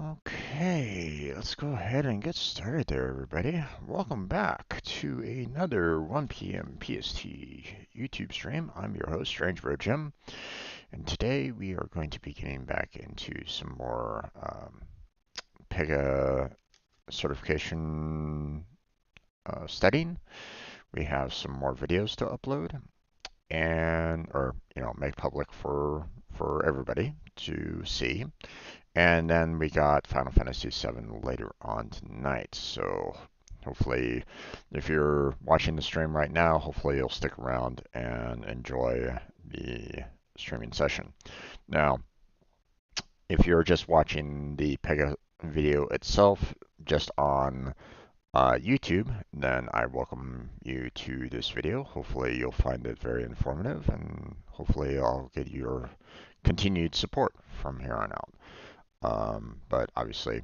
Okay, let's go ahead and get started there, everybody. Welcome back to another 1 p.m. PST YouTube stream. I'm your host, Strange Bro Jim, and today we are going to be getting back into some more Pega certification studying. We have some more videos to upload and, or make public for everybody to see. And then we got Final Fantasy VII later on tonight. So hopefully, if you're watching the stream right now, hopefully you'll stick around and enjoy the streaming session. Now, if you're just watching the Pega video itself, just on YouTube, then I welcome you to this video. Hopefully you'll find it very informative, and hopefully I'll get your continued support from here on out. But obviously,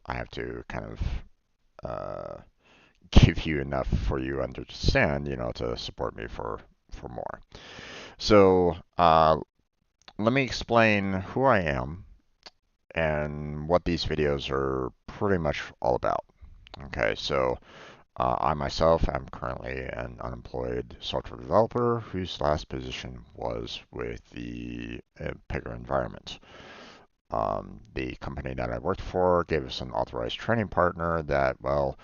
I have to kind of give you enough for you to understand, to support me for more. So let me explain who I am and what these videos are pretty much all about. Okay, so I myself am currently an unemployed software developer whose last position was with the Pega environment. The company that I worked for gave us an authorized training partner that, well,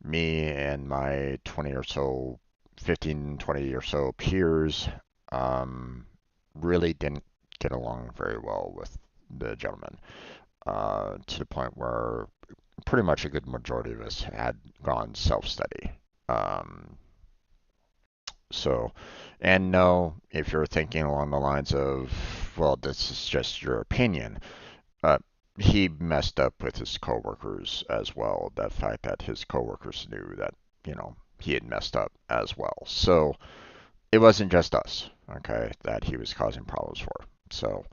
me and my 20 or so, 15, 20 or so peers really didn't get along very well with the gentleman, to the point where pretty much a good majority of us had gone self-study. Um, so, and no, if you're thinking along the lines of, well, this is just your opinion, uh, he messed up with his coworkers as well. The fact that his coworkers knew that, he had messed up as well. So it wasn't just us, okay, that he was causing problems for. So,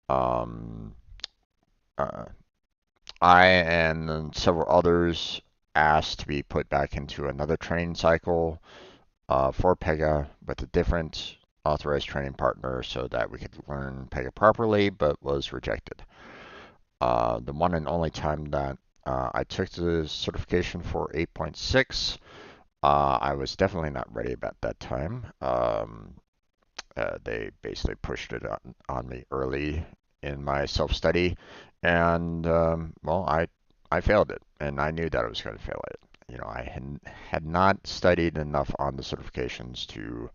um, uh, I and several others asked to be put back into another training cycle for Pega with a different authorized training partner so that we could learn Pega properly, but was rejected. The one and only time that I took the certification for 8.6, I was definitely not ready about that time. They basically pushed it on me early in my self-study, and well, I failed it, and I knew that I was going to fail it. I had not studied enough on the certifications to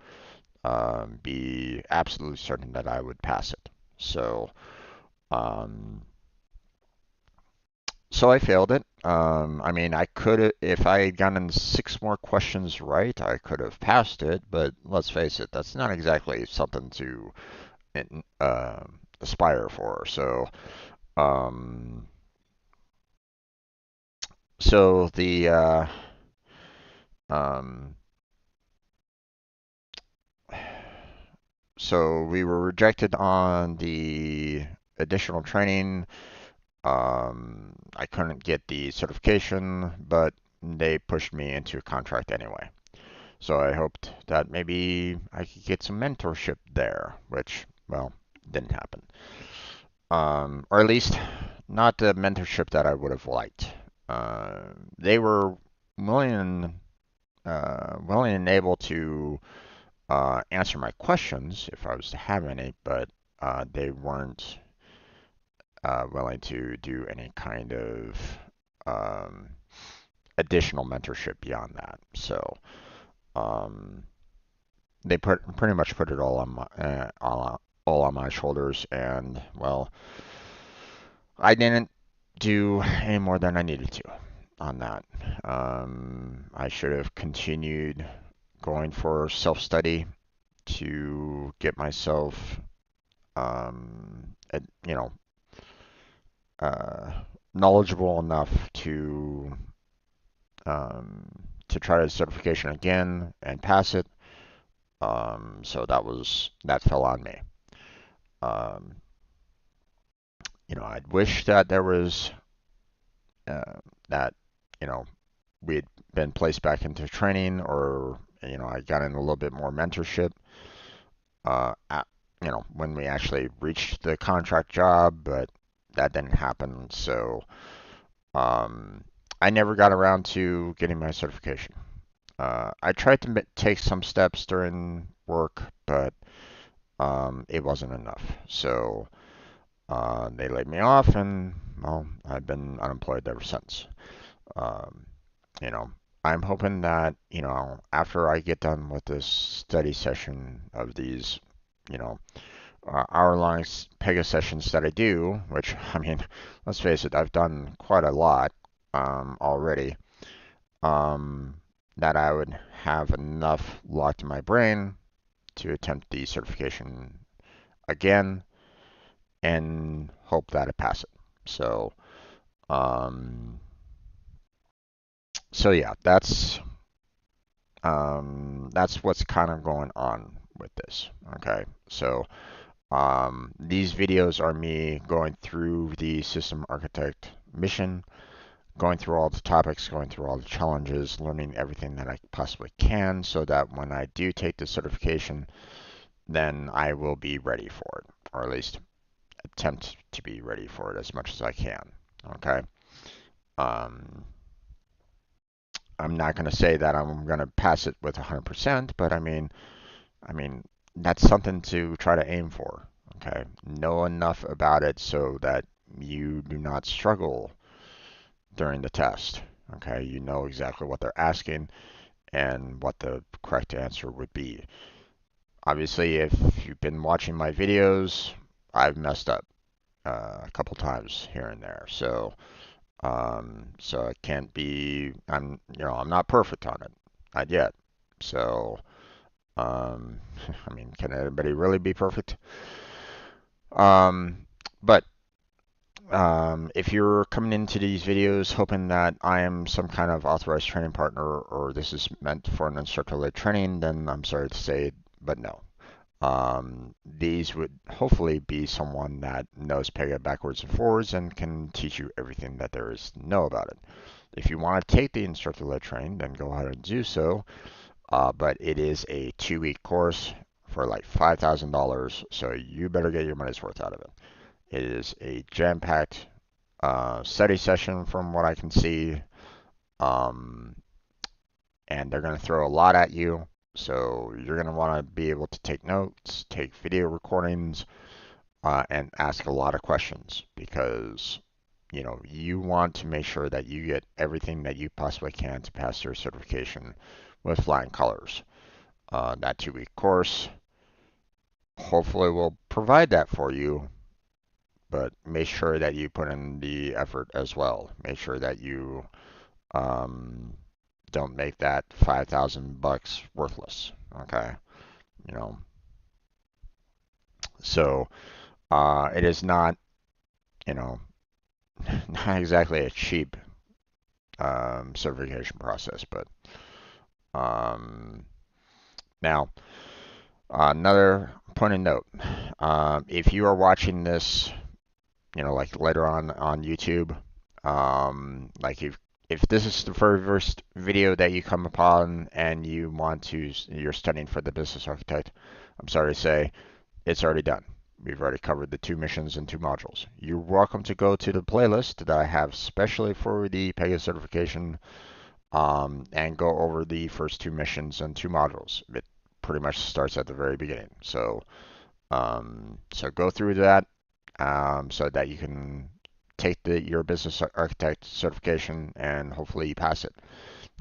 be absolutely certain that I would pass it. So, um, so I failed it. I mean, I could, if I had gotten 6 more questions right, I could have passed it. But let's face it, that's not exactly something to uh, aspire for. Um, so the um, so we were rejected on the additional training. I couldn't get the certification, but they pushed me into a contract anyway. So I hoped that maybe I could get some mentorship there, which, well, didn't happen. Or at least not the mentorship that I would have liked. They were willing and willing and able to answer my questions if I was to have any, but they weren't willing to do any kind of um, additional mentorship beyond that. So um, they pretty much put it all on my all on my shoulders, and well, I didn't do any more than I needed to on that. I should have continued going for self-study to get myself, um, you know, uh, knowledgeable enough um, to try the certification again and pass it. So that fell on me. Um, I'd wish that there was that we had been placed back into training, or I got in a little bit more mentorship. At, when we actually reached the contract job, but that didn't happen. So I never got around to getting my certification. I tried to take some steps during work, but it wasn't enough. So they laid me off, and well, I've been unemployed ever since. Um, you know, I'm hoping that, after I get done with this study session of these, you know, hour-long Pega sessions that I do, which, I mean, let's face it, I've done quite a lot already, um, that I would have enough locked in my brain to attempt the certification again and hope that I pass it. So, um, so yeah, that's what's kind of going on with this. Okay, so these videos are me going through the system architect mission, going through all the topics, going through all the challenges, learning everything that I possibly can, so that when I do take the certification, then I will be ready for it, or at least attempt to be ready for it as much as I can. Okay. Um, I'm not going to say that I'm going to pass it with 100%, but I mean, that's something to try to aim for. Okay. Know enough about it so that you do not struggle during the test. Okay. You know exactly what they're asking and what the correct answer would be. Obviously, if you've been watching my videos, I've messed up a couple times here and there. So it can't be. I'm not perfect on it, not yet. So, um, I mean, can anybody really be perfect? Um, but if you're coming into these videos hoping that I am some kind of authorized training partner or this is meant for an instructor-led training, then I'm sorry to say, but no. These would hopefully be someone that knows Pega backwards and forwards and can teach you everything that there is to know about it. If you want to take the instructor-led training, then go ahead and do so. But it is a 2-week course for like $5,000, so you better get your money's worth out of it. It is a jam-packed study session from what I can see, um, and they're going to throw a lot at you. So you're going to want to be able to take notes, take video recordings, and ask a lot of questions because you want to make sure that you get everything that you possibly can to pass your certification with flying colors. That 2-week course hopefully will provide that for you, but make sure that you put in the effort as well. Make sure that you um, don't make that $5,000 worthless. Okay, you know. So it is not, you know, not exactly a cheap certification process, but um, now another point of note: if you are watching this, like later on YouTube, like if this is the very first video that you come upon and you're studying for the business architect, I'm sorry to say, it's already done. We've already covered the 2 missions and 2 modules. You're welcome to go to the playlist that I have specially for the Pega certification, and go over the first 2 missions and 2 modules. It pretty much starts at the very beginning. So go through that, so that you can take your business architect certification and hopefully you pass it.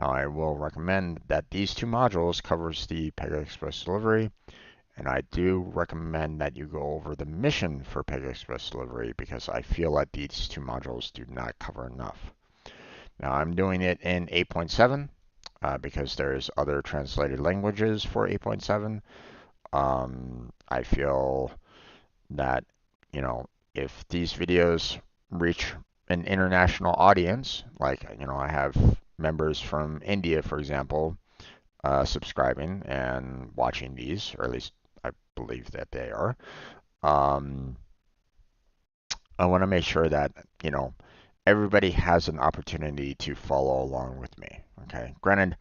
Now, I will recommend that these 2 modules covers the Pega Express delivery, and I do recommend that you go over the mission for Pega Express delivery because I feel that these 2 modules do not cover enough. Now, I'm doing it in 8.7 because there's other translated languages for 8.7. I feel that, if these videos reach an international audience, like, I have members from India, for example, subscribing and watching these, or at least I believe that they are. Um, I want to make sure that, everybody has an opportunity to follow along with me. Okay. Granted,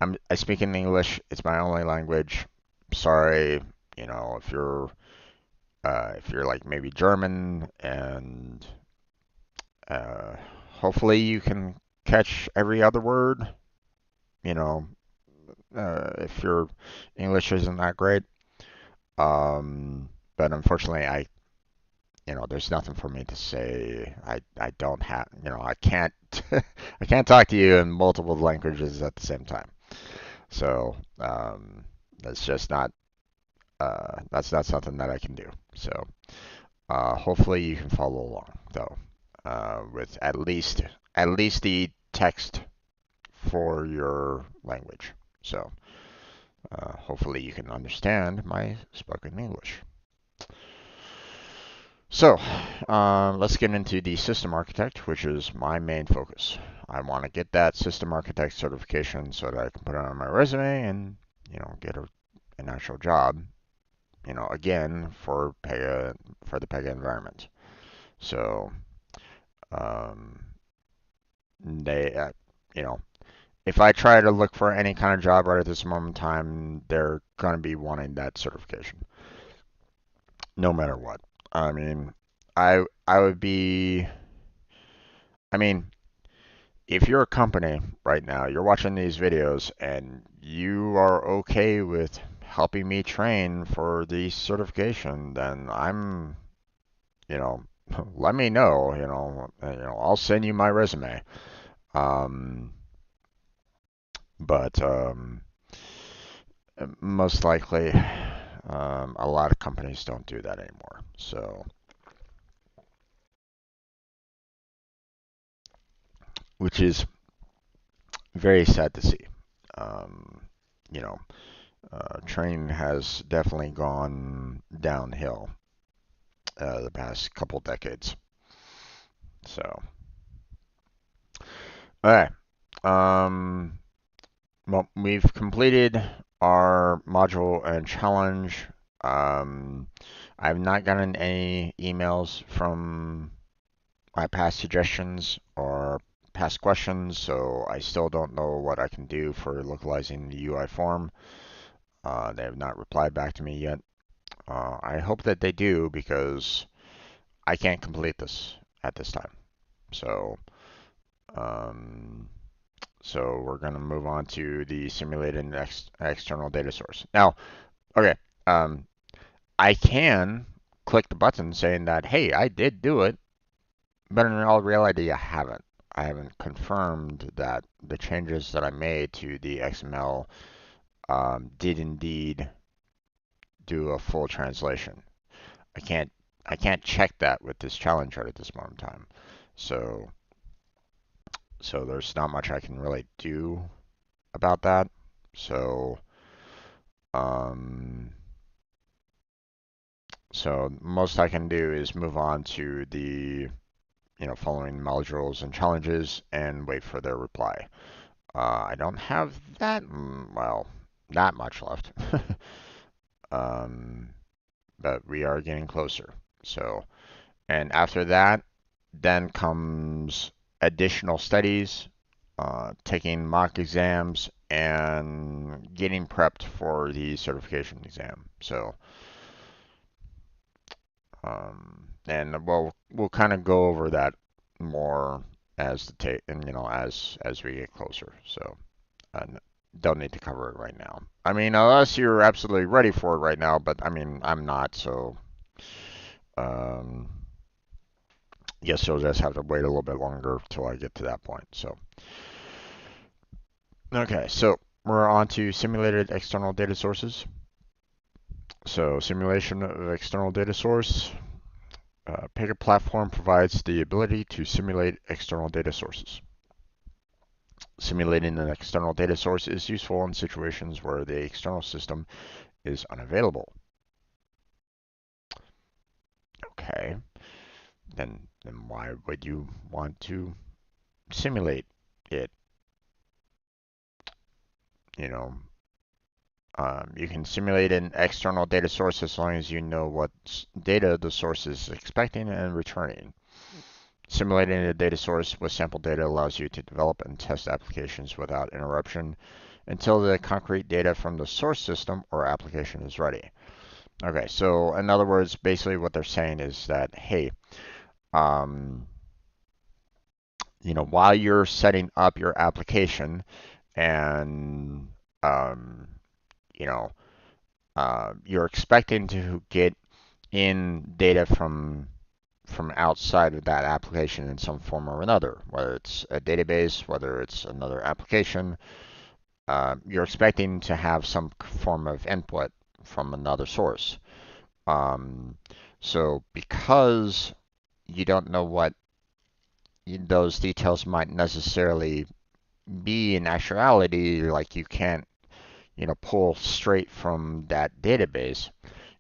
I speak in English. It's my only language. Sorry, if you're if you're like maybe German, and uh, hopefully you can catch every other word. You know, if your English isn't that great. But unfortunately, there's nothing for me to say. I don't have, I can't, I can't talk to you in multiple languages at the same time. So, that's just not, that's not something that I can do. So, hopefully you can follow along though, with at least the text for your language. So, hopefully you can understand my spoken English. So, let's get into the system architect, which is my main focus. I want to get that system architect certification so that I can put it on my resume and, get an actual job, again, for Pega, for the Pega environment. So, um, they, if I try to look for any kind of job right at this moment in time, they're going to be wanting that certification, no matter what. I mean, I would be, I mean, if you're a company right now, you're watching these videos and you are okay with helping me train for the certification, then you know, let me know, I'll send you my resume. Um, but most likely, a lot of companies don't do that anymore. So, which is very sad to see. Um, you know, training has definitely gone downhill the past couple decades. So, all right. Well, we've completed our module and challenge. Um, I've not gotten any emails from my past suggestions or past questions, so I still don't know what I can do for localizing the UI form. They have not replied back to me yet. I hope that they do because I can't complete this at this time. So, um, so we're going to move on to the simulated external data source. Now, okay, um, I can click the button saying that, hey, I did do it, but in all reality, I haven't. I haven't confirmed that the changes that I made to the XML did indeed do a full translation. I can't I can't check that with this challenge right at this moment in time. So there's not much I can really do about that. So um, most I can do is move on to the following modules and challenges and wait for their reply. I don't have that much left, um, but we are getting closer. So, and after that, then comes additional studies, taking mock exams, and getting prepped for the certification exam. So, and we'll kind of go over that more as the and as we get closer. So, don't need to cover it right now. I mean, unless you're absolutely ready for it right now, but I mean, I'm not. So, um, guess you'll just have to wait a little bit longer till I get to that point. So, okay, so we're on to simulated external data sources. So, simulation of external data source. Pega platform provides the ability to simulate external data sources. Simulating an external data source is useful in situations where the external system is unavailable. Okay, then why would you want to simulate it? You know, you can simulate an external data source as long as you know what data the source is expecting and returning. Simulating a data source with sample data allows you to develop and test applications without interruption until the concrete data from the source system or application is ready. Okay, so in other words, basically what they're saying is that, hey, um, while you're setting up your application and, um, you know, you're expecting to get in data from outside of that application in some form or another, whether it's a database, whether it's another application. You're expecting to have some form of input from another source. Um, so because you don't know what those details might necessarily be in actuality, like you can't, pull straight from that database,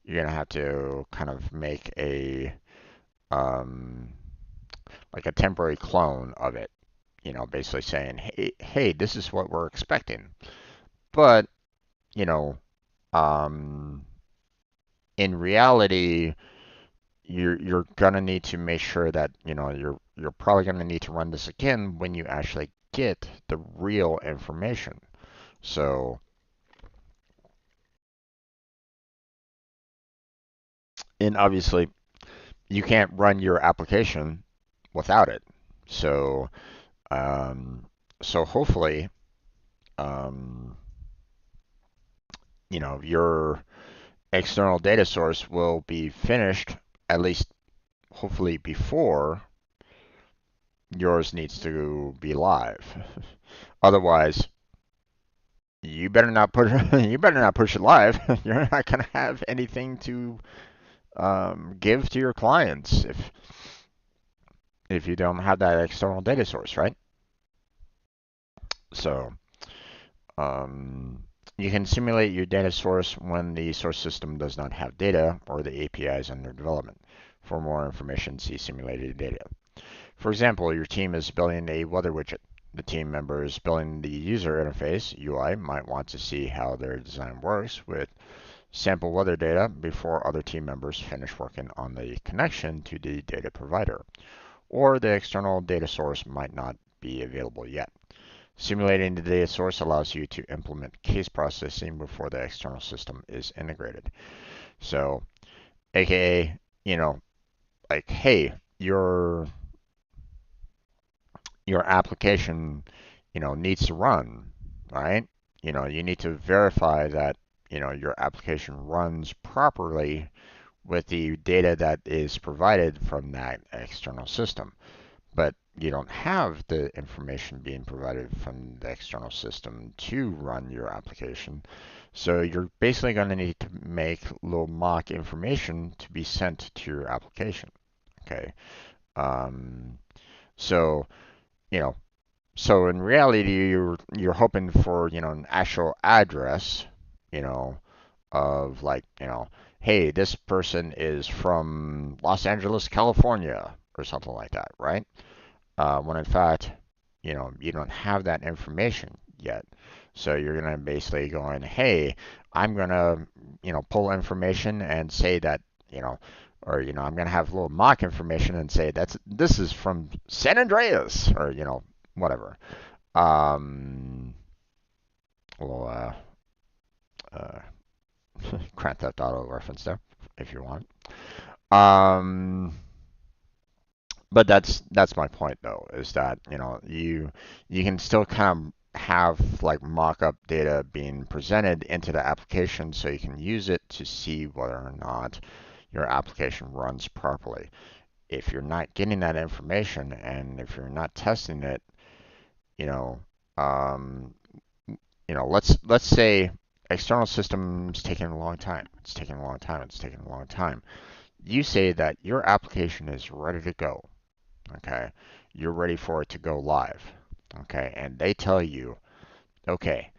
you're gonna have to kind of make um, like a temporary clone of it, basically saying, hey, this is what we're expecting. But, you know, um, in reality, you're gonna need to make sure that, you're probably gonna need to run this again when you actually get the real information. So, and obviously, you can't run your application without it. So, um, so hopefully, um, your external data source will be finished at least hopefully before yours needs to be live. Otherwise, you better not push you better not push it live. You're not gonna have anything to give to your clients if you don't have that external data source, right? So um, you can simulate your data source when the source system does not have data or the API is under development. For more information, see simulated data. For example, your team is building a weather widget. The team members building the user interface (UI) might want to see how their design works with sample weather data before other team members finish working on the connection to the data provider, or the external data source might not be available yet. Simulating the data source allows you to implement case processing before the external system is integrated. So, aka, like, hey, your application, needs to run, right? You need to verify that, your application runs properly with the data that is provided from that external system. But you don't have the information being provided from the external system to run your application. So you're basically going to need to make little mock information to be sent to your application. Okay. Um, so, you know, so in reality, you're hoping for, an actual address, you know, of like, hey, this person is from Los Angeles, California, or something like that, right? When in fact, you don't have that information yet. So you're gonna basically going, hey, I'm gonna, pull information and say that, you know, or I'm gonna have a little mock information and say this is from San Andreas, or whatever. Um, well, uh, Grand Theft Auto reference there, if you want. Um, but that's my point though, is that you can still kind of have like mock-up data being presented into the application so you can use it to see whether or not your application runs properly. If you're not getting that information and if you're not testing it, you know, um, let's say external systems taking a long time. It's taking a long time. It's taking a long time. You say that your application is ready to go. Okay, you're ready for it to go live. Okay, and they tell you, okay,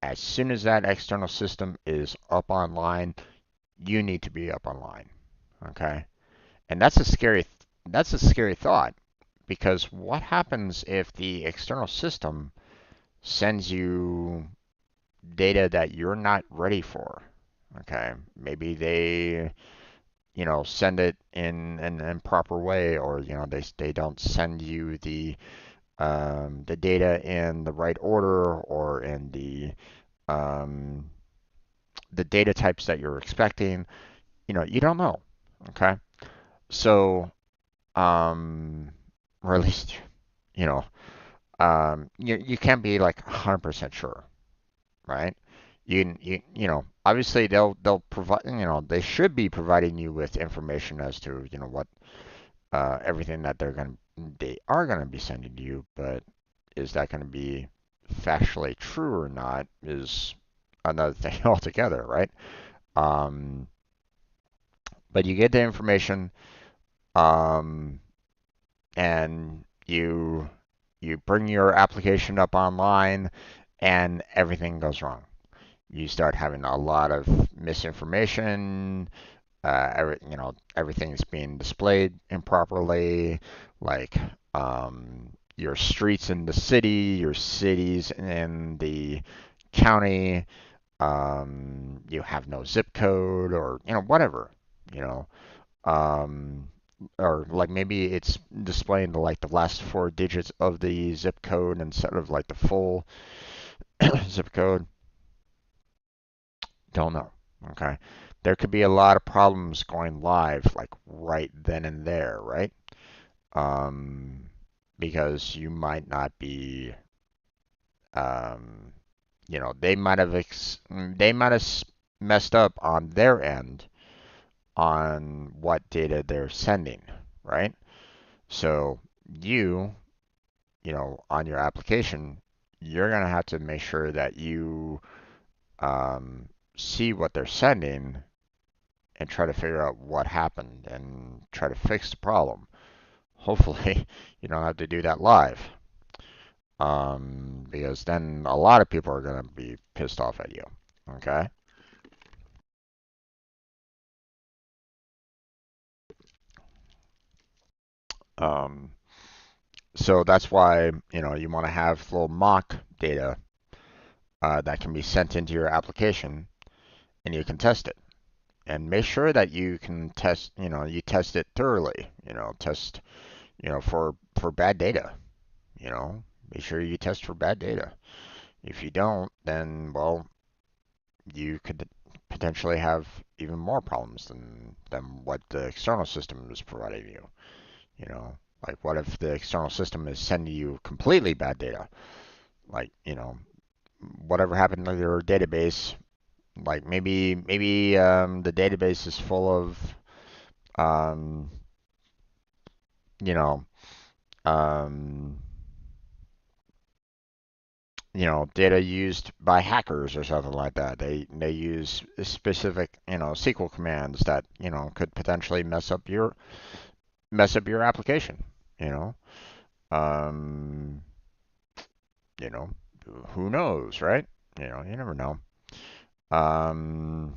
as soon as that external system is up online, you need to be up online. Okay, and that's a scary thought, because what happens if the external system sends you data that you're not ready for? Okay, maybe they send it in an improper way, or they don't send you the data in the right order, or in the um, the data types that you're expecting, you don't know. Okay. So, or at least, you know, you can't be like 100% sure, right? Obviously they'll provide, they should be providing you with information as to, what everything that they are gonna be sending to you, but is that gonna be factually true or not is another thing altogether, right? Um, but you get the information, um, and you bring your application up online, and everything goes wrong. You start having a lot of misinformation. Everything's being displayed improperly, like your streets in the city, your cities in the county. You have no zip code, or whatever. You know, um, or like maybe it's displaying the last four digits of the zip code instead of like the full zip code. Don't know. Okay. There could be a lot of problems going live like right then and there, right? Um, because you might not be, um, they might have messed up on their end on what data they're sending, right? So you, on your application, you're gonna have to make sure that you see what they're sending and try to figure out what happened and try to fix the problem. Hopefully, you don't have to do that live, because then a lot of people are going to be pissed off at you. Okay? Um, so that's why you want to have little mock data that can be sent into your application, and you can test it. And make sure that you can test, you test it thoroughly. Test, for bad data. You know, make sure you test for bad data. If you don't, then well, you could potentially have even more problems than what the external system is providing you. You know, like what if the external system is sending you completely bad data? Like, whatever happened to your database, like maybe the database is full of um, you know, um, data used by hackers or something like that. They use specific, SQL commands that, could potentially mess up your application, you know. Um, you know, who knows, right? You never know. Um,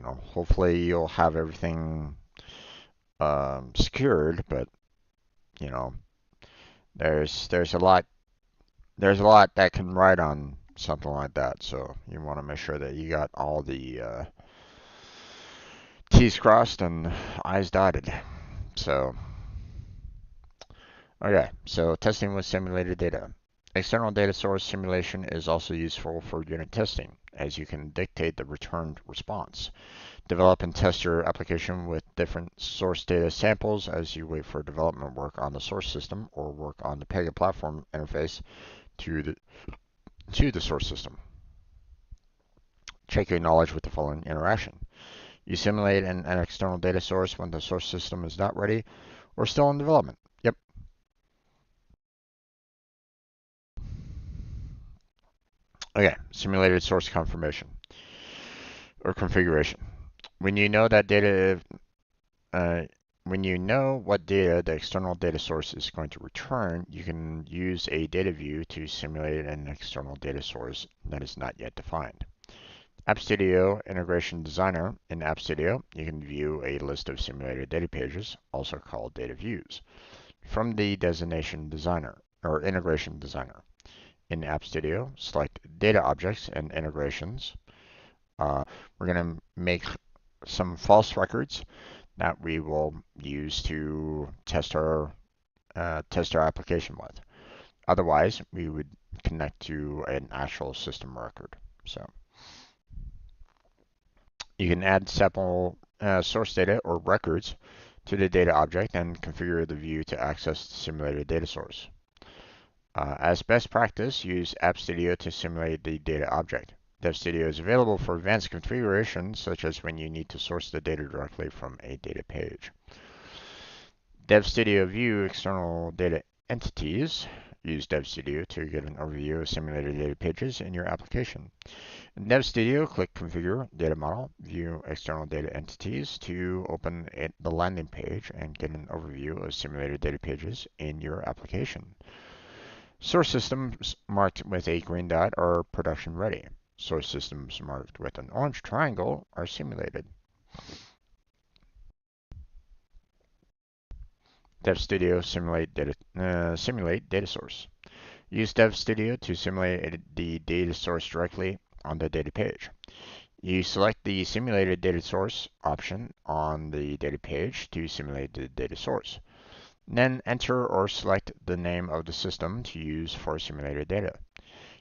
hopefully you'll have everything secured, but you know, there's a lot that can ride on something like that. So you want to make sure that you got all the T's crossed and I's dotted. So, okay, so testing with simulated data. External data source simulation is also useful for unit testing, as you can dictate the returned response. Develop and test your application with different source data samples as you wait for development work on the source system or work on the Pega platform interface to the source system. Check your knowledge with the following interaction. You simulate an external data source when the source system is not ready or still in development. Yep. Okay, simulated source confirmation or configuration. When you know that data, uh, when you know what data the external data source is going to return, you can use a data view to simulate an external data source that is not yet defined. App Studio Integration Designer. In App Studio, you can view a list of simulated data pages, also called data views, from the Designation Designer or Integration Designer. In App Studio, select Data Objects and Integrations. We're going to make some false records that we will use to test our application with. Otherwise, we would connect to an actual system record. So you can add sample source data or records to the data object and configure the view to access the simulated data source. As best practice, use App Studio to simulate the data object. Dev Studio is available for advanced configurations, such as when you need to source the data directly from a data page. Dev Studio view external data entities. Use Dev Studio to get an overview of simulated data pages in your application. In Dev Studio, click Configure Data Model, View External Data Entities to open the landing page and get an overview of simulated data pages in your application. Source systems marked with a green dot are production ready. Source systems marked with an orange triangle are simulated. Dev Studio simulate data source. Use Dev Studio to simulate the data source directly on the data page. You select the simulated data source option on the data page to simulate the data source. Then enter or select the name of the system to use for simulated data.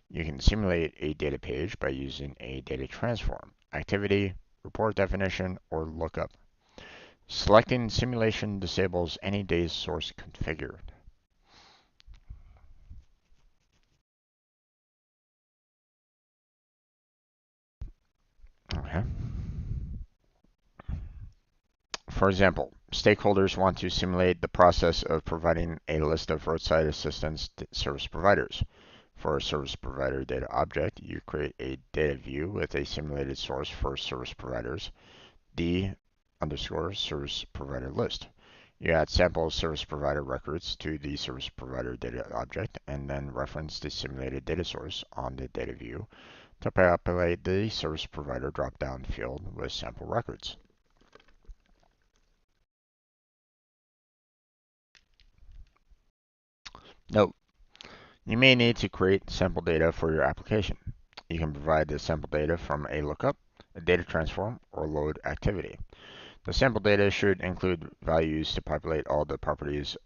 You can simulate a data page by using a data transform, activity, report definition, or lookup. Selecting simulation disables any data source configured. Okay. For example, stakeholders want to simulate the process of providing a list of roadside assistance service providers. For a service provider data object, you create a data view with a simulated source for service providers, the_service provider list. You add sample service provider records to the service provider data object and then reference the simulated data source on the data view to populate the service provider drop-down field with sample records. Note: you may need to create sample data for your application. You can provide the sample data from a lookup, a data transform, or load activity. The sample data should include values to populate all the properties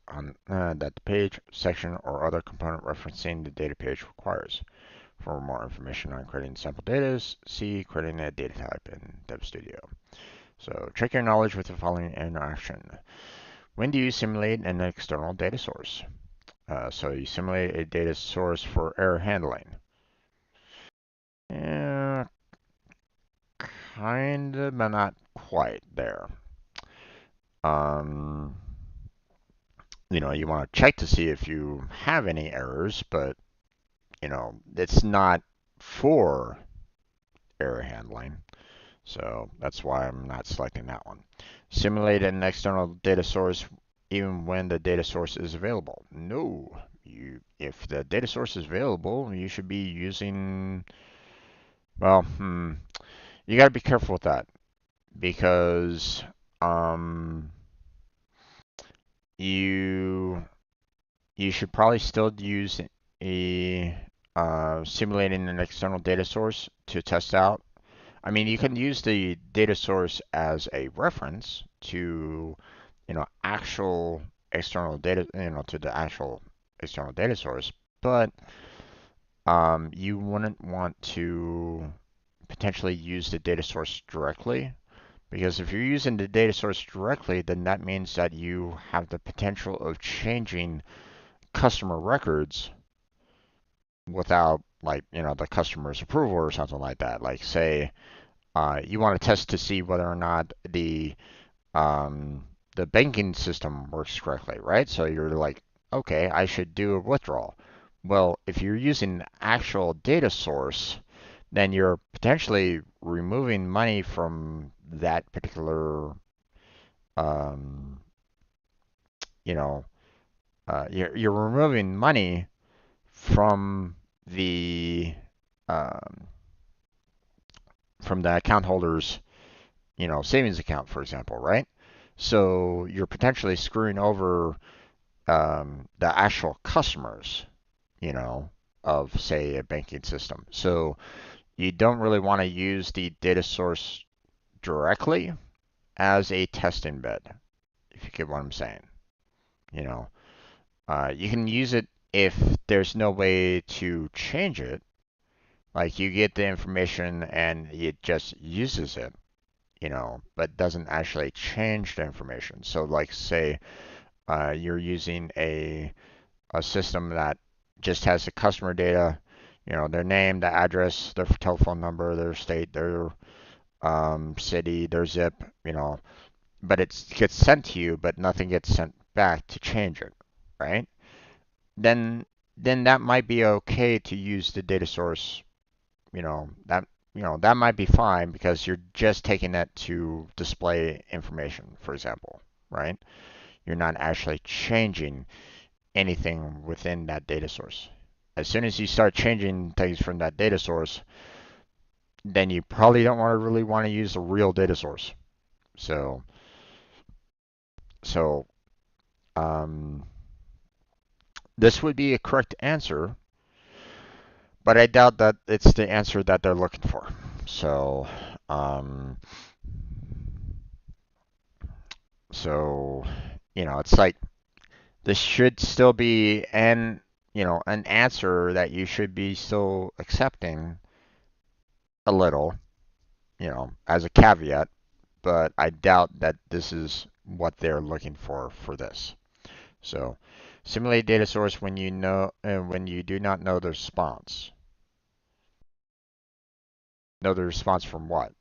that the page, section, or other component referencing the data page requires. For more information on creating sample data, see creating a data type in Dev Studio. So check your knowledge with the following interaction. When do you simulate an external data source? So you simulate a data source for error handling. Yeah, kind of, but not quite there. Um, you want to check to see if you have any errors, but it's not for error handling. So that's why I'm not selecting that one. Simulate an external data source even when the data source is available. No, if the data source is available, you should be using, well, you got to be careful with that because um, you you should probably still use a simulating an external data source to test out. I mean, you can use the data source as a reference to, actual external data, to the actual external data source, but you wouldn't want to potentially use the data source directly because if you're using the data source directly, then that means that you have the potential of changing customer records without, like, the customer's approval or something like that. Like, say, you want to test to see whether or not um, the banking system works correctly, right? So you're like, okay, I should do a withdrawal. Well, if you're using the actual data source, then you're potentially removing money from that particular, um, you know, you're removing money from the um, from the account holder's, savings account, for example, right? So you're potentially screwing over the actual customers, you know, of say a banking system. So you don't really want to use the data source directly as a testing bed, if you get what I'm saying. You know, you can use it if there's no way to change it. Like you get the information and it just uses it, but doesn't actually change the information. So like say you're using a system that just has the customer data, their name, the address, their telephone number, their state, their city, their zip, but it gets sent to you, but nothing gets sent back to change it, right? Then then that might be okay to use the data source, that might be fine because you're just taking it to display information, for example, right? You're not actually changing anything within that data source. As soon as you start changing things from that data source, then you probably don't really want to use a real data source. So, so um, this would be a correct answer, but I doubt that it's the answer that they're looking for. So, um, so it's like this should still be an answer that you should be still accepting a little, as a caveat, but I doubt that this is what they're looking for this. So, simulate data source when you do not know the response. Know the response from what?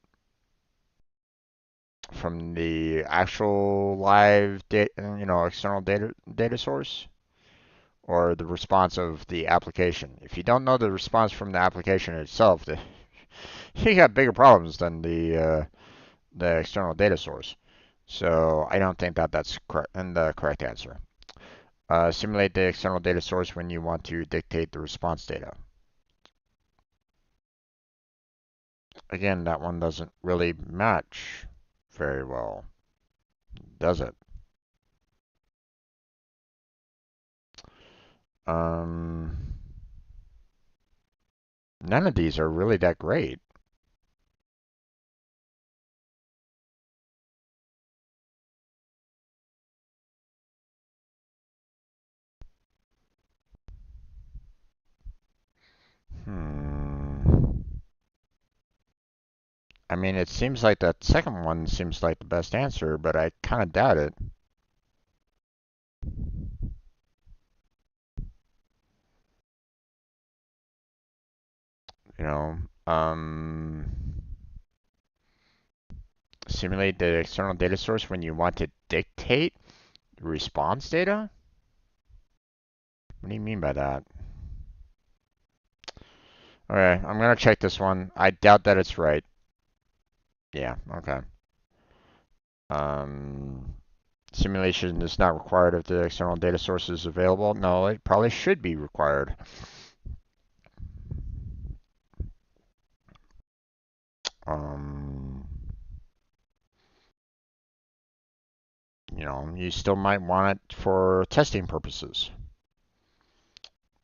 From the actual live data, external data source, or the response of the application. If you don't know the response from the application itself, you got bigger problems than the external data source. So I don't think that that's correct and the correct answer. Simulate the external data source when you want to dictate the response data. Again, that one doesn't really match very well, does it? Um, None of these are really that great. Hmm. I mean, it seems like that second one seems like the best answer, but I kind of doubt it. You know, simulate the external data source when you want to dictate response data? What do you mean by that? Okay, I'm gonna check this one. I doubt that it's right. Yeah, okay. Um, Simulation is not required if the external data source is available. No, it probably should be required. Um, you still might want it for testing purposes.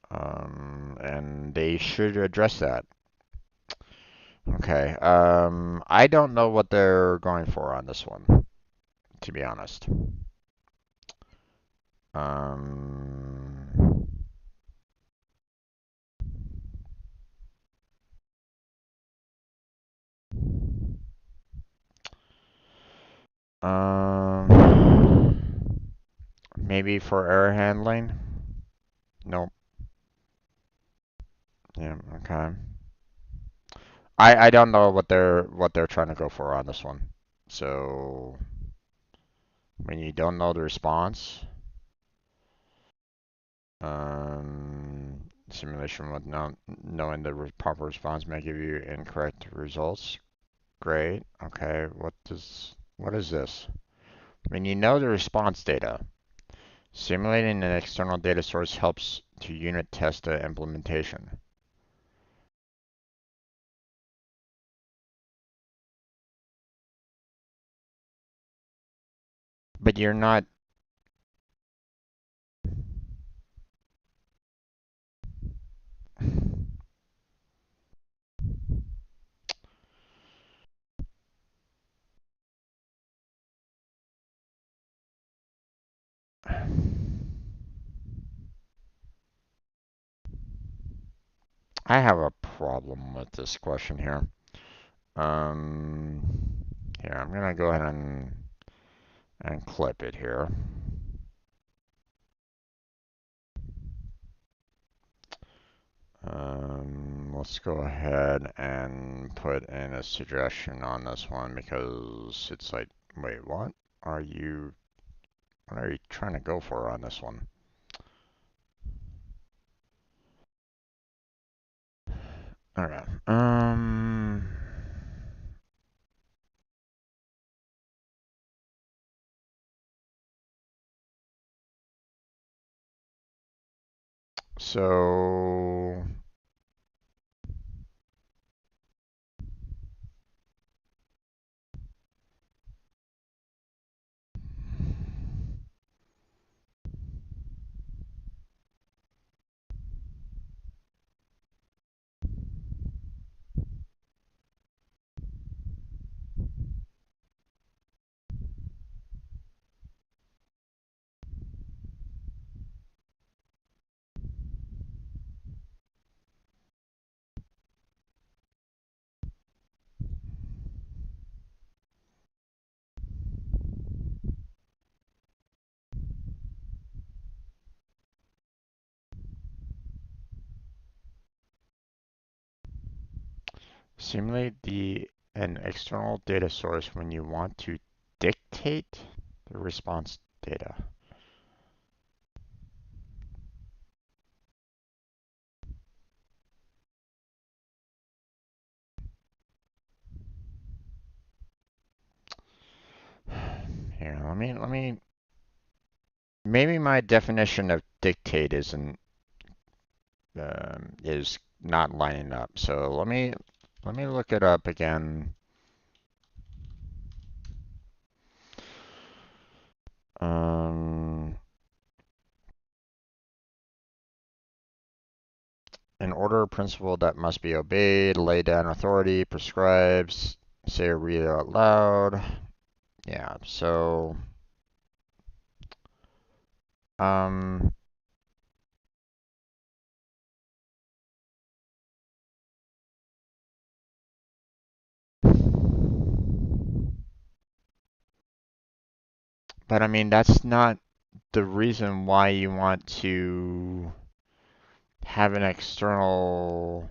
And they should address that. Okay. I don't know what they're going for on this one, to be honest. Um, Maybe for error handling. Nope. Yeah. Okay. I don't know what they're trying to go for on this one. So when you don't know the response, simulation with not knowing the proper response may give you incorrect results. Great. Okay. What is this? When you know the response data, simulating an external data source helps to unit test the implementation. But you're not. I have a problem with this question here. Um, Here, I'm gonna go ahead and clip it here. Let's go ahead and put in a suggestion on this one because it's like, wait, what are you trying to go for on this one? Okay. So simulate an external data source when you want to dictate the response data. Here, let me. Maybe my definition of dictate is not lining up. So let me look it up again. Um, an order principle that must be obeyed, lay down authority, prescribes, say or read it out loud. Yeah, so um, but I mean that's not the reason why you want to have an external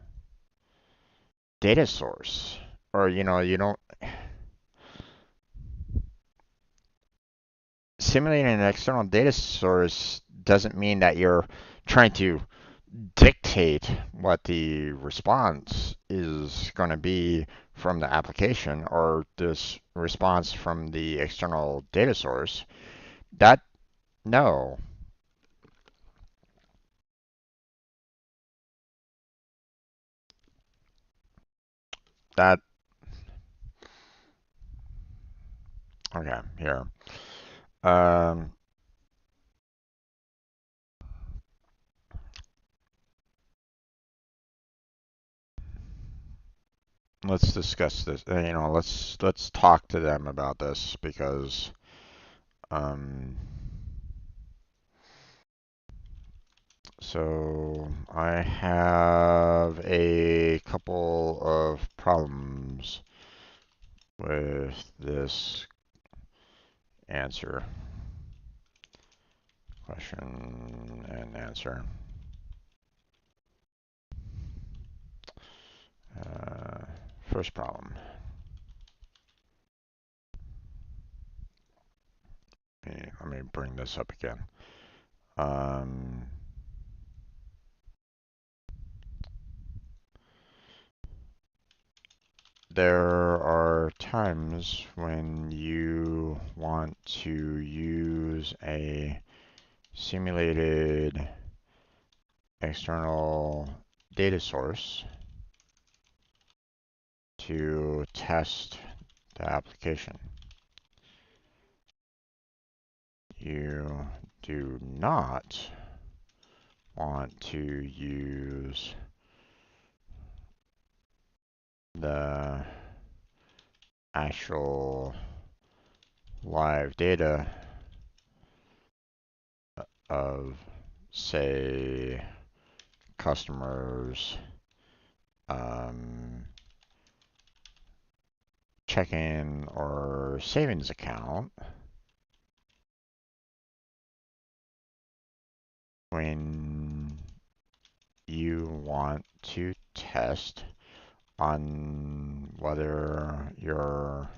data source. Or you don't simulating an external data source doesn't mean that you're trying to dictate what the response is going to be from the application or this response from the external data source. That, no, that, okay, here. Um, let's discuss this. Let's talk to them about this because um, so I have a couple of problems with this answer, question and answer. Uh, First problem. Let me bring this up again. Um, there are times when you want to use a simulated external data source to test the application. You do not want to use the actual live data of, say, customers checking or savings account when you want to test on whether your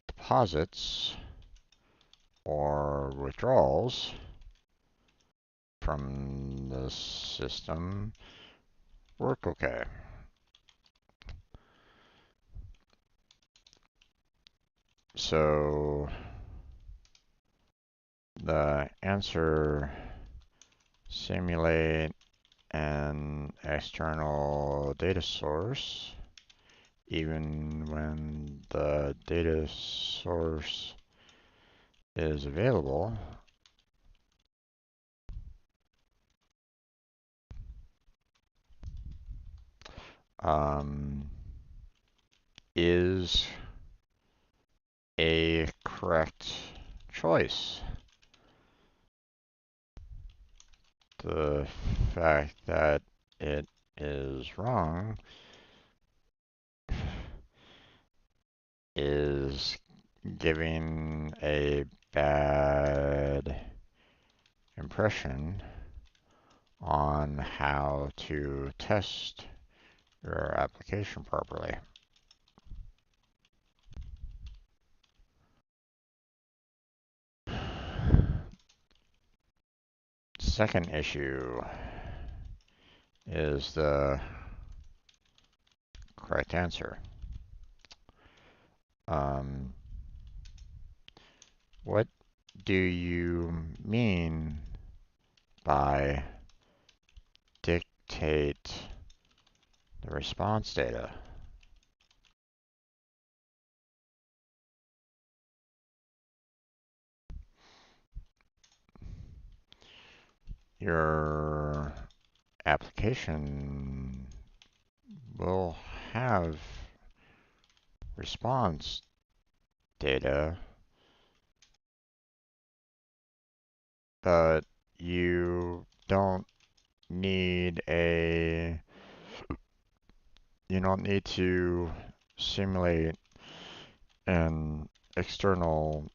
deposits or withdrawals from the system work okay. So the answer: simulate an external data source even when the data source is available. Is a correct choice. The fact that it is wrong is giving a bad impression on how to test your application properly. Second issue is the correct answer. What do you mean by dictate the response data? Your application will have response data, but you don't need to simulate an external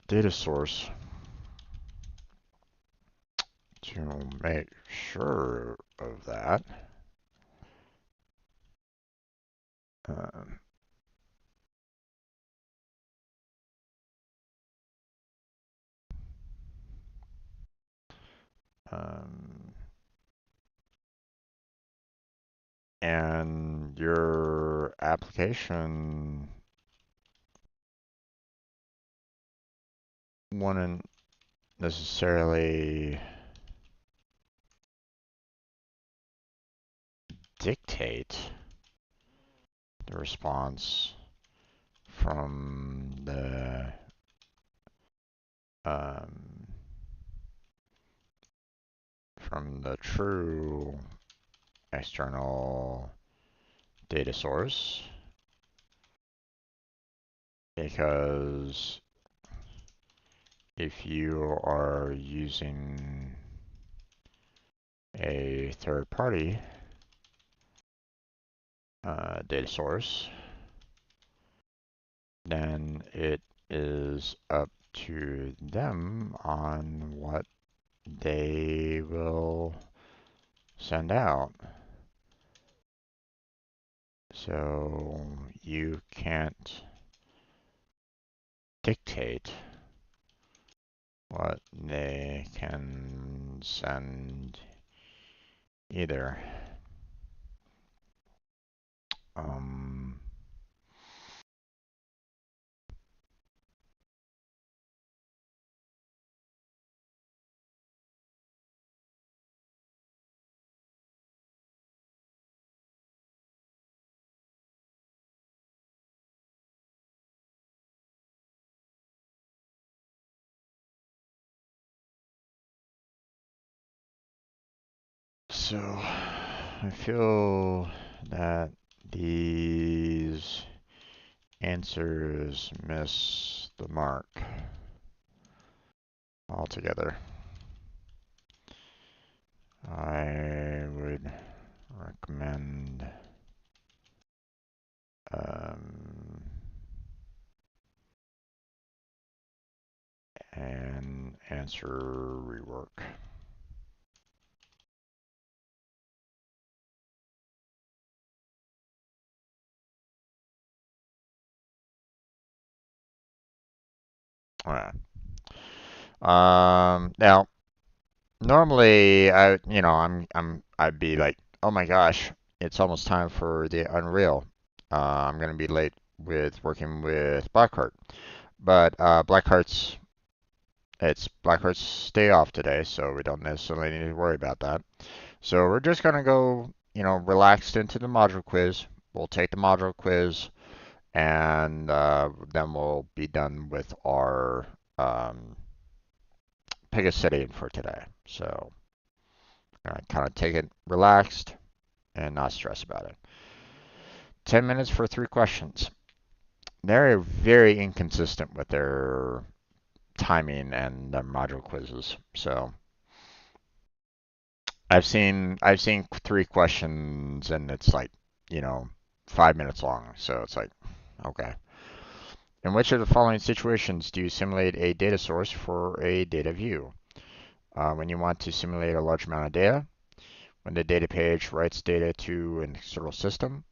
data source to make sure of that. Um, um, and your application wouldn't necessarily dictate the response from um, the true external data source, because if you are using a third party data source, then it is up to them on what they will send out. So you can't dictate what they can send either. Um, so I feel that these answers miss the mark altogether. I would recommend answer rework. All right. Now normally I'd be like, oh my gosh, it's almost time for the Unreal. I'm gonna be late with working with Blackheart, but it's Blackheart's day off today, so we don't necessarily need to worry about that. So we're just gonna go, relaxed into the module quiz. We'll take the module quiz, and then we'll be done with our Pega setting for today. So I kind of take it relaxed and not stress about it. 10 minutes for 3 questions. They're very inconsistent with their timing and their module quizzes. So I've seen 3 questions and it's like, you know, 5 minutes long. So it's like, okay. In which of the following situations do you simulate a data source for a data view? When you want to simulate a large amount of data, when the data page writes data to an external system,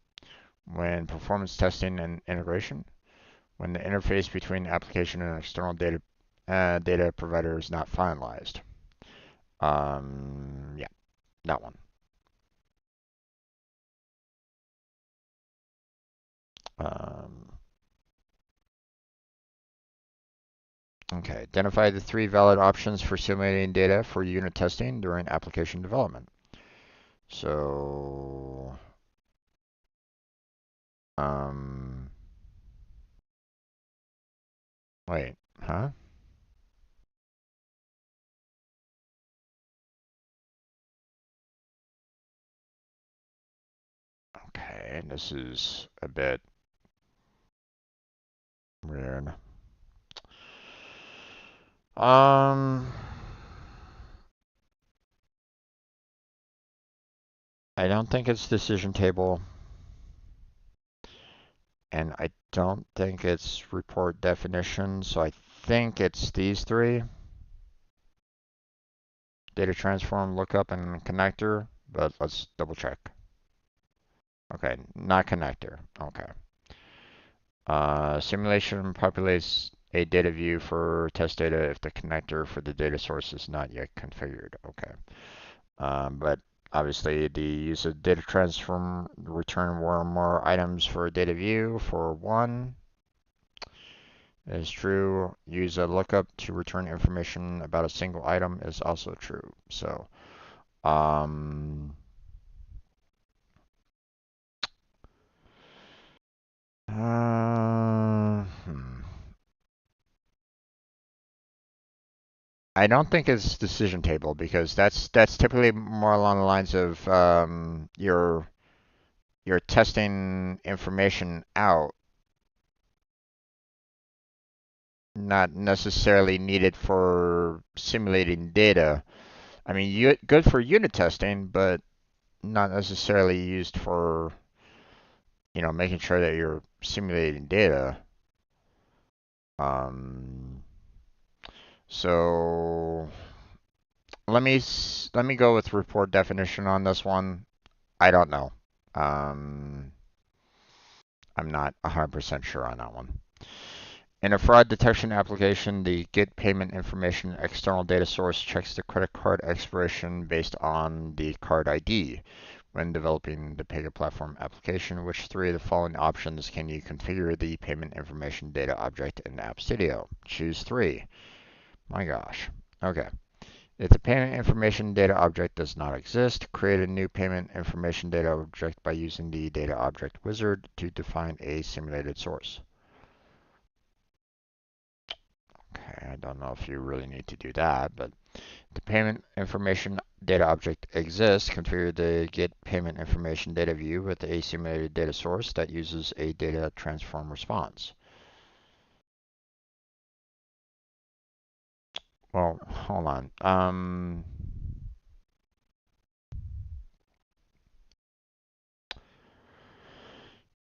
when performance testing and integration, when the interface between application and external data provider is not finalized. Yeah, that one. Um, okay, identify the 3 valid options for simulating data for unit testing during application development. So, um, wait, huh? Okay, this is a bit weird. Um, I don't think it's decision table, and I don't think it's report definition, so I think it's these 3. Data transform, lookup, and connector, but let's double check. Okay, not connector. Okay. Simulation populates a data view for test data if the connector for the data source is not yet configured. Okay. But obviously the use of data transform return one or more items for a data view for 1 is true. Use a lookup to return information about a single item is also true. So, um, hmm. I don't think it's decision table because that's typically more along the lines of you're testing information out, not necessarily needed for simulating data. I mean, good for unit testing, but not necessarily used for making sure that you're simulating data. Um, so let me go with report definition on this one. I don't know. Um, I'm not 100% sure on that one. In a fraud detection application, the get payment information external data source checks the credit card expiration based on the card ID. When developing the Pega platform application, which 3 of the following options can you configure the payment information data object in App Studio? Choose 3. My gosh. Okay. If the payment information data object does not exist, create a new payment information data object by using the data object wizard to define a simulated source. Okay, I don't know if you really need to do that, but the payment information data object exists. Configure the get payment information data view with a simulated data source that uses a data transform response. Well, hold on.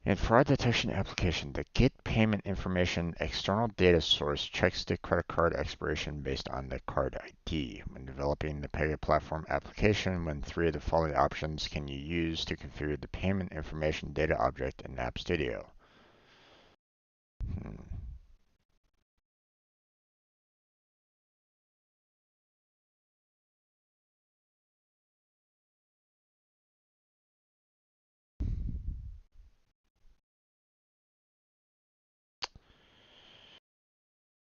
In fraud detection application, the get payment information external data source checks the credit card expiration based on the card ID. When developing the Pega platform application, when three of the following options can you use to configure the payment information data object in App Studio? Hmm.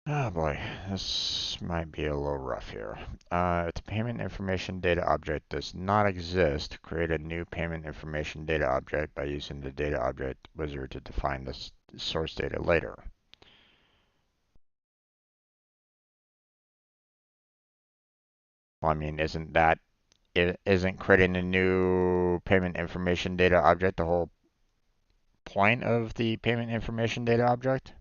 Oh boy, this might be a little rough here. If the payment information data object does not exist, create a new payment information data object by using the data object wizard to define the source data later. Well, I mean, isn't creating a new payment information data object the whole point of the payment information data object?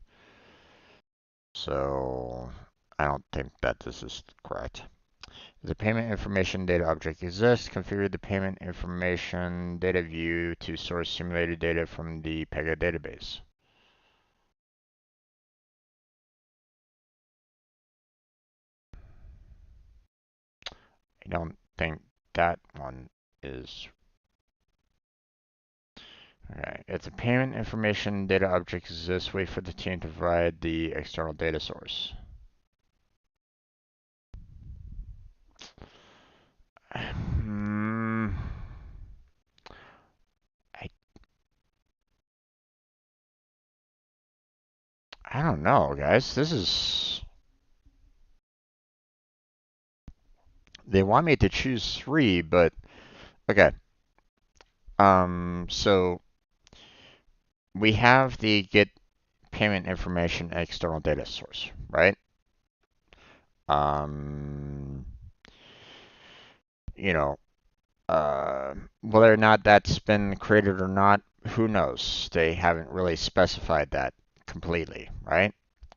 So I don't think that this is correct. The payment information data object exists. Configure the payment information data view to source simulated data from the Pega database. I don't think that one is. Okay. If the payment information data object exists, wait for the team to provide the external data source. Hmm. I I don't know, guys. This is they want me to choose three, but okay. So we have the get payment information external data source, right? Um, you know, whether or not that's been created or not, who knows? They haven't really specified that completely, right?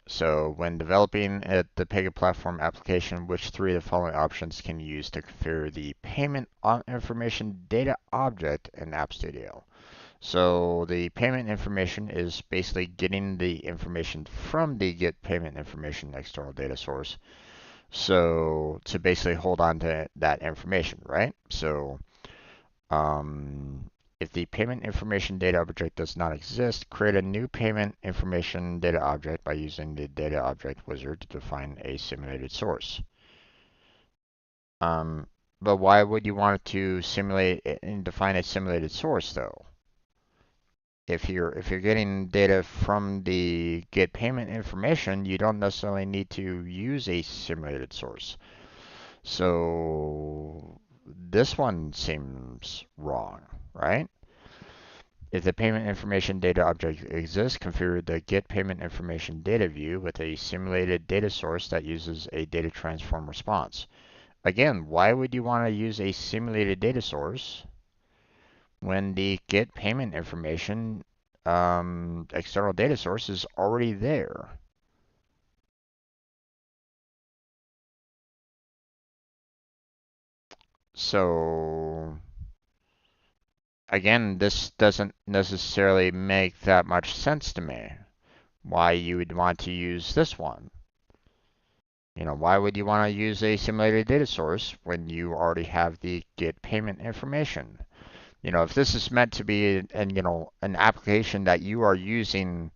So when developing the Pega platform application, which three of the following options can you use to configure the payment information data object in App Studio? So the payment information is basically getting the information from the get payment information external data source. So to basically hold on to that information, right? So if the payment information data object does not exist, create a new payment information data object by using the data object wizard to define a simulated source. Um, but why would you want to simulate and define a simulated source though? If you're getting data from the get payment information, you don't necessarily need to use a simulated source. So this one seems wrong, right? If the payment information data object exists, configure the get payment information data view with a simulated data source that uses a data transform response. Again, why would you want to use a simulated data source when the get payment information external data source is already there? So again, this doesn't necessarily make that much sense to me. Why you would want to use this one? Why would you want to use a simulated data source when you already have the get payment information? If this is meant to be an application that you are using,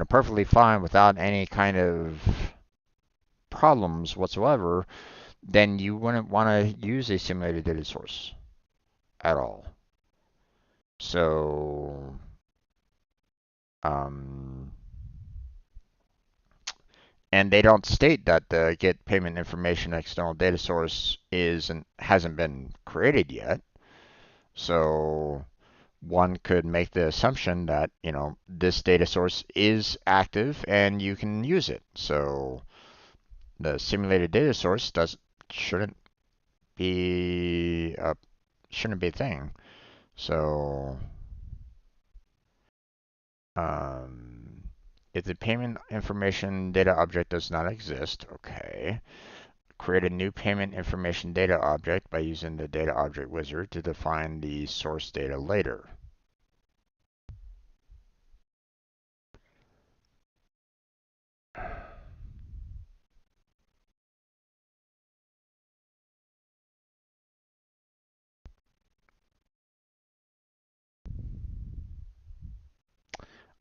perfectly fine without any kind of problems whatsoever, then you wouldn't want to use a simulated data source at all. So, um, and they don't state that the get payment information external data source hasn't been created yet. So one could make the assumption that, this data source is active and you can use it. So the simulated data source shouldn't be a shouldn't be a thing. So if the payment information data object does not exist, okay, create a new payment information data object by using the data object wizard to define the source data later.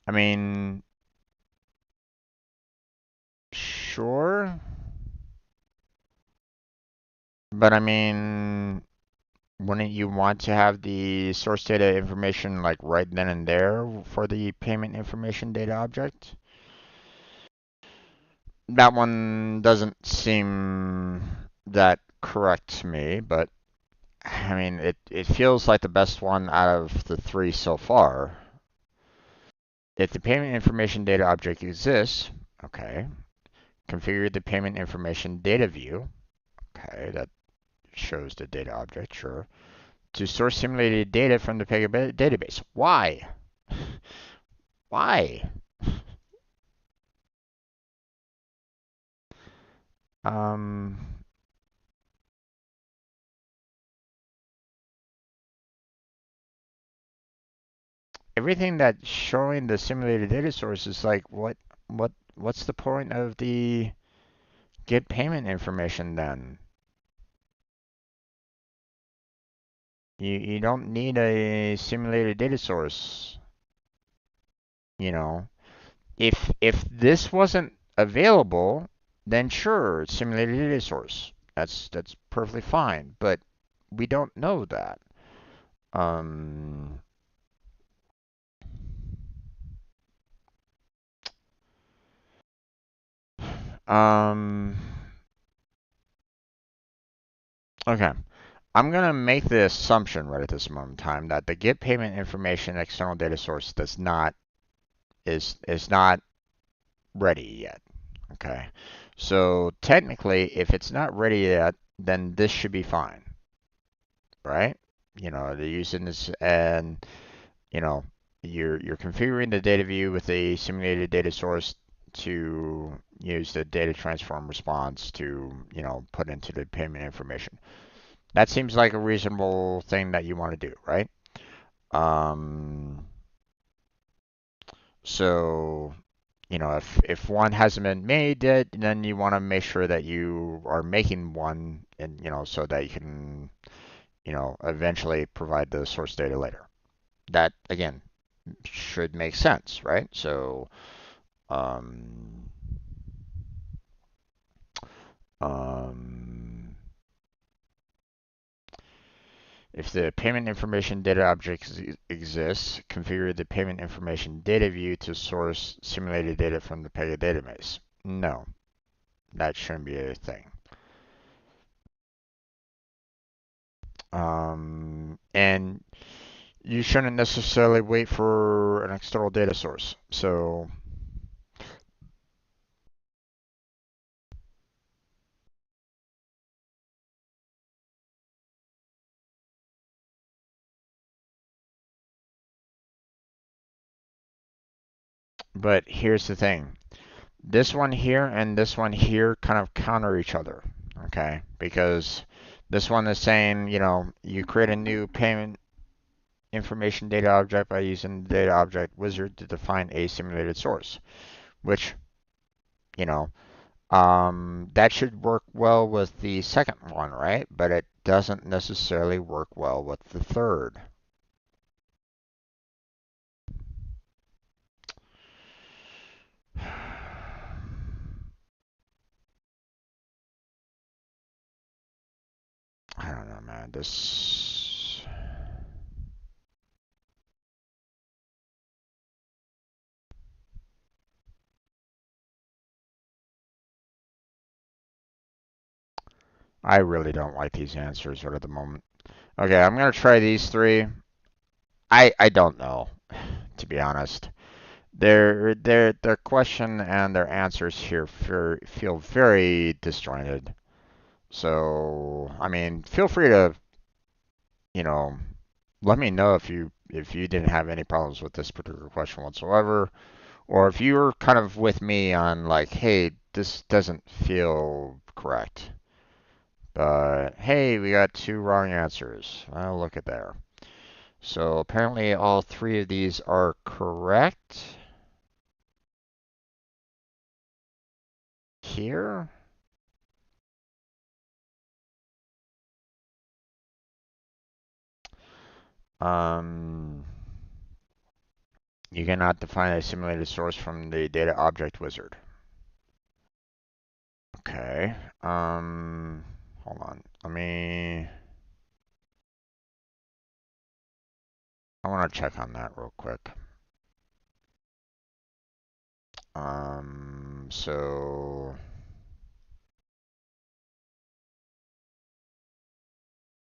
I mean, sure, but I mean, wouldn't you want to have the source data information like right then and there for the payment information data object? That one doesn't seem that correct to me, but I mean, it feels like the best one out of the three so far. If the payment information data object exists, okay, configure the payment information data view. Okay, that shows the data object, sure. To source simulated data from the Pega database. Why? Why? Um, everything that's showing the simulated data source is like, what's the point of the get payment information then? You don't need a simulated data source, you know. If this wasn't available, then sure, simulated data source. That's perfectly fine, but we don't know that. Um, um, okay. I'm gonna make the assumption right at this moment in time that the get payment information external data source does not is not ready yet. Okay. So technically, if it's not ready yet, then this should be fine, right? They're using this and you know, you're configuring the data view with a simulated data source to use the data transform response to, put into the payment information. That seems like a reasonable thing that you want to do, right? Um, so, if one hasn't been made yet, then you want to make sure that you are making one and, so that you can, eventually provide the source data later. That, again, should make sense, right? So, um, um, if the payment information data object exists, configure the payment information data view to source simulated data from the Pega database. No, that shouldn't be a thing. And you shouldn't necessarily wait for an external data source. So, but here's the thing. This one here and this one here kind of counter each other, okay? Because this one is saying, you create a new payment information data object by using the data object wizard to define a simulated source, which, you know, that should work well with the second one, right? But it doesn't necessarily work well with the third. I don't know, man. I really don't like these answers right at the moment. Okay, I'm gonna try these three. I don't know, to be honest. Their question and their answers here feel very disjointed. So, I mean, feel free to, you know, let me know if you didn't have any problems with this particular question whatsoever, or if you're kind of with me on like, hey, this doesn't feel correct. But hey, we got two wrong answers. Well, look at there. So apparently all three of these are correct here. Um, You cannot define a simulated source from the data object wizard. Okay. Hold on. I want to check on that real quick.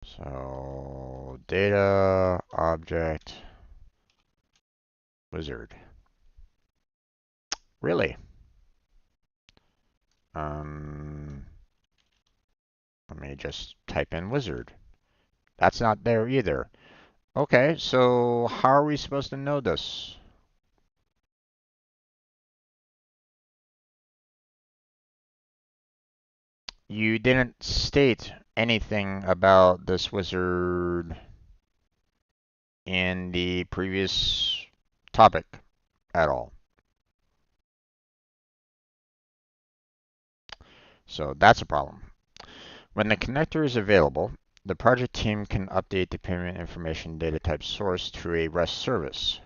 So data object wizard. Really? Let me just type in wizard. That's not there either. Okay, so how are we supposed to know this? You didn't state anything about this wizard in the previous topic at all. So that's a problem. When the connector is available, the project team can update the payment information data type source to a REST service.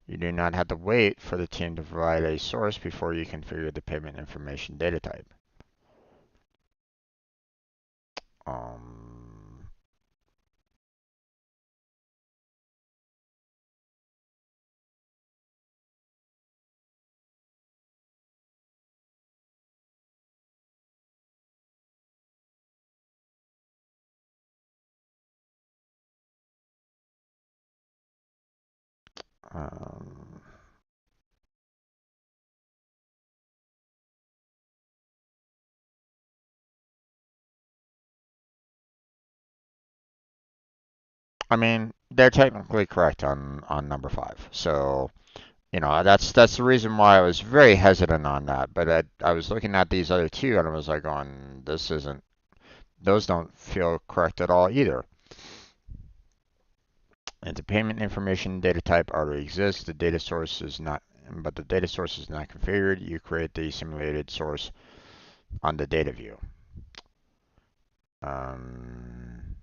You do not have to wait for the team to provide a source before you configure the payment information data type. Um, um, I mean, they're technically correct on number 5. So, that's the reason why I was very hesitant on that. But I was looking at these other two and I was like, going, this isn't. Those don't feel correct at all either. And the payment information data type already exists. The data source is not, but the data source is not configured. You create the simulated source on the data view. Um,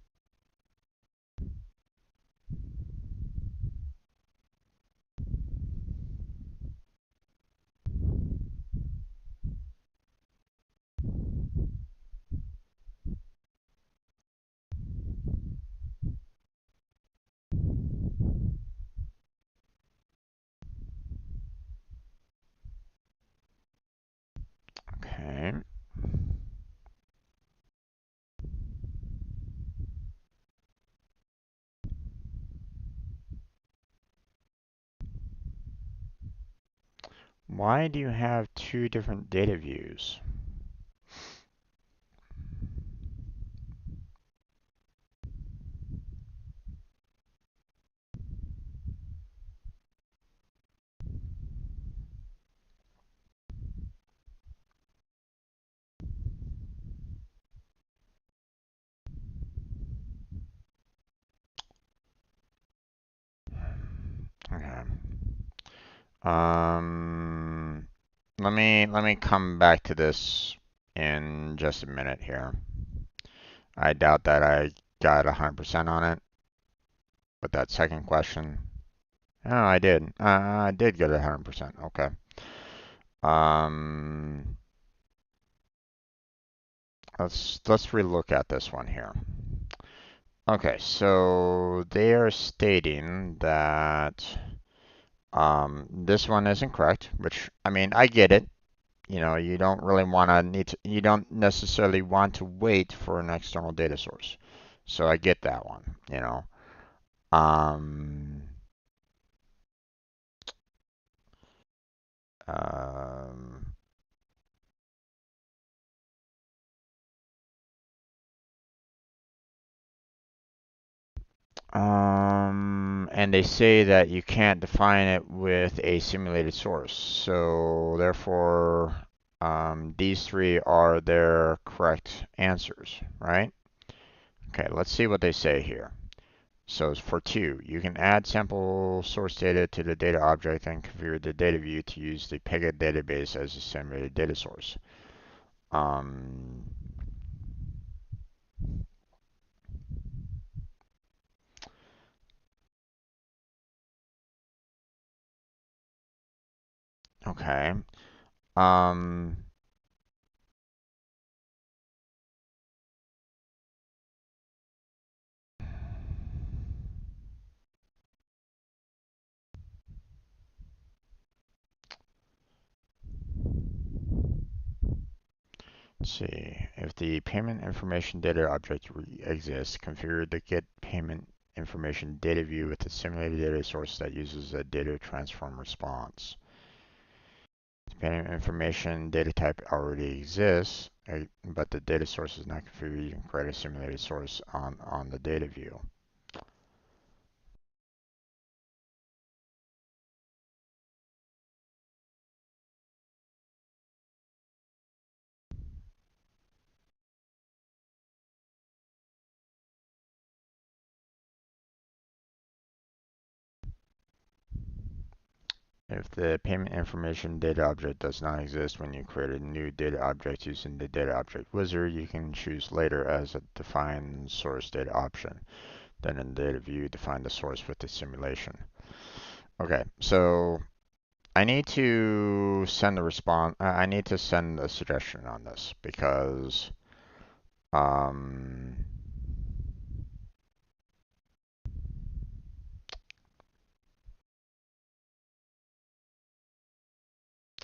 okay. Why do you have two different data views? Okay. Um, let me come back to this in just a minute here. I doubt that I got 100% on it with that second question. Oh, I did. I did get 100%. Okay. Um, let's relook at this one here. Okay, so they are stating that this one isn't correct, which I mean I get it. You don't really want to you don't necessarily want to wait for an external data source. So I get that one. Um, um, and they say that you can't define it with a simulated source. So therefore, these three are their correct answers, right? Okay, let's see what they say here. So for 2, you can add sample source data to the data object and configure the data view to use the Pega database as a simulated data source. Um, Okay. Um, let's see. If the payment information data object exists, configure the get payment information data view with a simulated data source that uses a data transform response. The payment information data type already exists, but the data source is not configured. You can create a simulated source on the data view. If the payment information data object does not exist when you create a new data object using the data object wizard, you can choose later as a define source data option. Then in the data view, define the source with the simulation. Okay, so I need to send a response. I need to send a suggestion on this because um,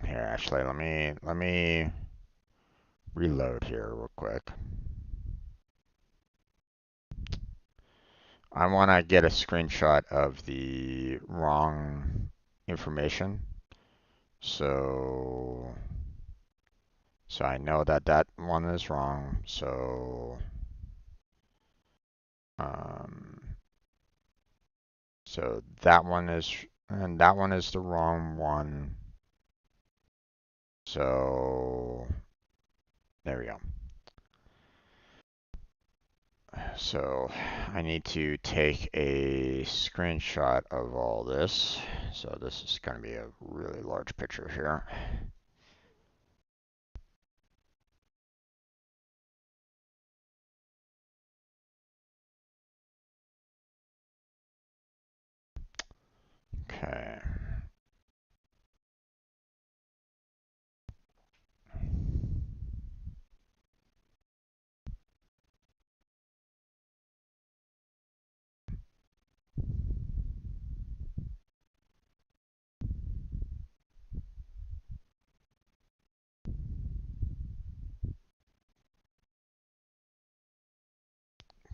here actually let me reload here real quick. I want to get a screenshot of the wrong information. So, so I know that that one is wrong. So, um, so that one is, and that one is the wrong one. So, there we go. So I need to take a screenshot of all this. So this is going to be a really large picture here. Okay.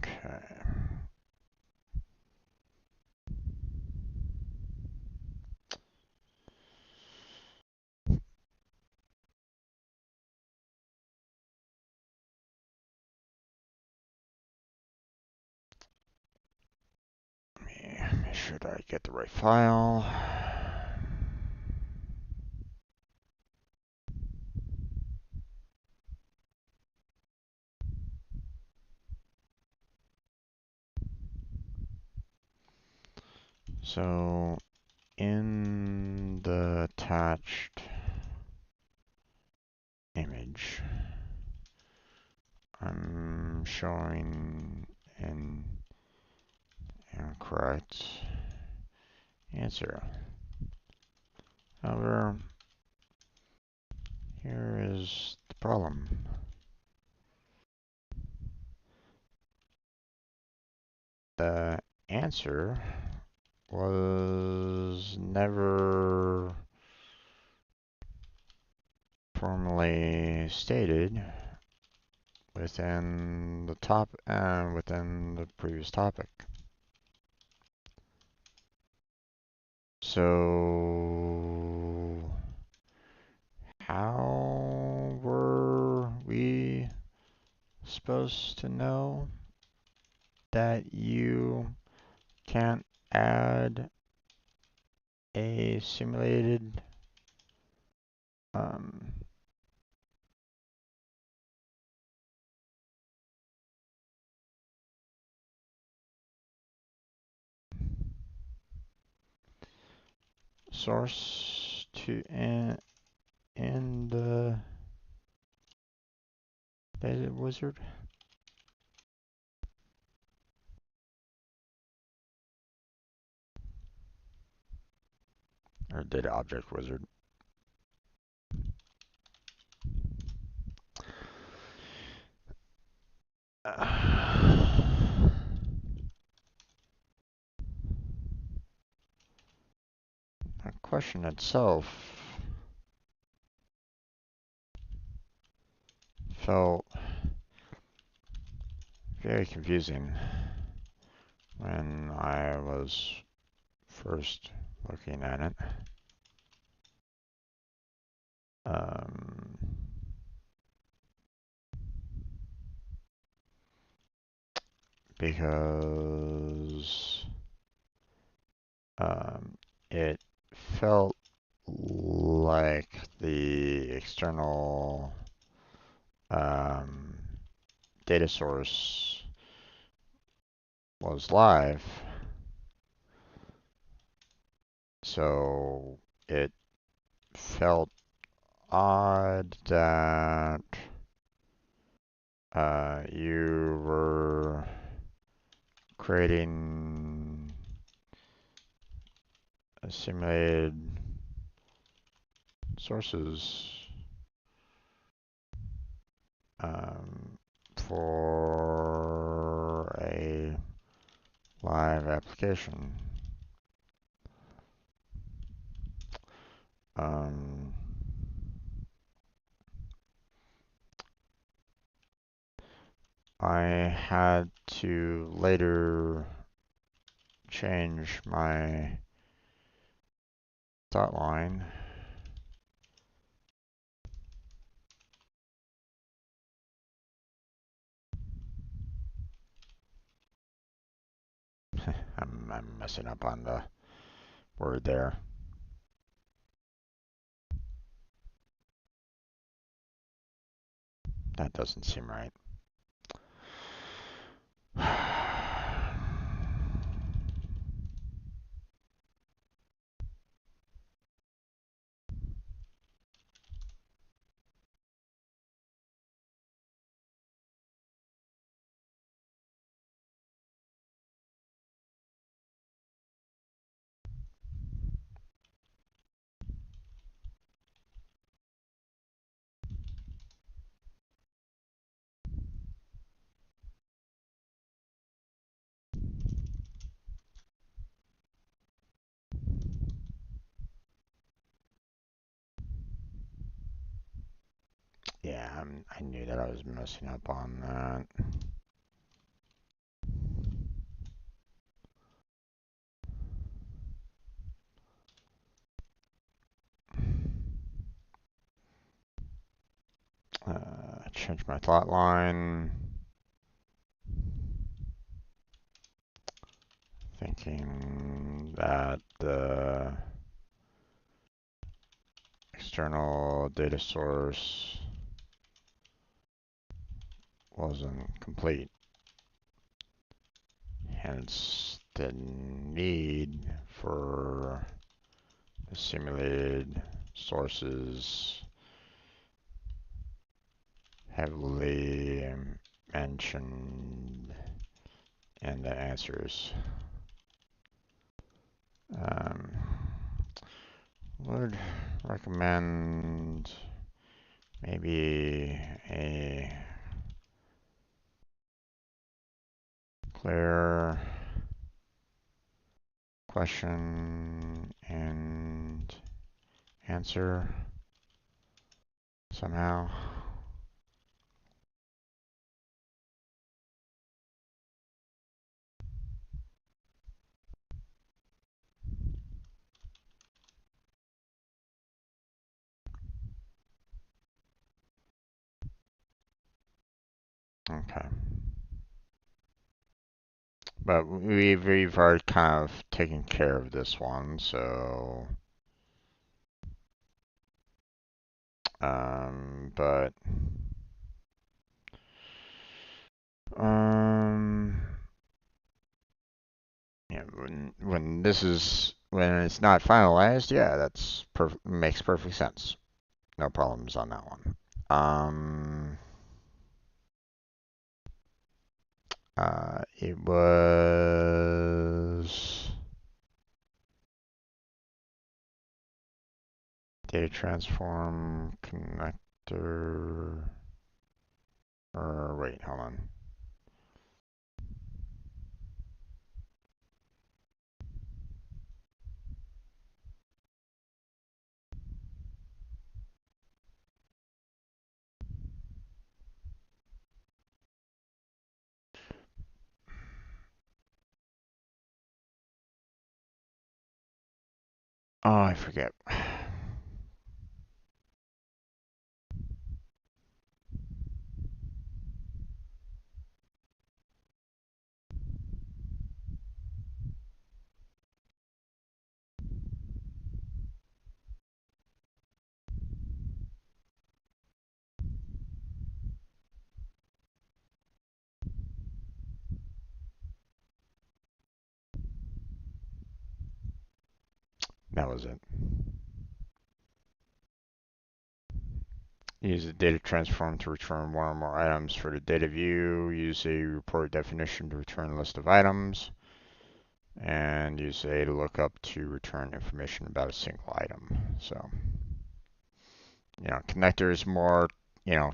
Okay. Let me make sure that I get the right file. So in the attached image, I'm showing an incorrect answer. However, here is the problem. The answer was never formally stated within the within the previous topic. So how were we supposed to know that you can't add a simulated um, source to in the data wizard? Or data object wizard? question itself felt very confusing when I was first looking at it. Um, because it felt like the external um, data source was live, so it felt odd that you were creating simulated sources for a live application. Um, I had to later change my thought line. I'm messing up on the word there. That doesn't seem right. Yeah, I knew that I was messing up on that. Change my thought line. Thinking that the external data source wasn't complete. Hence the need for the simulated sources heavily mentioned in the answers. Would recommend maybe a clear question and answer somehow. Okay. But we've already kind of taken care of this one, so but um yeah, when it's not finalized, yeah, makes perfect sense. No problems on that one. Um it was data transform connector, or wait, hold on. Oh, I forget. That was it. Use a data transform to return one or more items for the data view. Use a report definition to return a list of items. And use a lookup to return information about a single item. So, connector is more,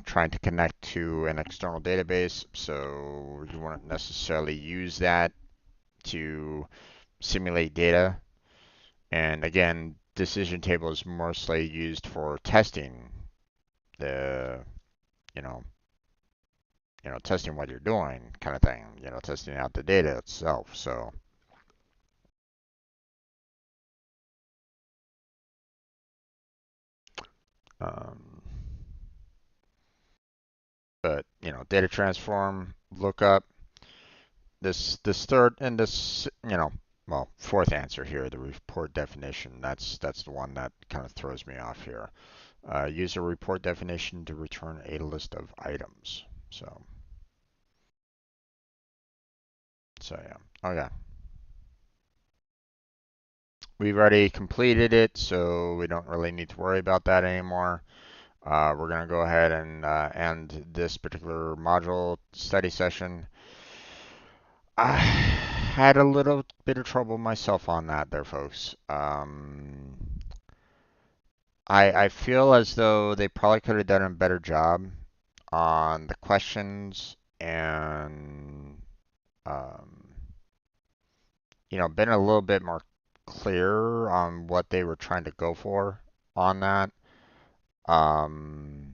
trying to connect to an external database. So you won't necessarily use that to simulate data. And again, decision table is mostly used for testing the, you know, testing what you're doing kind of thing, testing out the data itself. So, um, but, data transform, lookup, this third and this, well, fourth answer here, the report definition, that's the one that kind of throws me off here. Use a report definition to return a list of items. So yeah. Okay. We've already completed it, so we don't really need to worry about that anymore. We're going to go ahead and end this particular module study session. I had a little bit of trouble myself on that there, folks. I feel as though they probably could have done a better job on the questions and, um, been a little bit more clear on what they were trying to go for on that. Um,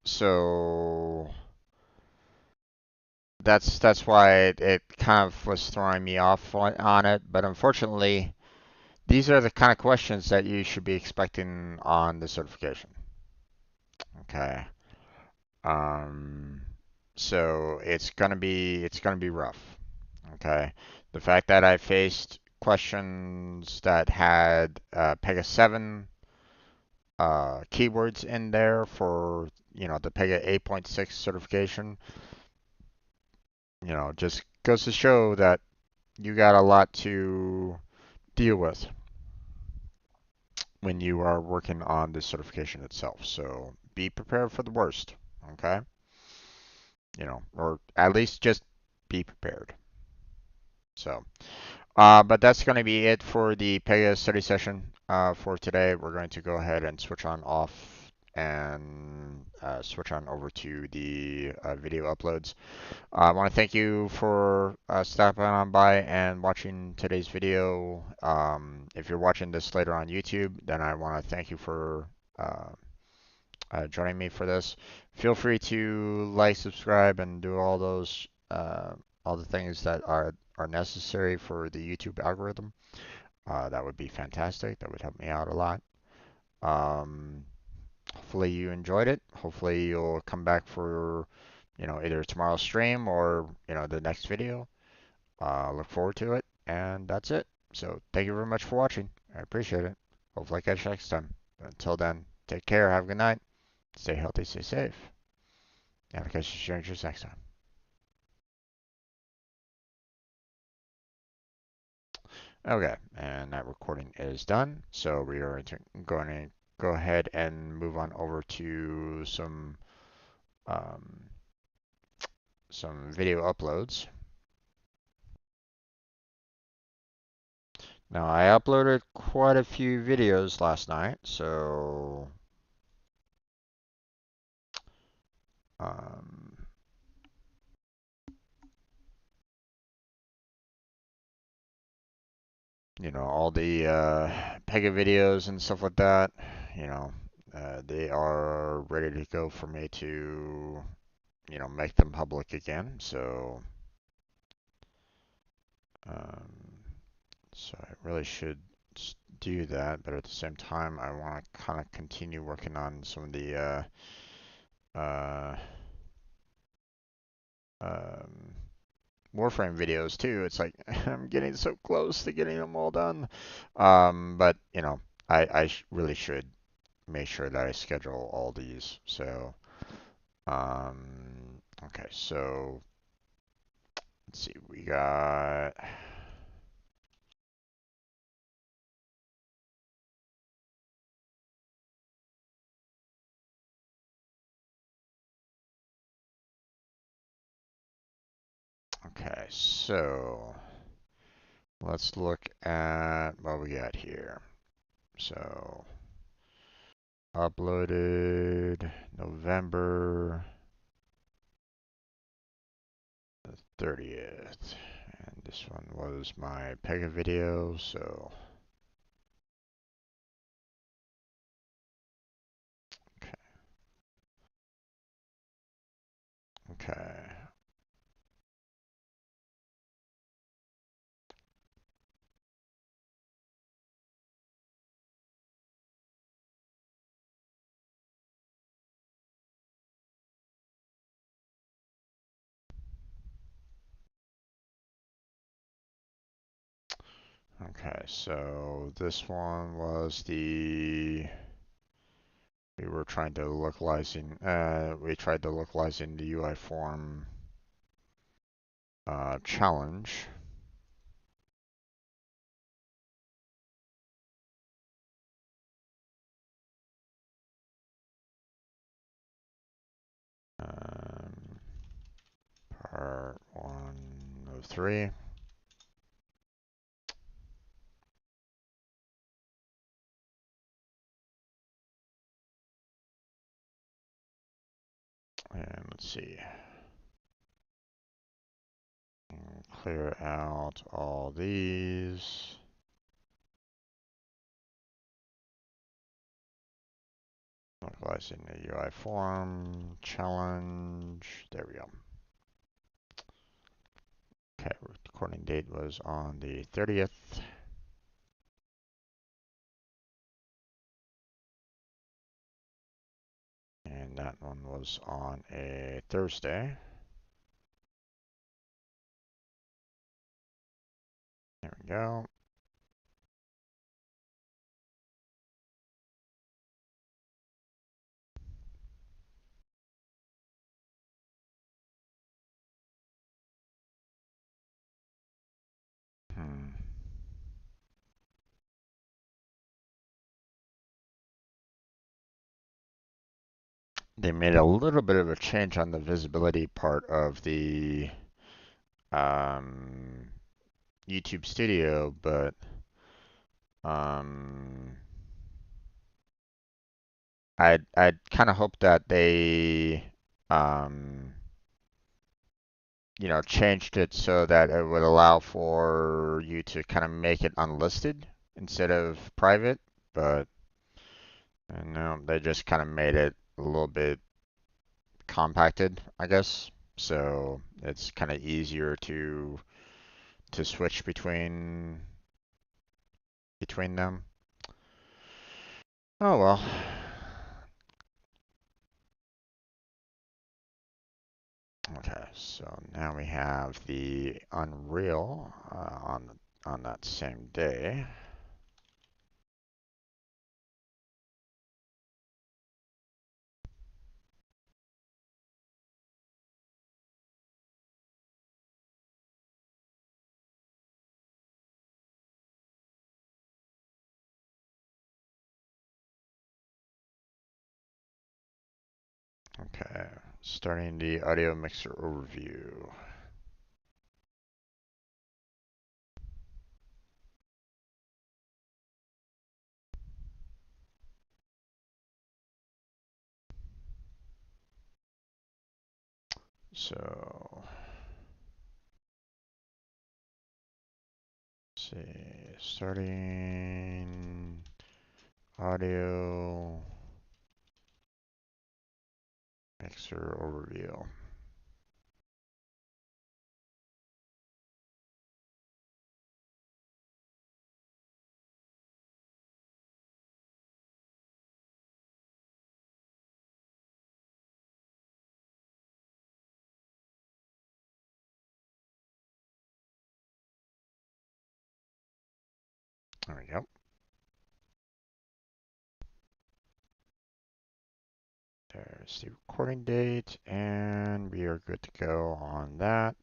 so that's why it kind of was throwing me off on it. But unfortunately, these are the kind of questions that you should be expecting on the certification. Okay. Um, so it's gonna be rough. Okay. The fact that I faced questions that had Pega 7 keywords in there for the Pega 8.6 certification, just goes to show that you got a lot to deal with when you are working on the certification itself. So be prepared for the worst, okay? Or at least just be prepared. So, but that's going to be it for the Pega study session for today. We're going to go ahead and switch on off and switch on over to the video uploads. I want to thank you for stopping on by and watching today's video. If you're watching this later on YouTube, then I want to thank you for uh, joining me for this. Feel free to like, subscribe, and do all the things that are necessary for the YouTube algorithm. That would be fantastic. That would help me out a lot. Um, Hopefully you enjoyed it. Hopefully you'll come back for either tomorrow's stream or the next video. Look forward to it, and that's it. So thank you very much for watching. I appreciate it. Hopefully I catch you next time. Until then, take care. Have a good night. Stay healthy, stay safe. And I'll catch you strangers next time. Okay, and that recording is done. So we are going to go ahead and move on over to um, some video uploads. Now I uploaded quite a few videos last night, so um, all the Pega videos and stuff like that, you know, they are ready to go for me to, make them public again. Um, so I really should let's do that. But at the same time, I want to kind of continue working on some of the uh, um, Warframe videos too. It's like I'm getting so close to getting them all done. But you know, I really should make sure that I schedule all these. So, okay, so let's see, we got. Okay, so let's look at what we got here. So uploaded November 30th. And this one was my Pega video, so okay. Okay. Okay, so this one was we were trying to we tried to localize in the UI form challenge. Um, part 1 of 3. And let's see. Clear out all these. Localizing the UI form challenge. There we go. Okay, recording date was on the 30th. And that one was on a Thursday. There we go. Hmm. They made a little bit of a change on the visibility part of the um, YouTube Studio, but um, I'd kind of hoped that they um, changed it so that it would allow for you to kind of make it unlisted instead of private, but no, they just kind of made it a little bit compacted, I guess. So it's kind of easier to switch between them. Oh well. Okay, so now we have the Unreal on that same day. Okay, starting the audio mixer overview. So, let's see, starting audio mixer overview. There we go. There's the recording date, and we are good to go on that.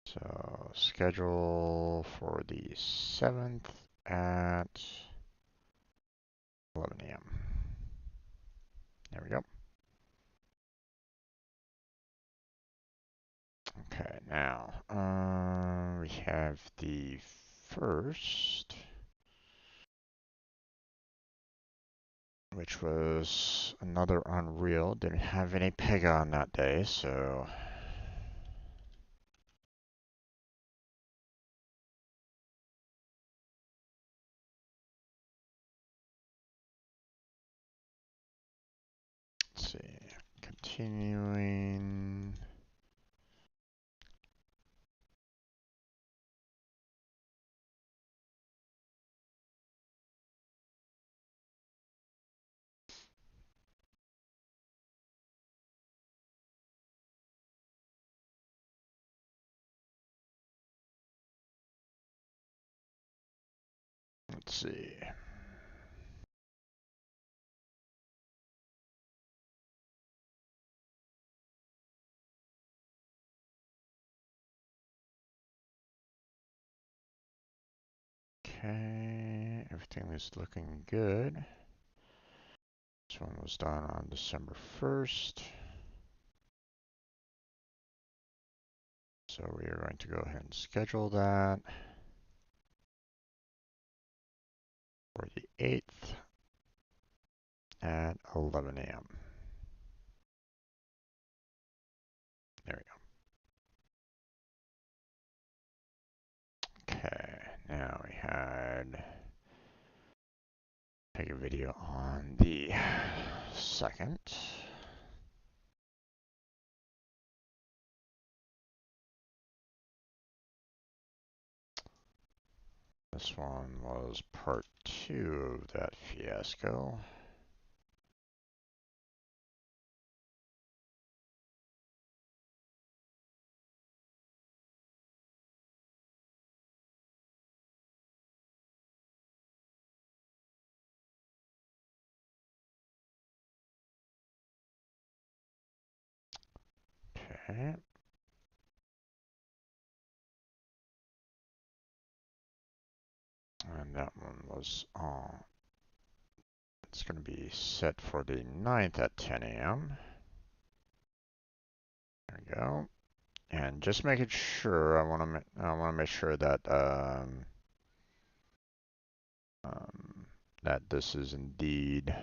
So schedule for the 7th at 11 a.m. There we go. Okay, now we have the first, which was another Unreal. Didn't have any Pega on that day, so let's see. Continuing. Let's see. Okay, everything is looking good. This one was done on December 1st. So we are going to go ahead and schedule that for the 8th at 11 a.m. There we go. Okay, now we had take a video on the 2nd. This one was part 2 of that fiasco. Okay. And that one was on. It's going to be set for the 9th at 10 a.m. There we go. And just making sure, I want to make sure that that this is indeed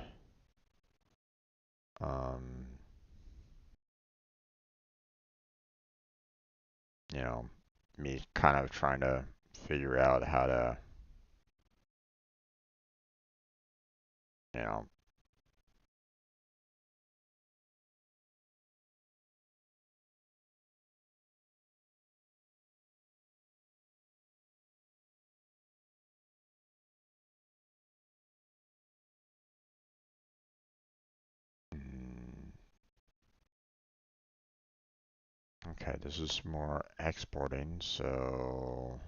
um, you know, me kind of trying to figure out how to, you know, mm, okay, this is more exporting, so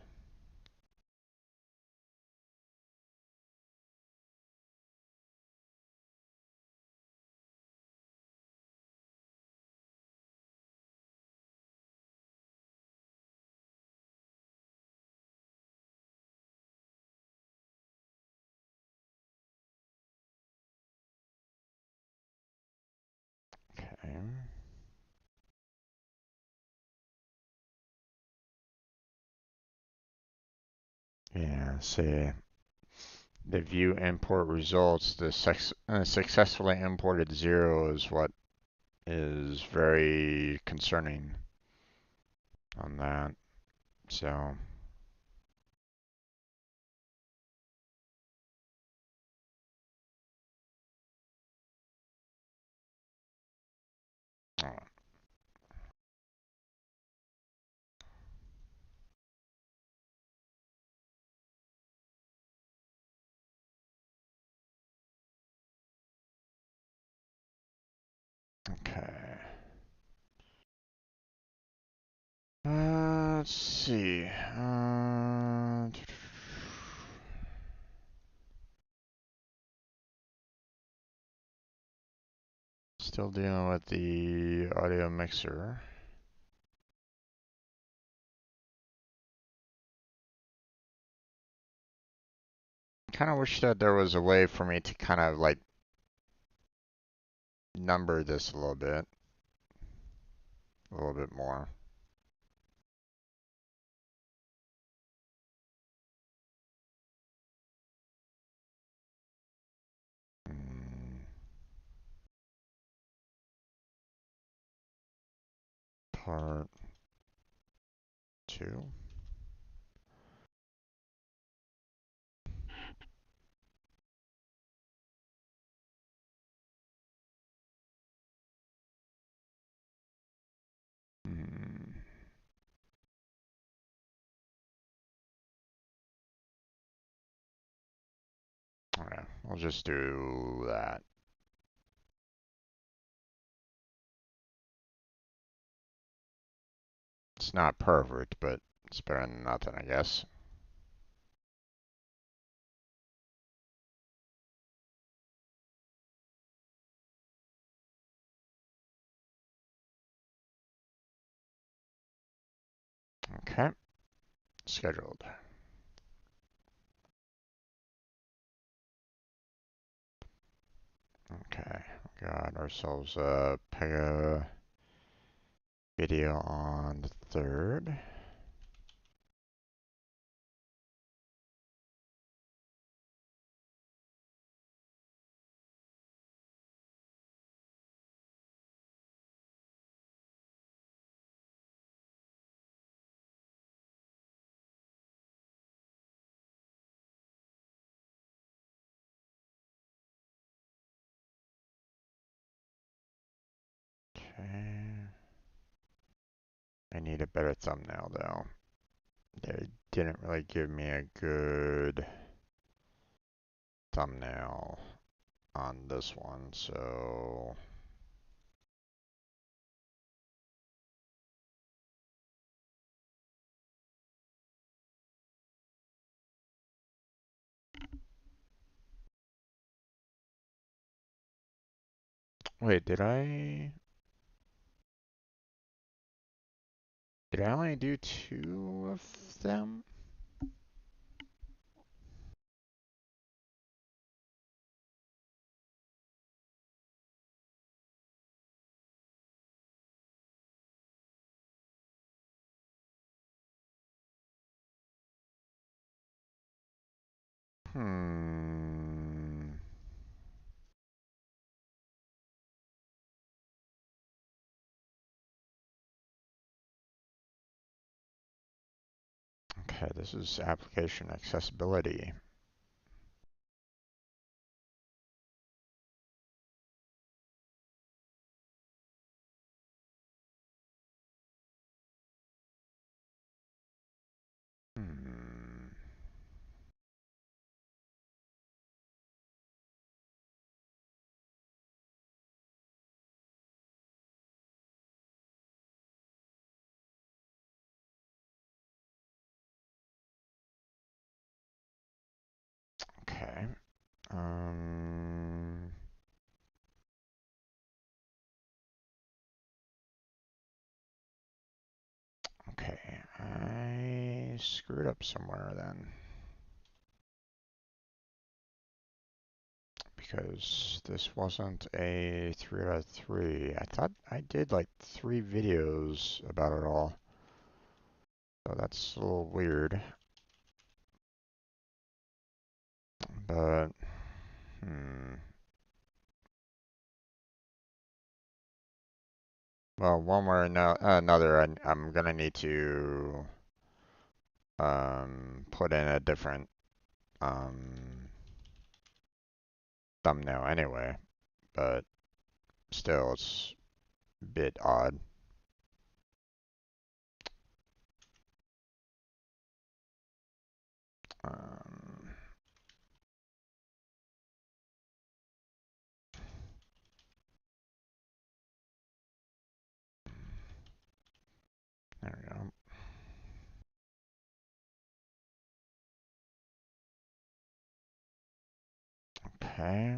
okay. Yeah, see, the view import results, the successfully imported 0 is what is very concerning on that. So, oh, okay. Let's see. Still dealing with the audio mixer. Kind of wish that there was a way for me to kind of like number this a little bit more. Mm, part 2. Mm, okay, we'll just do that. It's not perfect, but it's better than nothing, I guess. Okay, scheduled. Okay, we got ourselves a Pega video on the 3rd. Okay. I need a better thumbnail though. They didn't really give me a good thumbnail on this one, so wait, did I only do 2 of them? Hmm. Okay, this is application accessibility. Hmm. Okay. Um. Okay, I screwed up somewhere then. Because this wasn't a 3 out of 3. I thought I did like 3 videos about it all. So that's a little weird. But, hmm. Well, one way or another, I'm gonna need to put in a different um, thumbnail anyway. But still, it's a bit odd. Um, there we go. Okay.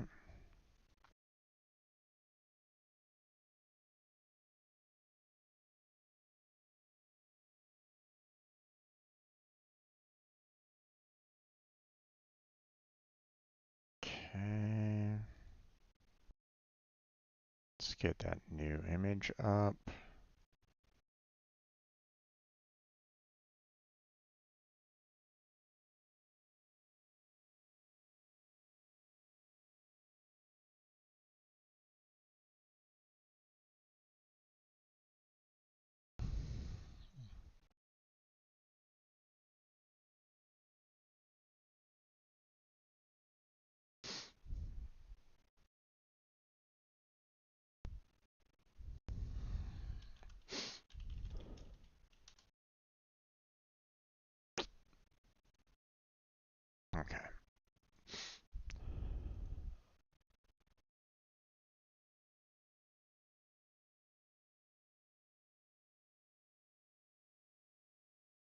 get that new image up. Okay.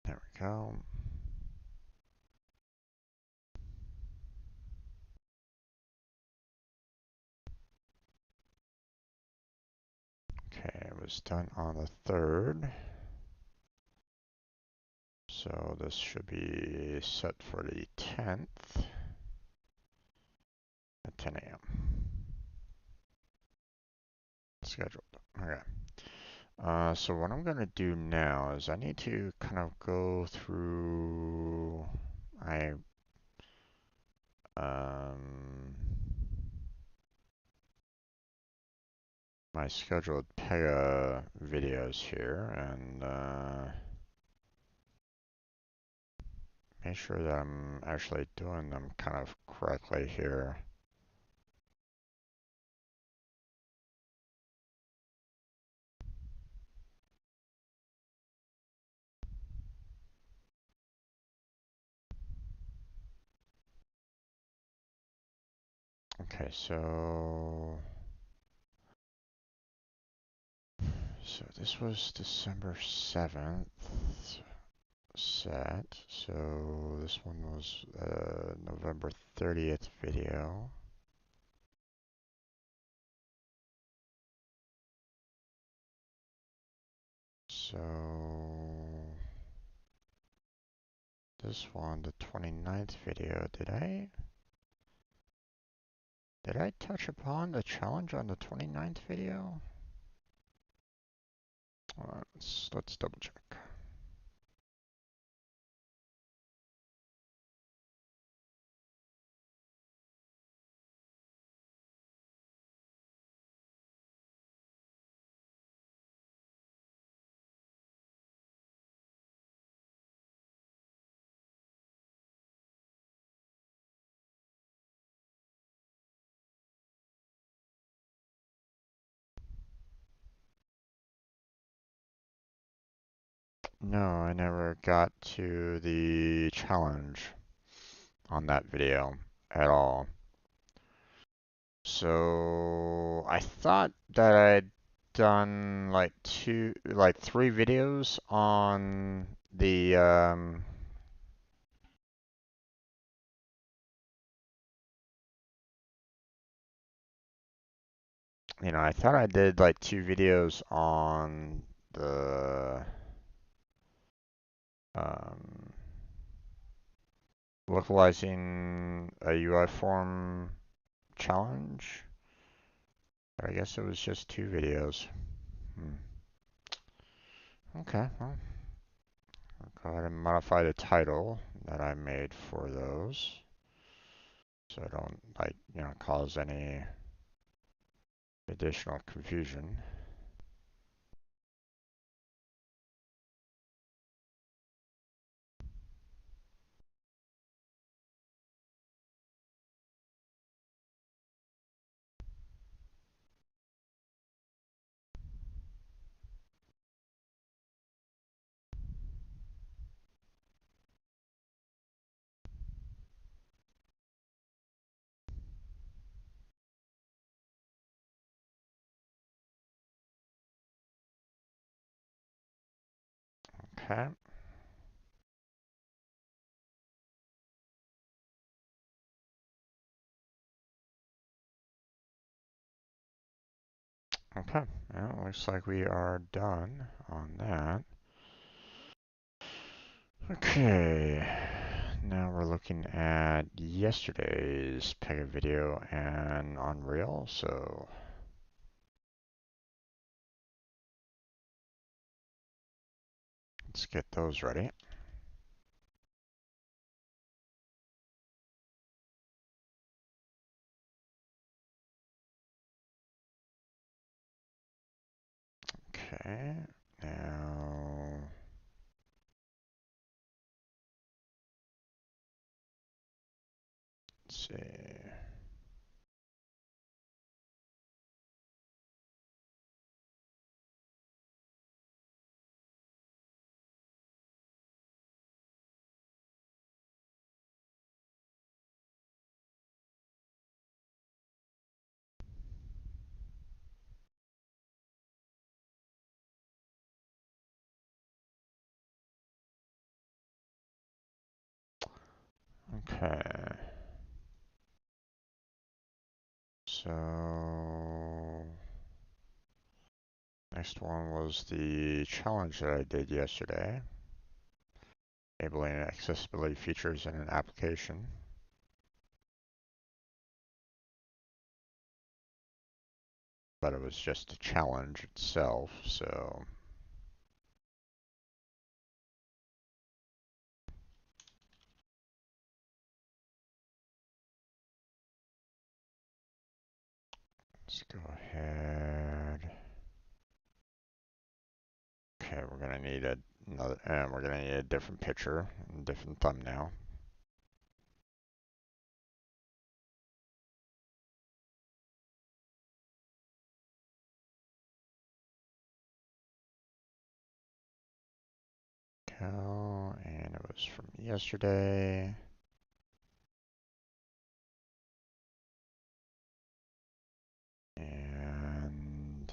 There we go. Okay, it was done on the 3rd. So this should be set for the 10th at 10 a.m. Scheduled. Okay. So what I'm gonna do now is I need to kind of go through um, my scheduled Pega videos here and make sure that I'm actually doing them kind of correctly here. Okay, so this was December 7th set. So this one was November 30th video. So this one, the 29th video, did I touch upon the challenge on the 29th video? Let's double check. No, I never got to the challenge on that video at all. So I thought that I'd done like three videos on the I thought I did like 2 videos on the um, localizing a UI form challenge, but I guess it was just 2 videos. Okay, well, I'll go ahead and modify the title that I made for those, so I don't cause any additional confusion. Okay. Okay. Well, looks like we are done on that. Okay. Now we're looking at yesterday's Pega video and Unreal. So let's get those ready. Okay, now let's see. Okay, so next one was the challenge that I did yesterday, enabling accessibility features in an application. But it was just a challenge itself, so let's go ahead. Okay, we're gonna need another, and we're gonna need a different picture, and different thumbnail. And it was from yesterday. And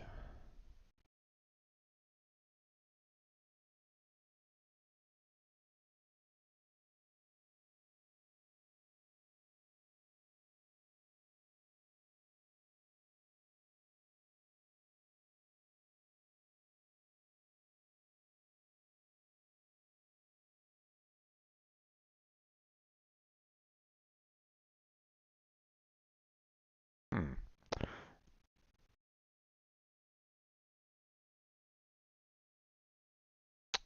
hmm.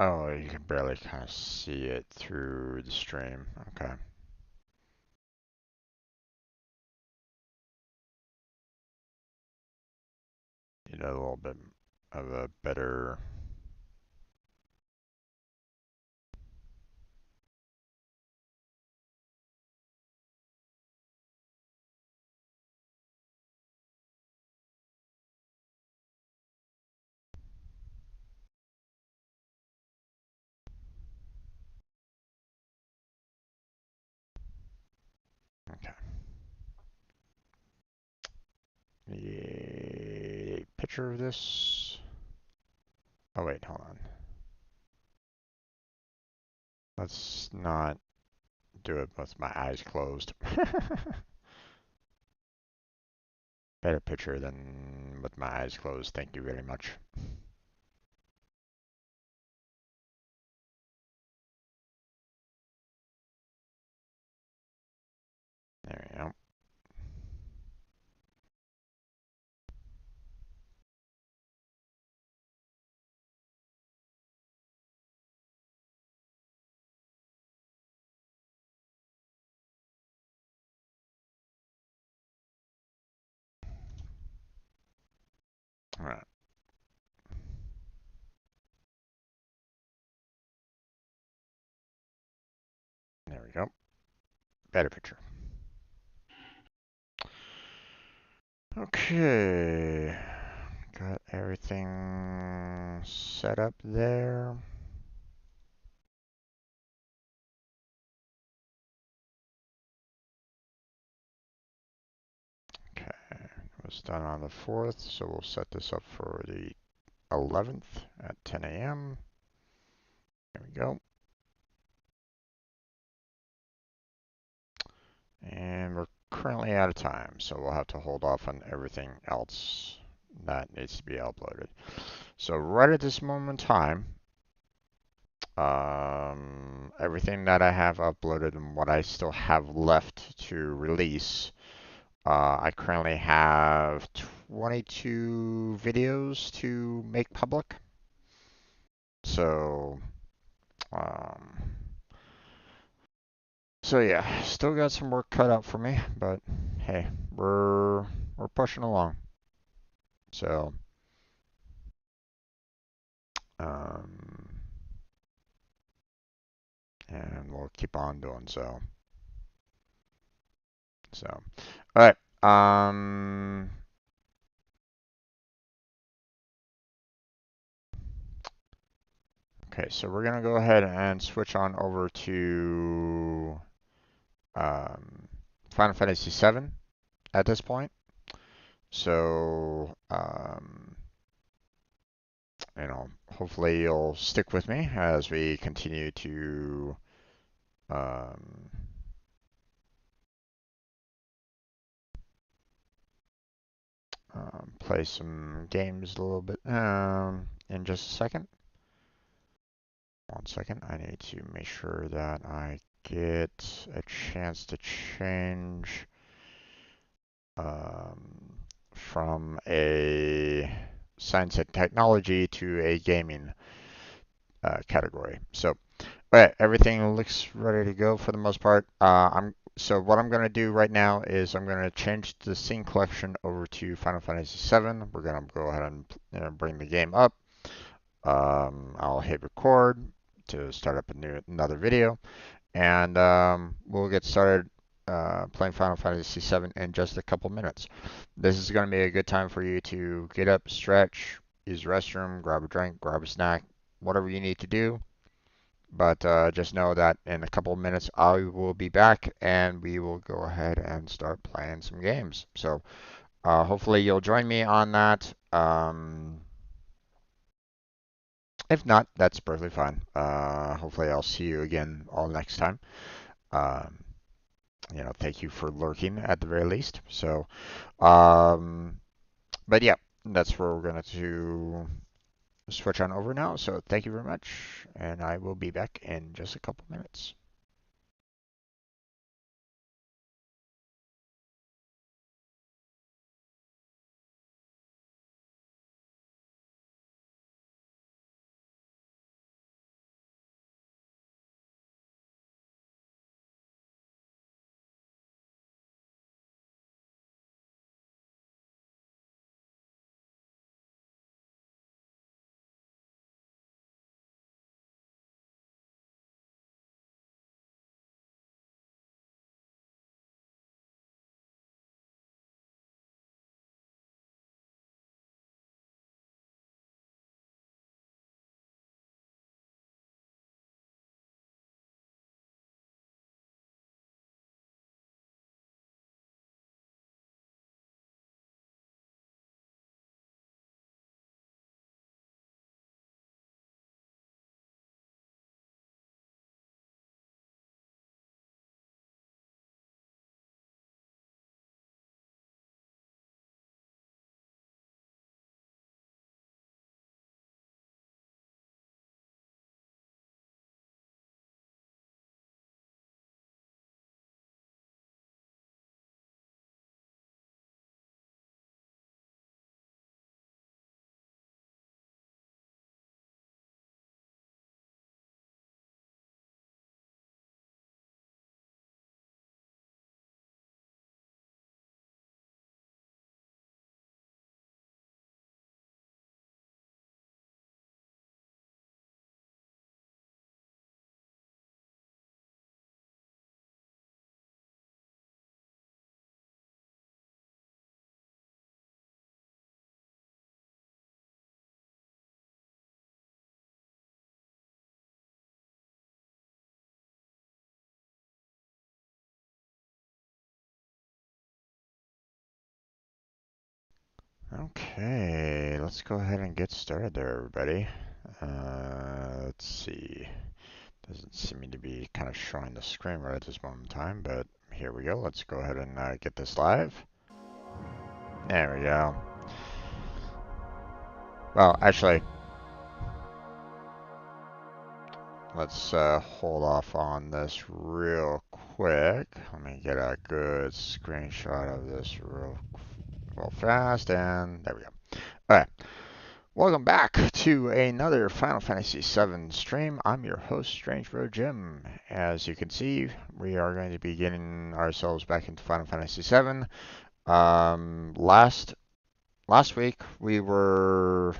Oh, you can barely kind of see it through the stream. Okay. Need a little bit of a better. Okay. Need a picture of this. Oh wait, hold on. Let's not do it with my eyes closed. Better picture than with my eyes closed. Thank you very much. There we go. All right. There we go. Better picture. Okay. Got everything set up there. Okay. It was done on the 4th, so we'll set this up for the 11th at 10 a.m. There we go. And we're currently out of time, so we'll have to hold off on everything else that needs to be uploaded. So right at this moment in time, everything that I have uploaded and what I still have left to release, I currently have 22 videos to make public. So So yeah, still got some work cut out for me, but hey, we're pushing along. So um, and we'll keep on doing so. So all right. Okay, so we're gonna go ahead and switch on over to um, Final Fantasy VII at this point. So hopefully you'll stick with me as we continue to um, play some games a little bit in just a second. 1 second, I need to make sure that I get a chance to change um, from a science and technology to a gaming category. So, okay, everything looks ready to go for the most part. So what I'm going to do right now is I'm going to change the scene collection over to Final Fantasy VII. We're going to go ahead and bring the game up. I'll hit record to start up another video, and we'll get started playing Final Fantasy VII in just a couple minutes. This is going to be a good time for you to get up, stretch, use the restroom, grab a drink, grab a snack, whatever you need to do. But just know that in a couple of minutes I will be back and we will go ahead and start playing some games. So hopefully you'll join me on that. If not, that's perfectly fine. Hopefully I'll see you again all next time. Um, thank you for lurking at the very least. So, um, but yeah, that's where we're going to switch on over now. So thank you very much, and I will be back in just a couple minutes. Okay, let's go ahead and get started there, everybody. Let's see. Doesn't seem to be kind of showing the screen right at this moment in time, but here we go. Let's go ahead and get this live. There we go. Well, actually, let's hold off on this real quick. Let me get a good screenshot of this real fast, and there we go. All right. Welcome back to another Final Fantasy VII stream. I'm your host, Strange Bro Jim. As you can see, we are going to be getting ourselves back into Final Fantasy VII. Last week we were,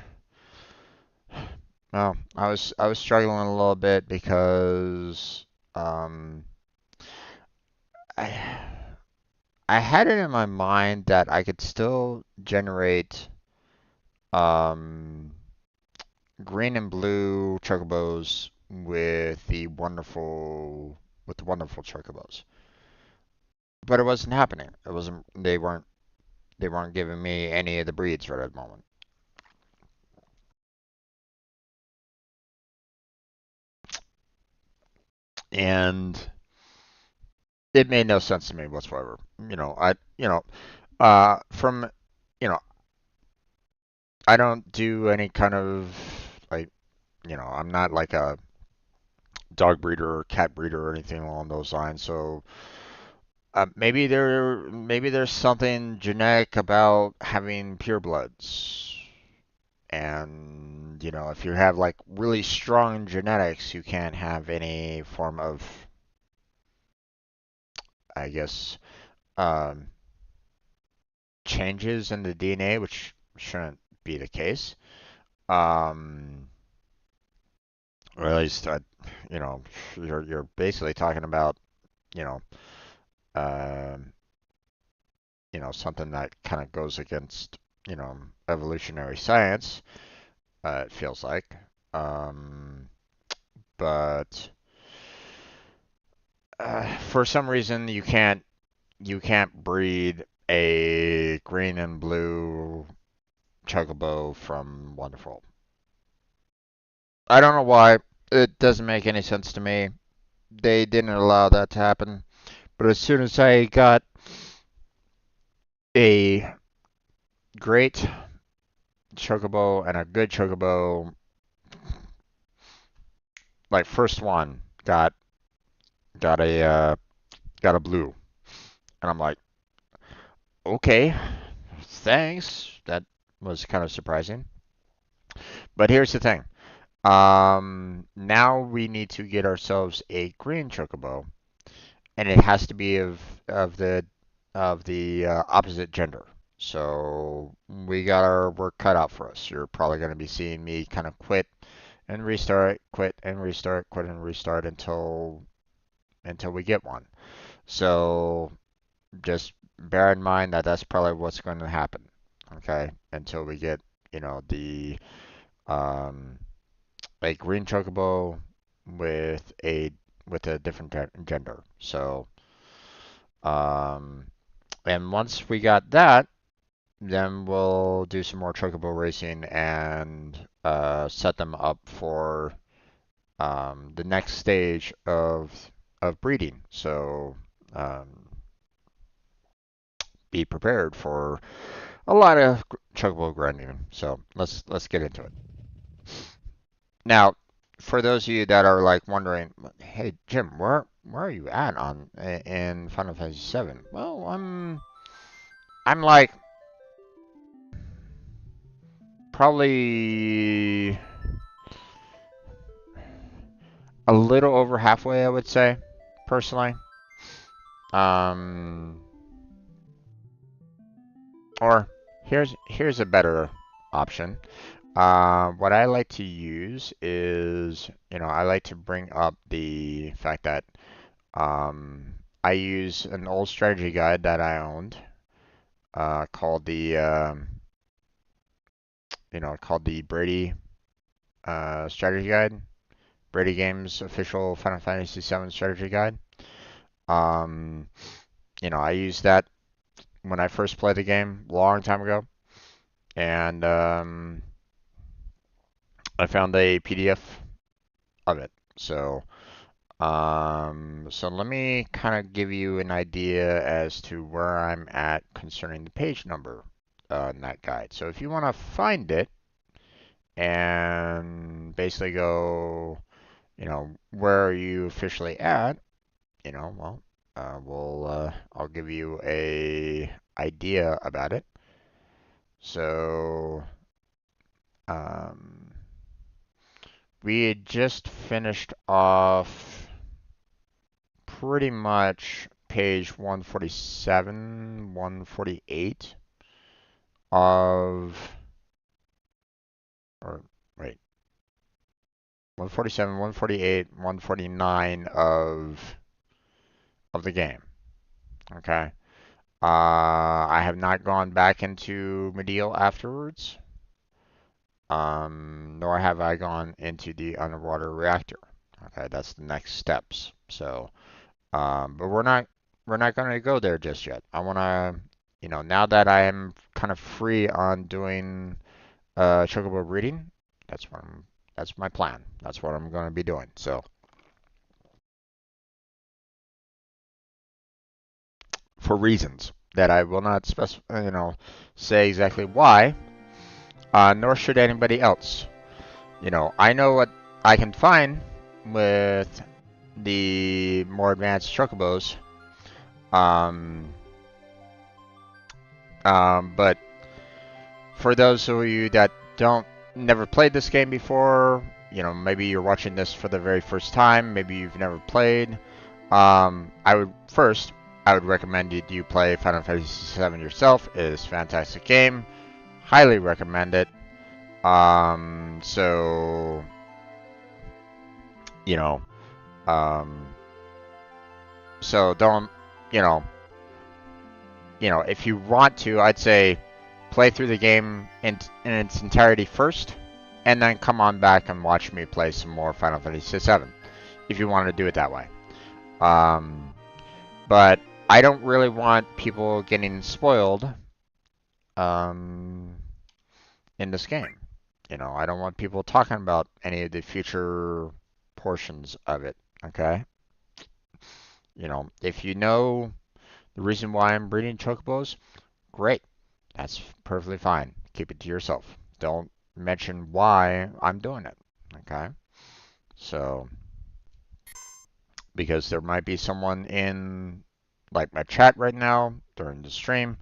well, I was struggling a little bit because um, I I had it in my mind that I could still generate um green and blue chocobos with the wonderful chocobos. But it wasn't happening. It wasn't they weren't giving me any of the breeds right at the moment. And it made no sense to me whatsoever. From you know, I don't do any kind of like, I'm not like a dog breeder or cat breeder or anything along those lines. So maybe there's something genetic about having purebloods, and if you have like really strong genetics, you can't have any form of, I guess, um, changes in the DNA, which shouldn't be the case. Um, or at least, you know, you're basically talking about, you know, um, something that kind of goes against, evolutionary science. It feels like. Um, but for some reason, you can't breed a green and blue chocobo from Wonderful. I don't know why. It doesn't make any sense to me. They didn't allow that to happen. But as soon as I got a great chocobo and a good chocobo, like first one got a blue, and I'm like, okay, thanks. That was kind of surprising. But here's the thing. Now we need to get ourselves a green chocobo, and it has to be of the opposite gender. So we got our work cut out for us. You're probably going to be seeing me kind of quit and restart, quit and restart, quit and restart until we get one. So just bear in mind that that's probably what's going to happen. Okay, until we get the um, a green chocobo with a different gender. So um, and once we got that, then we'll do some more chocobo racing and set them up for the next stage of breeding. So um, be prepared for a lot of chocobo grinding. So let's get into it. Now, for those of you that are like wondering, hey Jim, where are you at on in Final Fantasy VII? Well, I'm like probably a little over halfway, I would say, personally. Um, or here's a better option. What I like to use is, I like to bring up the fact that I use an old strategy guide that I owned, called the Brady strategy guide, Brady Games official Final Fantasy VII strategy guide. Um, I used that when I first played the game a long time ago, and I found a PDF of it. So let me kind of give you an idea as to where I'm at concerning the page number in that guide. So if you want to find it and basically go, where are you officially at? Well, I'll give you a idea about it. So We had just finished off pretty much page 147, 148 of, or wait, 147, 148, 149 of the game. Okay. I have not gone back into Medial afterwards. Nor have I gone into the underwater reactor. Okay, that's the next steps. So, but we're not going to go there just yet. I want to, now that I am kind of free on doing Chocobo reading, that's my plan. That's what I'm going to be doing. So, for reasons that I will not say exactly why, nor should anybody else. I know what I can find with the more advanced chocobos. But for those of you that never played this game before, maybe you're watching this for the very first time, maybe you've never played, I would recommend you play Final Fantasy VII yourself. It is a fantastic game. Highly recommend it. So, you know, so don't, if you want to, I'd say play through the game in its entirety first, and then come on back and watch me play some more Final Fantasy VII, if you want to do it that way. But I don't really want people getting spoiled in this game. I don't want people talking about any of the future portions of it, okay? If you know the reason why I'm breeding chocobos, great. That's perfectly fine. Keep it to yourself. Don't mention why I'm doing it, okay? So, because there might be someone in like my chat right now during the stream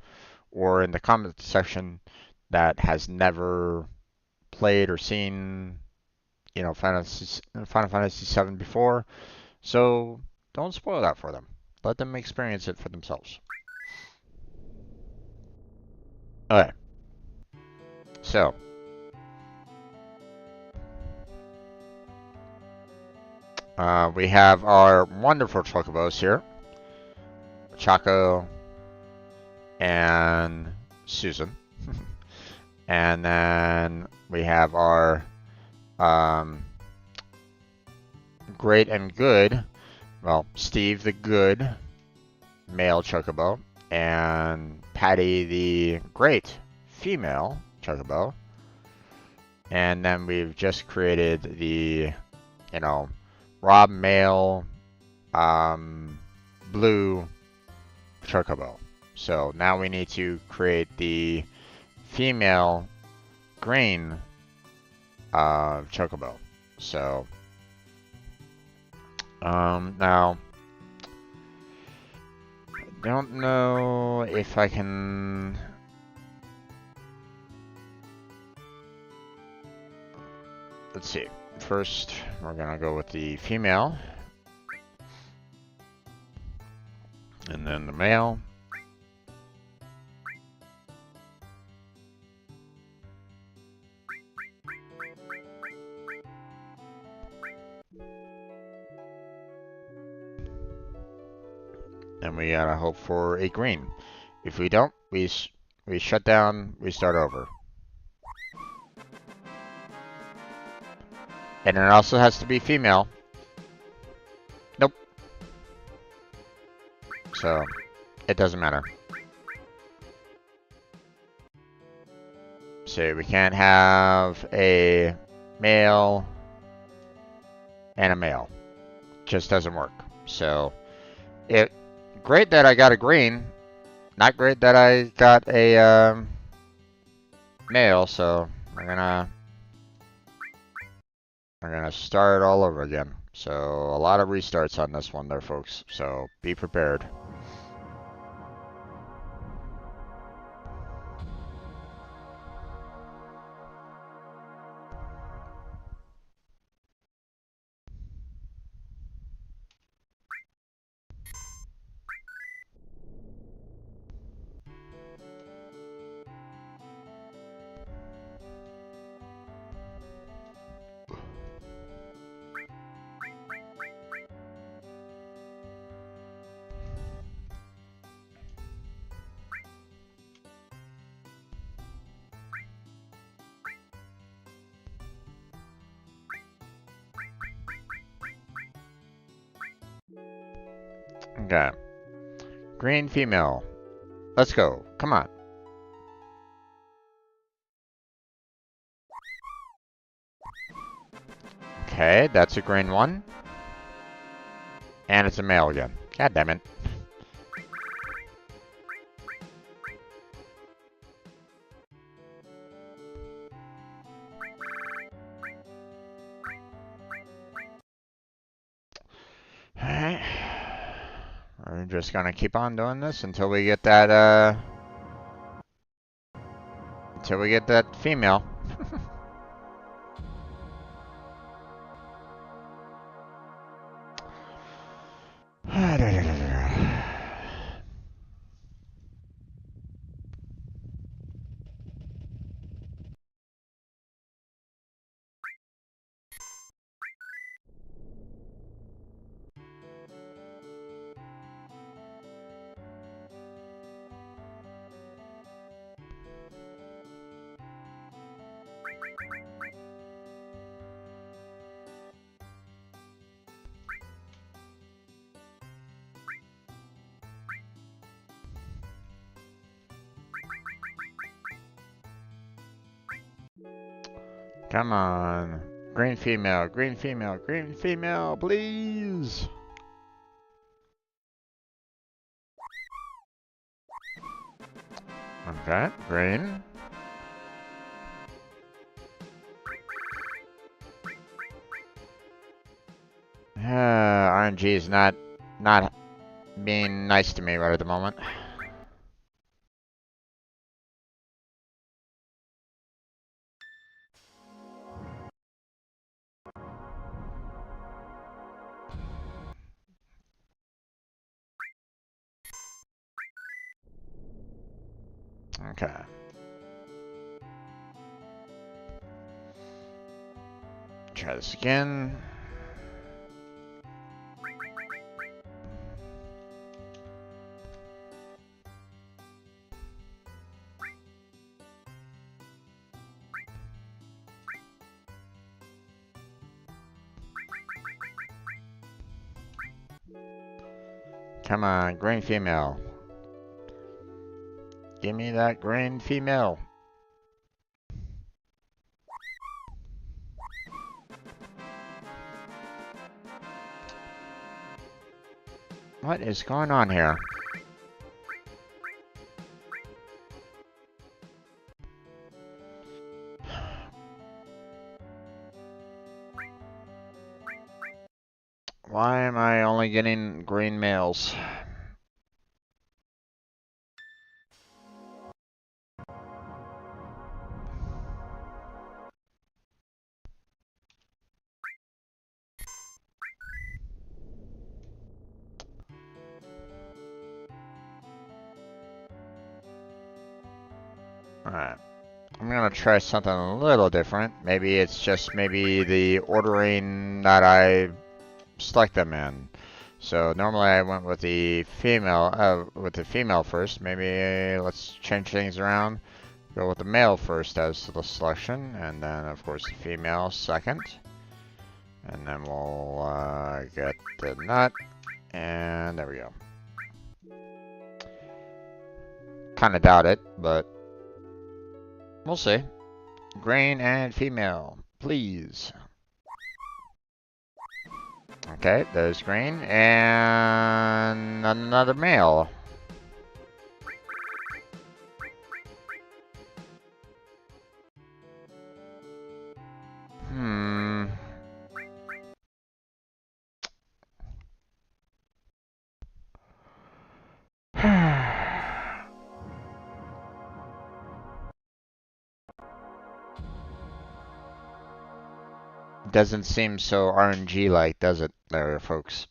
or in the comment section that has never played or seen, Final Fantasy VII before. So don't spoil that for them. Let them experience it for themselves. Okay. So, we have our wonderful chocobos here. Chaco and Susan. And then we have our great and good, Steve the good male chocobo, and Patty the great female chocobo. And then we've just created the, Rob male blue chocobo. So now we need to create the female green chocobo. So now I don't know if I can. Let's see. First, we're gonna go with the female, and then the male. And we gotta hope for a green. If we don't, we shut down, we start over. And it also has to be female. Nope. So, it doesn't matter. So we can't have a male and a male. Just doesn't work. So, great that I got a green. Not great that I got a male. So we're gonna start all over again. So a lot of restarts on this one there, folks. So be prepared. Okay. Green female. Let's go. Come on. Okay, that's a green one. And it's a male again. God damn it. Alright. We're just gonna keep on doing this until we get that, until we get that female. Come on. Green female, green female, green female, please. Okay, green. RNG is not being nice to me right at the moment. Okay. Try this again. Come on, green female. Give me that green female. What is going on here? Why am I only getting green males? Alright. I'm gonna try something a little different. Maybe it's just maybe the ordering that I select them in. So normally I went with the female first. Maybe let's change things around. Go with the male first as the selection, and then of course the female second. And then we'll get the nut, and there we go. Kinda doubt it, but we'll see. Green and female, please. Okay, there's green, and another male. Doesn't seem so RNG-like, does it, there, folks?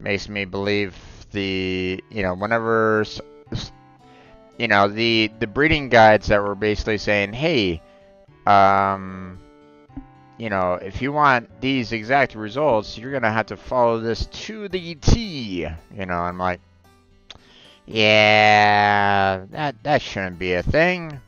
Makes me believe whenever, the breeding guides that were basically saying, hey, if you want these exact results, you're gonna have to follow this to the T. I'm like, yeah, that shouldn't be a thing.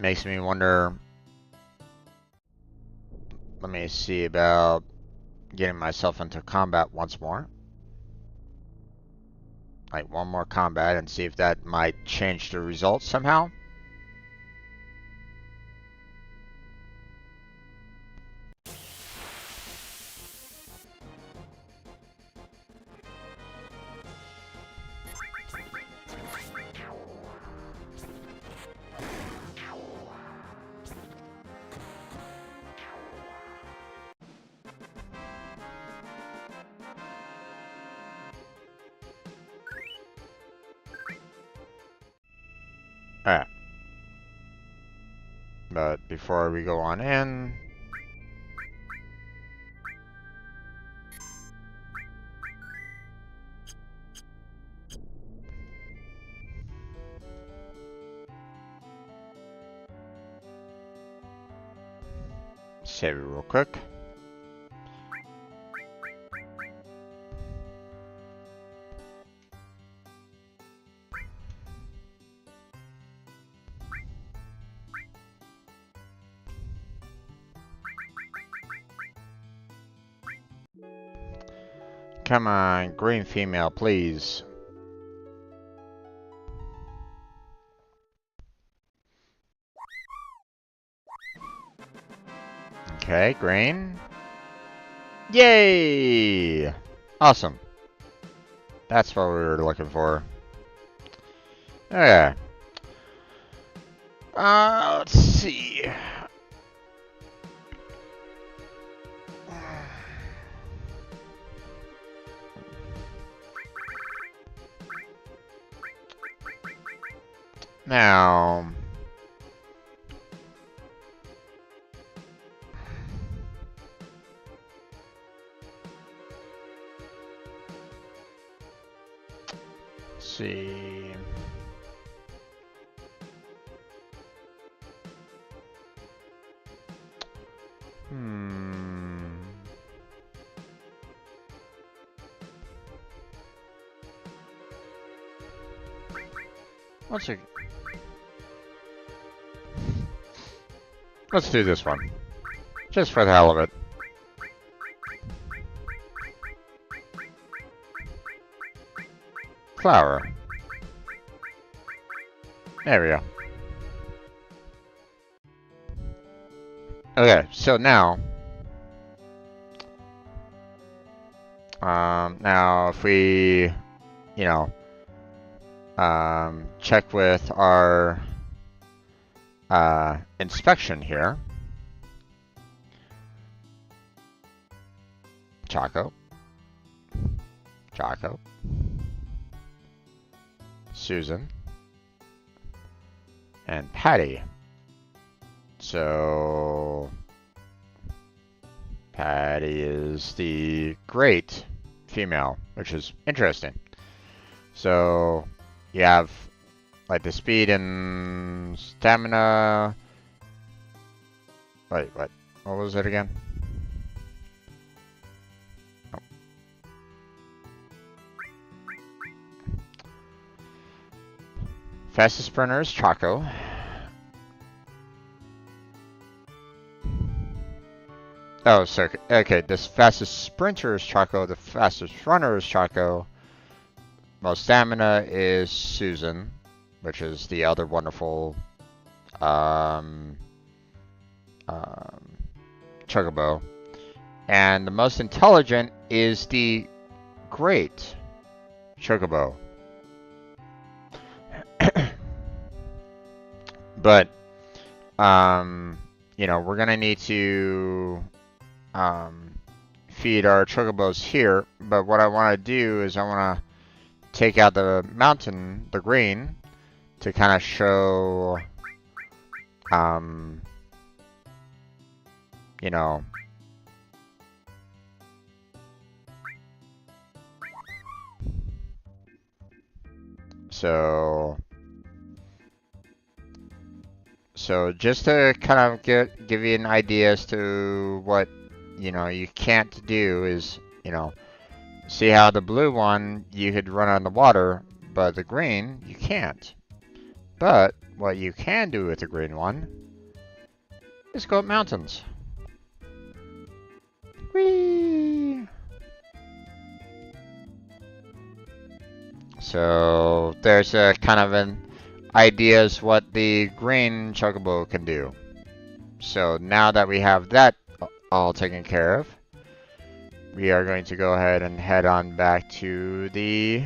makes me wonder. Let me see about getting myself into combat once more. Like one more combat and see if that might change the results somehow. Alright. But before we go on in, save it real quick. Come on, green female, please. Okay, green. Yay! Awesome. That's what we were looking for. Okay. Let's see. Now, let's see. Let's do this one. Just for the hell of it. Flower. There we go. Okay, so now... now if we, you know, check with our inspection here. Choco. Choco. Susan. And Patty. So Patty is the great female, which is interesting. So you have like the speed and stamina. Wait, what? What was it again? Oh. Fastest sprinter is Choco. Oh, sorry. Okay, this fastest sprinter is Choco. The fastest runner is Choco. Most stamina is Susan, which is the other wonderful Chocobo. And the most intelligent is the great Chocobo. But, you know, we're gonna need to feed our Chocobos here. But what I want to do is I want to take out the mountain, the green, to kind of show, you know, so just to kind of give you an idea as to what, you know, you can't do is, you know, see how the blue one you could run on the water, but the green you can't. But what you can do with the green one is go up mountains. Whee! So there's a kind of an idea as what the green chocobo can do. So now that we have that all taken care of, we are going to go ahead and head on back to the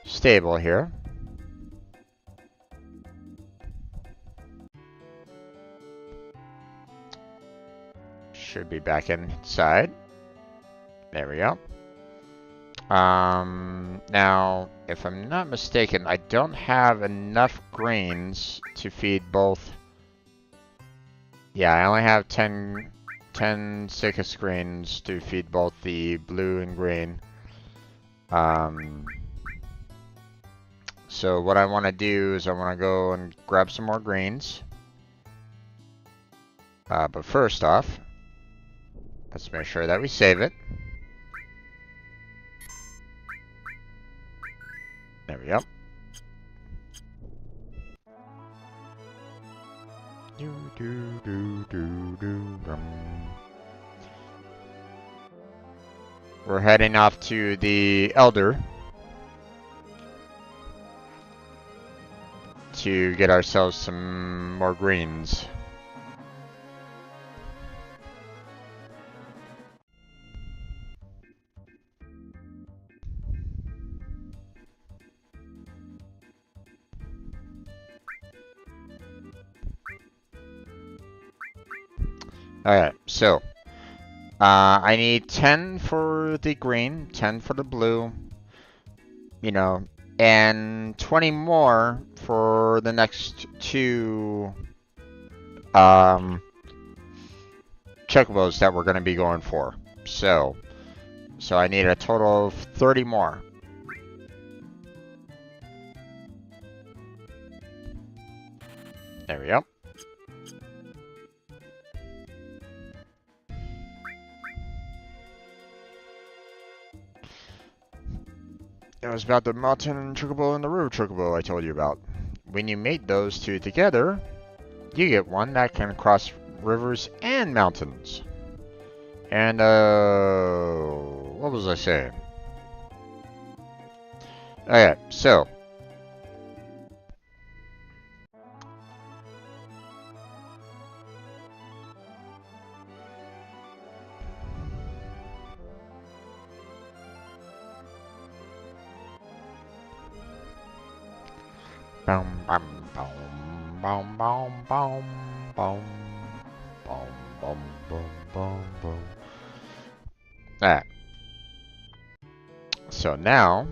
stable here. Should be back inside. There we go. Now, if I'm not mistaken, I don't have enough grains to feed both. Yeah, I only have 10 sickest grains to feed both the blue and green. So what I want to do is I want to go and grab some more grains. But first off, let's make sure that we save it. There we go. We're heading off to the Elder to get ourselves some more greens. Alright, so I need 10 for the green, 10 for the blue, you know, and 20 more for the next two chocobos that we're going to be going for. So I need a total of 30 more. There we go. It was about the mountain chocobo and the river chocobo I told you about. When you mate those two together, you get one that can cross rivers and mountains. And, what was I saying? Okay, so. Boom, boom, boom, boom, boom, boom, boom, boom, boom, boom, boom, boom. Alright. So now,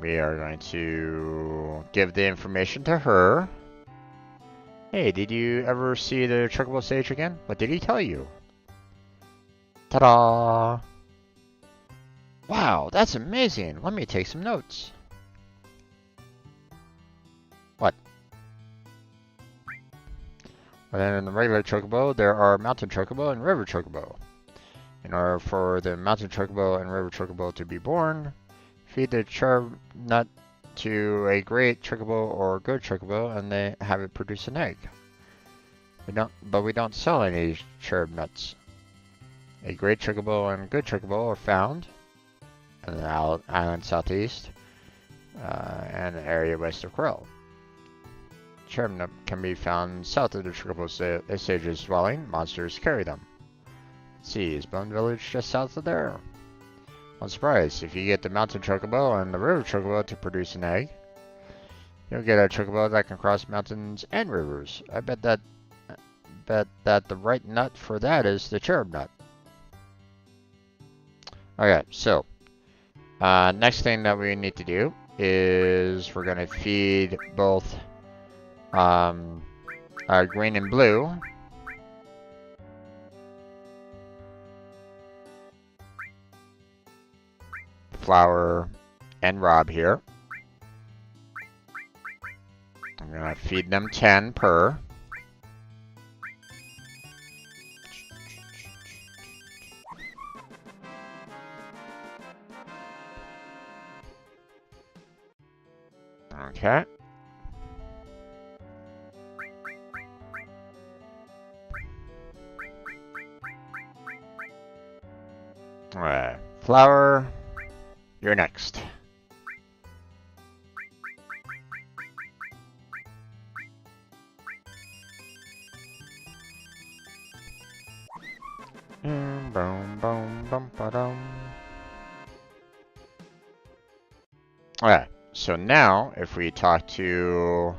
we are going to give the information to her. Hey, did you ever see the chocobo stage again? What did he tell you? Ta-da! Wow, that's amazing. Let me take some notes. What? Well, in the regular chocobo, there are mountain chocobo and river chocobo. In order for the mountain chocobo and river chocobo to be born, feed the cherub nut to a great chocobo or good chocobo, and they have it produce an egg. We don't sell any cherub nuts. A great chocobo and good chocobo are found in the island southeast and the area west of Krill. Cherub nut can be found south of the chocobo sage's dwelling. Monsters carry them. Let's see, is Bone Village just south of there? One surprise, if you get the mountain chocobo and the river chocobo to produce an egg, you'll get a chocobo that can cross mountains and rivers. I bet that the right nut for that is the cherub nut. Okay, so next thing that we need to do is we're going to feed both green and blue Flower and Rob here. I'm going to feed them 10 per. Okay. Alright. Flower, you're next. Boom, boom, bum, ba-dum. Alright, so now if we talk to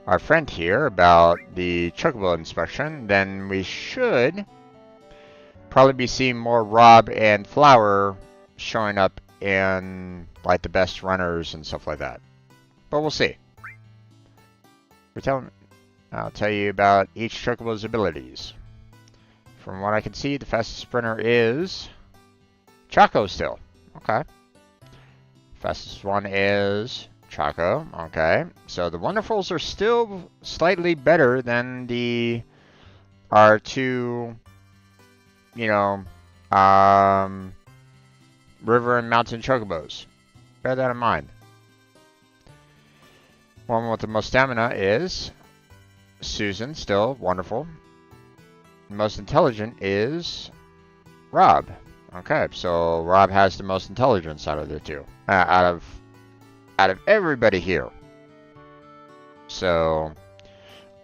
our friend here about the chocobo inspection, then we should probably be seeing more Rob and Flower showing up in like the best runners and stuff like that. But we'll see. I'll tell you about each chocobo's abilities. From what I can see, the fastest sprinter is Choco still. Okay. Fastest one is Choco. Okay. So the Wonderfuls are still slightly better than the R2, you know, river and mountain chocobos. Bear that in mind. One with the most stamina is Susan, still wonderful. Most intelligent is Rob. Okay, so Rob has the most intelligence out of the two, out of everybody here. So,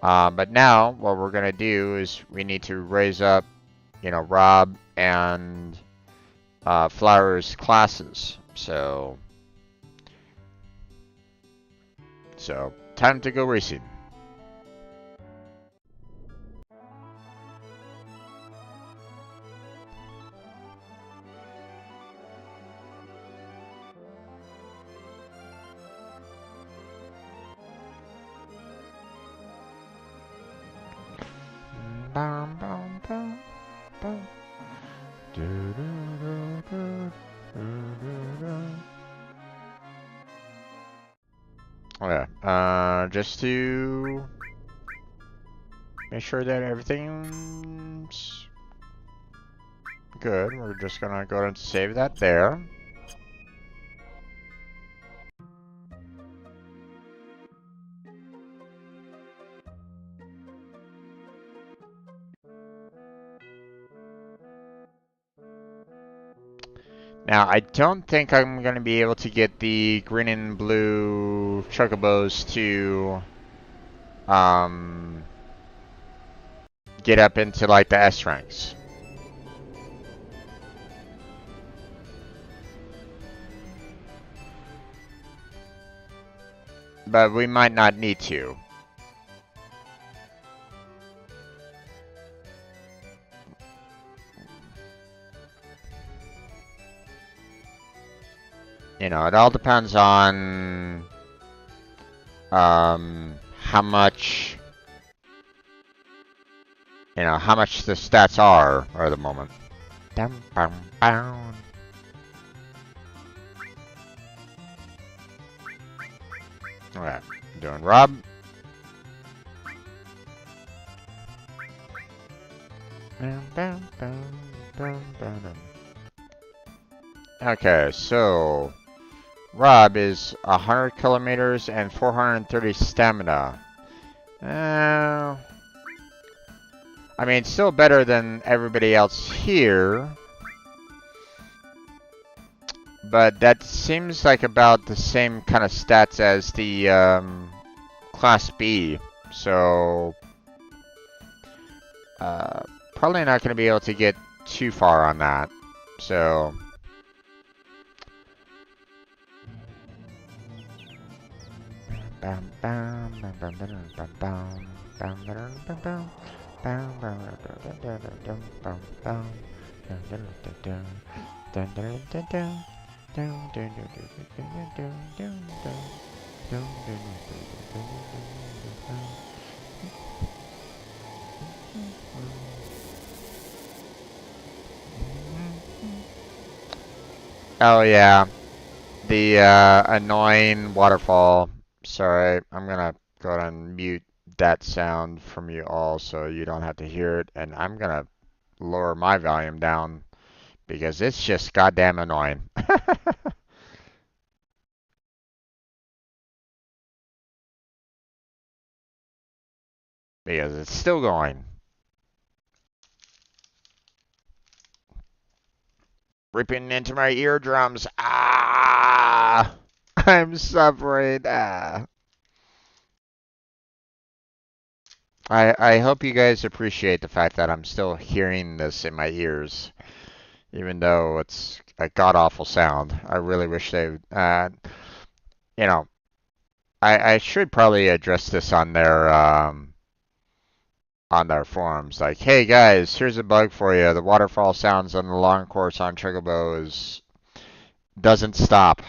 but now what we're gonna do is we need to raise up, you know, Rob and Flower's classes. So time to go racing. Okay, just to make sure that everything's good, we're just gonna go ahead and save that there. Now, I don't think I'm going to be able to get the green and blue chocobos to get up into like the S ranks. But we might not need to. You know, it all depends on how much, you know, how much the stats are at the moment. Alright, doing Rob. Okay, so Rob is 100 kilometers and 430 stamina. I mean, still better than everybody else here. But that seems like about the same kind of stats as the Class B. So, probably not going to be able to get too far on that. So, oh yeah, the annoying waterfall. Sorry, I'm gonna go ahead and mute that sound from you all so you don't have to hear it, and I'm gonna lower my volume down because it's just goddamn annoying. because it's still going. Ripping into my eardrums. Ah! I'm suffering. Ah. I hope you guys appreciate the fact that I'm still hearing this in my ears, even though it's a god-awful sound. I really wish they, you know, I should probably address this on their forums. Like, hey guys, here's a bug for you. The waterfall sounds on the long course on Chocobos doesn't stop.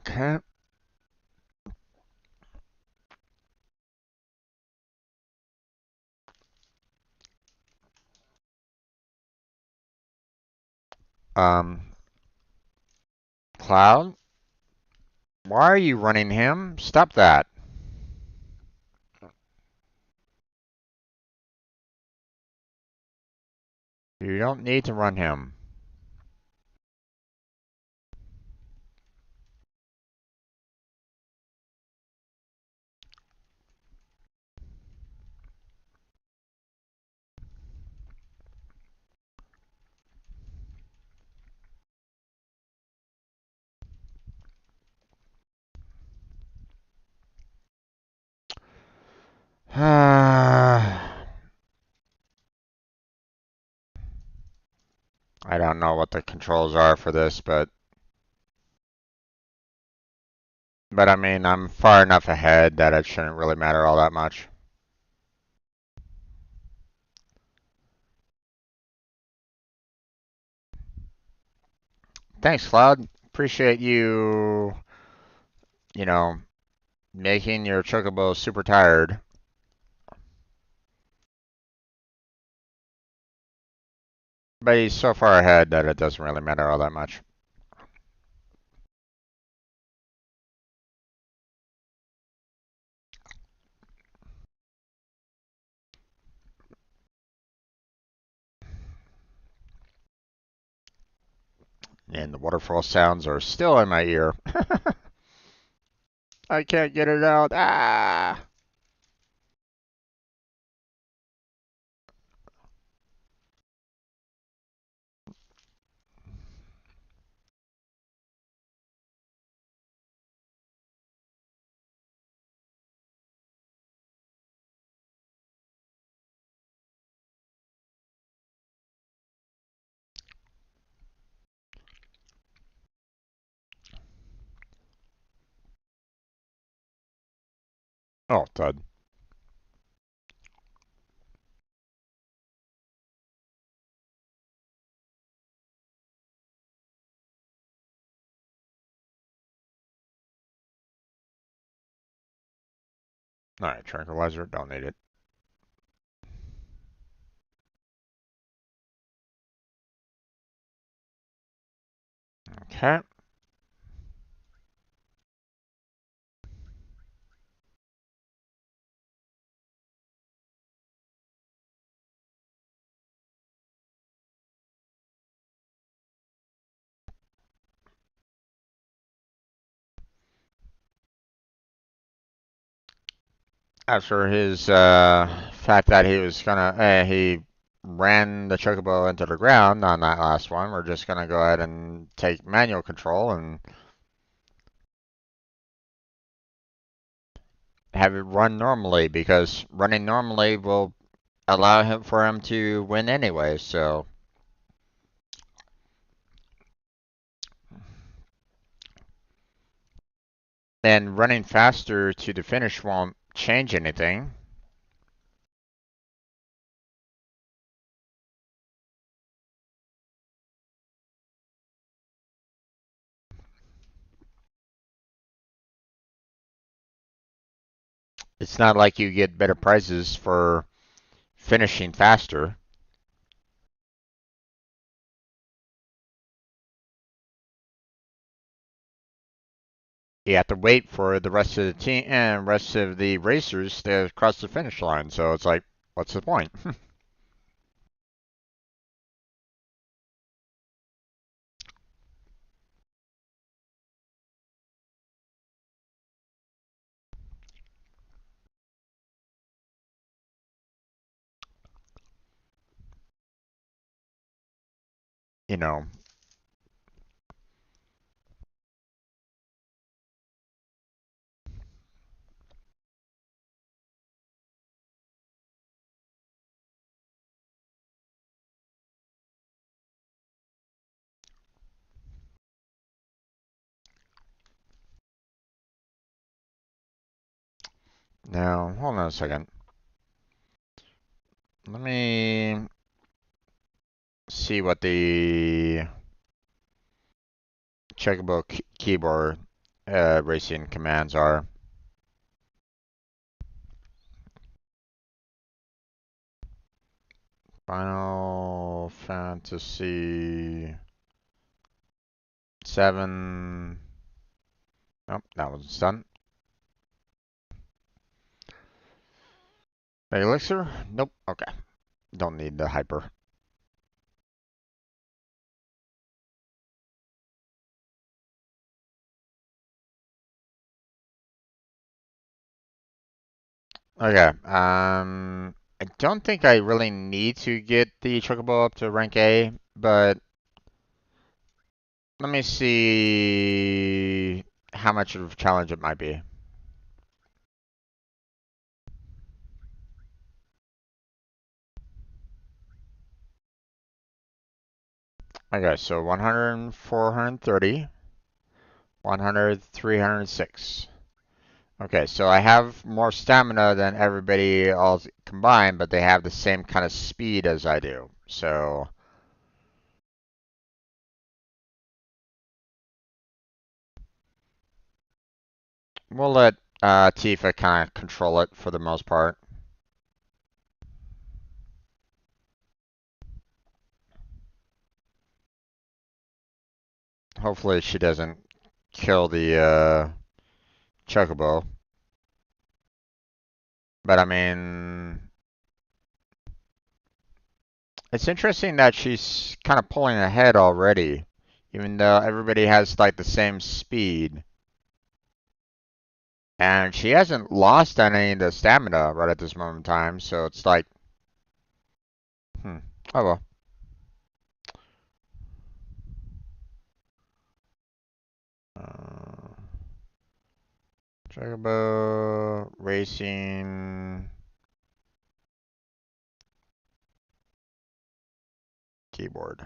Okay. Um, Cloud, why are you running him? Stop that. You don't need to run him. I don't know what the controls are for this, but I mean, I'm far enough ahead that it shouldn't really matter all that much. Thanks, Cloud. Appreciate you, you know, making your Chocobo super tired. But he's so far ahead that it doesn't really matter all that much. And the waterfall sounds are still in my ear. I can't get it out. Ah! Oh, Todd. Alright, tranquilizer, don't need it. Okay. After his fact that he was gonna, he ran the chocobo into the ground on that last one, we're just gonna go ahead and take manual control and have it run normally, because running normally will allow him for him to win anyway, so. And running faster to the finish won't change anything. It's not like you get better prices for finishing faster. You have to wait for the rest of the team and rest of the racers to cross the finish line. So it's like, what's the point? You know. Now, hold on a second. Let me see what the checkable keyboard racing commands are. Final Fantasy 7. Nope, that was done. Elixir? Nope. Okay. Don't need the hyper. Okay. I don't think I really need to get the Chocobo up to rank A, but let me see how much of a challenge it might be. Okay, so 100, 430, 100, 306. Okay, so I have more stamina than everybody else combined, but they have the same kind of speed as I do. So we'll let Tifa kind of control it for the most part. Hopefully she doesn't kill the Chocobo. But I mean, it's interesting that she's kind of pulling ahead already, even though everybody has like the same speed. And she hasn't lost any of the stamina right at this moment in time, so it's like, oh well. Uh, Chocobo racing keyboard.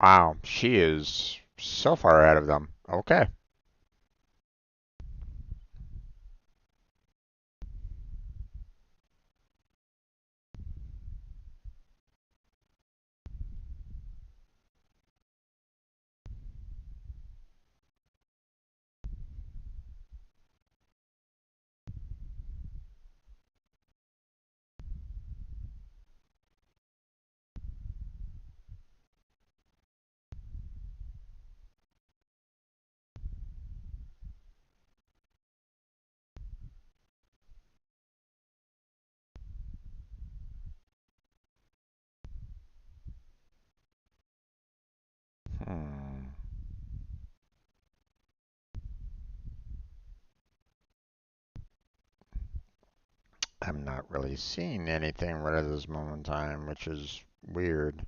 Wow, she is so far ahead of them. Okay. Hmm. I'm not really seeing anything right at this moment in time, which is weird.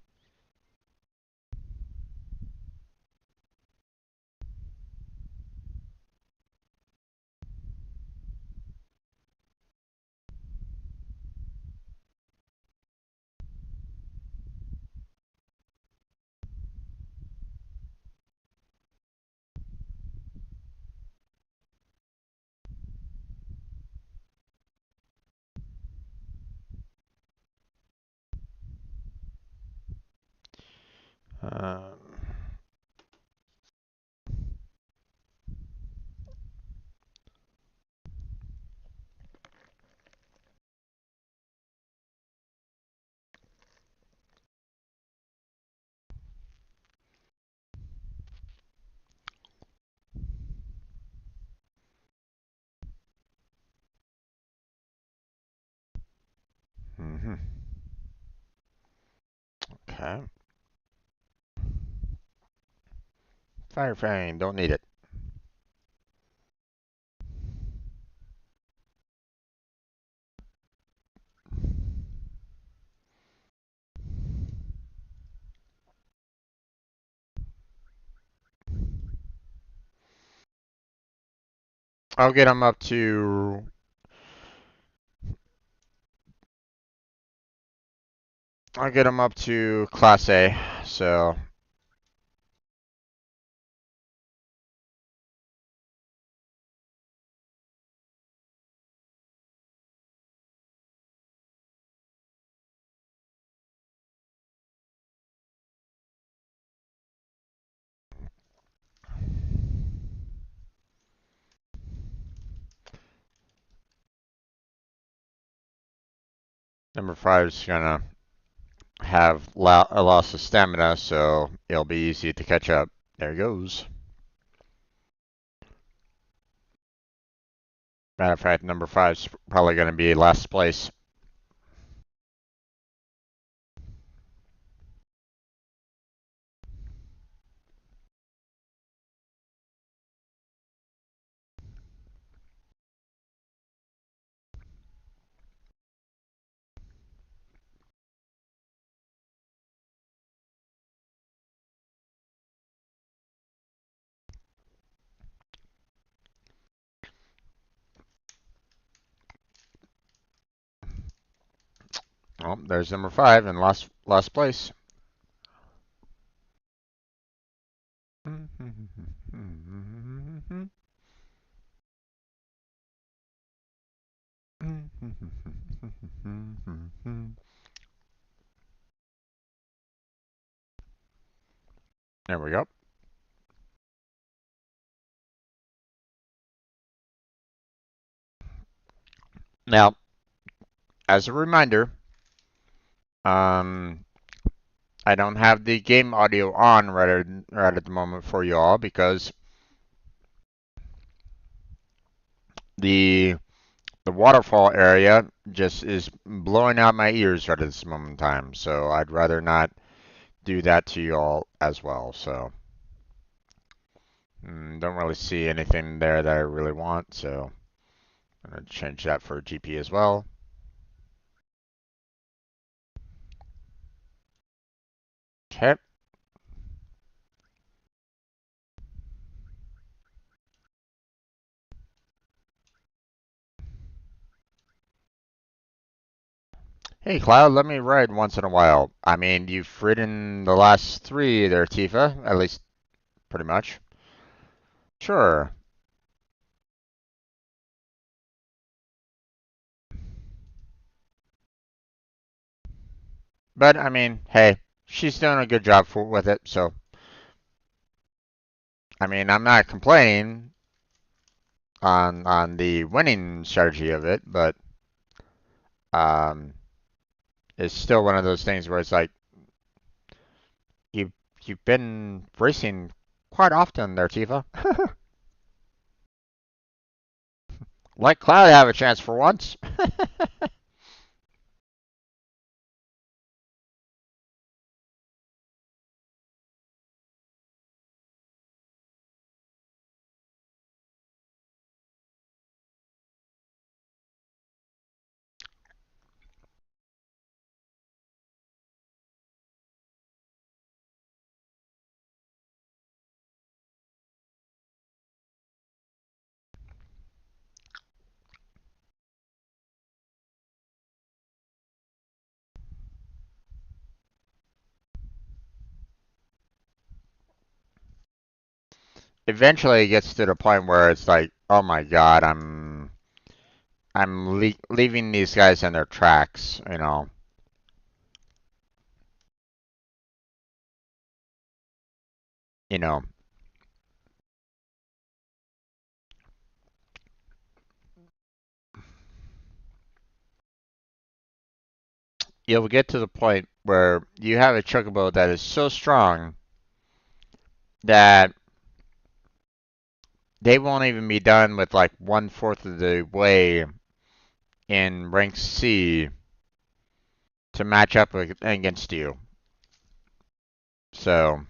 Um, mhm. Okay. Firefang, don't need it. I'll get them up to. I'll get them up to Class A. So number 5 is gonna have a loss of stamina, so it'll be easy to catch up. There he goes. Matter of fact, number 5 is probably gonna be last place. Oh, there's number 5 in last place. There we go. Now, as a reminder, um, I don't have the game audio on right at the moment for you all because the the waterfall area just is blowing out my ears right at this moment in time. So I'd rather not do that to you all as well. So don't really see anything there that I really want. So I'm gonna change that for GP as well. Okay. Hey Cloud, let me ride once in a while. I mean, you've ridden the last 3 there, Tifa, at least pretty much. Sure. But I mean, hey, she's doing a good job with it, so I mean, I'm not complaining on the winning strategy of it, but um, it's still one of those things where it's like you you've been racing quite often there, Tifa. Let Cloud have a chance for once. Eventually, it gets to the point where it's like, oh my God, I'm leaving these guys in their tracks, you know. you know, you'll get to the point where you have a chocobo that is so strong that they won't even be done with like 1/4 of the way in rank C to match up against you. So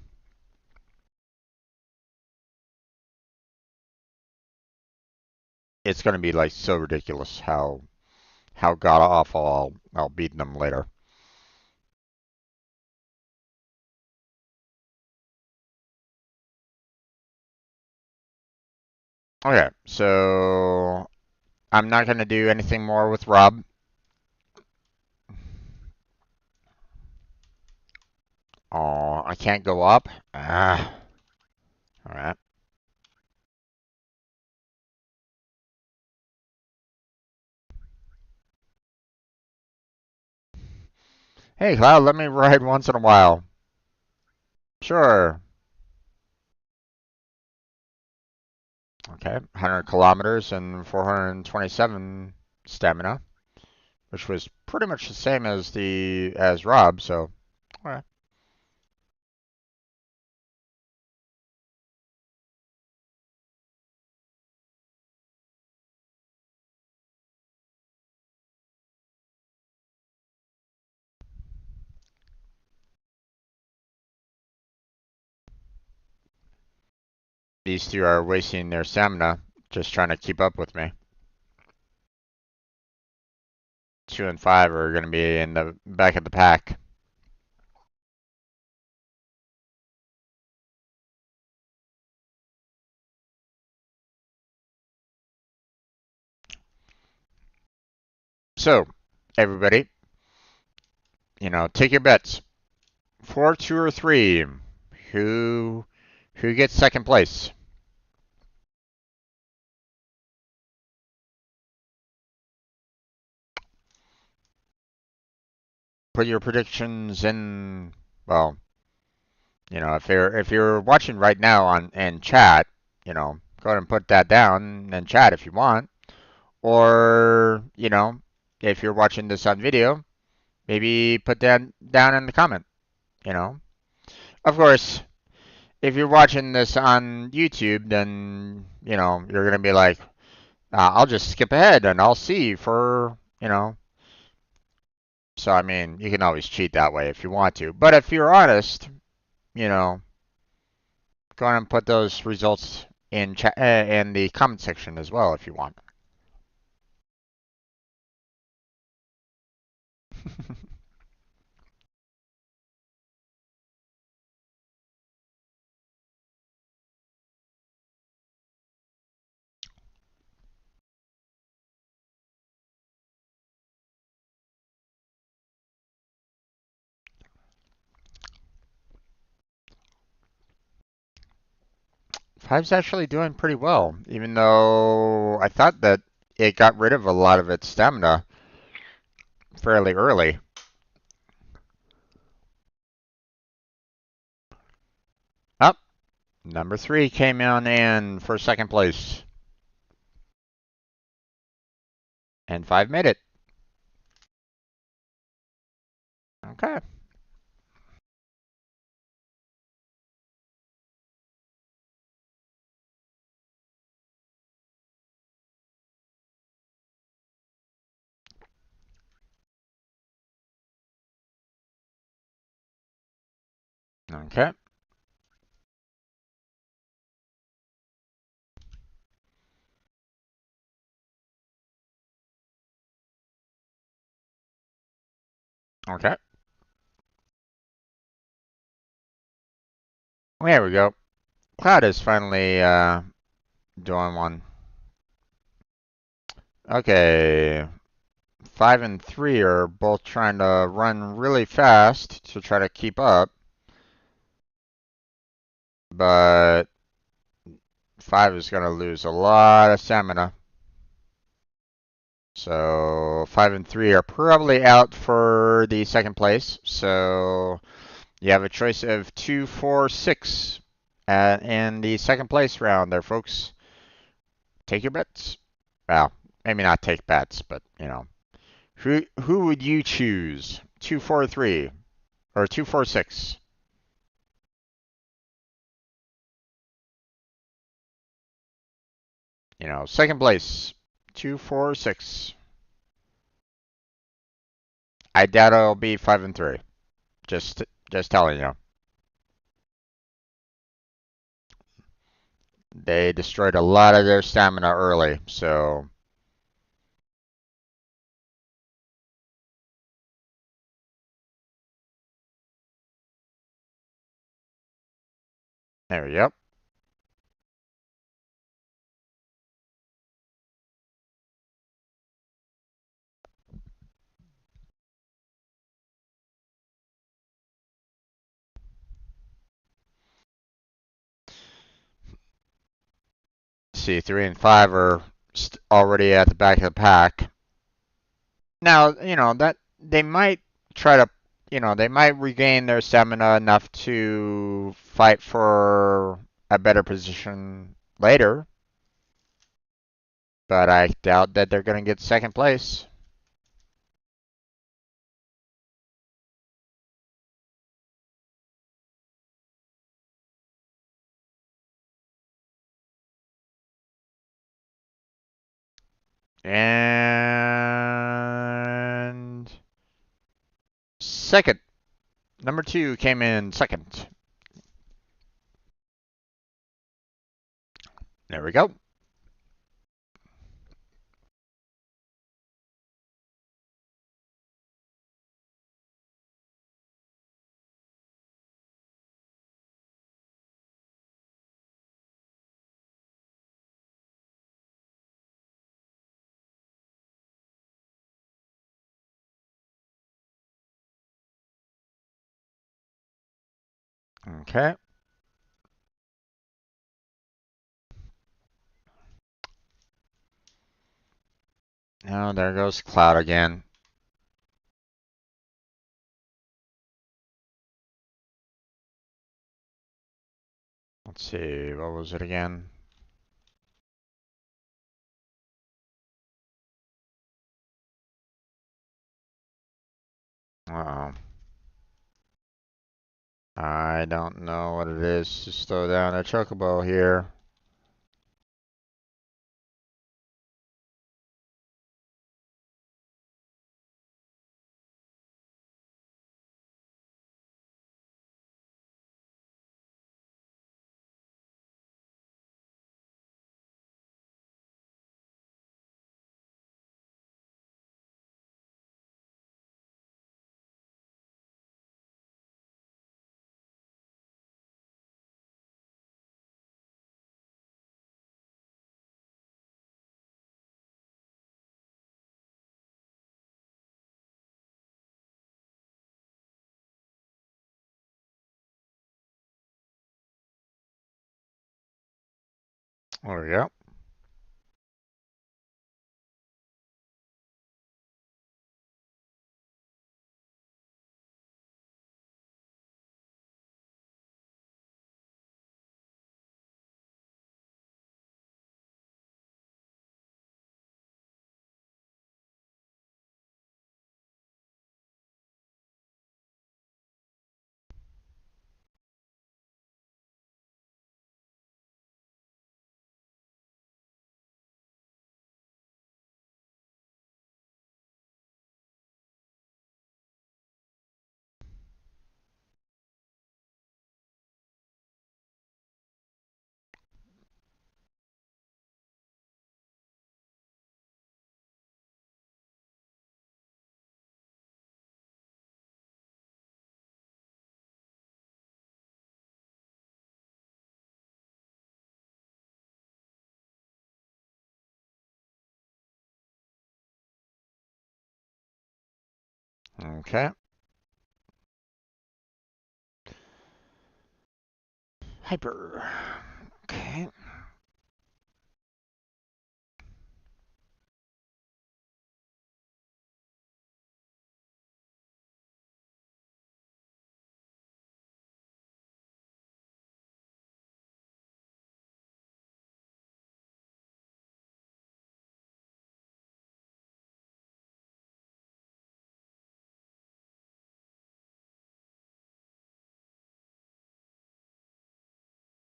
it's going to be like so ridiculous how god awful I'll beat them later. Okay, so I'm not going to do anything more with Rob. Oh, I can't go up? Ah, alright. Hey, Cloud, let me ride once in a while. Sure. Okay, 100 kilometers and 427 stamina, which was pretty much the same as Rob, so alright. These two are wasting their stamina just trying to keep up with me. 2 and 5 are going to be in the back of the pack. So, everybody, take your bets. 4, 2, or 3. Who who gets second place? Put your predictions in. Well, if you're watching right now on in chat, go ahead and put that down in chat if you want. Or, if you're watching this on video, maybe put that down in the comment, you know. Of course, if you're watching this on YouTube, then, you're going to be like, I'll just skip ahead and I'll see for. So, I mean, you can always cheat that way if you want to. But if you're honest, you know, go ahead and put those results in in the comment section as well if you want. Five's actually doing pretty well, even though I thought that it got rid of a lot of its stamina fairly early. Up, number 3 came in for second place, and 5 made it. Okay. Okay. Okay. There we go. Cloud is finally doing one. Okay. 5 and 3 are both trying to run really fast to try to keep up. But 5 is going to lose a lot of stamina. So 5 and 3 are probably out for the second place. So you have a choice of 2, 4, 6 in the second place round there, folks. Take your bets. Well, maybe not take bets, but you know, who would you choose? 243 or 246? You know, second place, 246. I doubt it'll be 5-3. Just telling you. They destroyed a lot of their stamina early, so there we go. See, 3 and 5 are already at the back of the pack. Now, you know, that they might try to, you know, they might regain their stamina enough to fight for a better position later, but I doubt that they're going to get second place. And second, number 2 came in second. There we go. Okay. Now there goes Cloud again. Let's see, what was it again? Uh-oh. I don't know what it is to slow down a chocobo here. There we go. Okay. Hyper. Okay.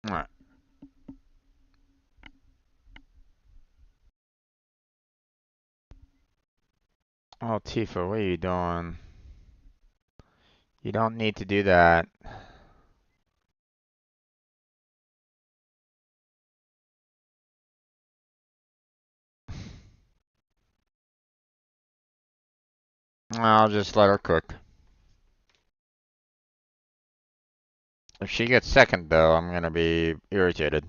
Alright. Oh, Tifa, what are you doing? You don't need to do that. I'll just let her cook. If she gets second, though, I'm gonna be irritated.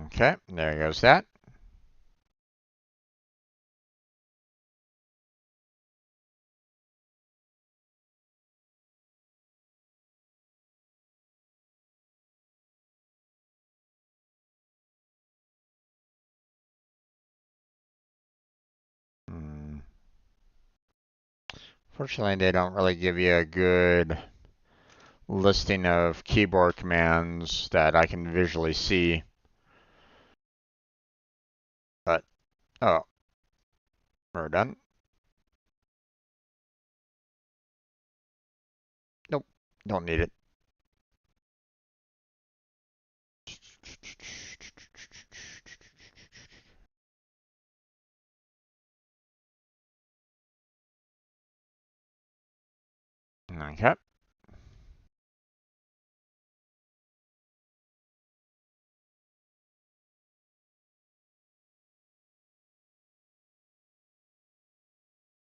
Okay, there goes that. Hmm. Fortunately, they don't really give you a good listing of keyboard commands that I can visually see. But, oh, we're done. Nope, don't need it. Okay.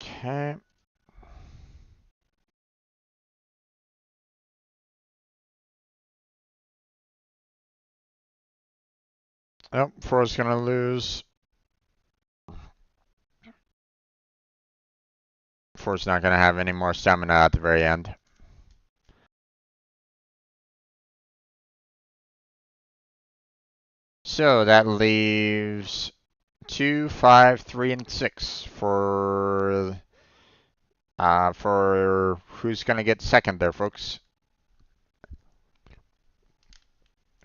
Okay. Oh, Fro's gonna lose. Fro's not gonna have any more stamina at the very end. So that leaves 2, 5, 3, and 6 for who's gonna get second there, folks.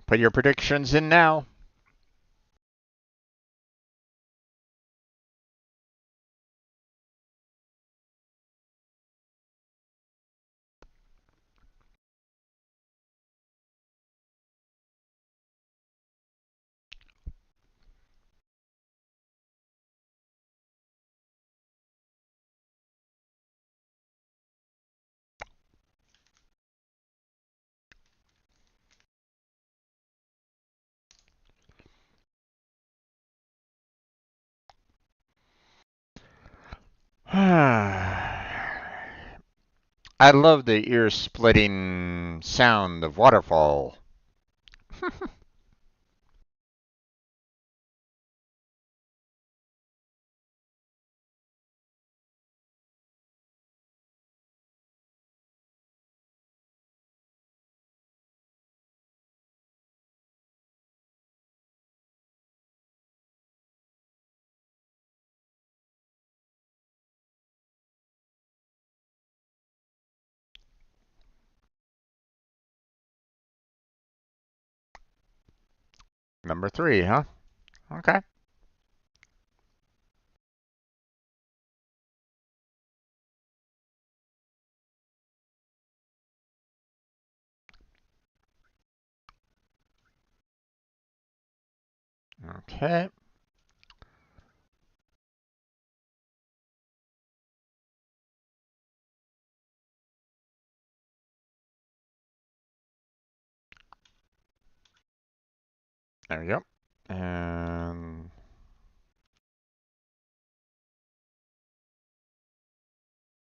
Put your predictions in now. I love the ear-splitting sound of waterfall. Number 3, huh? Okay. Okay. There we go. And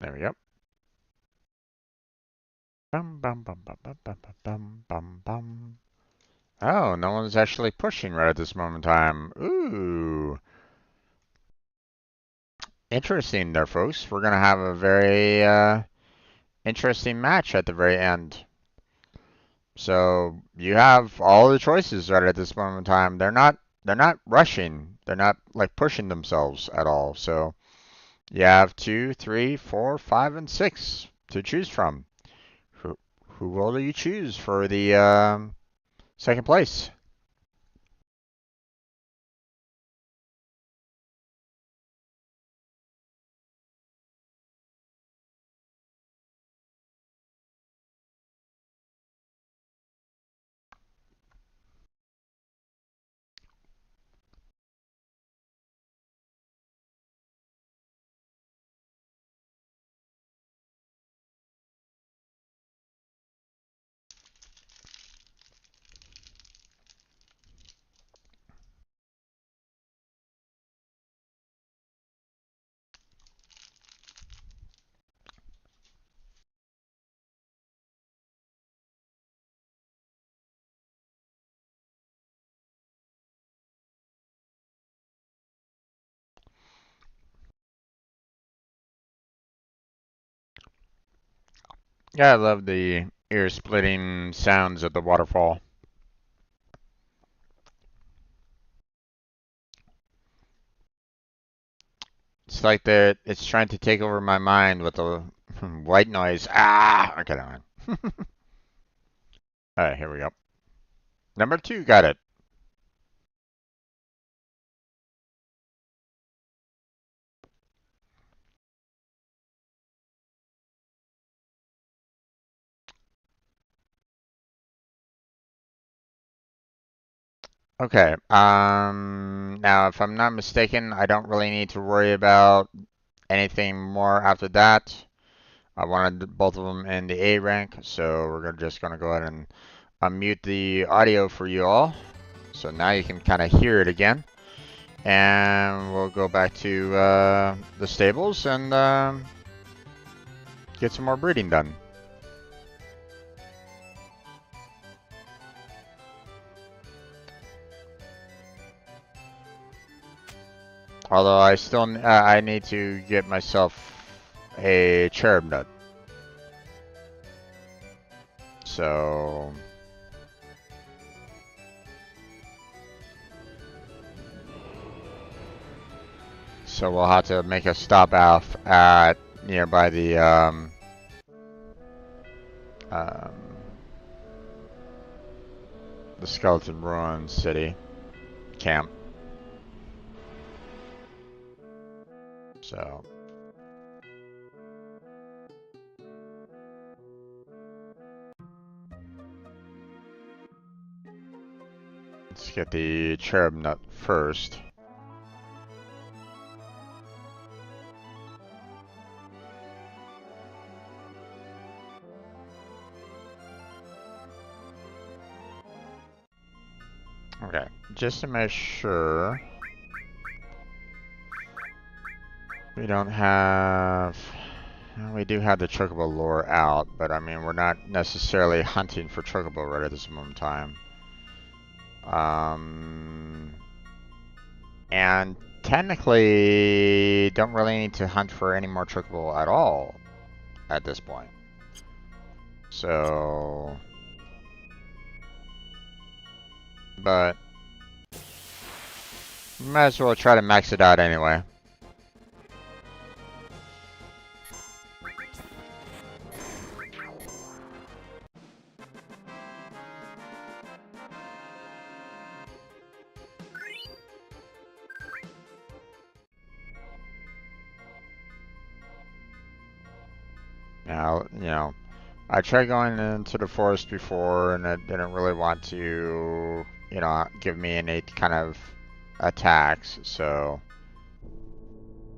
there we go. Bum bum bum bum bum bum bum bum bum. Oh, no one's actually pushing right at this moment in time. Ooh. Interesting there, folks. We're going to have a very interesting match at the very end. So you have all the choices right at this moment in time. They're not rushing. They're not like pushing themselves at all. So you have 2, 3, 4, 5, and 6 to choose from. Who, who will you choose for the second place? Yeah, I love the ear-splitting sounds of the waterfall. It's like it's trying to take over my mind with the white noise. Ah! Okay, never mind. Alright, here we go. Number 2 got it. Okay, now if I'm not mistaken, I don't really need to worry about anything more after that. I wanted both of them in the A rank, so just gonna go ahead and unmute the audio for you all. So now you can kind of hear it again. And we'll go back to the stables and get some more breeding done. Although I need to get myself a cherub nut. So we'll have to make a stop off at nearby the um, the Skeleton Ruins City camp. So let's get the cherub nut first. Okay, just to make sure we don't have. Well, we do have the chocobo lure out, but I mean we're not necessarily hunting for chocobo right at this moment in time. And technically don't really need to hunt for any more chocobo at all at this point. So, but might as well try to max it out anyway. Now, I tried going into the forest before and it didn't really want to, give me any kind of attacks, so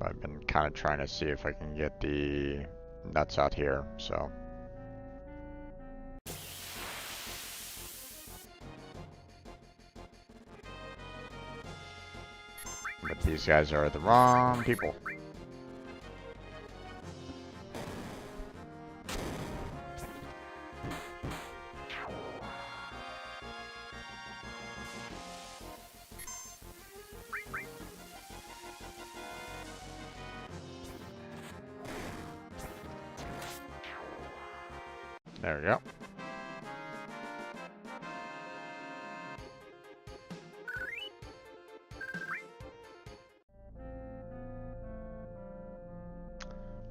I've been kind of trying to see if I can get the nuts out here, so. But these guys are the wrong people. There we go.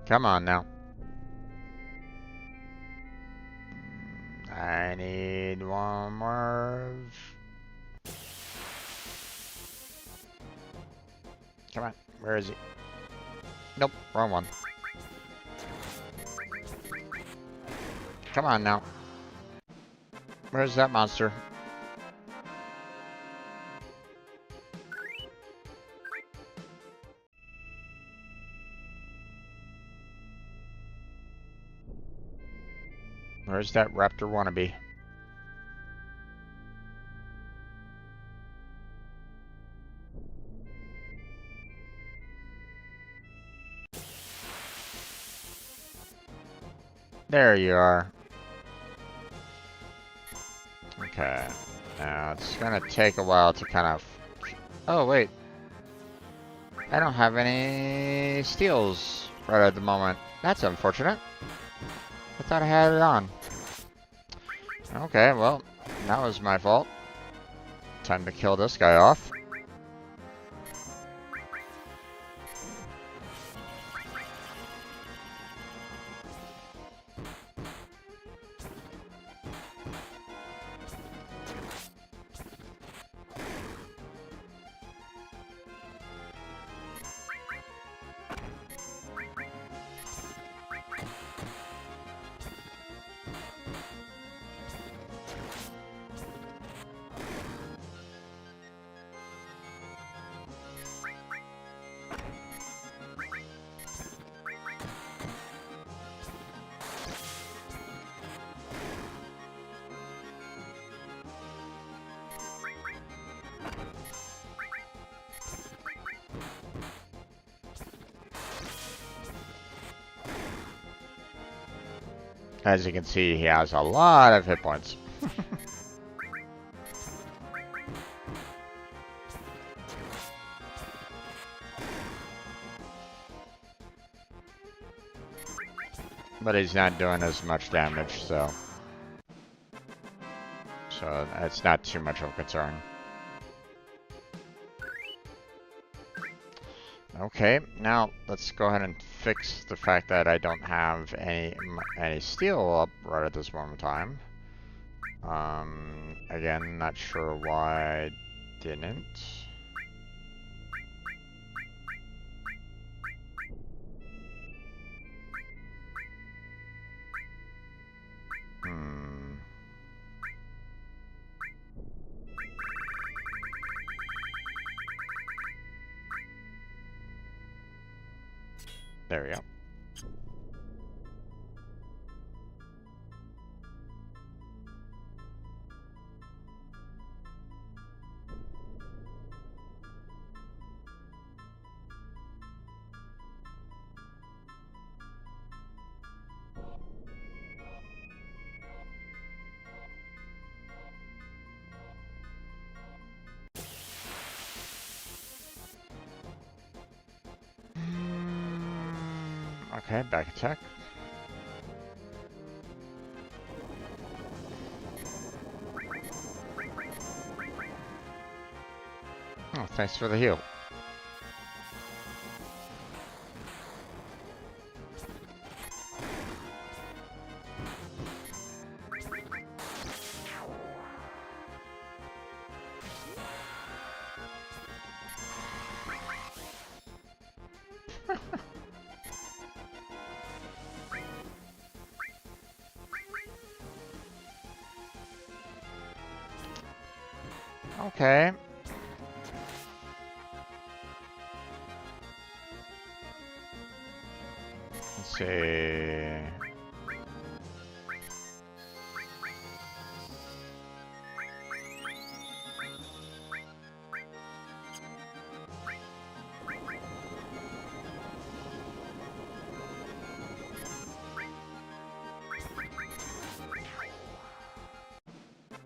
Come on now. I need one more. Come on, where is he? Nope, wrong one. Come on now. Where's that monster? Where's that raptor wannabe? There you are. Okay. Now it's gonna take a while to kind of... Oh, wait. I don't have any steals right at the moment. That's unfortunate. I thought I had it on. Okay, well, that was my fault. Time to kill this guy off. As you can see, he has a lot of hit points. But he's not doing as much damage, so it's not too much of a concern. Okay, now let's go ahead and fix the fact that I don't have any steel up right at this moment in time. Again, not sure why I didn't. There we go. Okay, back attack. Oh, thanks for the heal. Okay. Let's see.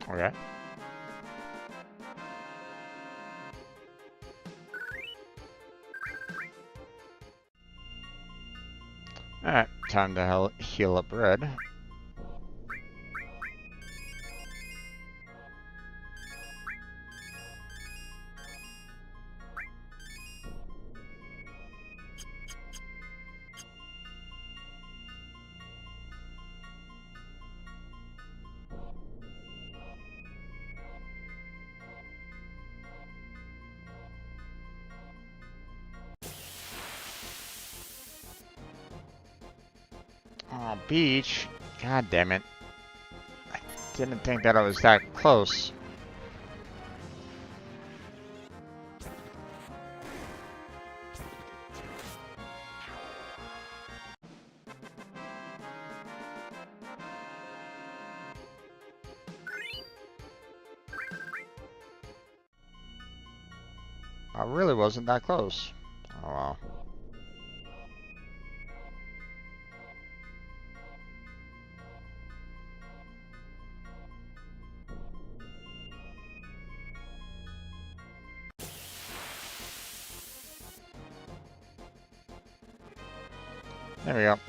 Okay. Alright, time to heal up red. Oh, beach. God damn it. I didn't think that I was that close. I really wasn't that close. Oh well. There we go.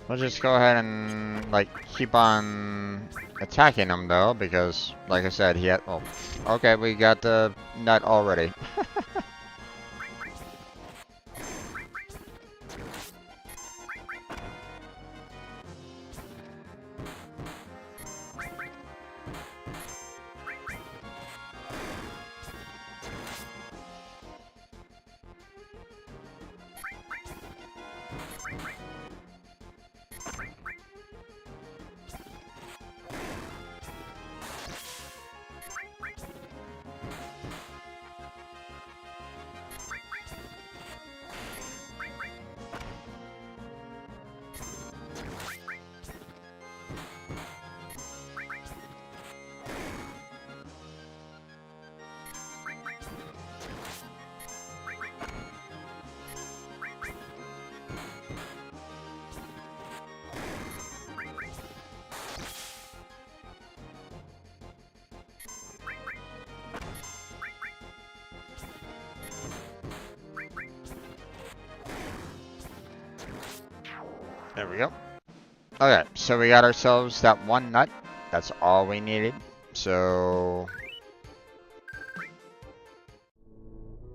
We'll just go ahead and, like, keep on attacking him, though, because, like I said, he had... Oh, okay, we got the nut already. There we go. Okay, so we got ourselves that one nut. That's all we needed. So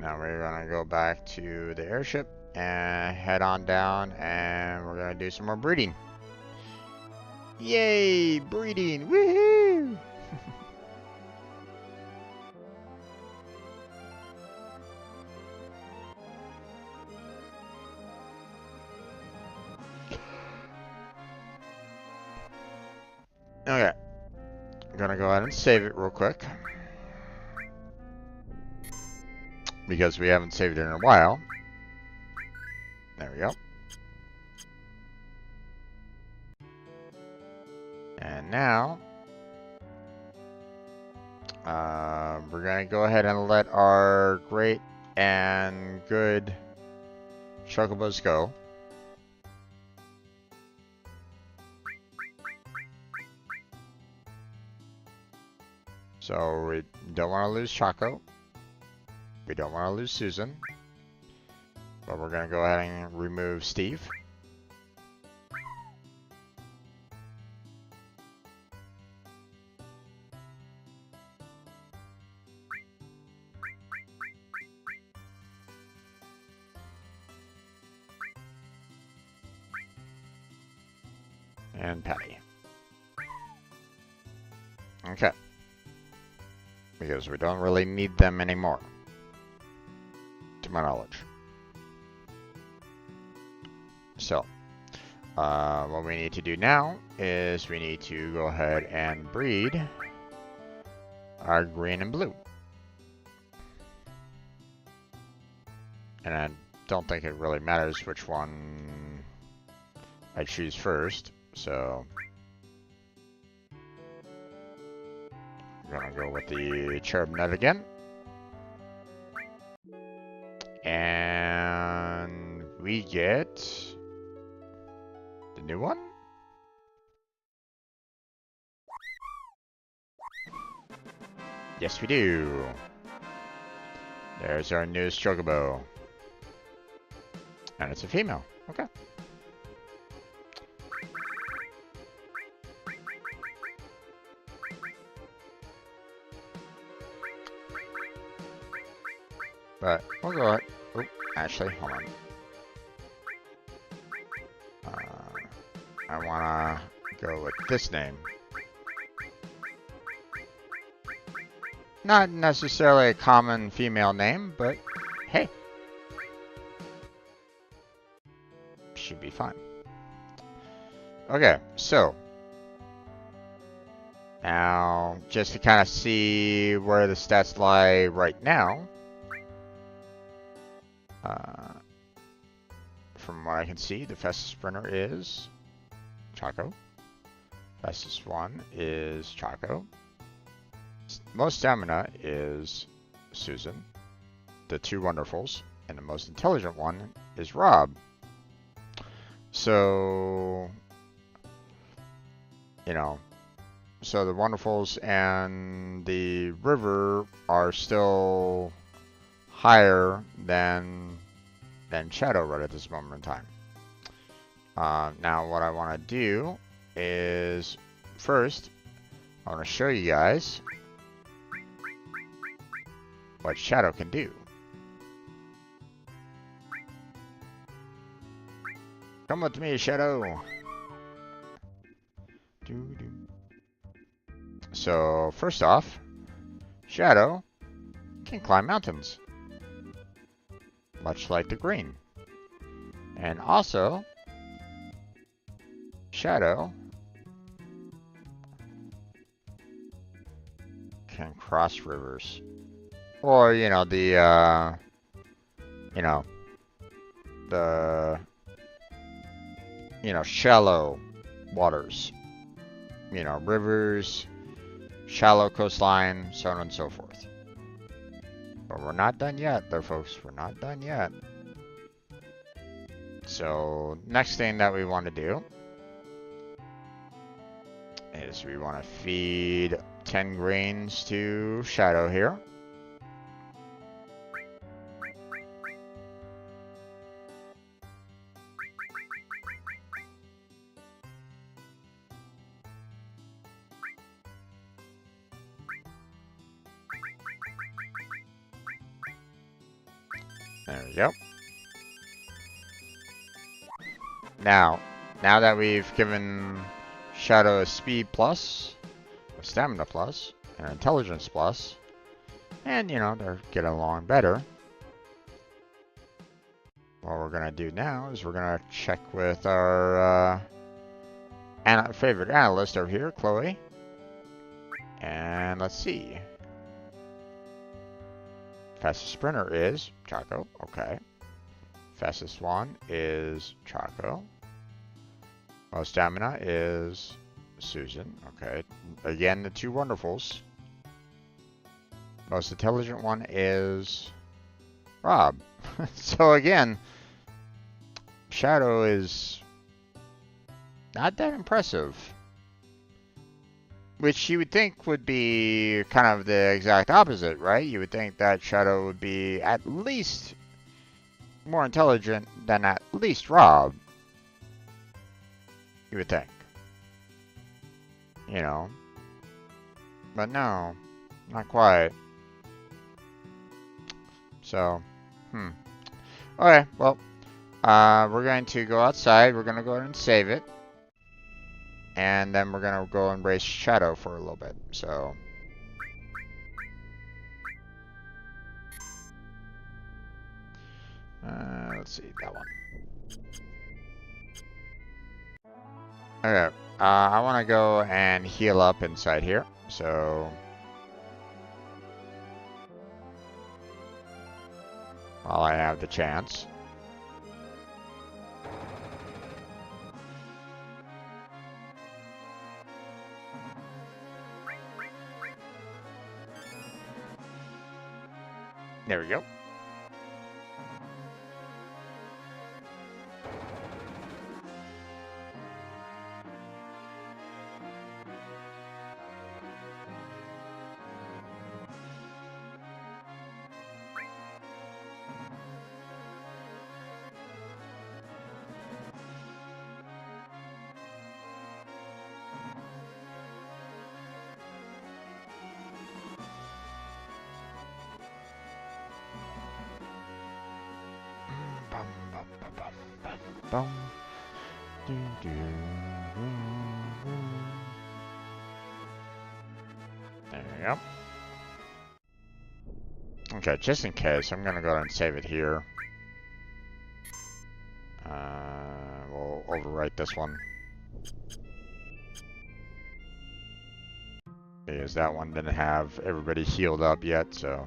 now we're gonna go back to the airship and head on down, and we're gonna do some more breeding. Yay, breeding! Woohoo! Okay, I'm gonna go ahead and save it real quick because we haven't saved it in a while. There we go. And now, we're gonna go ahead and let our great and good chocobos go. So we don't want to lose Choco. We don't want to lose Susan. But we're going to go ahead and remove Steve. And Patty. Okay. Because we don't really need them anymore, to my knowledge. So, what we need to do now is we need to go ahead and breed our green and blue. And I don't think it really matters which one I choose first, so I'm gonna go with the cherub nut again. And we get the new one. Yes, we do. There's our newest chocobo. And it's a female. Okay. But we'll go ahead. Oh, actually, hold on. I wanna go with this name. Not necessarily a common female name, but hey. should be fine. Okay, so now just to kind of see where the stats lie right now, from what I can see, the fastest sprinter is Choco. Fastest one is Choco. Most stamina is Susan. The two wonderfuls. And the most intelligent one is Rob. So, you know, so the wonderfuls and the river are still higher than Shadow right at this moment in time. Now what I want to do is first I want to show you guys what Shadow can do. Come with me, Shadow. So first off, Shadow can climb mountains, much like the green. And also, Shadow can cross rivers. Or, you know, the shallow waters. You know, rivers, shallow coastline, so on and so forth. But we're not done yet, though, folks. We're not done yet. So, next thing that we want to do is we want to feed 10 grains to Shadow here. There we go. Now that we've given Shadow a speed plus, a stamina plus, an intelligence plus, and you know, they're getting along better. What we're gonna do now is we're gonna check with our favorite analyst over here, Chloe. And let's see. Fastest sprinter is Choco. Okay. Fastest one is Choco. Most stamina is Susan. Okay. Again, the two wonderfuls. Most intelligent one is Rob. So again, Shadow is not that impressive. Which you would think would be kind of the exact opposite, right? You would think that Shadow would be at least more intelligent than at least Rob. You would think. You know. But no, not quite. So, Okay, well, we're going to go outside. We're going to go ahead and save it. And then we're going to go and race Shadow for a little bit. So, let's see, that one. Okay, I want to go and heal up inside here. So, while I have the chance. There we go. There we go. Okay, just in case, I'm gonna go ahead and save it here. overwrite this one. Because that one didn't have everybody healed up yet, so.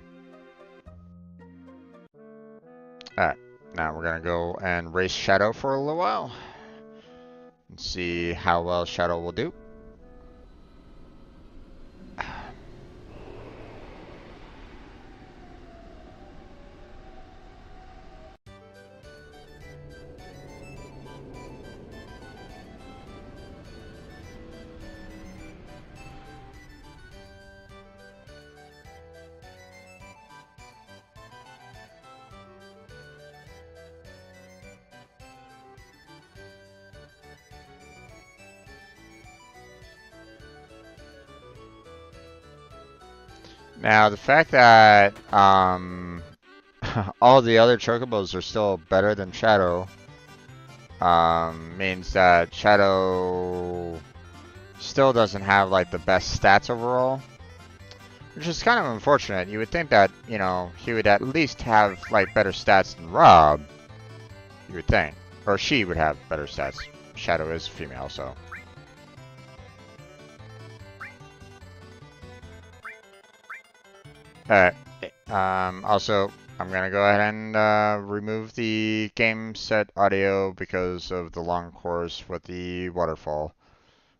Alright, now we're gonna go and race Shadow for a little while. And see how well Shadow will do. Now, the fact that all the other chocobos are still better than Shadow means that Shadow still doesn't have like the best stats overall, which is kind of unfortunate. You would think that, you know, he would at least have like better stats than Rob. You would think, or she would have better stats. Shadow is female, so. Alright. Also, I'm gonna go ahead and remove the game set audio because of the long course with the waterfall.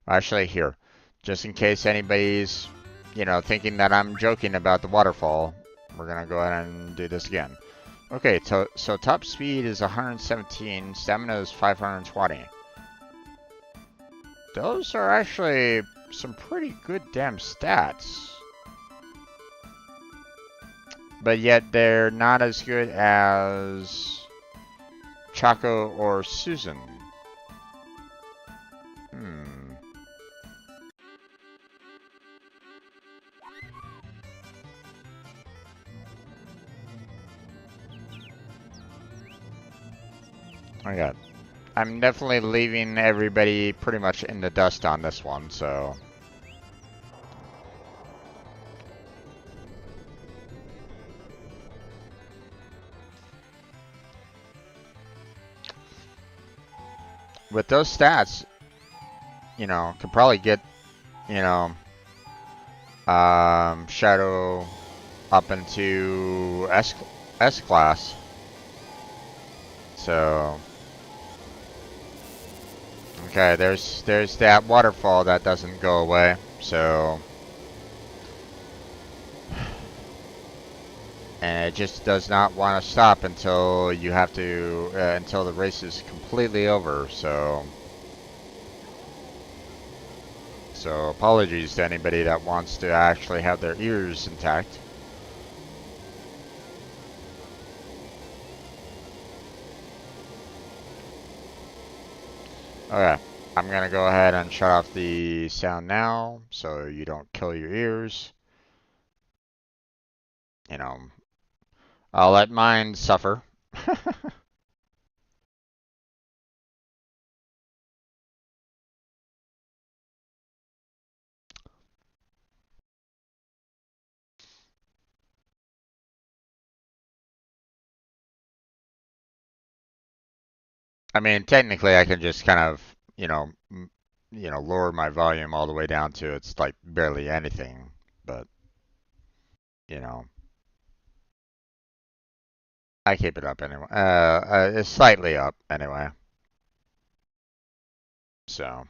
Actually, here, just in case anybody's, you know, thinking that I'm joking about the waterfall, we're gonna go ahead and do this again. Okay, so top speed is 117, stamina is 520. Those are actually some pretty good damn stats. But yet they're not as good as Choco or Susan. Okay. I'm definitely leaving everybody pretty much in the dust on this one, so. With those stats, you know, could probably get, you know, Shadow up into S class. So, okay, there's that waterfall that doesn't go away. So, and it just does not want to stop until you have to until the race is completely over. So apologies to anybody that wants to actually have their ears intact. Okay, I'm gonna go ahead and shut off the sound now so you don't kill your ears. You know, I'll let mine suffer. I mean, technically, I can just kind of, you know, lower my volume all the way down to it's like barely anything, but you know, I keep it up anyway. It's slightly up anyway. So.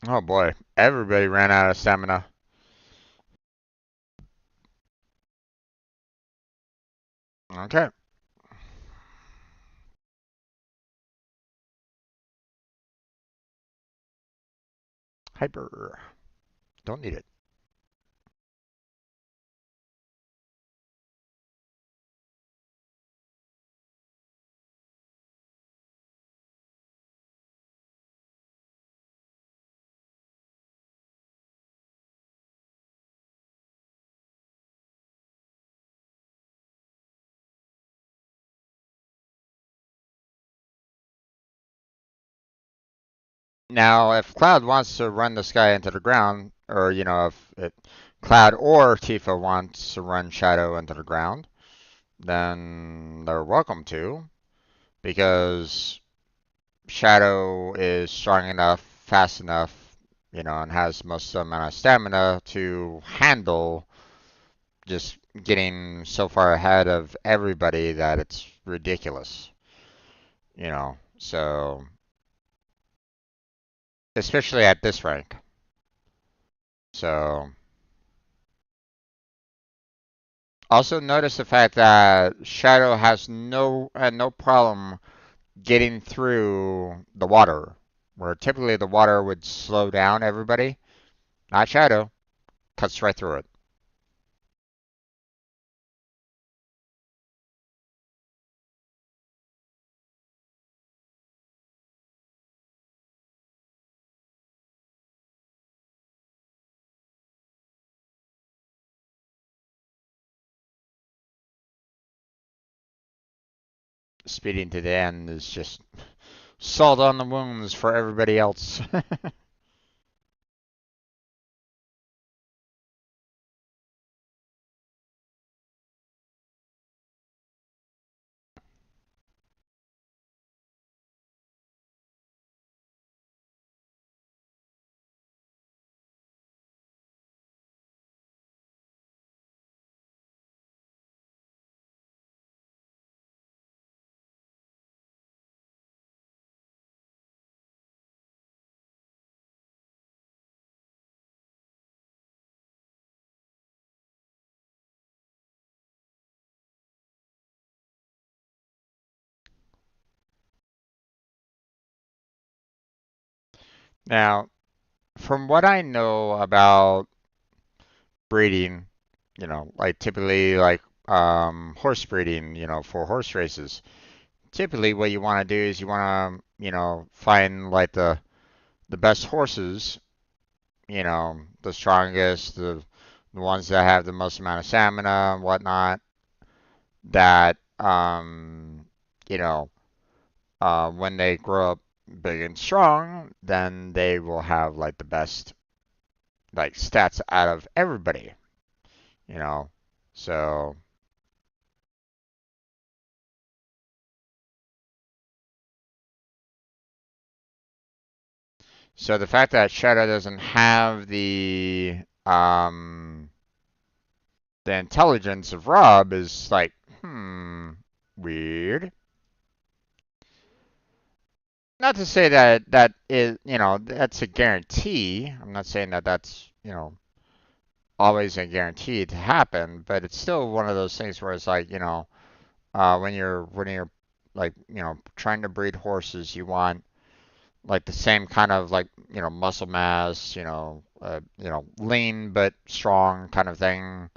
Oh boy, everybody ran out of stamina. Okay. Hyper. Don't need it. Now, if Cloud wants to run this guy into the ground, or if Cloud or Tifa wants to run Shadow into the ground, then they're welcome to, because Shadow is strong enough, fast enough, and has most of the amount of stamina to handle just getting so far ahead of everybody that it's ridiculous. So especially at this rank. So also notice the fact that Shadow has no problem getting through the water, where typically the water would slow down everybody. Not Shadow, cuts right through it. Speeding to the end is just salt on the wounds for everybody else. Now, from what I know about breeding, like typically like horse breeding, for horse races, typically what you want to do is you want to, find like the best horses, the strongest, the ones that have the most amount of stamina and whatnot, that you know, when they grow up big and strong, then they will have like the best like stats out of everybody, you know. So so the fact that Shadow doesn't have the intelligence of Rob is like, weird. Not to say that is, that's a guarantee. I'm not saying that that's, always a guarantee to happen, but it's still one of those things where it's like, when you're like, trying to breed horses, you want like the same kind of like, muscle mass, lean but strong kind of thing,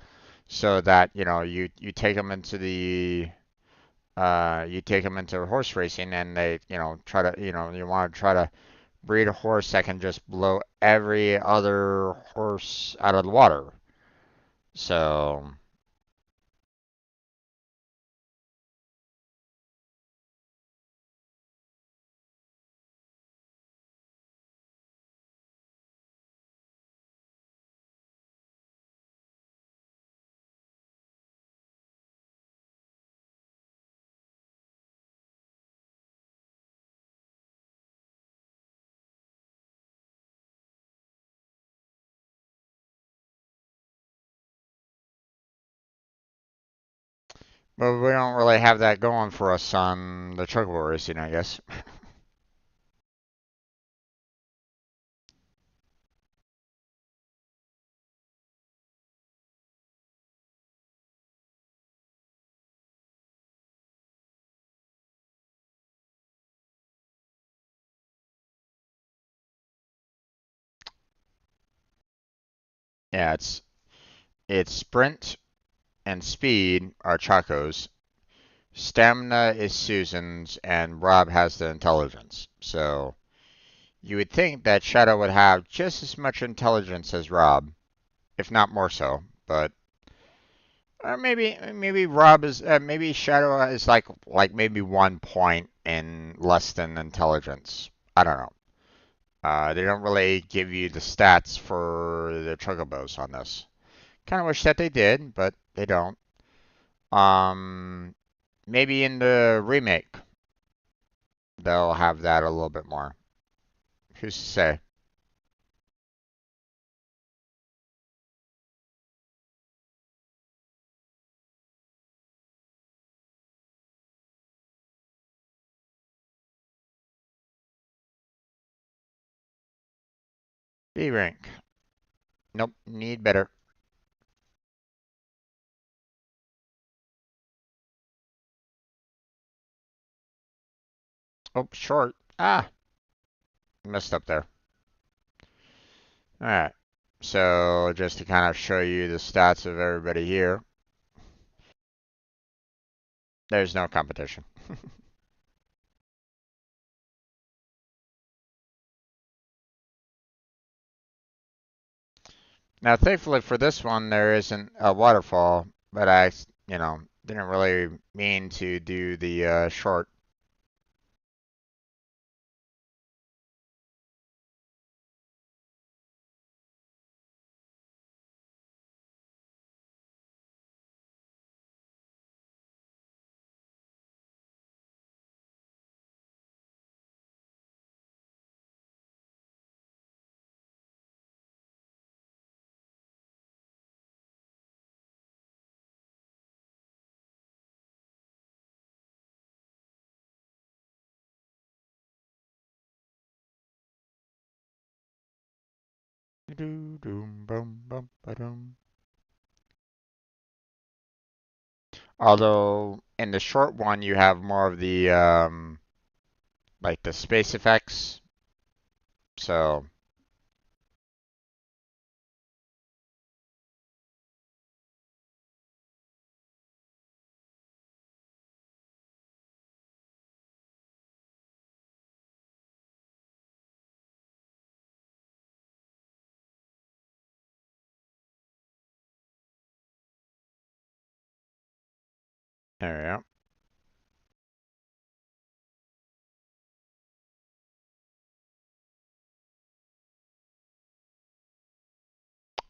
so that, you take them into horse racing, and they, try to, you want to try to breed a horse that can just blow every other horse out of the water. So, but we don't really have that going for us on the chocobo racing, I guess. Yeah, it's sprint and speed are Chaco's. Stamina is Susan's, and Rob has the intelligence. So you would think that Shadow would have just as much intelligence as Rob, if not more so. But maybe Rob is maybe Shadow is like maybe 1 point in less than intelligence. I don't know. They don't really give you the stats for the chocobos on this. Kind of wish that they did, but they don't. Um, Maybe in the remake they'll have that a little bit more. Who's to say? B rank. Nope, need better. Oh, short. Ah, messed up there. Alright. So just to kind of show you the stats of everybody here, there's no competition. Now, thankfully for this one, there isn't a waterfall, but didn't really mean to do the short. Although in the short one, you have more of the like the space effects. So there we go.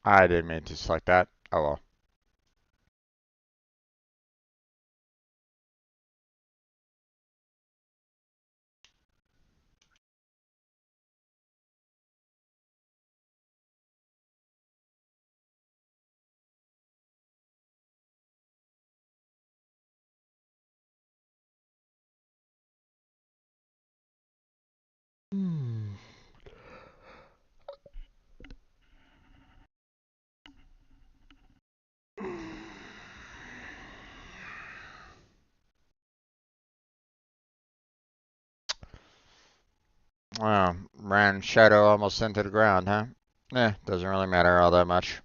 I didn't mean to select that. Oh well. Hmm. Well, ran shadow almost into the ground, huh? Doesn't really matter all that much.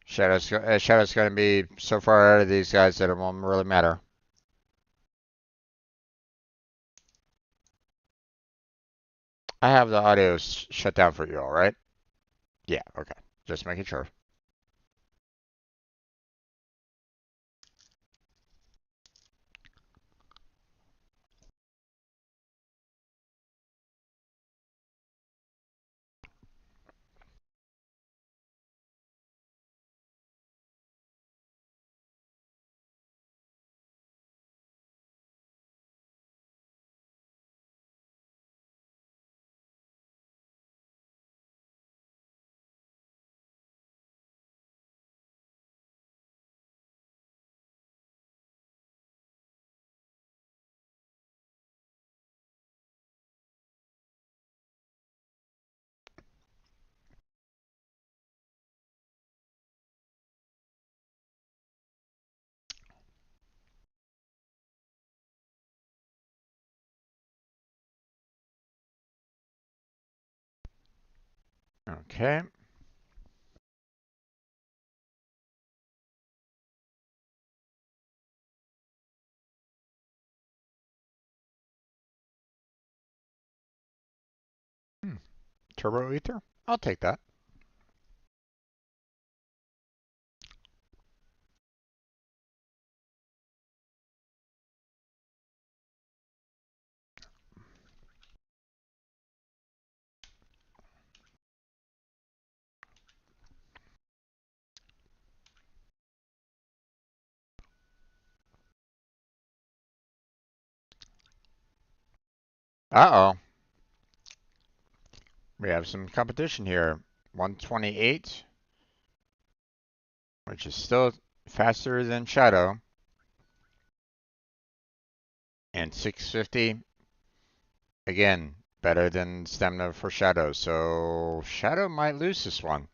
Shadow's going to be so far out of these guys that it won't really matter. I have the audio shut down for you, all right? Yeah, okay. Just making sure. Okay. Hmm. Turbo ether? I'll take that. Uh-oh. We have some competition here. 128, which is still faster than Shadow. And 650, again, better than stamina for Shadow. So Shadow might lose this one.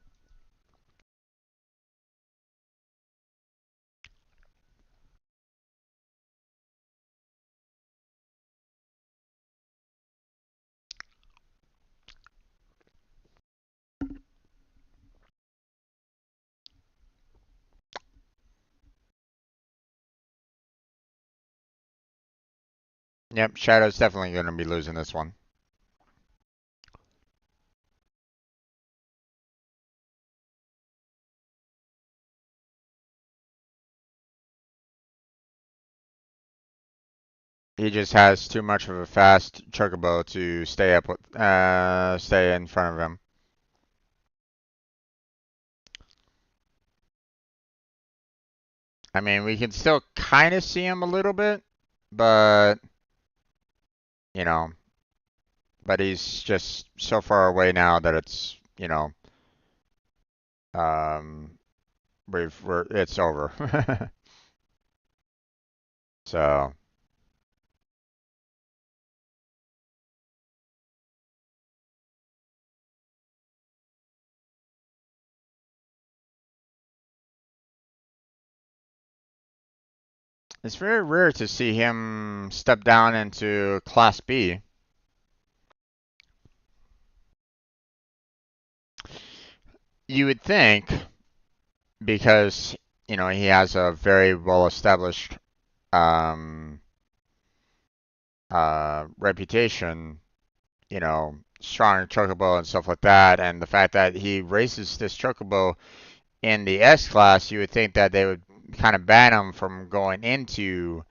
Yep, Shadow's definitely going to be losing this one. He just has too much of a fast chocobo to stay up with, stay in front of him. I mean, we can still kind of see him a little bit, but you know, but he's just so far away now that it's, um, it's over. So it's very rare to see him step down into Class B. You would think because, he has a very well-established um, reputation, strong chocobo and stuff like that, and the fact that he races this chocobo in the S class, you would think that they would kind of ban him from going into,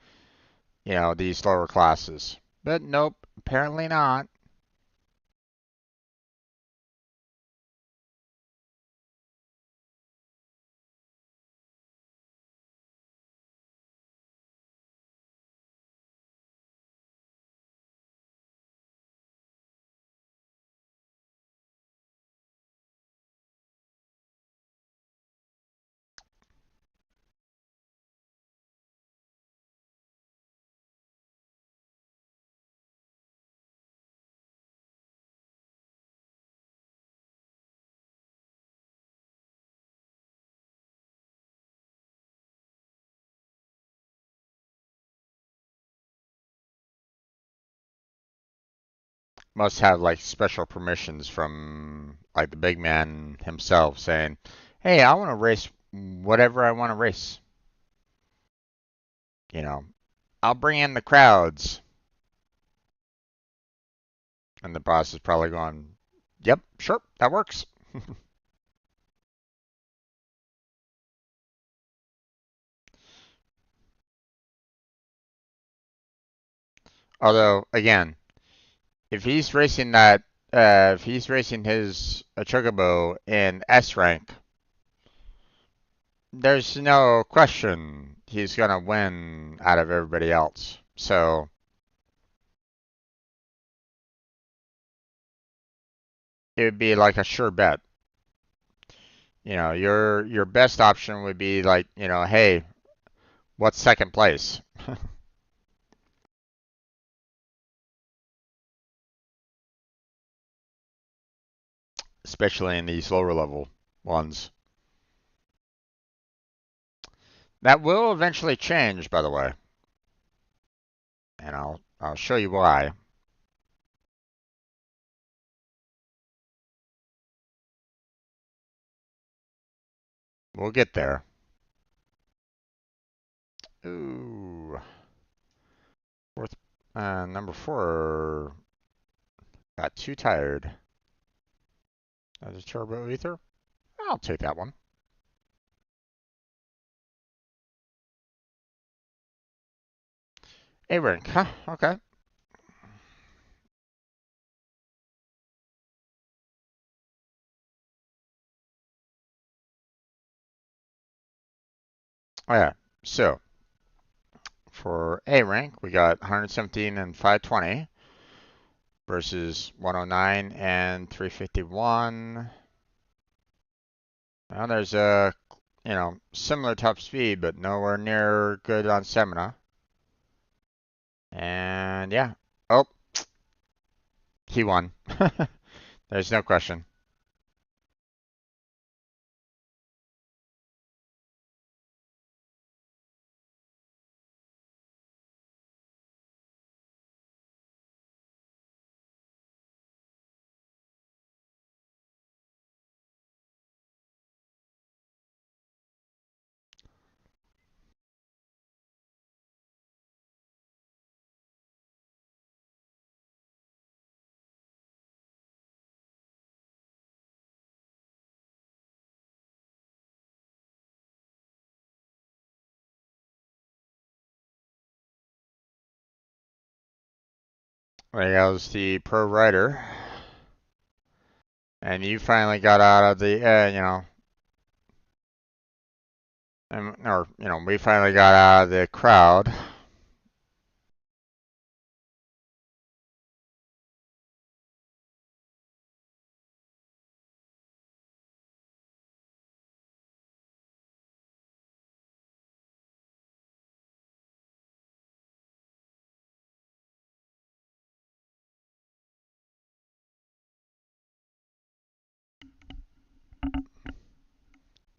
these lower classes. But nope, apparently not. Must have like special permissions from like the big man himself saying, "Hey, I want to race whatever I want to race." You know, I'll bring in the crowds. And the boss is probably going, "Yep, sure, that works." Although, again, if he's racing if he's racing his Chocobo in S rank, there's no question he's gonna win out of everybody else. So it would be like a sure bet. Your best option would be like, hey, what's second place? Especially in these lower level ones. That will eventually change, by the way, and I'll show you why. We'll get there. Ooh, fourth, number 4 got too tired. That's a turbo ether. I'll take that one. A rank, huh? Okay. Oh yeah. So for A rank, we got 117 and 520. versus 109 and 351. Now there's a, similar top speed, but nowhere near good on stamina. And yeah. Oh, he won. There's no question. There goes the pro rider. And you finally got out of the, we finally got out of the crowd.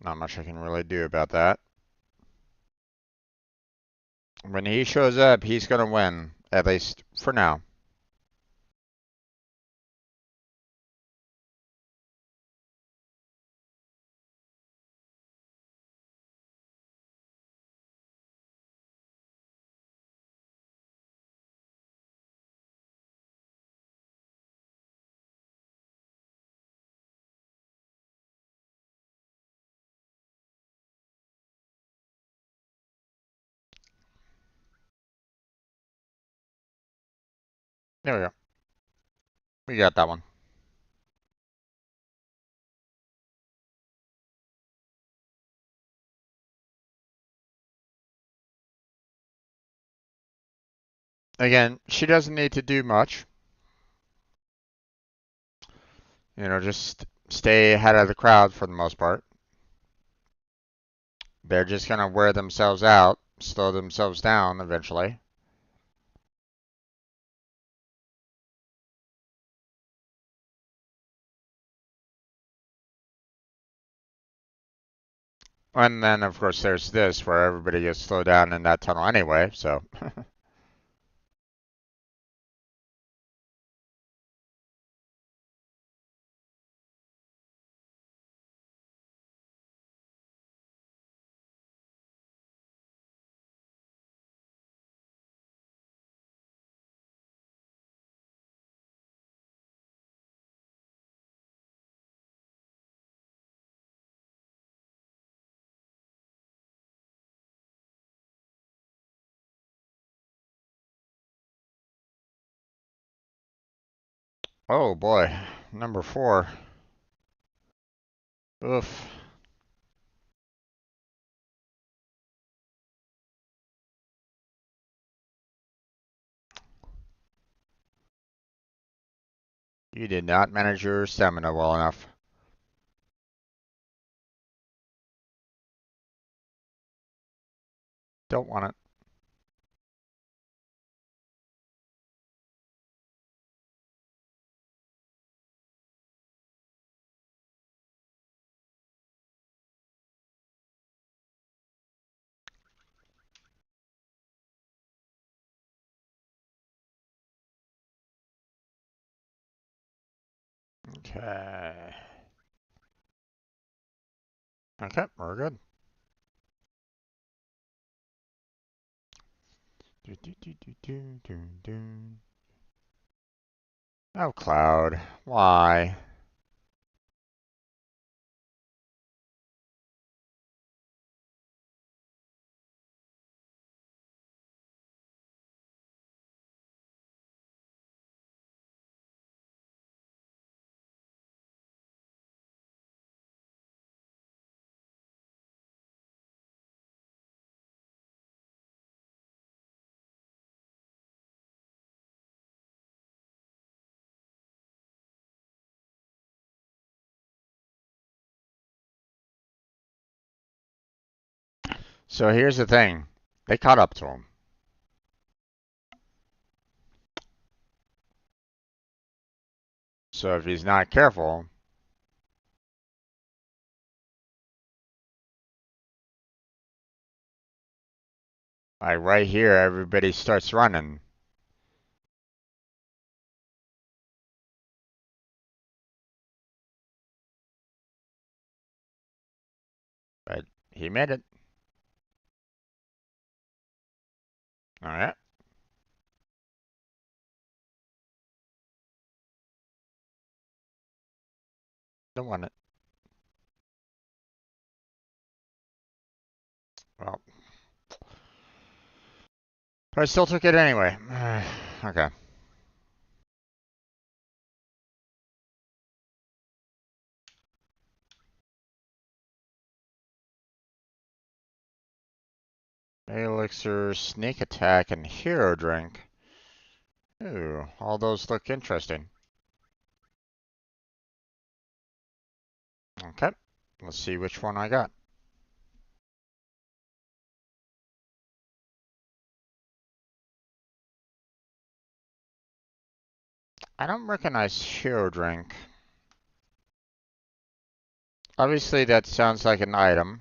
Not much I can really do about that. When he shows up, he's going to win, at least for now. There we go. We got that one. Again, she doesn't need to do much. Just stay ahead of the crowd for the most part. They're just going to wear themselves out, slow themselves down eventually. And then, of course, there's this where everybody gets slowed down in that tunnel anyway, so. Oh boy, number 4. Oof. You did not manage your stamina well enough. Don't want it. Okay. Okay, we're good. Oh, Cloud. Why? So here's the thing. They caught up to him. So if he's not careful, like right here, everybody starts running. But he made it. All right. Don't want it. Well, but I still took it anyway. Okay. Elixir, Sneak Attack, and Hero Drink. Ooh, all those look interesting. Okay. Let's see which one I got. I don't recognize Hero Drink. Obviously, that sounds like an item,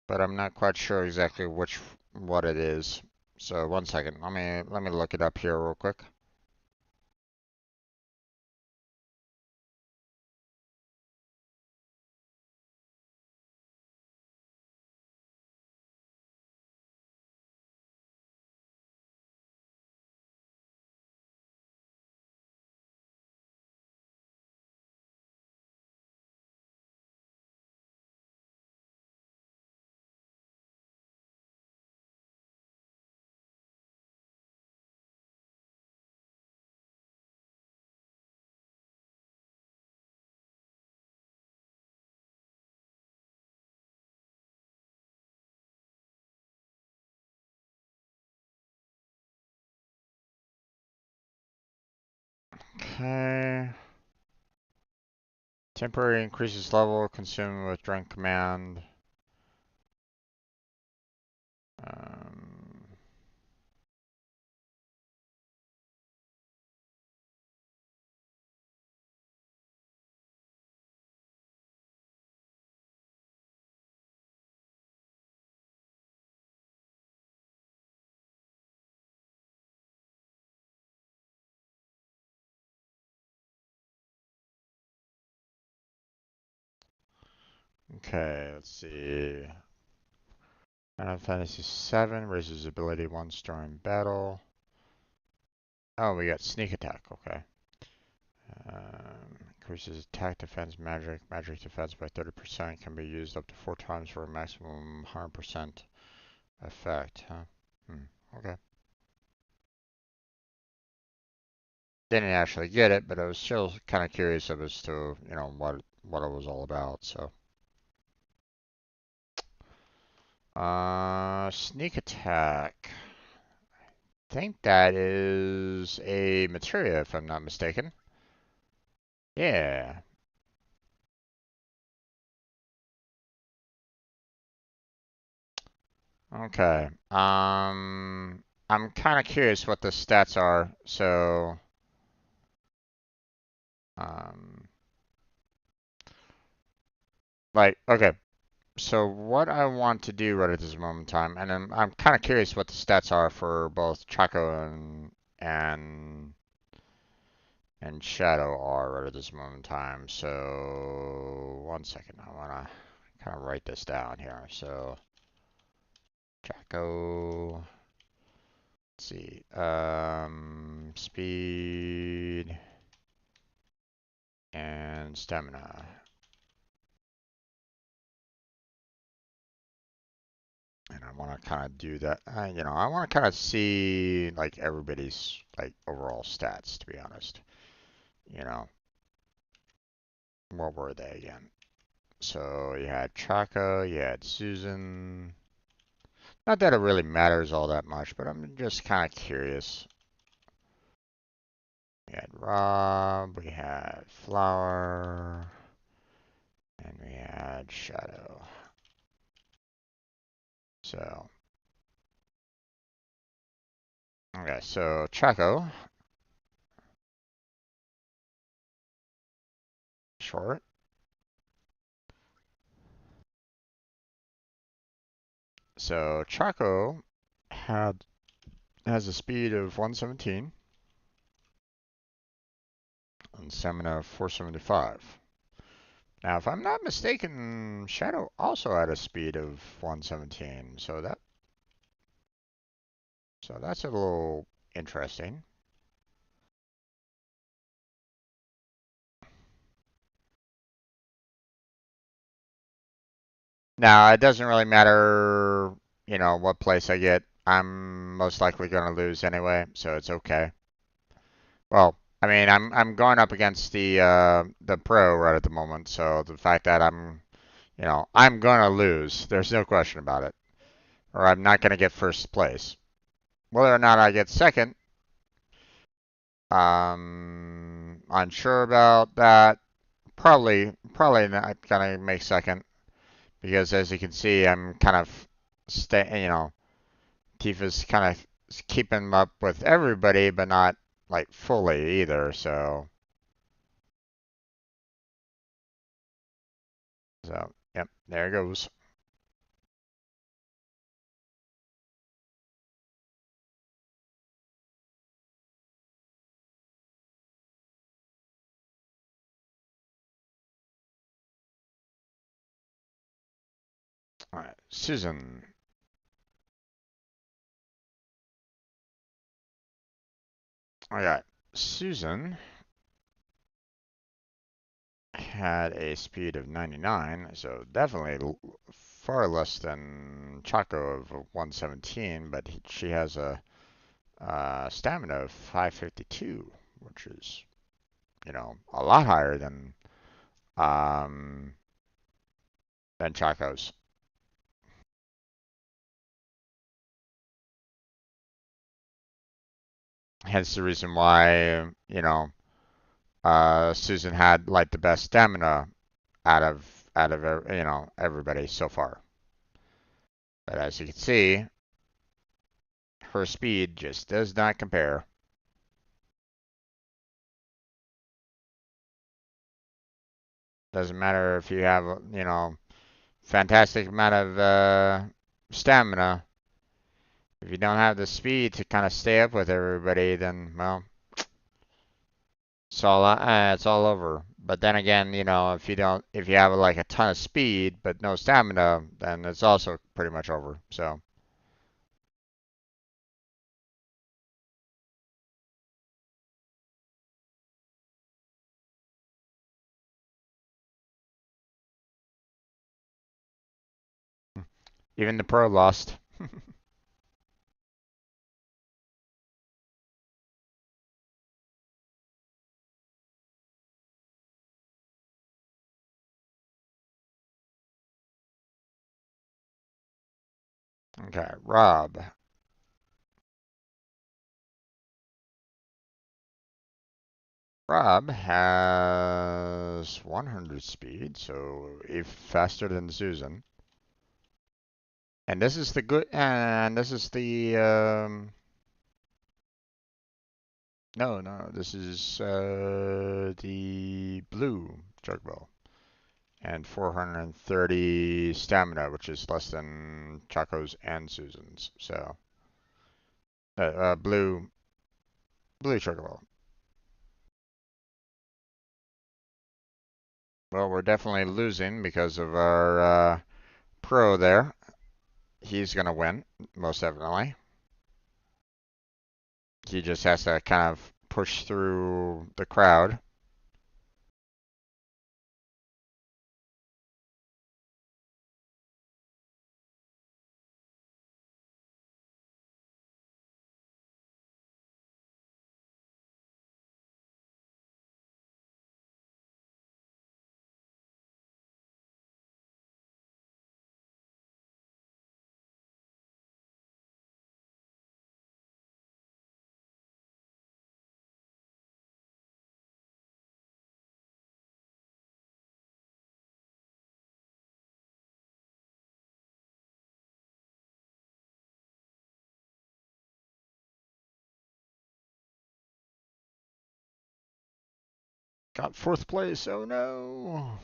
but I'm not quite sure exactly what it is. So 1 second. Let me look it up here real quick. Okay. Temporary increases level consumed with drink command. Um, okay, let's see. Final Fantasy 7 raises ability once during battle. Oh, we got sneak attack. Okay. Increases attack, defense, magic defense by 30%. Can be used up to 4 times for a maximum 100% effect. Huh? Okay. Didn't actually get it, but I was still kind of curious as to what it was all about. So, sneak attack. I think that is a materia, if I'm not mistaken. Yeah. Okay. I'm kind of curious what the stats are. So, um, okay. So what I want to do right at this moment in time, and I'm kind of curious what the stats are for both Chaco and and Shadow are right at this moment in time. So 1 second, I want to kind of write this down here. So Chaco, let's see, speed and stamina. And I want to kind of do that. I want to kind of see like everybody's like overall stats, to be honest. You know, what were they again? So you had Chaka, you had Susan. Not that it really matters all that much, but I'm just kind of curious. We had Rob, we had Flower, And we add shadow. So, okay, so Chaco, short. So Chaco has a speed of 117 and stamina of 475. Now, if I'm not mistaken, Shadow also had a speed of 117, so that's a little interesting. Now, it doesn't really matter, what place I get. I'm most likely going to lose anyway, so it's okay. Well, I mean, I'm going up against the pro right at the moment, so the fact that I'm going to lose, there's no question about it, or I'm not going to get first place. Whether or not I get second, unsure about that. Probably not gonna make second because as you can see, I'm kind of Tifa's kind of keeping up with everybody, but not like fully either. So yep, there it goes. All right, Susan. I got Susan had a speed of 99, so definitely far less than Chaco of 117, but she has a stamina of 552, which is, a lot higher um, than Chaco's. Hence the reason why, Susan had like the best stamina out of everybody so far. But as you can see, her speed just does not compare. Doesn't matter if you have, fantastic amount of stamina. If you don't have the speed to kind of stay up with everybody, then well, it's all over. But then again, if you have like a ton of speed but no stamina, then it's also pretty much over. So even the pro lost. Okay, Rob. Rob has 100 speed, so if faster than Susan. And this is the good, and this is the no, no, this is the blue chocobo. And 430 stamina, which is less than Chaco's and Susan's. So, blue chocobo. Well, we're definitely losing because of our pro there. He's gonna win, most definitely. He just has to kind of push through the crowd. Got 4th place. Oh no.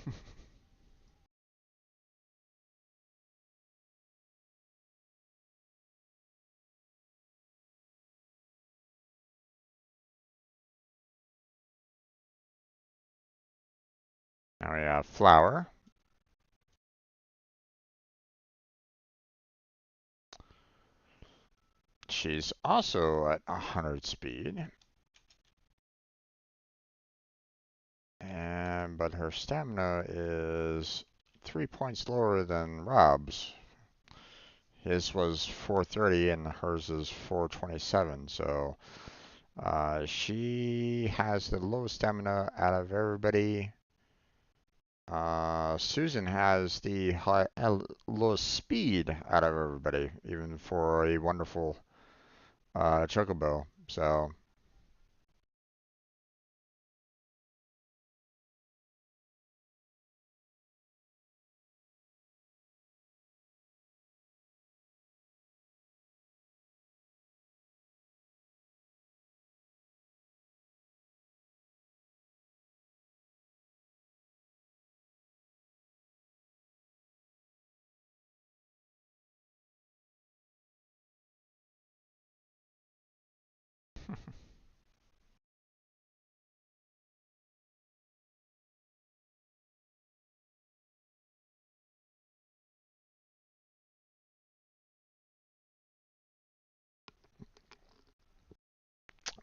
Now we have Flower. She's also at 100 speed. But her stamina is 3 points lower than Rob's. His was 430 and hers is 427. So she has the lowest stamina out of everybody. Susan has the lowest speed out of everybody, even for a wonderful chocobo. So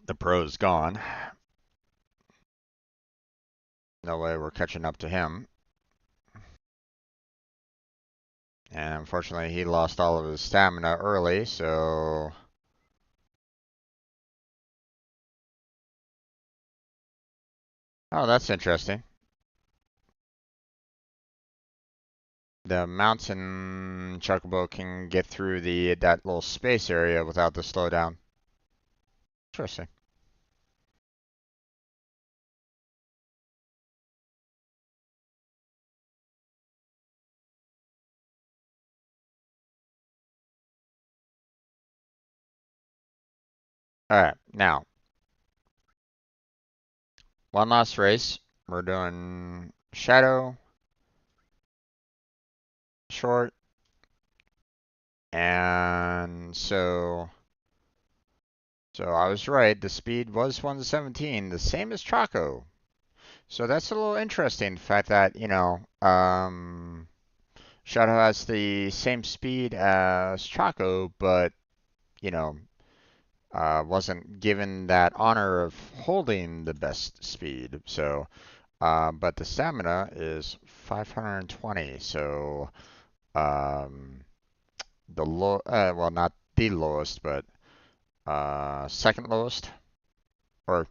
the pro's gone. No way we're catching up to him. And unfortunately, he lost all of his stamina early, so... Oh, that's interesting. The mountain chocobo can get through that little space area without the slowdown. Interesting. All right, now, one last race. We're doing Shadow, Short, and so I was right. The speed was 117, the same as Chaco. So that's a little interesting. The fact that Shadow has the same speed as Chaco, but you know, wasn't given that honor of holding the best speed. So, but the stamina is 520. So, the low, well, not the lowest, but second lowest. Or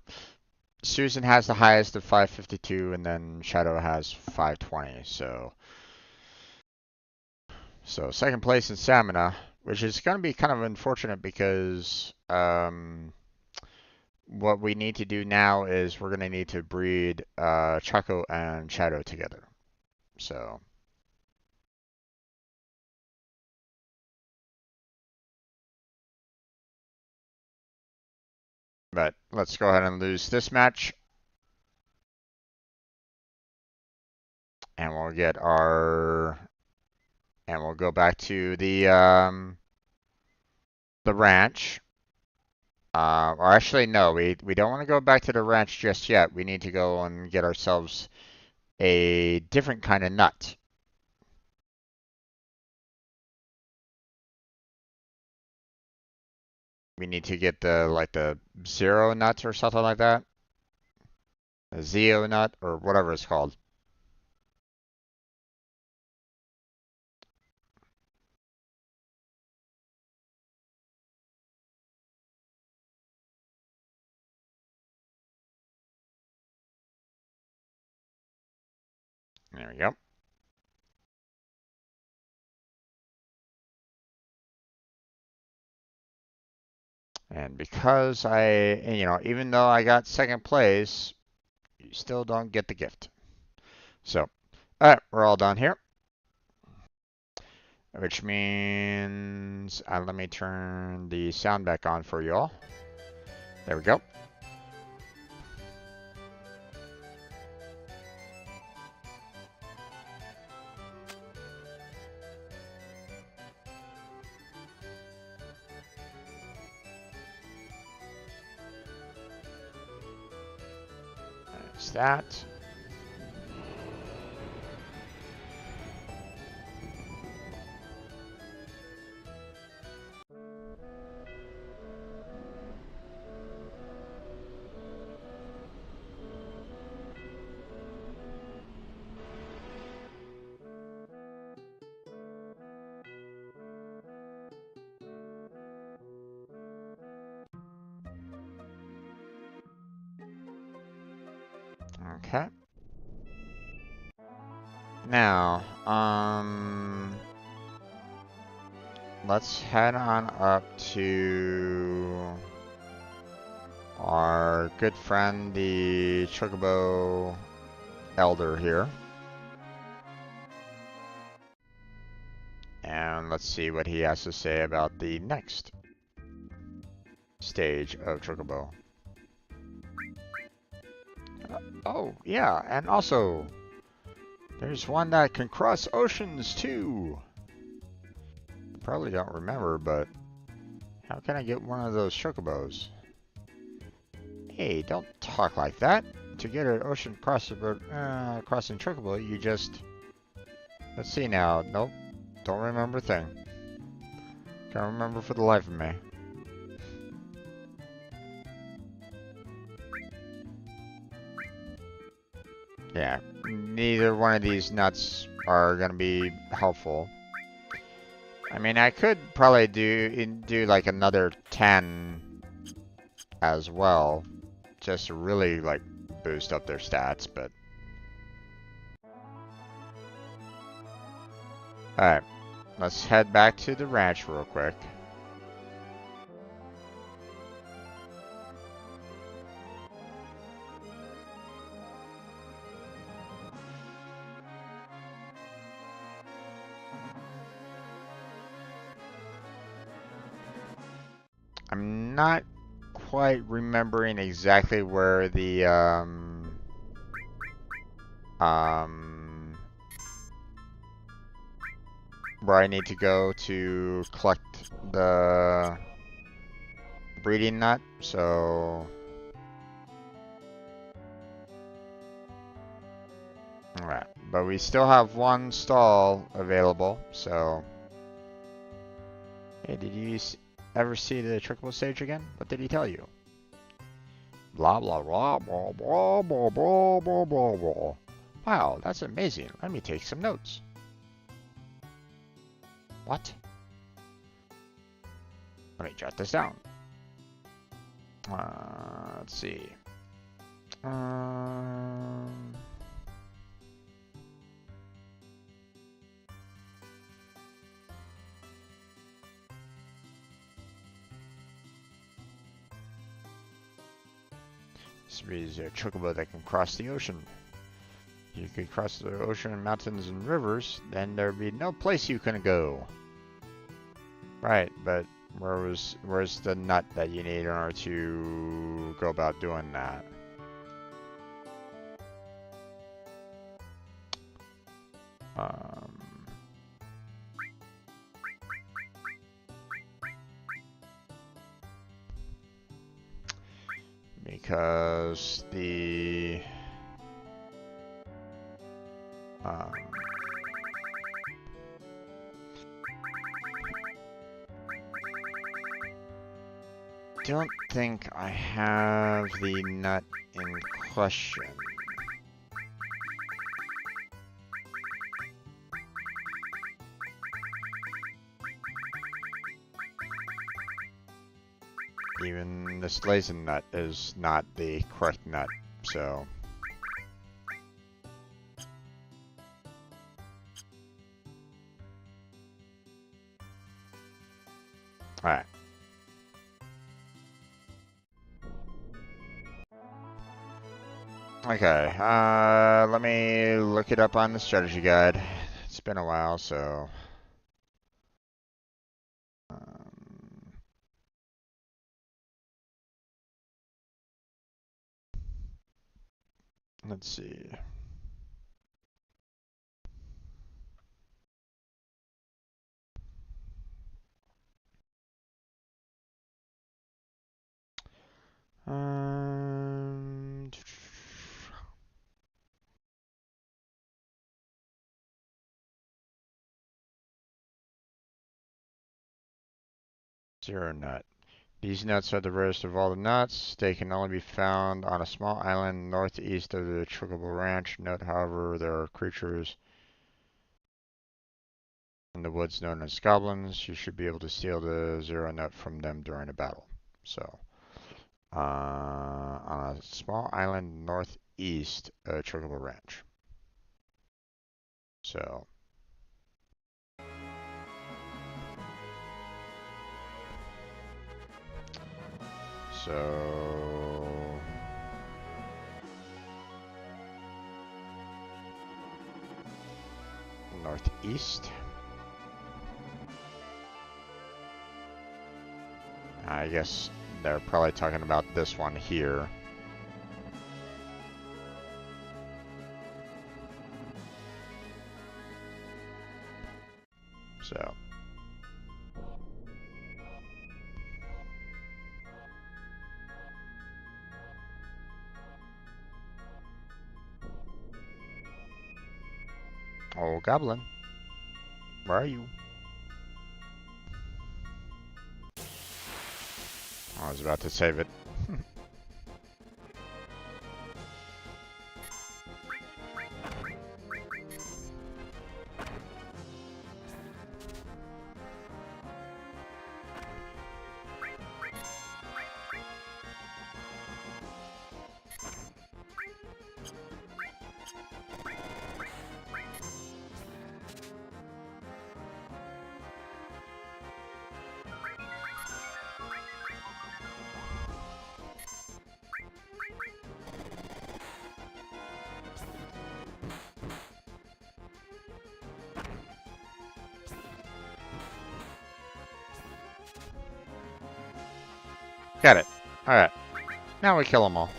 Susan has the highest of 552, and then Shadow has 520. So second place in stamina, which is going to be kind of unfortunate because what we need to do now is we're going to need to breed Chaco and Shadow together. So, but let's go ahead and lose this match. And we'll get our, and we'll go back to the ranch. Or actually, no, we don't want to go back to the ranch just yet. We need to go and get ourselves a different kind of nut. We need to get the zero nut or something like that. A Zeo nut or whatever it's called. There we go. And because even though I got second place, you still don't get the gift. So, all right, we're all done here. Which means, let me turn the sound back on for you all. There we go. that. Okay. Now, let's head on up to our good friend, the Chocobo Elder here. And let's see what he has to say about the next stage of Chocobo. Oh, yeah, and also, there's one that can cross oceans too. Probably don't remember, but how can I get one of those Chocobos? Hey, don't talk like that. To get an ocean crossing Chocobo, you just... Let's see now. Nope. Don't remember a thing. Can't remember for the life of me. Yeah, neither one of these nuts are gonna be helpful. I mean, I could probably do like another 10 as well, just to really like boost up their stats, but... Alright, let's head back to the ranch real quick. I'm not quite remembering exactly where the where I need to go to collect the breeding nut, so... Alright, but we still have one stall available, so... Hey, did you ever see the Chocobo stage again? What did he tell you? Blah blah blah blah blah blah blah blah blah blah. Wow, that's amazing. Let me take some notes. What? Let me jot this down. Let's see. This is a chocobo that can cross the ocean. You could cross the ocean, mountains, and rivers, then there'd be no place you can go. Right, but where's the nut that you need in order to go about doing that? Because the don't think I have the nut in question. Even this Lazen nut is not the correct nut, so... Alright. Okay, let me look it up on the strategy guide. It's been a while, so... let's see. Um, 0 nut. These nuts are the rarest of all the nuts. They can only be found on a small island northeast of the Trickable Ranch. Note, however, there are creatures in the woods known as goblins. You should be able to steal the 0 nut from them during a battle. So, on a small island northeast of Trickable Ranch. So, northeast. I guess they're probably talking about this one here. So. Oh, goblin. Where are you? I was about to save it. Got it. Alright. Now we kill them all.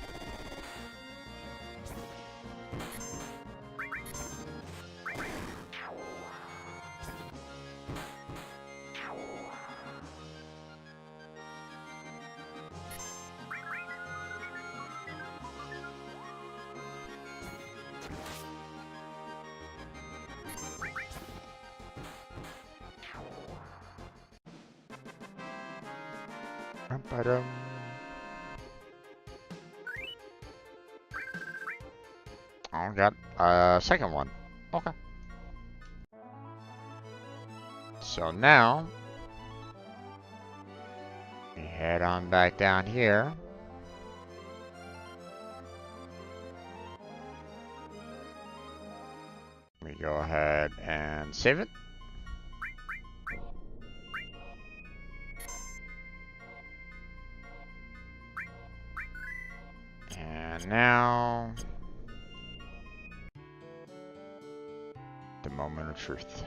Oh, got a second one. Okay. So now, we head on back down here. We go ahead and save it. And now, the moment of truth.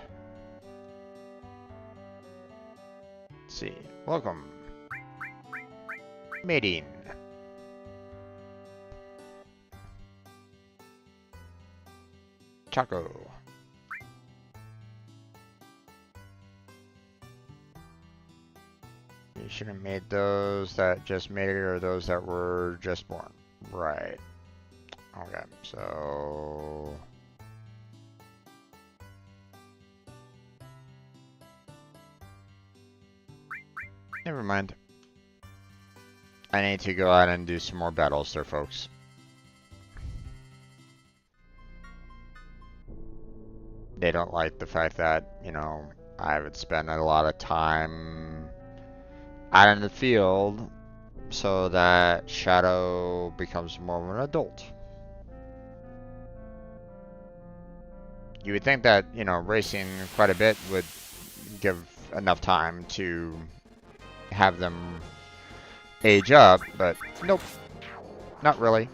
Let's see. Welcome. Meeting. Choco. You should have made those that just made it or those that were just born. Right. Okay, so... Never mind. I need to go out and do some more battles there, folks. They don't like the fact that, you know, I would spend a lot of time out in the field so that Shadow becomes more of an adult. You would think that, you know, racing quite a bit would give enough time to have them age up, but nope, not really.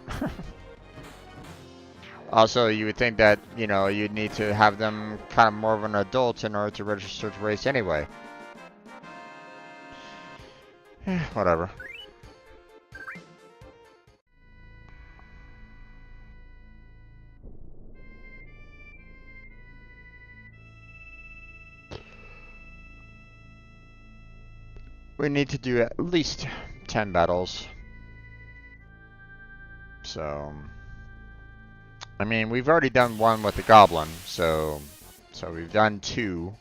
Also, you would think that, you know, you'd need to have them kind of more of an adult in order to register to race anyway. Whatever. We need to do at least 10 battles. So, I mean, we've already done one with the goblin, so we've done 2.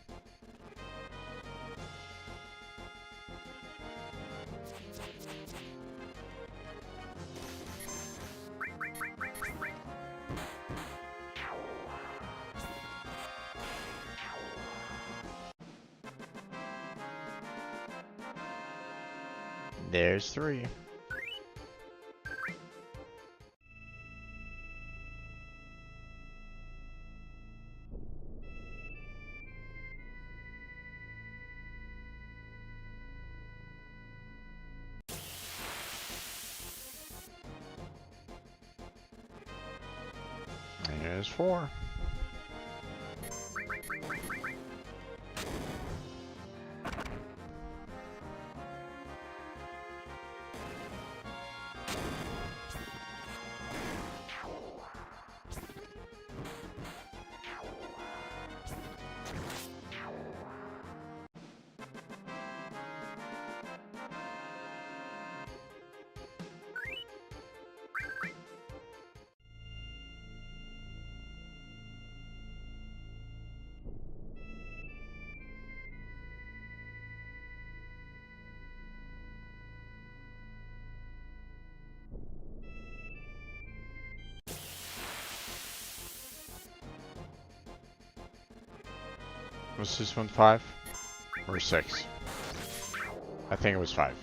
There's 3. There's 4. Was this one 5 or 6? I think it was 5.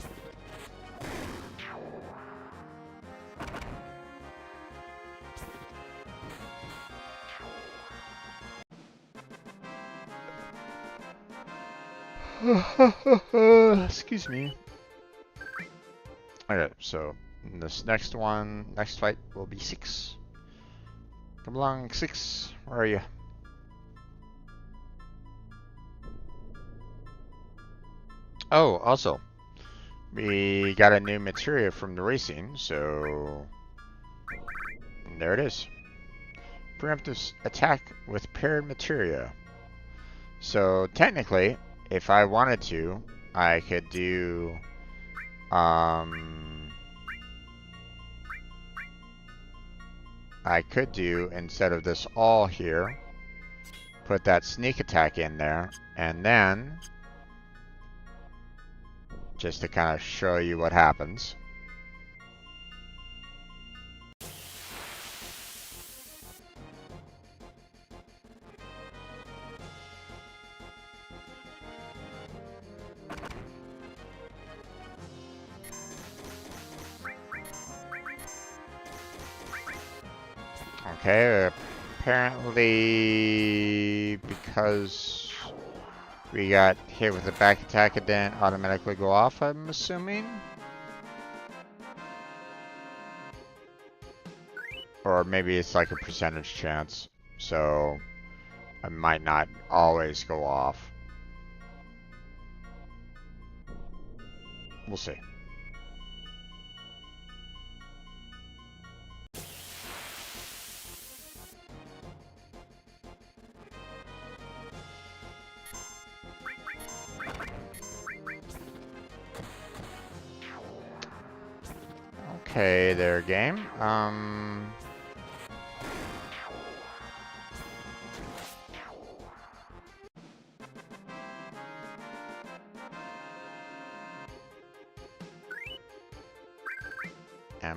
Excuse me. Okay, so this next fight will be 6. Come along, 6. Where are you? Oh, also, we got a new materia from the racing, so there it is. Preemptive attack with paired materia. So technically, if I wanted to, I could do instead of this all here, put that sneak attack in there, and then just to kind of show you what happens. Okay, apparently because we got hit with a back attack, it didn't automatically go off, I'm assuming. Or maybe it's like a percentage chance, so it might not always go off. We'll see. Okay, there, game. Am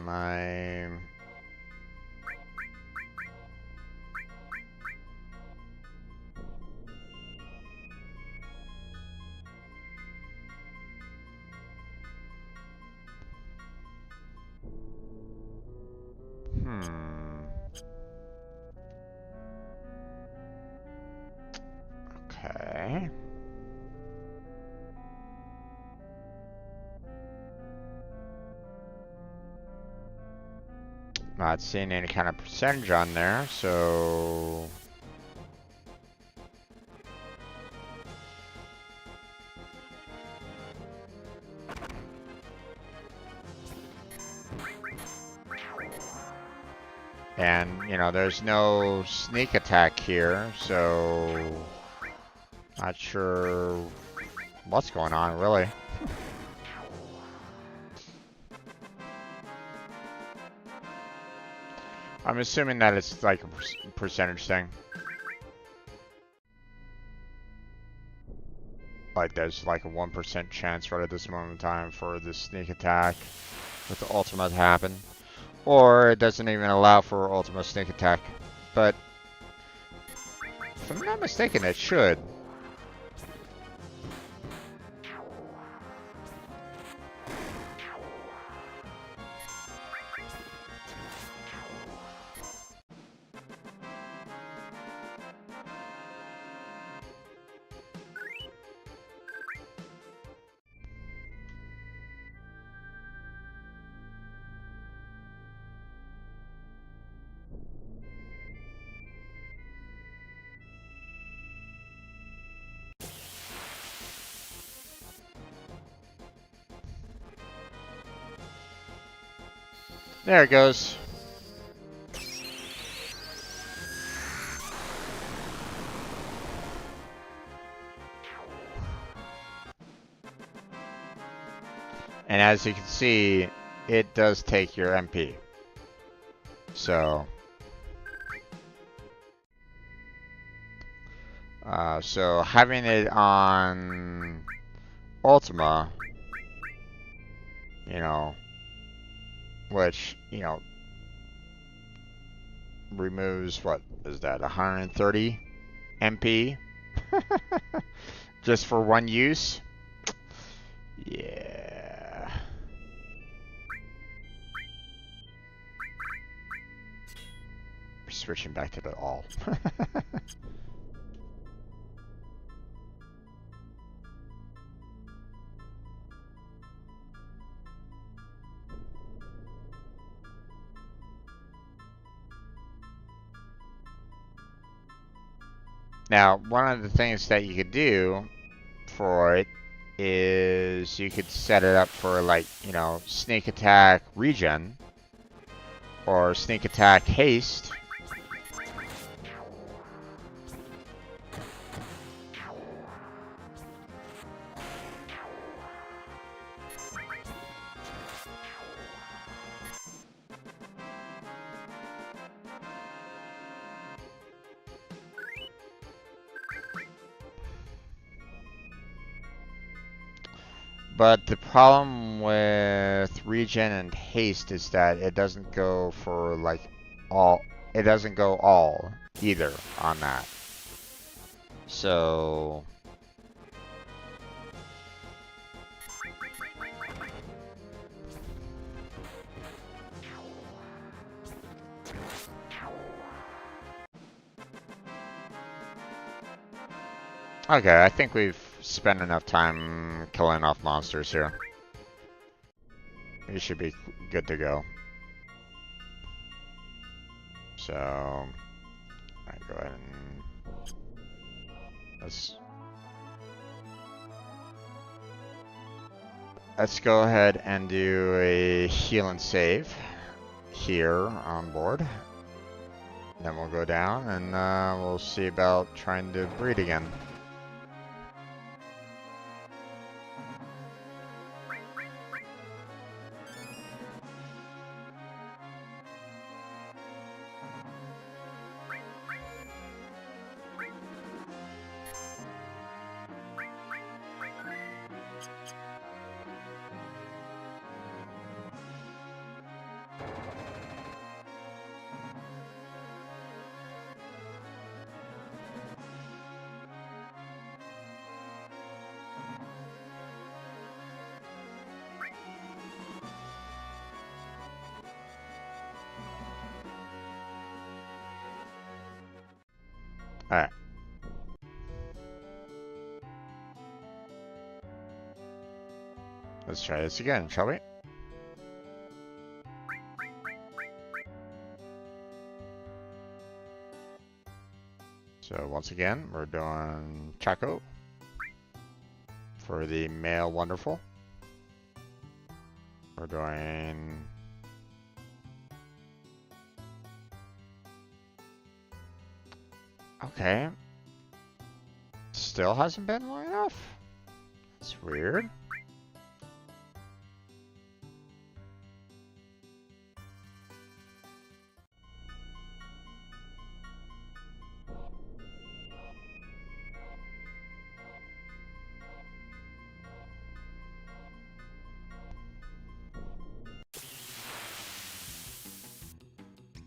I... Okay. Not seeing any kind of percentage on there, so... And, you know, there's no sneak attack here, so... Not sure what's going on, really. I'm assuming that it's like a percentage thing. Like there's like a 1% chance right at this moment in time for this sneak attack with the ultimate to happen. Or it doesn't even allow for ultimate sneak attack. But if I'm not mistaken, it should. There it goes. And as you can see, it does take your MP. So having it on Ultima, you know, which, you know, removes, what is that, 130 MP? Just for one use? Yeah. Switching back to the all. Now, one of the things that you could do for it is you could set it up for, like, you know, sneak attack regen or sneak attack haste. But the problem with regen and haste is that it doesn't go for, like, all. It doesn't go all either on that. So okay, I think we've spent enough time killing off monsters here. We should be good to go. So, alright, go ahead and let's go ahead and do a heal and save here on board. Then we'll go down and we'll see about trying to breed again. Alright. Let's try this again, shall we? So once again, we're doing Chaco for the male wonderful. We're doing okay. Still hasn't been long enough. That's weird.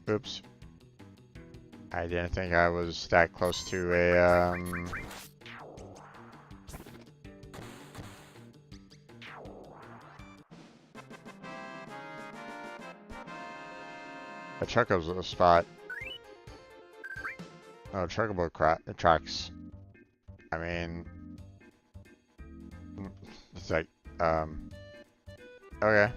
Oops. I didn't think I was that close to a Chocobo's little spot. Oh, Chocobo tracks. I mean, it's like, okay.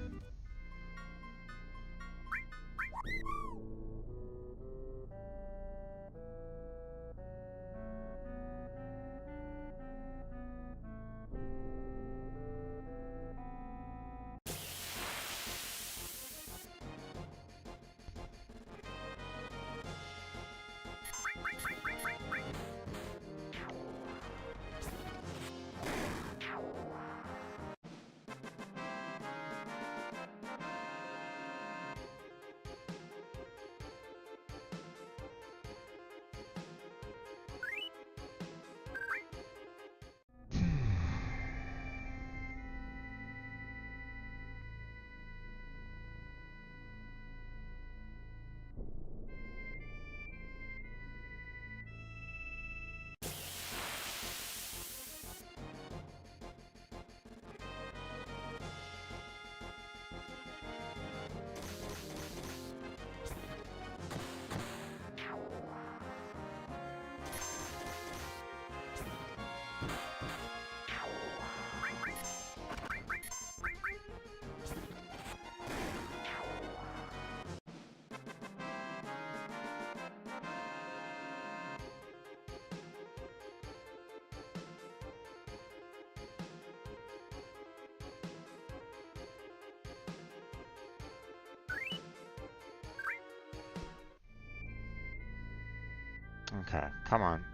Okay, come on.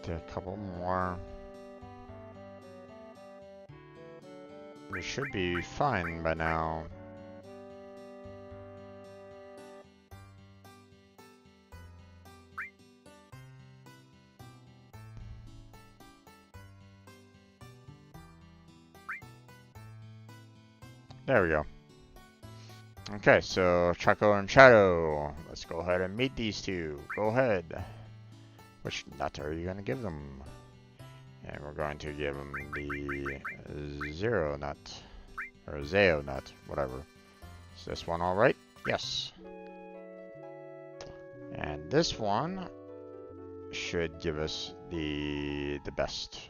Do a couple more. We should be fine by now. There we go. Okay, so Choco and Shadow. Let's go ahead and meet these two. Go ahead. Which nut are you going to give them? And we're going to give them the Zero nut. Or Zeo nut, whatever. Is this one alright? Yes. And this one should give us the best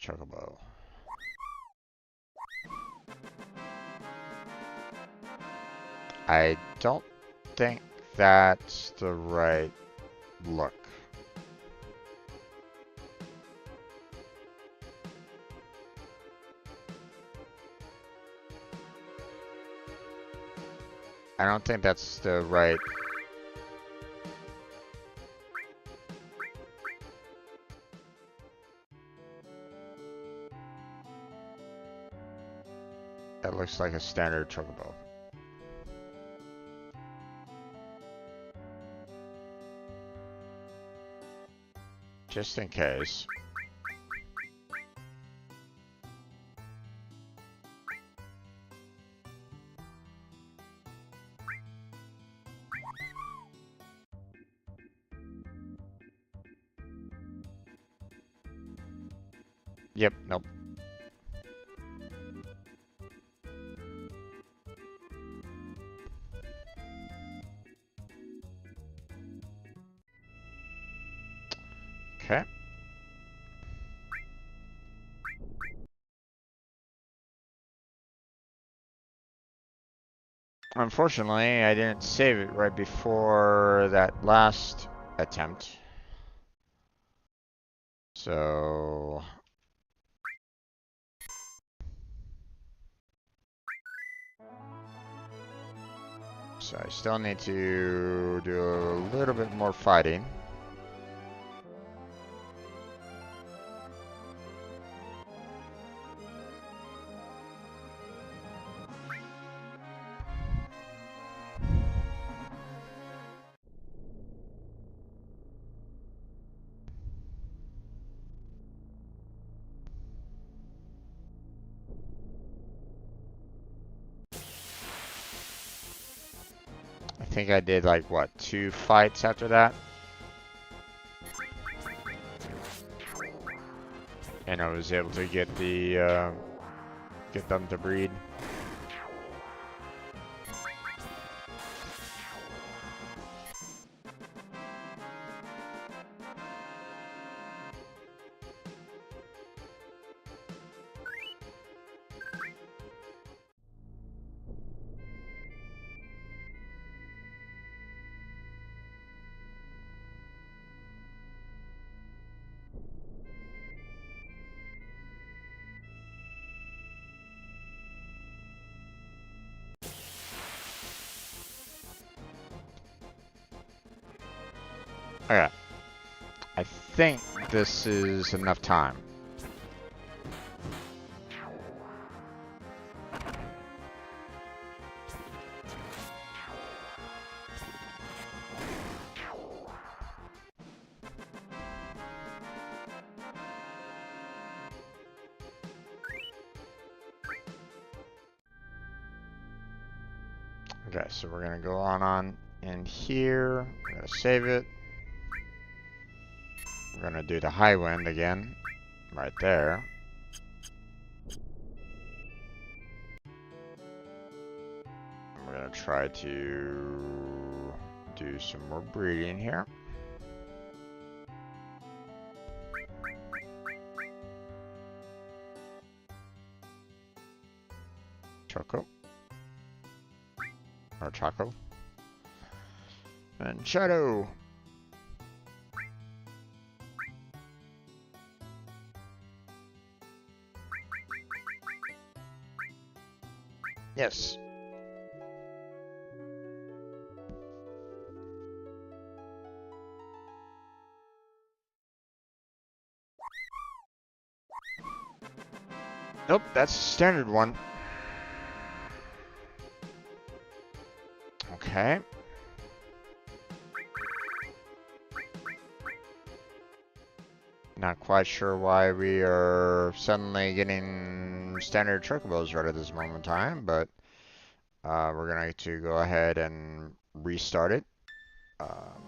Chocobo. I don't think that's the right look. I don't think that's the right... That looks like a standard Chocobo. Just in case. Yep, nope. Okay. Unfortunately, I didn't save it right before that last attempt. So... So I still need to do a little bit more fighting. I think I did like, what, 2 fights after that? And I was able to get the, get them to breed. Okay. I think this is enough time. Okay, so we're gonna go on in here. We're gonna save it. We're gonna do the high wind again, right there. And we're gonna try to do some more breeding here. Choco. Or Choco. And Shadow. Yes. Nope, that's a standard one. Okay. Not quite sure why we are suddenly getting standard chocobos right at this moment in time, but we're going to go ahead and restart it. Um,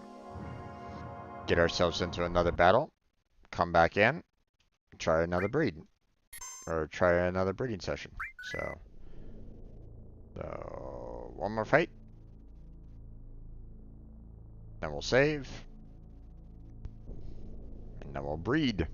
get ourselves into another battle, come back in, try another breed, or try another breeding session. So one more fight, then we'll save, and then we'll breed.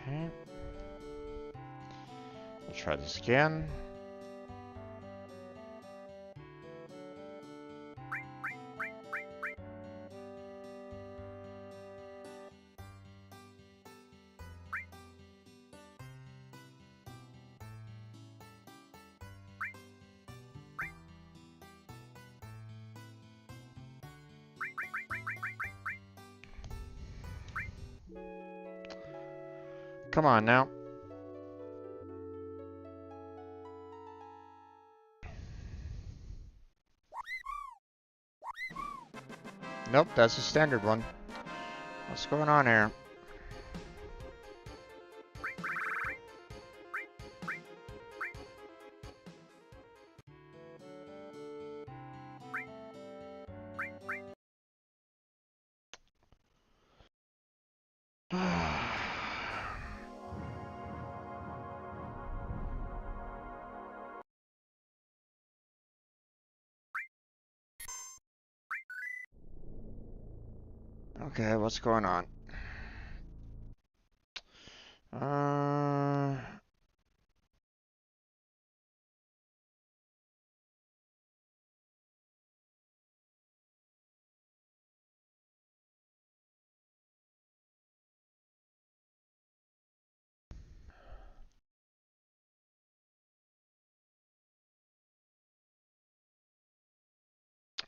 Okay. We'll try this again. Come on now. Nope, that's a standard one. What's going on here? Okay, what's going on? Uh,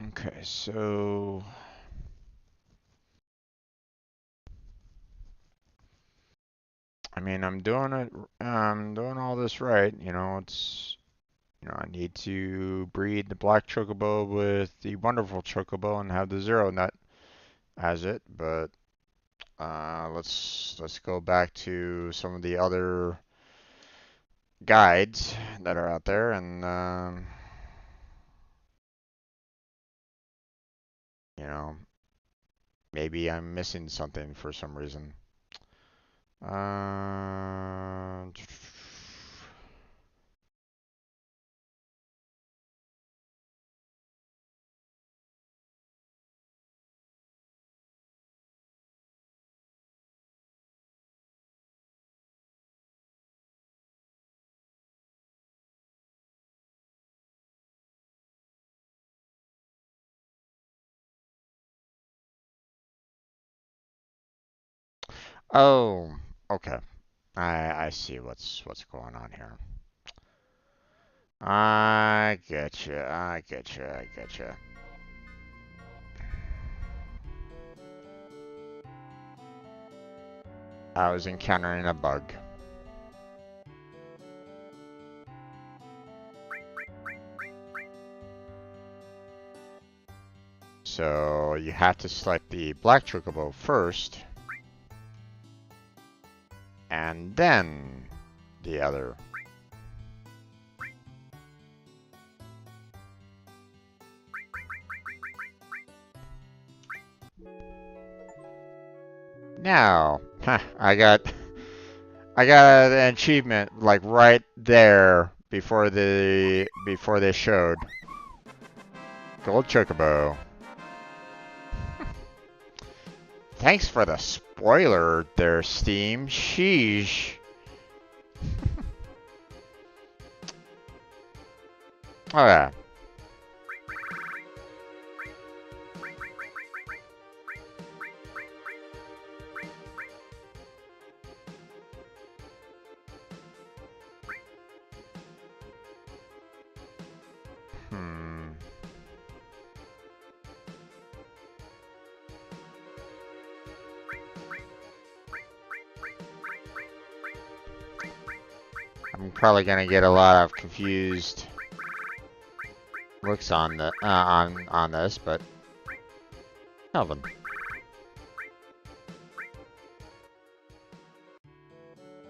okay, so I mean, I'm doing all this right. I need to breed the black chocobo with the wonderful chocobo and have the zero nut as it. But let's go back to some of the other guides that are out there, and you know, maybe I'm missing something for some reason. Uh, oh, okay. I see what's going on here. I get you. I get you. I get you. I was encountering a bug. So you have to select the black chocobo first, and then the other. Now, I got an achievement like right there before they showed. Gold Chocobo. Thanks for the spoiler there, Steam. Sheesh. Okay. I'm probably gonna get a lot of confused looks on the on this, but Melvin.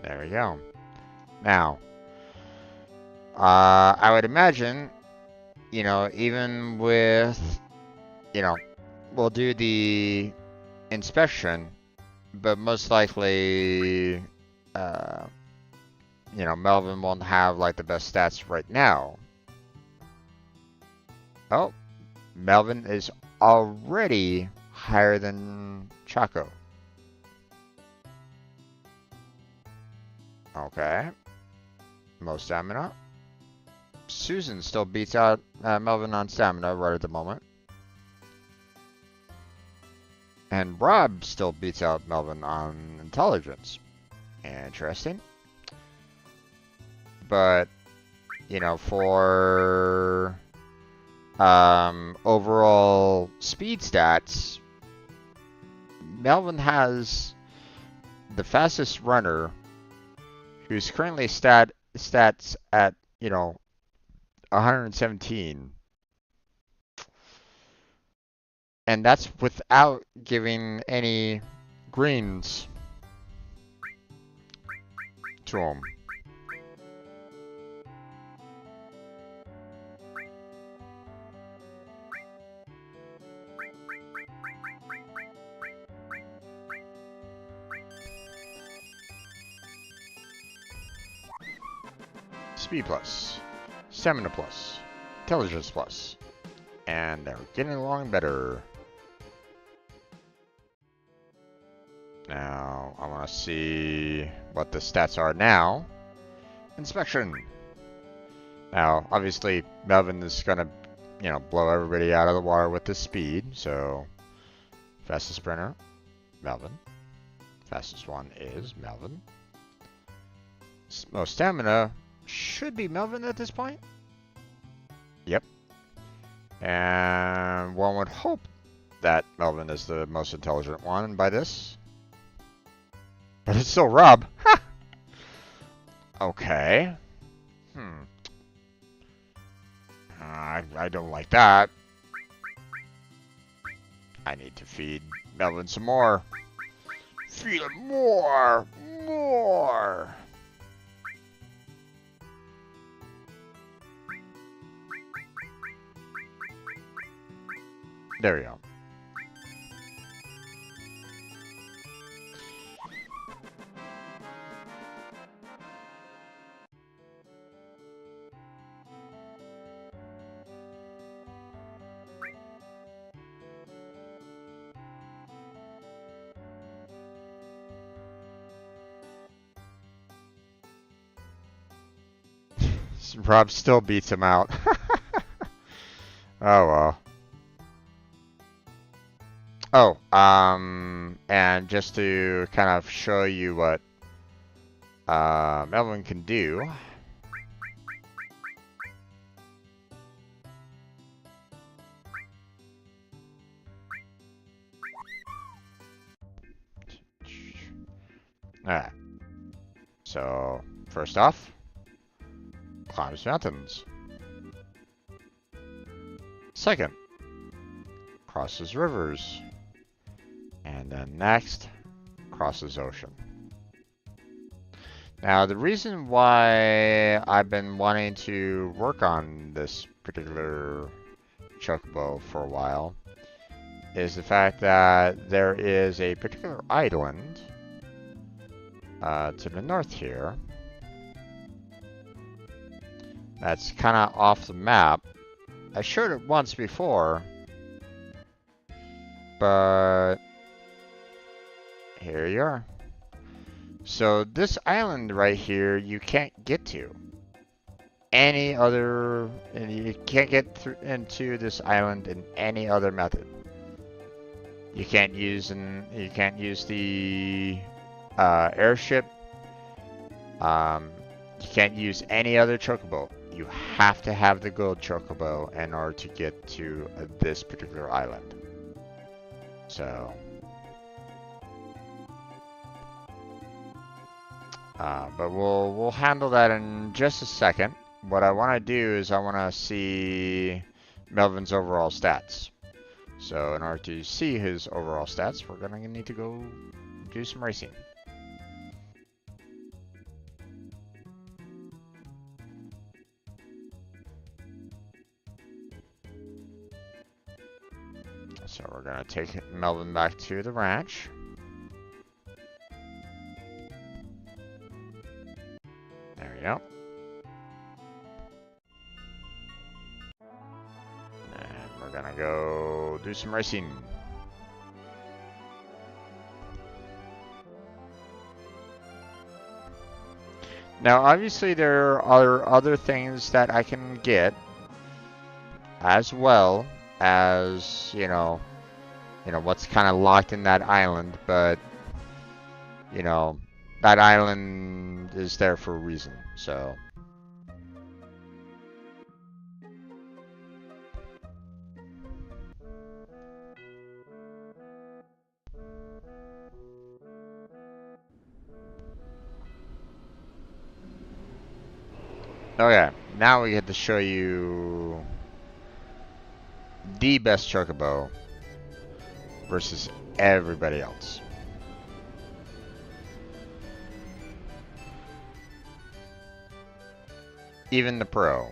There we go. Now, I would imagine, you know, even with, you know, we'll do the inspection, but most likely, you know, Melvin won't have like the best stats right now. Oh, Melvin is already higher than Chaco. Okay. Most stamina. Susan still beats out Melvin on stamina right at the moment. And Rob still beats out Melvin on intelligence. Interesting. But, you know, for overall speed stats, Melvin has the fastest runner, who's currently stats at, you know, 117. And that's without giving any greens to him. Speed plus, stamina plus, intelligence plus, and they're getting along better. Now, I want to see what the stats are now. Inspection. Now, obviously, Melvin is going to, you know, blow everybody out of the water with his speed. So, fastest sprinter, Melvin. Fastest one is Melvin. Most stamina should be Melvin at this point. Yep. And one would hope that Melvin is the most intelligent one by this. But it's still Rob. Okay. I don't like that. I need to feed Melvin some more. Feed him more! More! There we go. Rob still beats him out. Oh well. Oh, and just to kind of show you what Melvin can do. Alright. So, first off, climbs mountains. Second, crosses rivers. And then next, crosses ocean. Now, the reason why I've been wanting to work on this particular chocobo for a while is the fact that there is a particular island to the north here that's kind of off the map. I showed it once before, but here you are. So this island right here, you can't get to. You can't get into this island in any other method. You can't use the airship. You can't use any other chocobo. You have to have the gold chocobo in order to get to this particular island. So, but we'll handle that in just a second. What I want to do is I want to see Melvin's overall stats. So in order to see his overall stats, we're going to need to go do some racing. So we're going to take Melvin back to the ranch. There we go. And we're going to go do some racing. Now, obviously, there are other things that I can get, as well as, what's kind of locked in that island, but, that island is there for a reason, so. Okay, now we get to show you the best chocobo versus everybody else. Even the pro.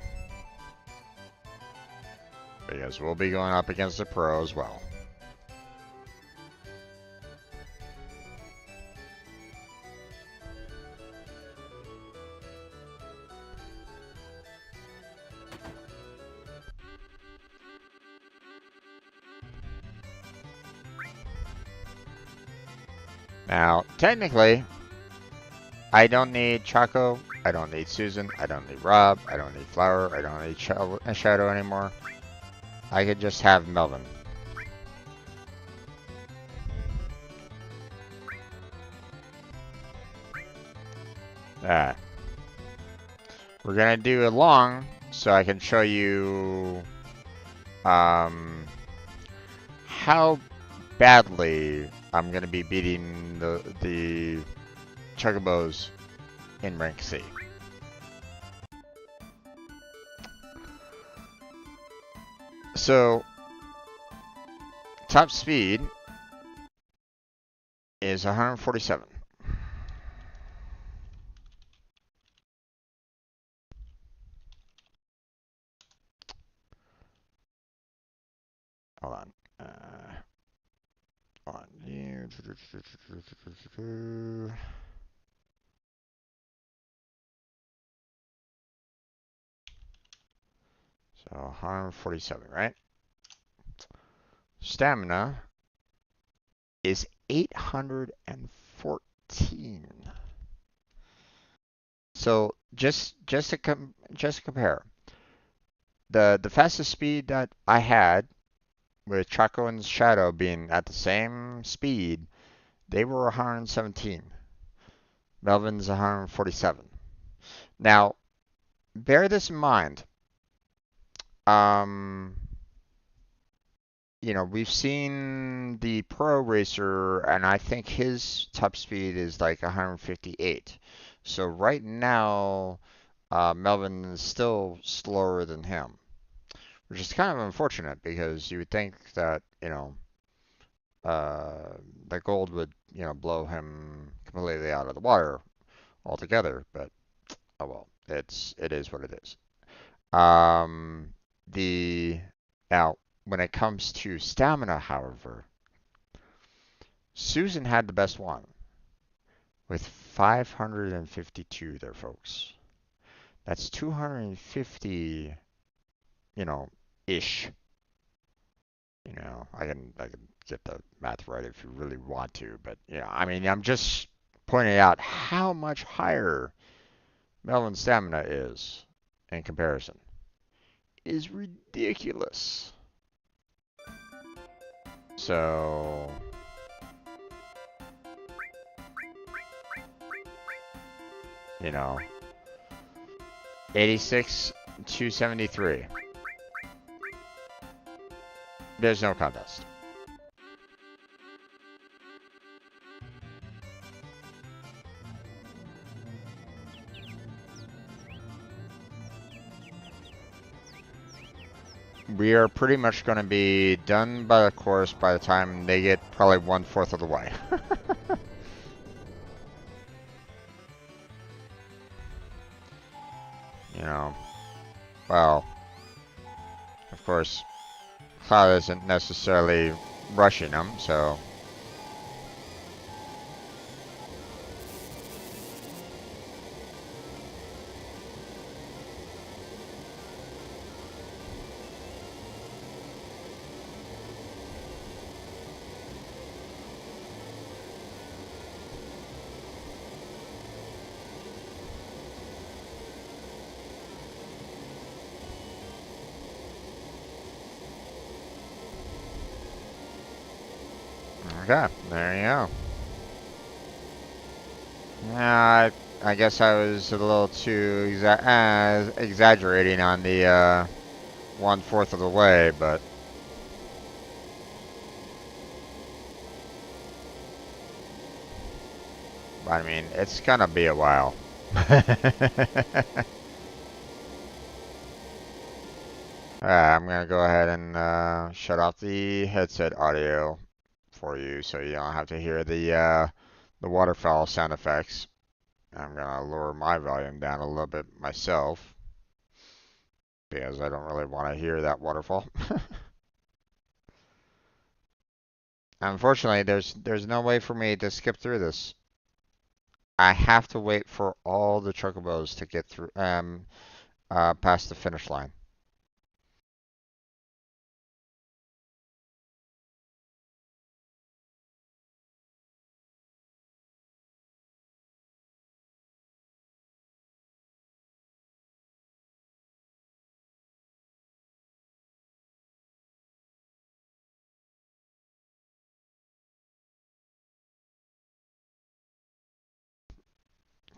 Because we'll be going up against the pro as well. Now, technically, I don't need Choco, I don't need Susan, I don't need Rob, I don't need Flower, I don't need Shadow anymore. I could just have Melvin. We're gonna do a long, so I can show you how badly I'm gonna be beating the Chocobos in rank C. So, top speed is 147. Hold on. Hold on. So 147, right? Stamina is 814. So just to compare, the fastest speed that I had with Chaco and Shadow being at the same speed, they were 117. Melvin's 147. Now, bear this in mind. We've seen the Pro Racer, and I think his top speed is like 158. So right now, Melvin is still slower than him, which is kind of unfortunate because you would think that, the gold would, blow him completely out of the water altogether, but oh well, it is what it is. The Now when it comes to stamina, however, Susan had the best one with 552 there, folks. That's 250, ish. I can get the math right if you really want to, but I mean, I'm just pointing out how much higher Melvin's stamina is in comparison. Is ridiculous. So, 86 to 73. There's no contest. We are pretty much going to be done by the course by the time they get probably 1/4 of the way. Well, of course, Cloud isn't necessarily rushing them, so. Okay, there you go. Yeah, I guess I was a little too exaggerating on the 1/4 of the way, but I mean, it's gonna be a while. I'm gonna go ahead and shut off the headset audio for you, so you don't have to hear the waterfowl sound effects. I'm gonna lower my volume down a little bit myself because I don't really want to hear that waterfall. Unfortunately, there's no way for me to skip through this. I have to wait for all the chocobos to get through past the finish line.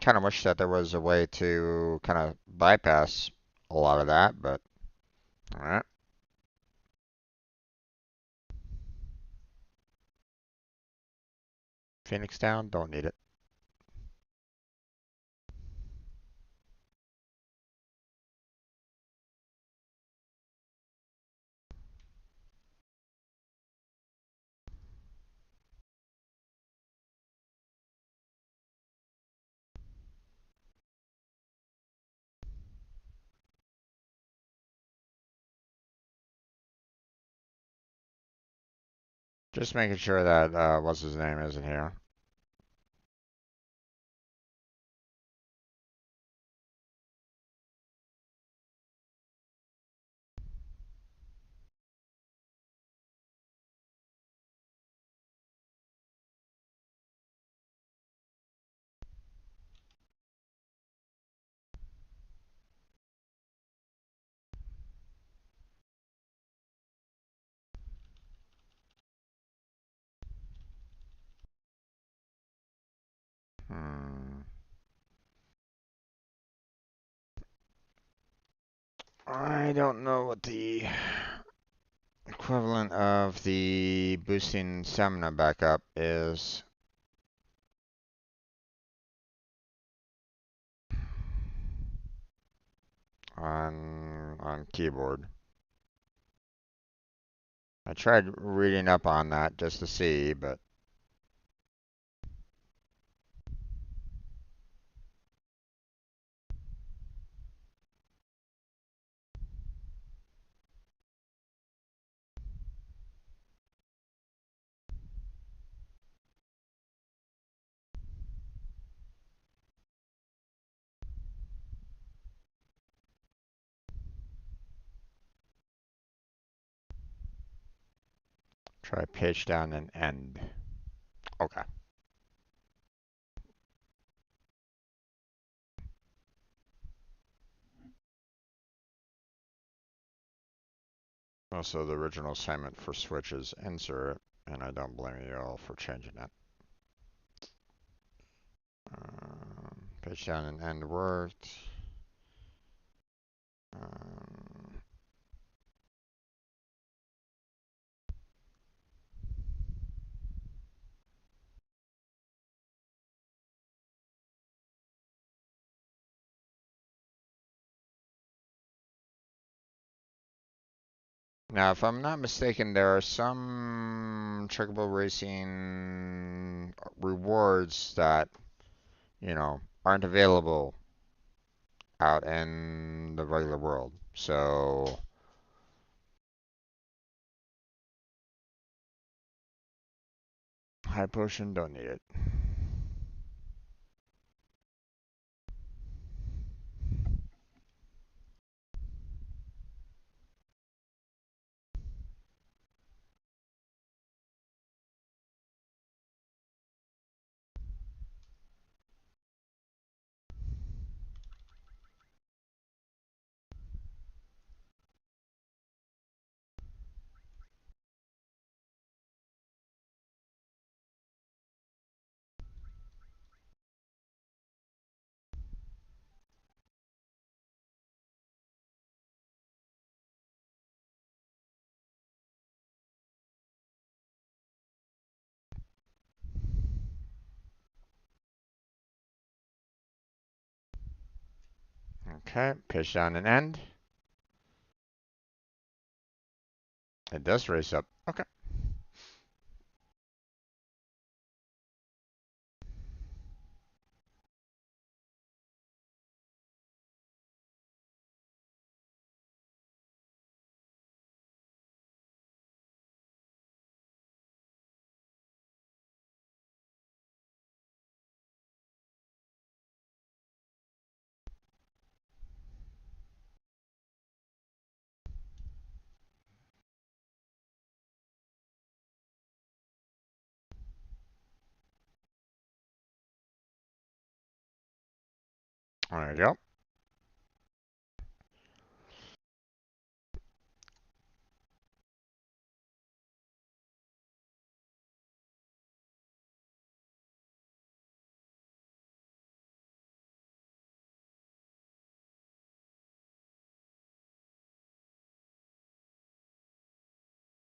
Kind of wish that there was a way to kind of bypass a lot of that, but all right. Phoenix down, don't need it. Just making sure that what's his name isn't here. Hmm. I don't know what the equivalent of the boosting stamina backup is. On keyboard. I tried reading up on that just to see, but Try page down and end. Okay. Also, the original assignment for switch is insert, and I don't blame you all for changing it. Page down and end worked. Um, Now, if I'm not mistaken, there are some checkable racing rewards that, aren't available out in the regular world. So, high potion, don't need it. Okay, pitch down and end. It does raise up. Okay. There you go.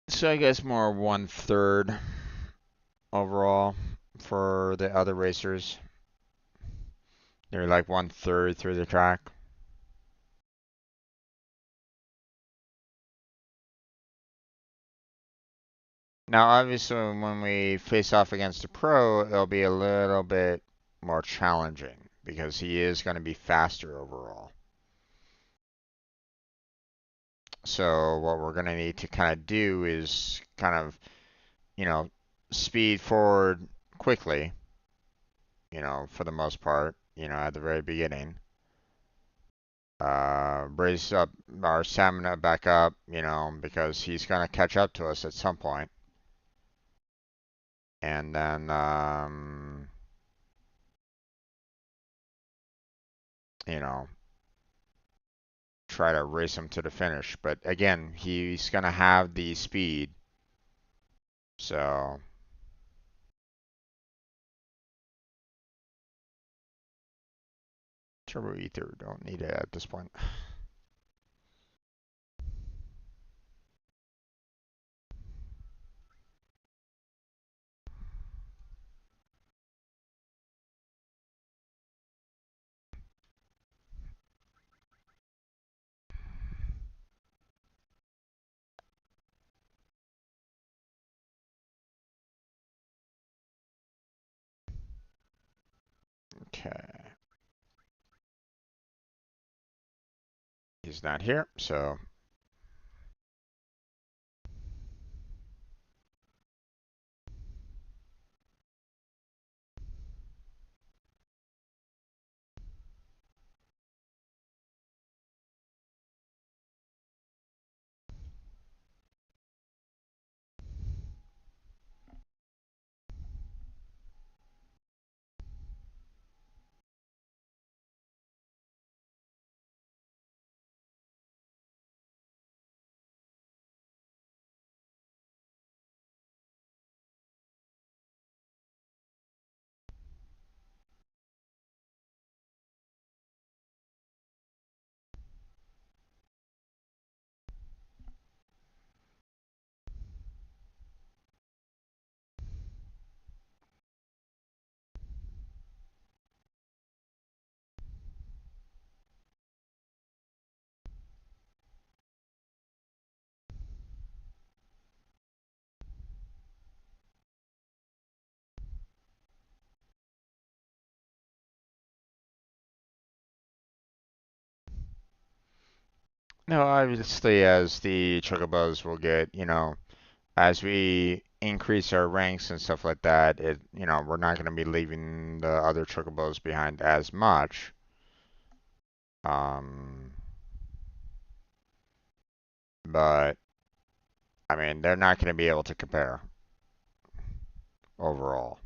So I guess more 1/3 overall for the other racers. They're like 1/3 through the track. Now, obviously, when we face off against a pro, it'll be a little bit more challenging because he is going to be faster overall. So what we're going to need to kind of do is kind of, speed forward quickly, for the most part, at the very beginning. Raise up our stamina back up, because he's going to catch up to us at some point. And then, you know, try to race him to the finish. But again, he's going to have the speed. So, Turbo Ether, don't need it at this point. Okay. He's not here, so No, obviously, as the chocobos will get, as we increase our ranks and stuff like that, we're not going to be leaving the other chocobos behind as much. Um, but I mean, they're not going to be able to compare overall,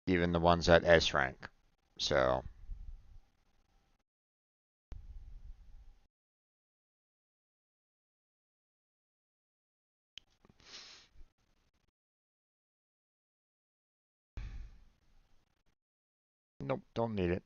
even the ones at S rank. So, nope, don't need it.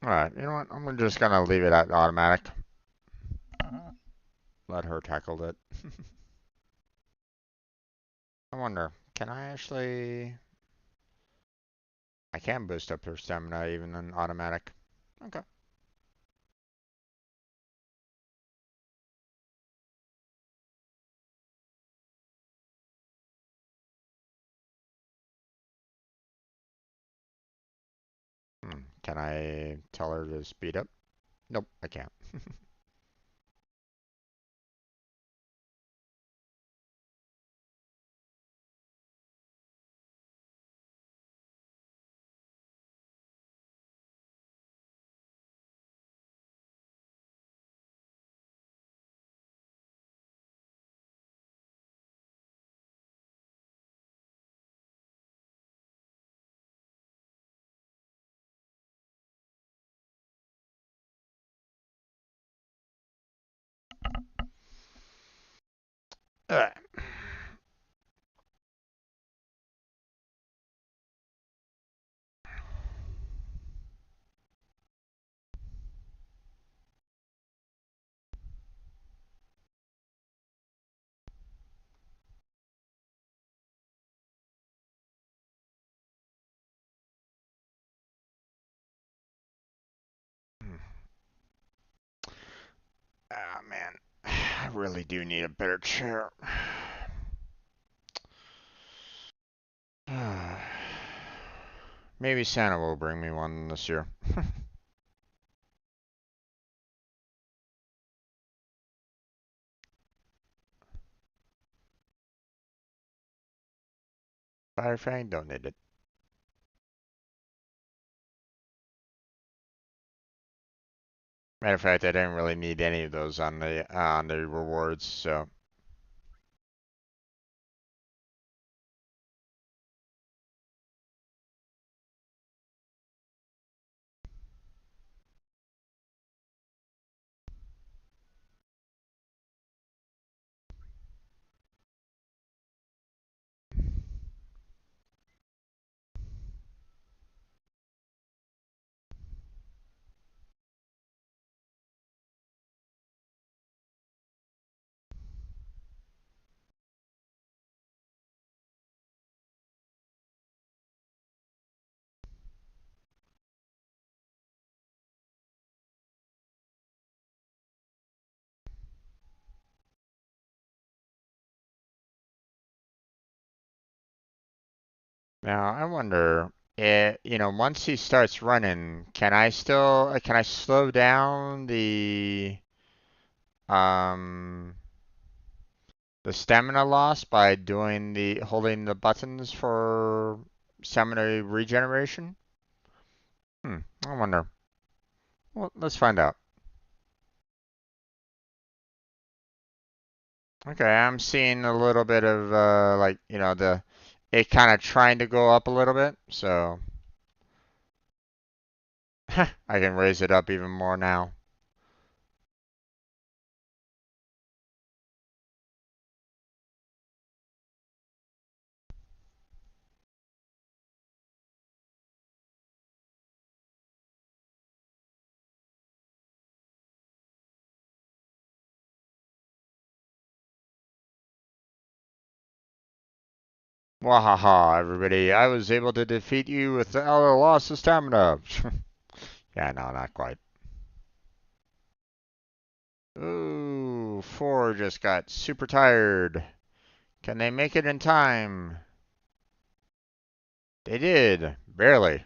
All right, you know what? I'm just gonna leave it at automatic. Let her tackle it. I wonder, can I actually? I can boost up her stamina even in automatic. Okay. Can I tell her to speed up? Nope, I can't. Ugh. Ah, man. I really do need a better chair. Maybe Santa will bring me one this year. Firefang, don't need it. Matter of fact, I didn't really need any of those on the rewards, so. Now I wonder, once he starts running, can I slow down um the stamina loss by holding the buttons for stamina regeneration? I wonder. Well, let's find out. Okay, I'm seeing a little bit of like, it kind of trying to go up a little bit, so I can raise it up even more now. Wahaha, everybody. I was able to defeat you without a loss of stamina. Yeah, no, not quite. Ooh, 4 just got super tired. Can they make it in time? They did. Barely.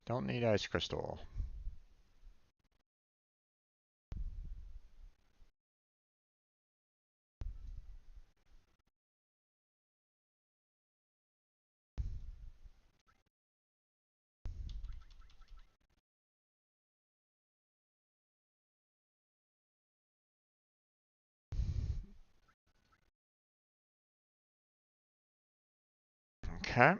Don't need ice crystal. Okay.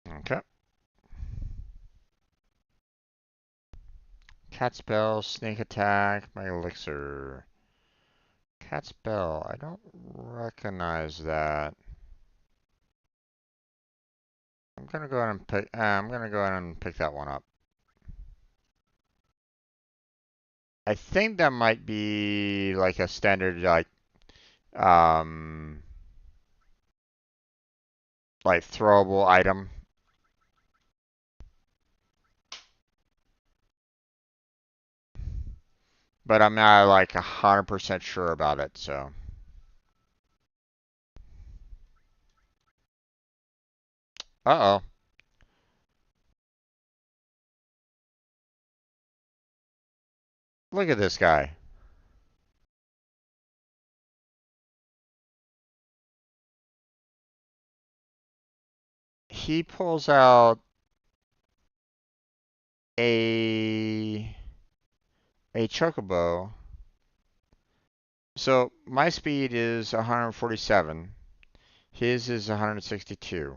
Okay. Cat spell, sneak attack, my elixir. Cat spell. I don't recognize that. I'm gonna go ahead and pick. I'm gonna go ahead and pick that one up. I think that might be like a standard um like throwable item. But I'm not like 100% sure about it, so. Uh-oh. Look at this guy. He pulls out a chocobo. So my speed is 147. His is 162.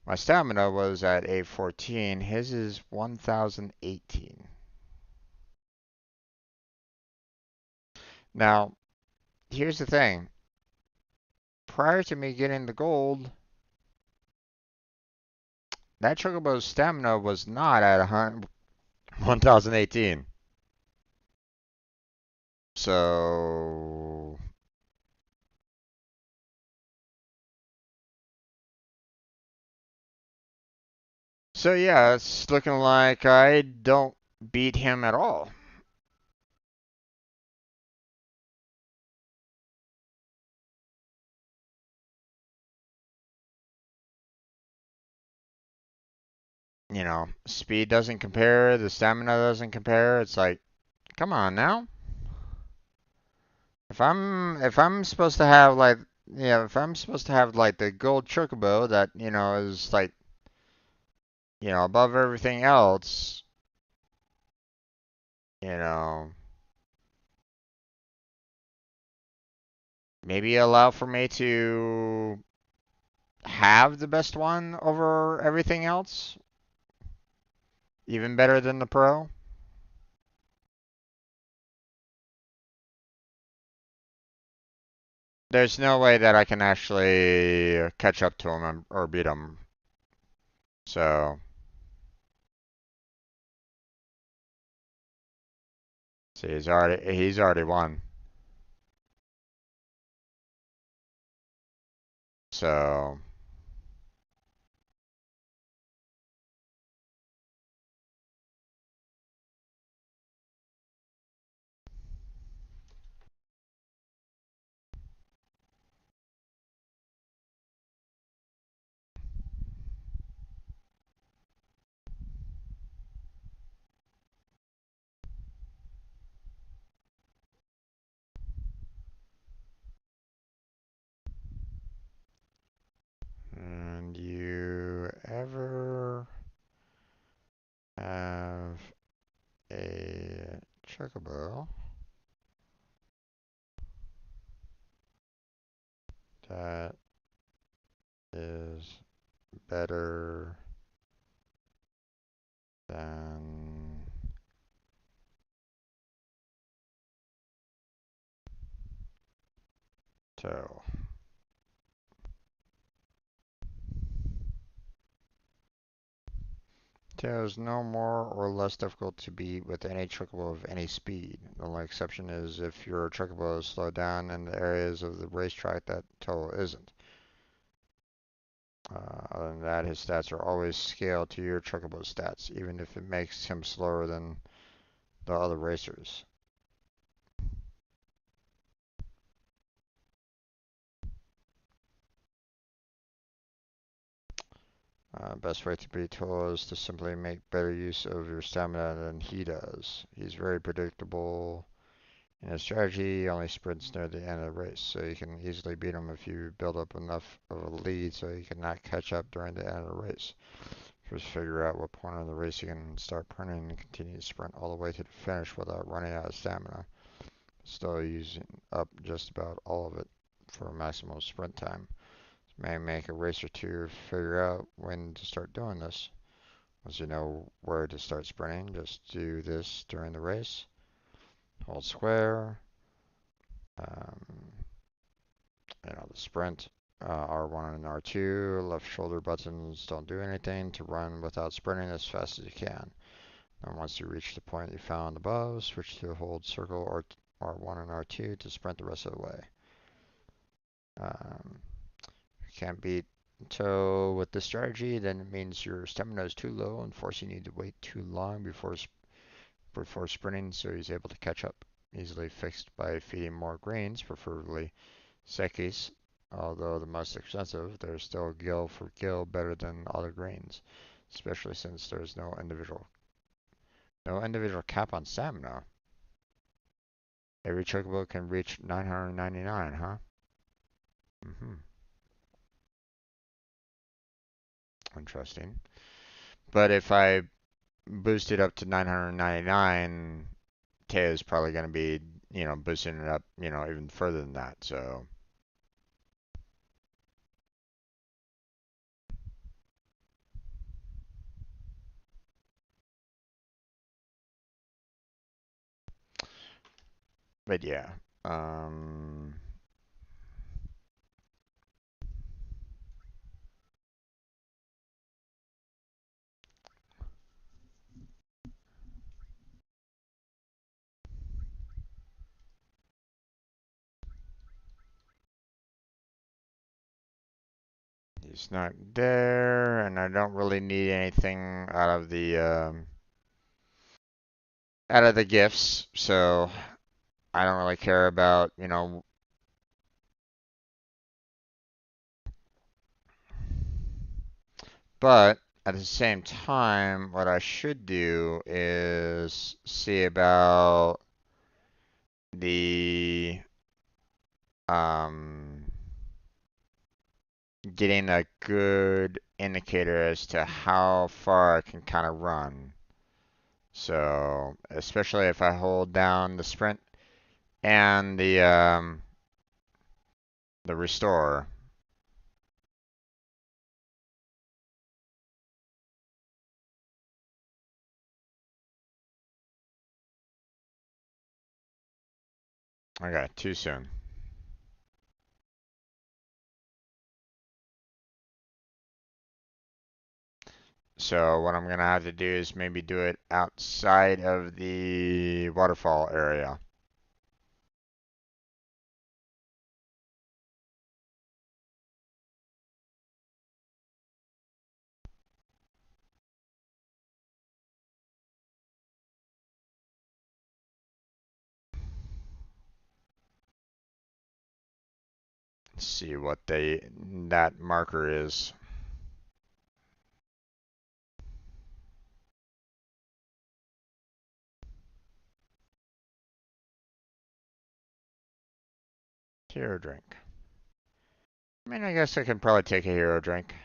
My stamina was at 814. His is 1018. Now, here's the thing. Prior to me getting the gold, that chocobo's stamina was not at 1018. So, yeah, it's looking like I don't beat him at all. You know, speed doesn't compare, the stamina doesn't compare. It's like, come on now. If I'm supposed to have like if I'm supposed to have like the gold chocobo that, is like, above everything else, you know, maybe allow for me to have the best one over everything else, even better than the pro. There's no way that I can actually catch up to him or beat him. So, see, he's already won. So, and you ever have a chocobo that is better than toe? Toe is no more or less difficult to beat with any chocobo of any speed. The only exception is if your chocobo is slowed down in the areas of the racetrack that toe isn't. Other than that, his stats are always scaled to your chocobo stats, even if it makes him slower than the other racers. Best way to beat Toll is to simply make better use of your stamina than he does. He's very predictable in his strategy. He only sprints near the end of the race, so you can easily beat him if you build up enough of a lead so you cannot catch up during the end of the race. First, figure out what point of the race you can start printing and continue to sprint all the way to the finish without running out of stamina, still using up just about all of it for maximum sprint time. This may make a race or two figure out when to start doing this. Once you know where to start sprinting, just do this during the race. Hold square. Um, the sprint. R1 and R2, left shoulder buttons don't do anything to run without sprinting as fast as you can. And once you reach the point you found above, switch to hold circle or R1 and R2 to sprint the rest of the way. If you can't beat toe with this strategy, then it means your stamina is too low and forcing you to wait too long before sprinting, so he's able to catch up. Easily fixed by feeding more grains, preferably sekis. Although the most expensive, they're still gill for gill better than other grains, especially since there's no individual cap on stamina. Every chocobo can reach 999, huh? Mm-hmm. Interesting. But if I boost it up to 999, Teo is probably going to be, boosting it up, even further than that. So, but yeah, um, he's not there, and I don't really need anything out of the gifts. So I don't really care about, but at the same time, what I should do is see about the um, getting a good indicator as to how far I can kind of run. So, especially if I hold down the sprint and the restore. Okay, too soon. So what I'm gonna have to do is maybe do it outside of the waterfall area. See what that marker is. Hero drink. I mean, I guess I can probably take a hero drink.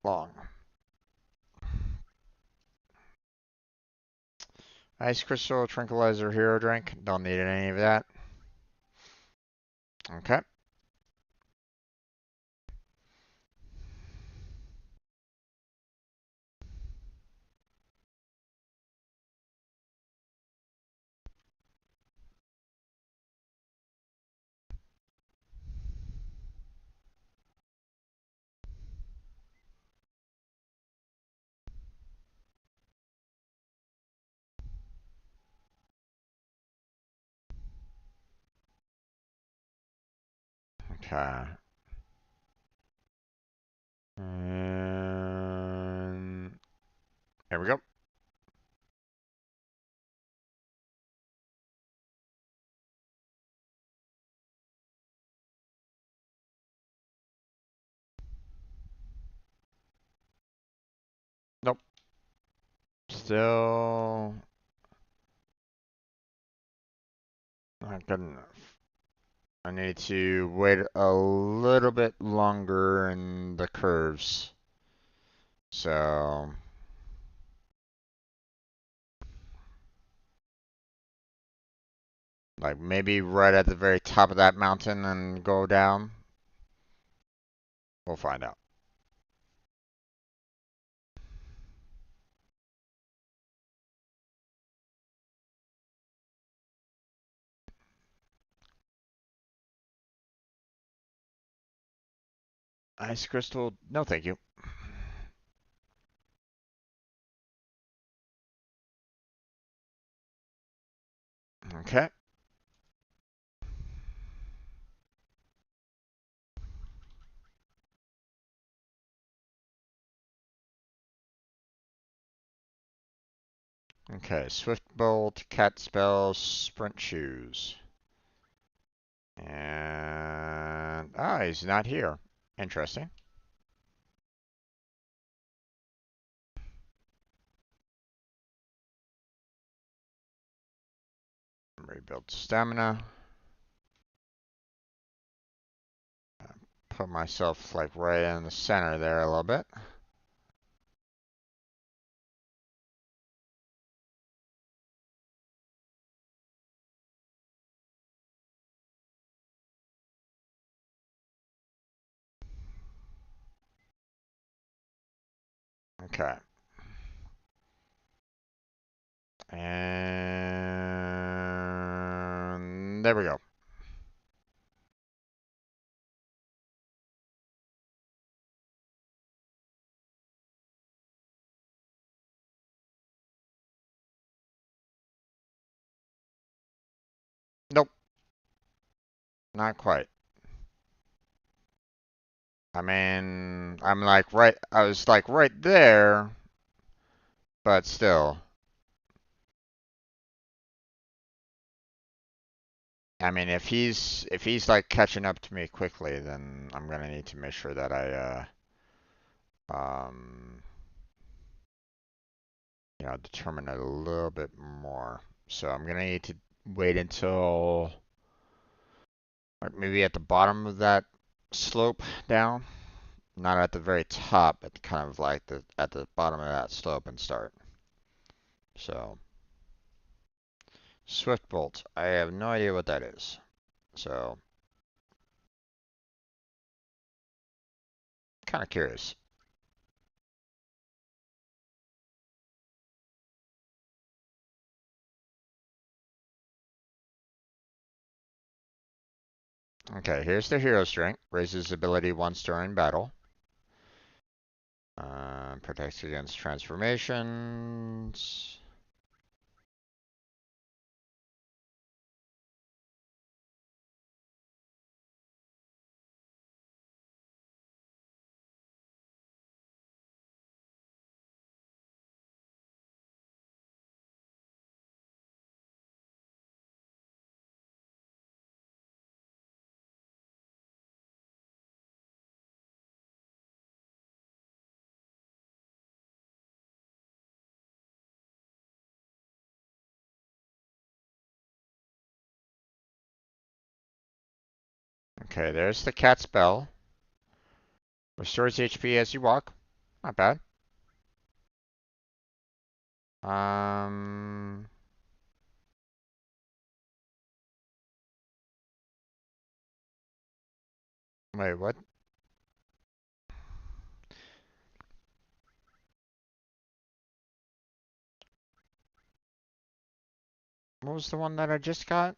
Long. Ice crystal, tranquilizer, hero drink. Don't need any of that. Okay. Okay. And there we go. Nope. Still not good enough. I need to wait a little bit longer in the curves. So, like maybe right at the very top of that mountain and go down. We'll find out. Ice crystal, no thank you. Okay. Okay, Swift Bolt, Cat Spell, Sprint Shoes. And, he's not here. Interesting. Rebuild stamina. Put myself like right in the center there a little bit. Okay. And there we go. Nope, not quite. I mean, I was like right there, but still. I mean, if he's like catching up to me quickly, then I'm gonna need to make sure that um, determine it a little bit more. So I'm gonna need to wait until like maybe at the bottom of that slope down, not at the very top, but kind of like at the bottom of that slope and start. So Swift Bolt, I have no idea what that is. So kind of curious. Okay, here's the hero strength. Raises ability once during battle. Protects against transformations. Okay, there's the cat spell. Restores HP as you walk. Not bad. Um, Wait, what? What was the one that I just got?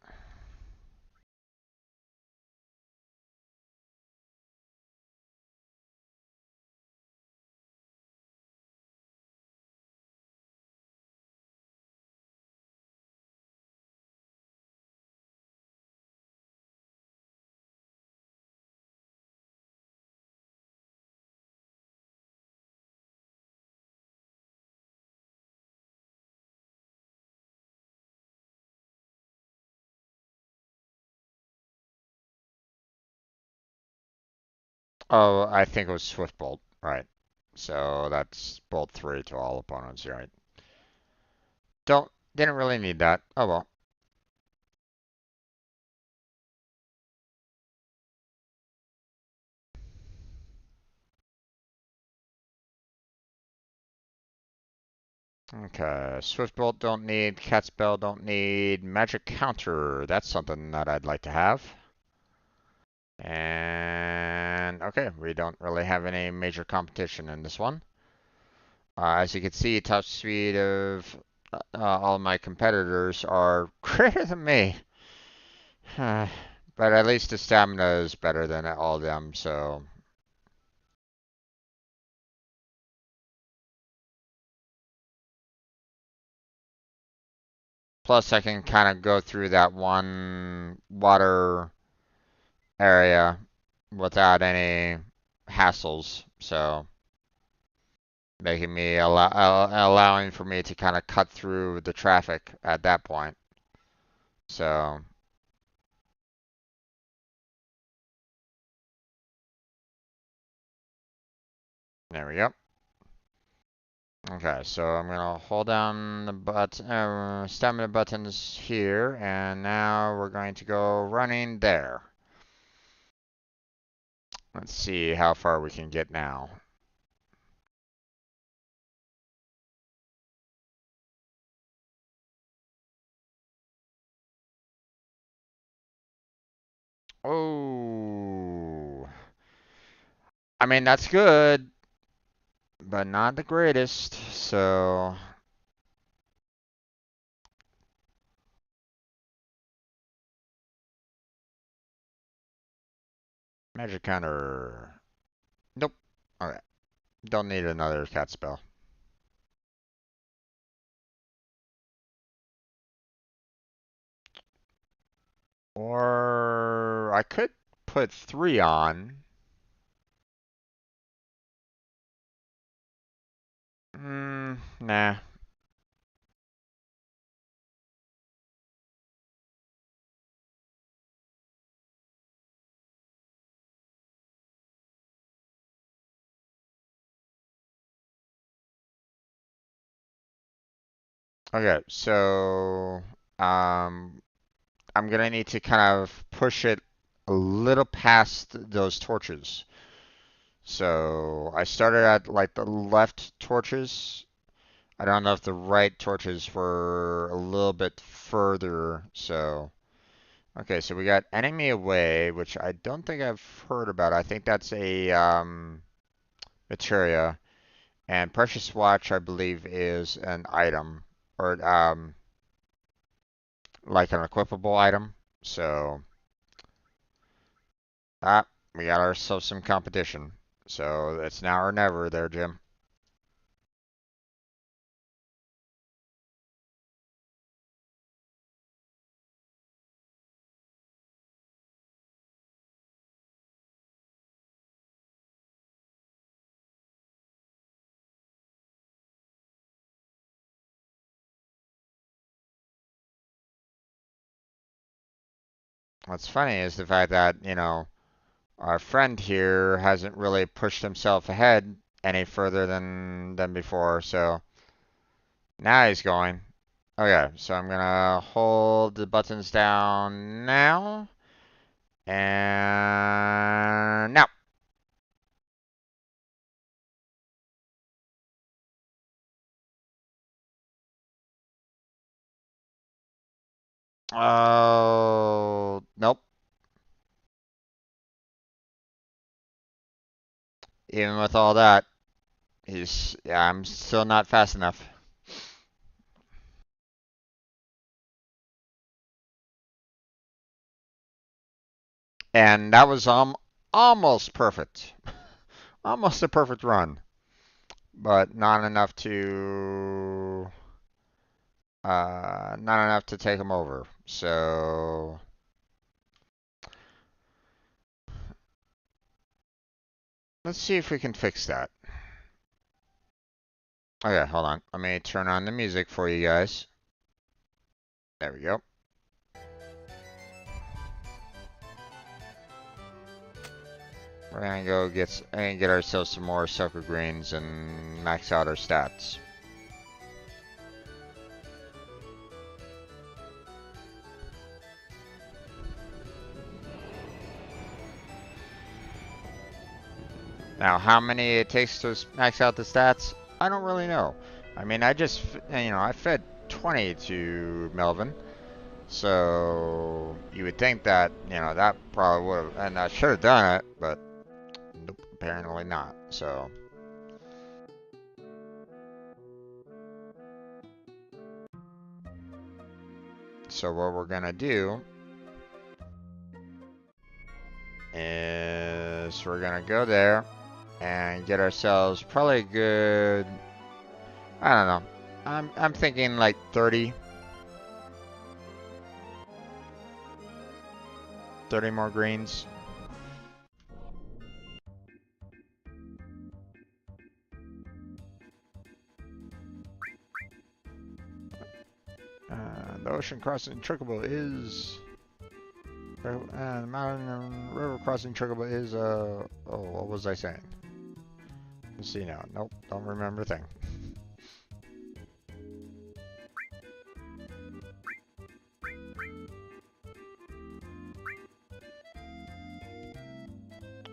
Oh, I think it was Swift Bolt. Right. So that's Bolt 3 to all opponents, right? Didn't really need that. Oh well. Okay, Swift Bolt don't need, Cat Spell don't need, Magic Counter, that's something that I'd like to have. And okay, we don't really have any major competition in this one. As you can see, top speed of all my competitors are greater than me. But at least the stamina is better than all of them, so. Plus, I can kind of go through that one water area without any hassles, so making me allowing for me to kind of cut through the traffic at that point. So there we go. Okay, so I'm gonna hold down the stamina buttons here, and now we're going to go running there. Let's see how far we can get now. Oh, I mean that's good, but not the greatest. So magic counter. Nope. Okay. Don't need another cat spell. Or I could put 3 on. Nah. Okay, so um, I'm gonna need to kind of push it a little past those torches. So I started at like the left torches. I don't know if the right torches were a little bit further. So okay, so we got enemy away, which I don't think I've heard about. I think that's a materia. And Precious Watch, I believe, is an item or like an equipable item. So Ah, we got ourselves some competition. So it's now or never there, Jim. What's funny is the fact that, our friend here hasn't really pushed himself ahead any further than before, so now he's going. Okay, so I'm gonna hold the buttons down now, and now. Oh, nope. Even with all that, yeah, I'm still not fast enough. And that was almost perfect. Almost a perfect run, but not enough to take him over. So let's see if we can fix that. Okay, hold on. Let me turn on the music for you guys. There we go. We're gonna go get ourselves some more sucker greens and max out our stats. Now, how many it takes to max out the stats, I don't really know. I mean, I fed 20 to Melvin, so you would think that, that probably would have, and I should have done it, but nope, apparently not. So what we're gonna do is we're gonna go there and get ourselves probably a good, I don't know. I'm thinking like 30 more greens. The ocean crossing trickable is, the mountain and river crossing trickable is, oh, what was I saying? Let's see now. Nope, don't remember a thing.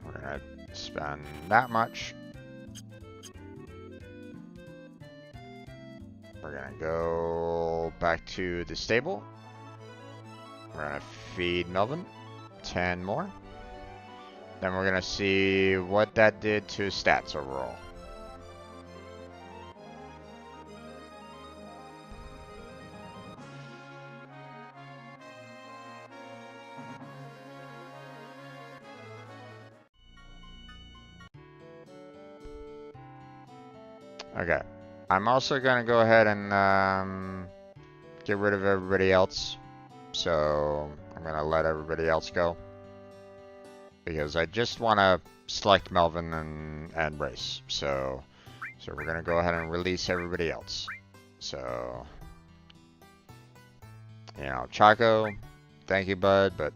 We're gonna spend that much. We're gonna go back to the stable. We're gonna feed Melvin 10 more. Then we're gonna see what that did to his stats overall. Okay. I'm also gonna go ahead and get rid of everybody else. So I'm gonna let everybody else go because I just want to select Melvin and Brace. So we're gonna go ahead and release everybody else. So Chaco, thank you, bud, but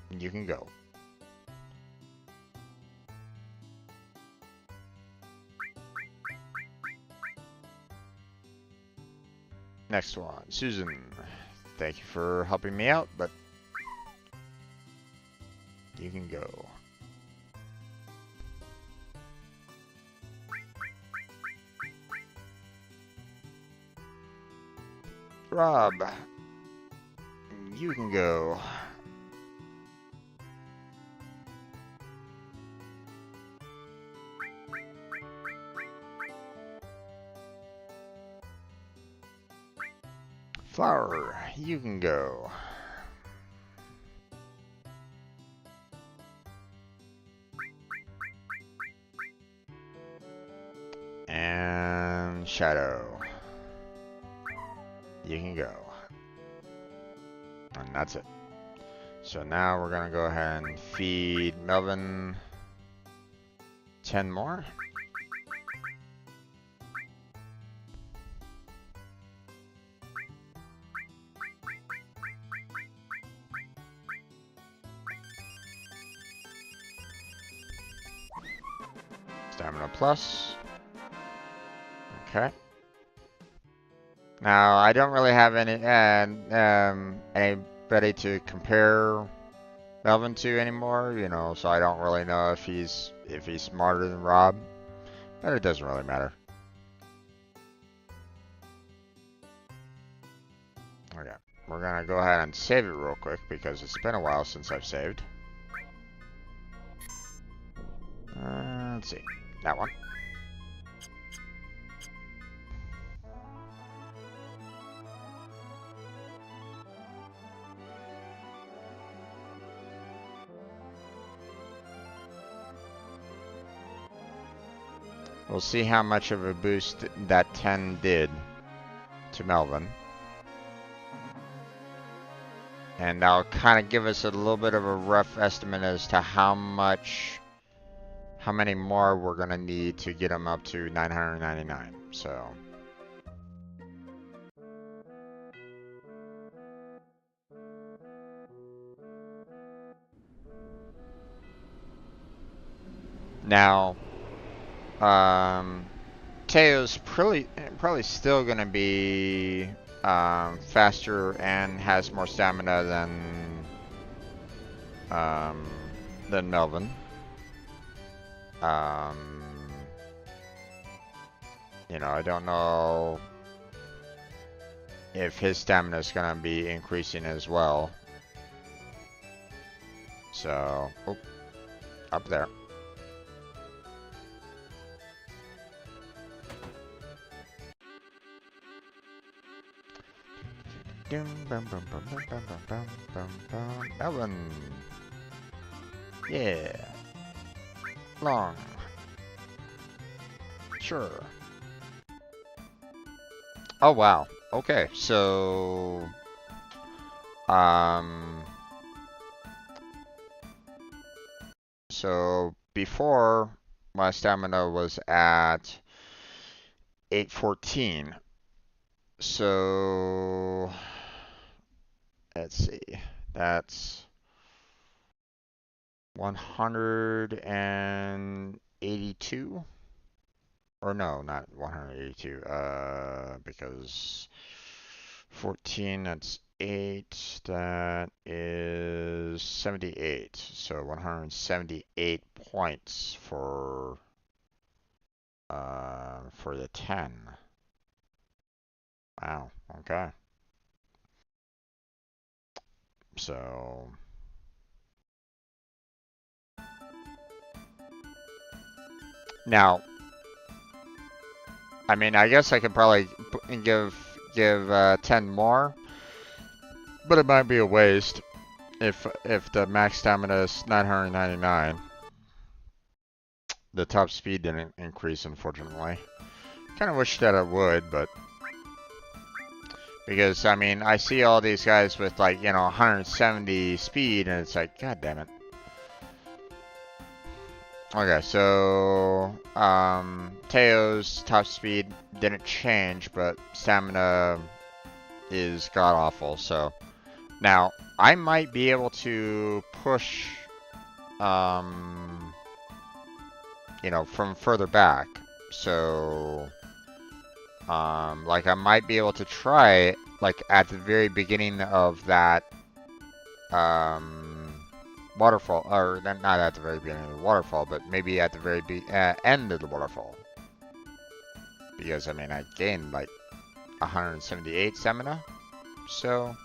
you can go. Next one, Susan. Thank you for helping me out, but you can go. Rob, you can go. Flower, you can go. Shadow. You can go. And that's it. So now we're gonna go ahead and feed Melvin 10 more. Stamina plus. Okay. Now I don't really have anybody to compare Melvin to anymore, you know, so I don't really know if he's smarter than Rob, but it doesn't really matter. Okay, we're gonna go ahead and save it real quick because it's been a while since I've saved. Let's see, that one. We'll see how much of a boost that 10 did to Melvin. And that'll kind of give us a little bit of a rough estimate as to how many more we're gonna need to get him up to 999. So. Now, Teo's probably still gonna be faster and has more stamina than Melvin. You know, I don't know if his stamina is gonna be increasing as well. So, oh, up there. Melvin. Yeah. Long. Sure. Oh wow. Okay, so before my stamina was at 814. So let's see. That's 182. Or no, not 182. Because 14, that's 8. That is 78. So 178 points for the 10. Wow. Okay. So now, I mean, I guess I could probably give 10 more, but it might be a waste if the max stamina is 999. The top speed didn't increase, unfortunately. Kind of wish that it would, but because I mean, I see all these guys with like 170 speed, and it's like, god damn it. Okay, so Teo's top speed didn't change, but stamina is god awful. So now I might be able to push, from further back. So like I might be able to try like at the very beginning of that waterfall, or not at the very beginning of the waterfall, but maybe at the very end of the waterfall. Because, I mean, I gained like 178 stamina, so...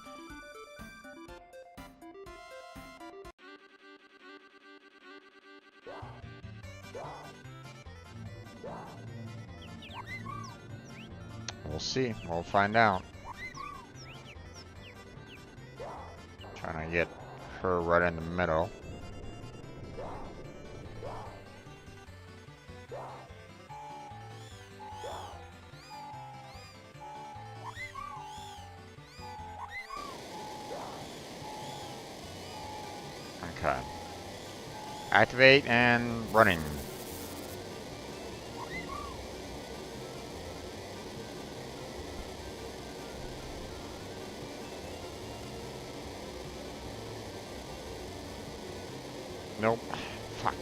We'll see. We'll find out. Trying to get her right in the middle. Okay. Activate and running. Nope. Fuck.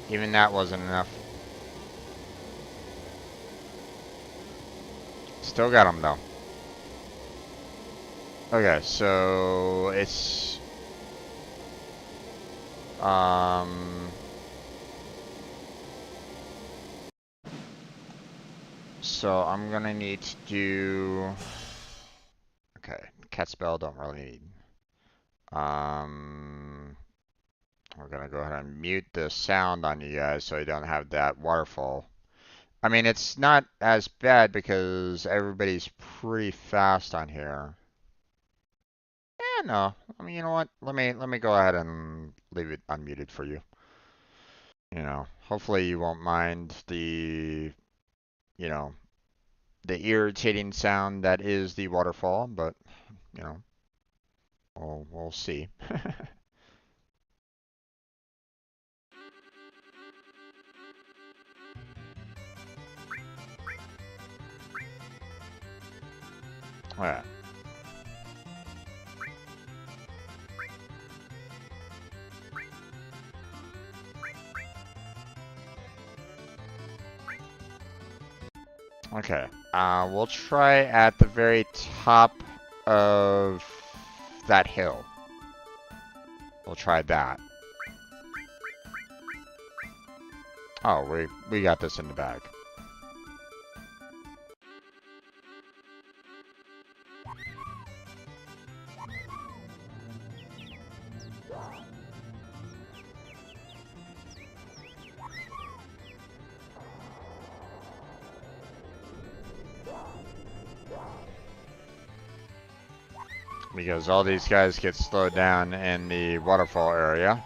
Even that wasn't enough. Still got him though. Okay, so it's so I'm gonna need to do. Okay, cat spell don't really need. We're gonna go ahead and mute the sound on you guys so you don't have that waterfall. I mean, it's not as bad because everybody's pretty fast on here. Yeah, no. I mean, you know what? Let me go ahead and leave it unmuted for you. You know, hopefully you won't mind the, you know, the irritating sound that is the waterfall, but you know, we'll see. Alright. Okay. We'll try at the very top of that hill. We'll try that. Oh, we got this in the bag. Because all these guys get slowed down in the waterfall area.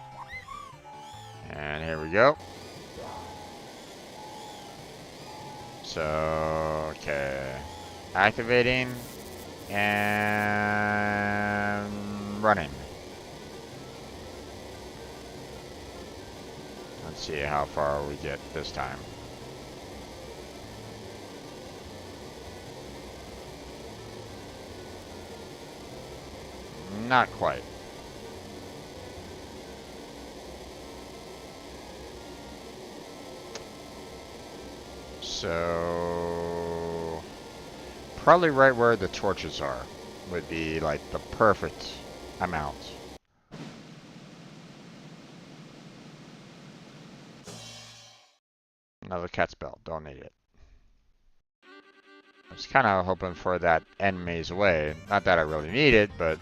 And here we go. So, okay. Activating and running. Let's see how far we get this time. Not quite. So, probably right where the torches are would be like the perfect amount. Another cat spell, don't need it. I was kind of hoping for that end maze away. Not that I really need it, but...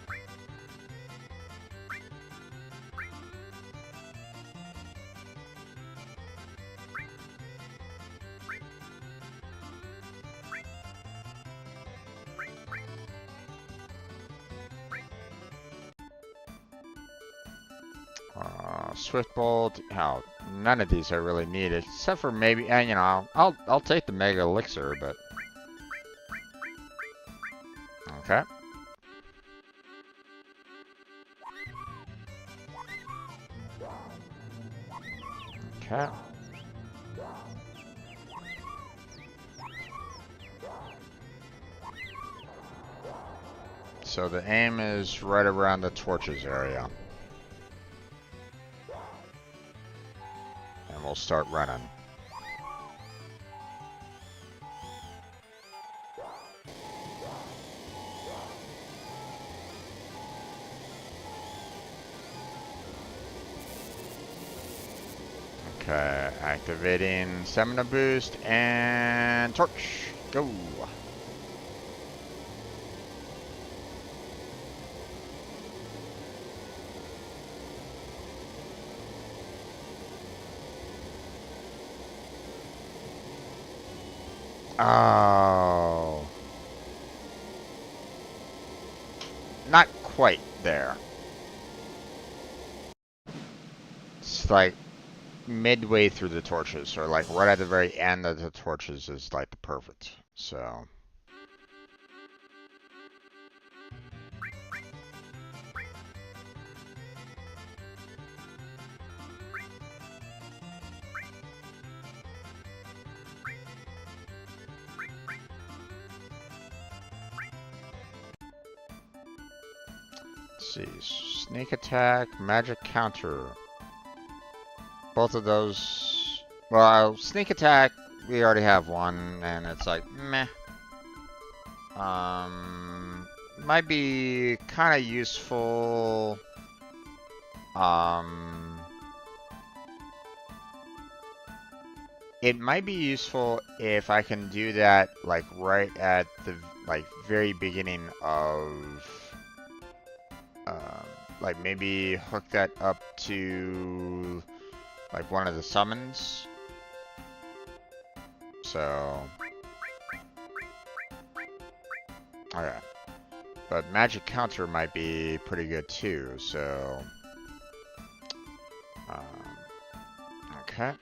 Swift Bolt, oh, none of these are really needed, except for maybe, and you know, I'll take the Mega Elixir, but... Okay. Okay. So the aim is right around the torches area. And we'll start running. Okay, activating stamina boost and torch. Go. Oh. Not quite there. It's like midway through the torches, or like right at the very end of the torches is like the perfect. So. Let's see, sneak attack, magic counter. Both of those. Well, sneak attack, we already have one, and it's like meh. Might be kind of useful. It might be useful if I can do that like right at the very beginning of like maybe hook that up to like one of the summons. So okay. But magic counter might be pretty good too, so okay.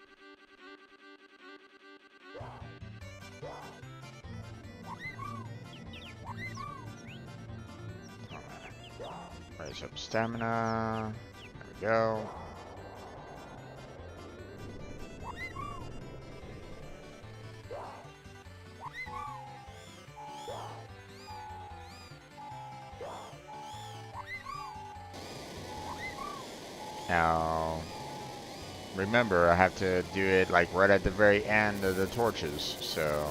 Raise up stamina. There we go. Now, remember, I have to do it like right at the very end of the torches, so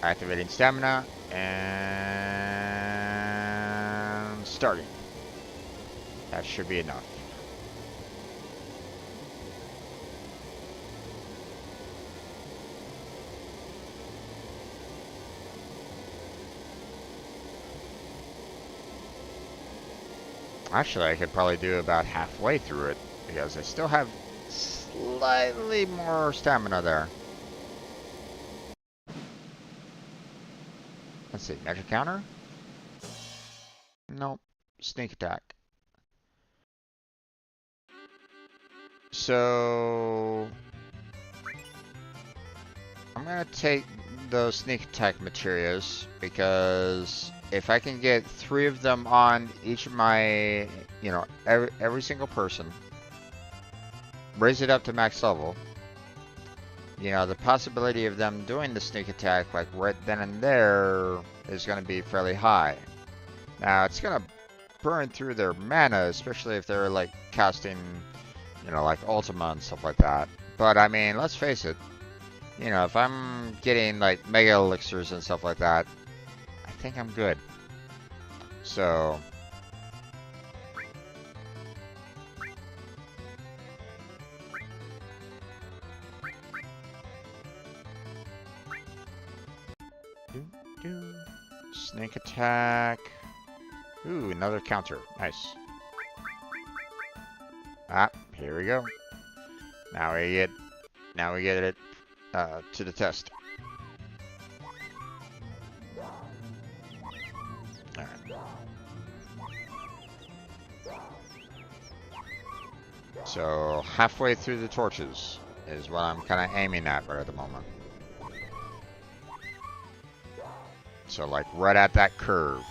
activating stamina and starting. That should be enough. Actually, I could probably do about halfway through it because I still have slightly more stamina there. Let's see, magic counter? Nope, sneak attack. So I'm gonna take those sneak attack materials because if I can get 3 of them on each of my, you know, every single person, raise it up to max level, you know, the possibility of them doing the sneak attack like right then and there is going to be fairly high. Now, it's going to burn through their mana, especially if they're like casting, you know, like Ultima and stuff like that. But I mean, let's face it, you know, if I'm getting like mega elixirs and stuff like that, I think I'm good. So snake attack. Ooh, another counter. Nice. Ah, here we go. Now we get it to the test. All right. So halfway through the torches is what I'm kind of aiming at right at the moment. So like right at that curve.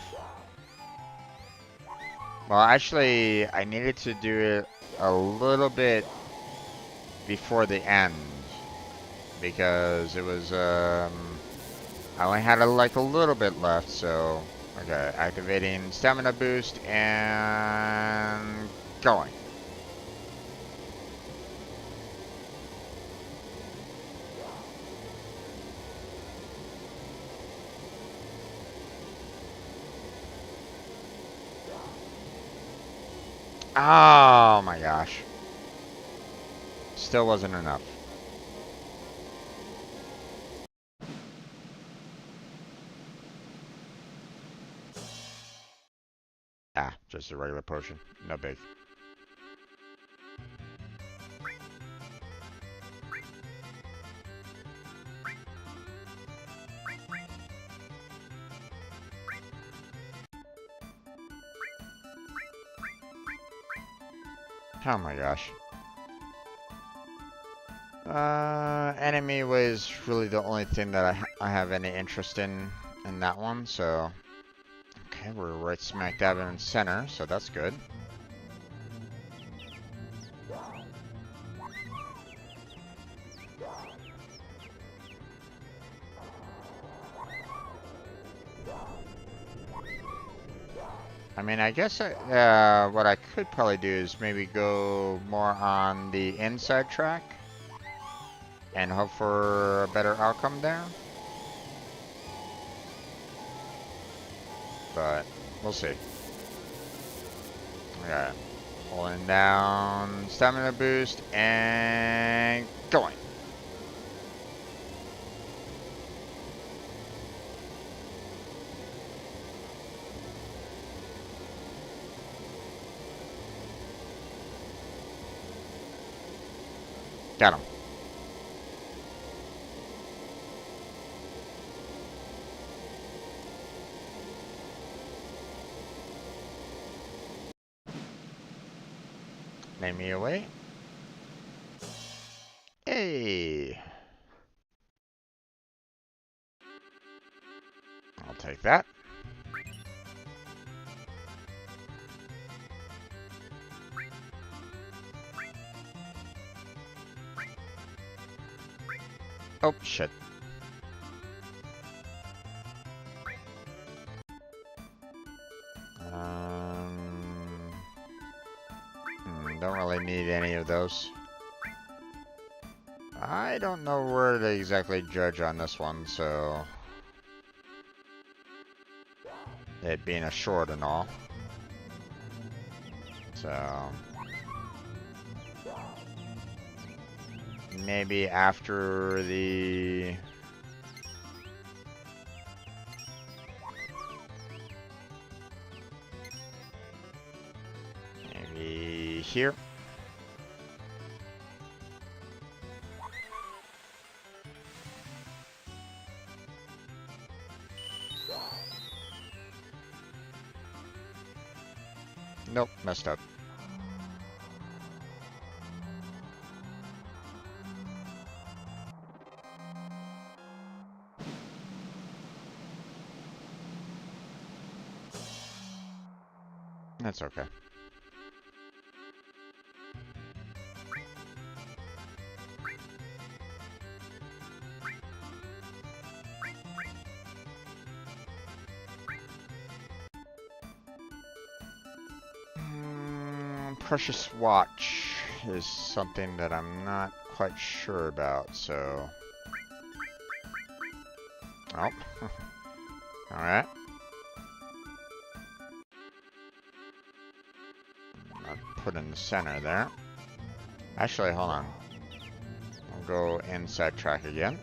Well, actually, I needed to do it a little bit before the end because it was I only had like a little bit left. So okay, activating stamina boost and going. Oh my gosh. Still wasn't enough. Ah, just a regular potion. No big. Oh my gosh. Enemy was really the only thing that I have any interest in that one, so... Okay, we're right smack dab in the center, so that's good. I mean, I guess what I could probably do is maybe go more on the inside track and hope for a better outcome there. But we'll see. Okay. Pulling down stamina boost and going. Got him. Name me away. Hey. I'll take that. Oh, shit. Don't really need any of those. I don't know where to exactly judge on this one, so... It being a short and all. So... Maybe after the... Maybe here. Nope, messed up. That's okay. Precious watch is something that I'm not quite sure about, so... Oh. Alright. I'll put in the center there. Actually, hold on. I'll go inside track again.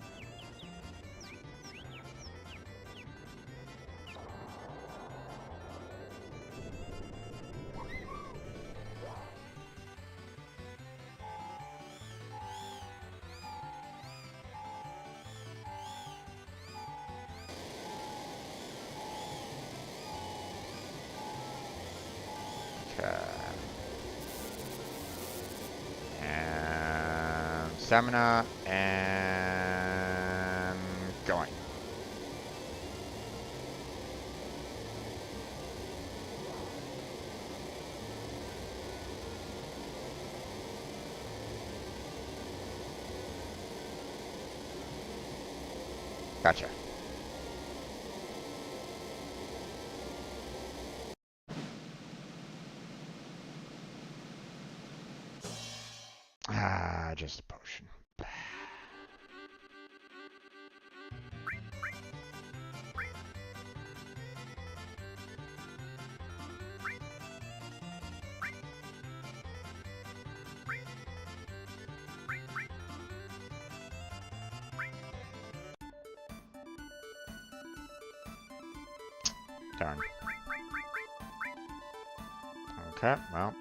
And stamina and going. Gotcha. Ah, just a potion. Darn. Okay, well.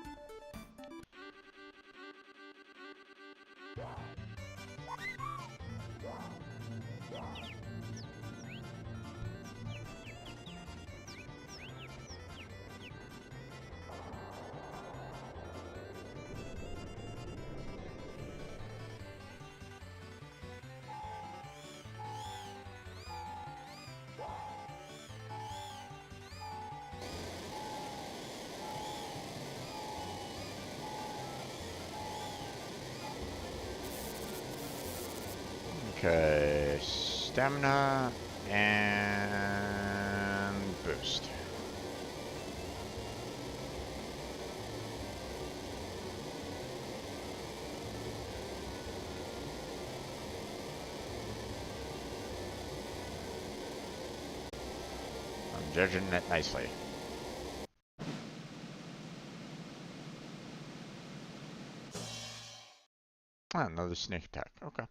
Okay, stamina and boost. judging it nicely. Ah, another sneak attack. Okay.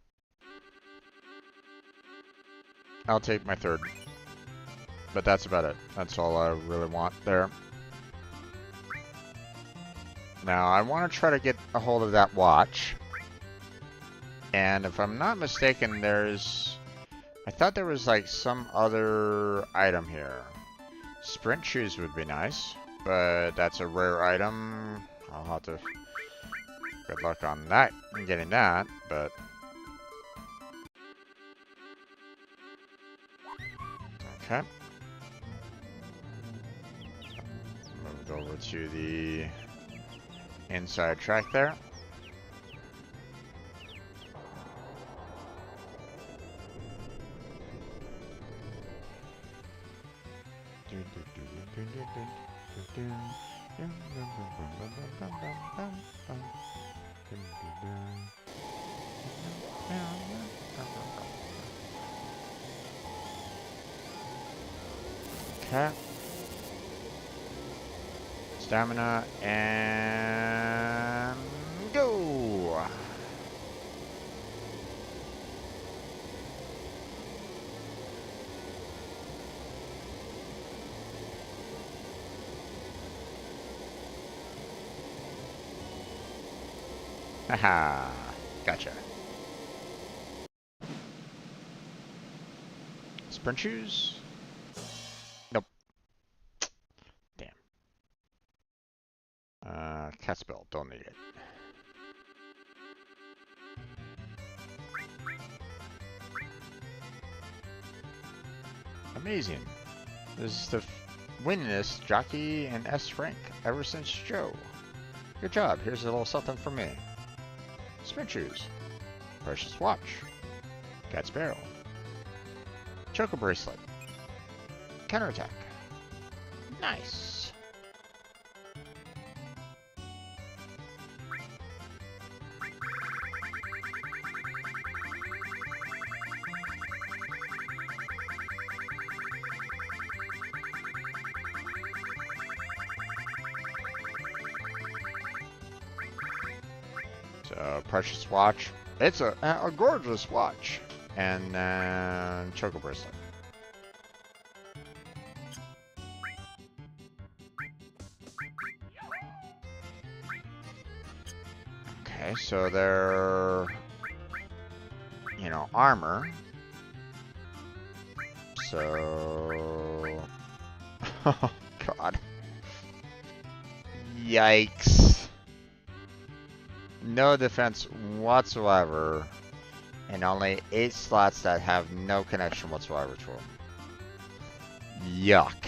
I'll take my third. But that's about it. That's all I really want there. Now, I want to try to get a hold of that watch. And if I'm not mistaken, there's... I thought there was like some other item here. Sprint shoes would be nice, but that's a rare item. I'll have to... Good luck on that, getting that, but... Okay. Moved over to the inside track there. Okay. Stamina and go. Haha, gotcha. Sprint shoes? Nope. Damn. Cat's belt, don't need it. Amazing. This is the winningest jockey in S rank ever since Joe. Good job. Here's a little something for me. Sprint shoes. Precious watch. Cat's barrel. Choker bracelet. Counterattack. Nice. So, precious watch. It's a gorgeous watch. And then choker bracelet. Okay, so they're, you know, armor. So, oh god. Yikes. No defense whatsoever. And only 8 slots that have no connection whatsoever to them. Yuck.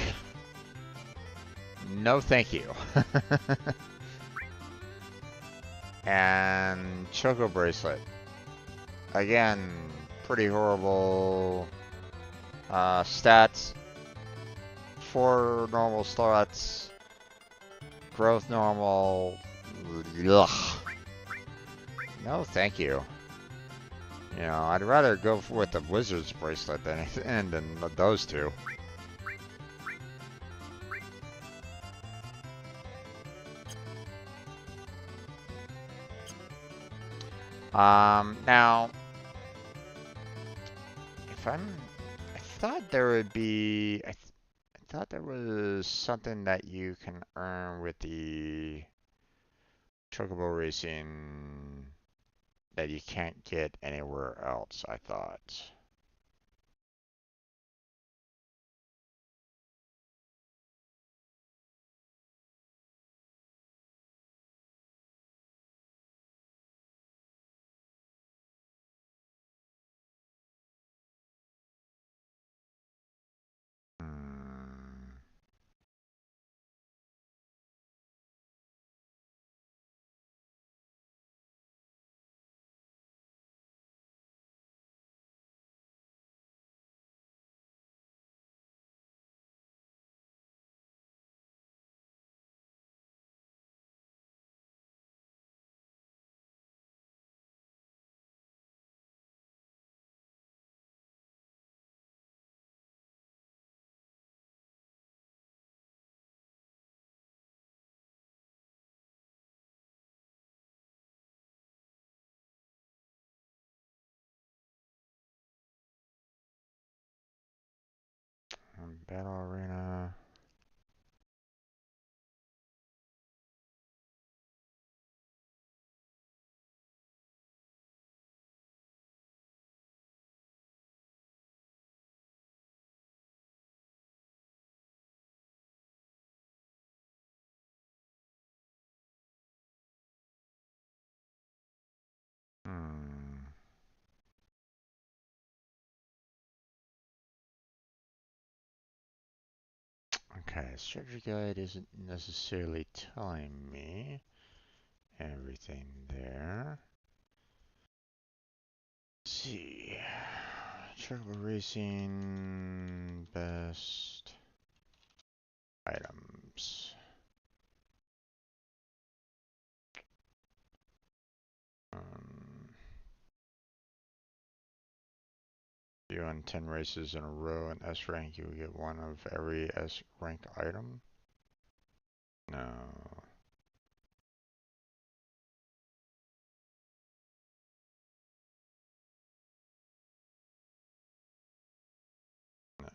No thank you. And Choco Bracelet. Again, pretty horrible stats. 4 normal slots. Growth normal. Ugh. No thank you. You know, I'd rather go with the Wizard's Bracelet than those two. Now, if I thought there would be, I thought there was something that you can earn with the Chocobo Racing that you can't get anywhere else, I thought. Hmm. Battle Arena. Okay, strategy guide isn't necessarily telling me everything there. Let's see. Turbo Racing best items. You won 10 races in a row in S rank, you get one of every S rank item? No. No.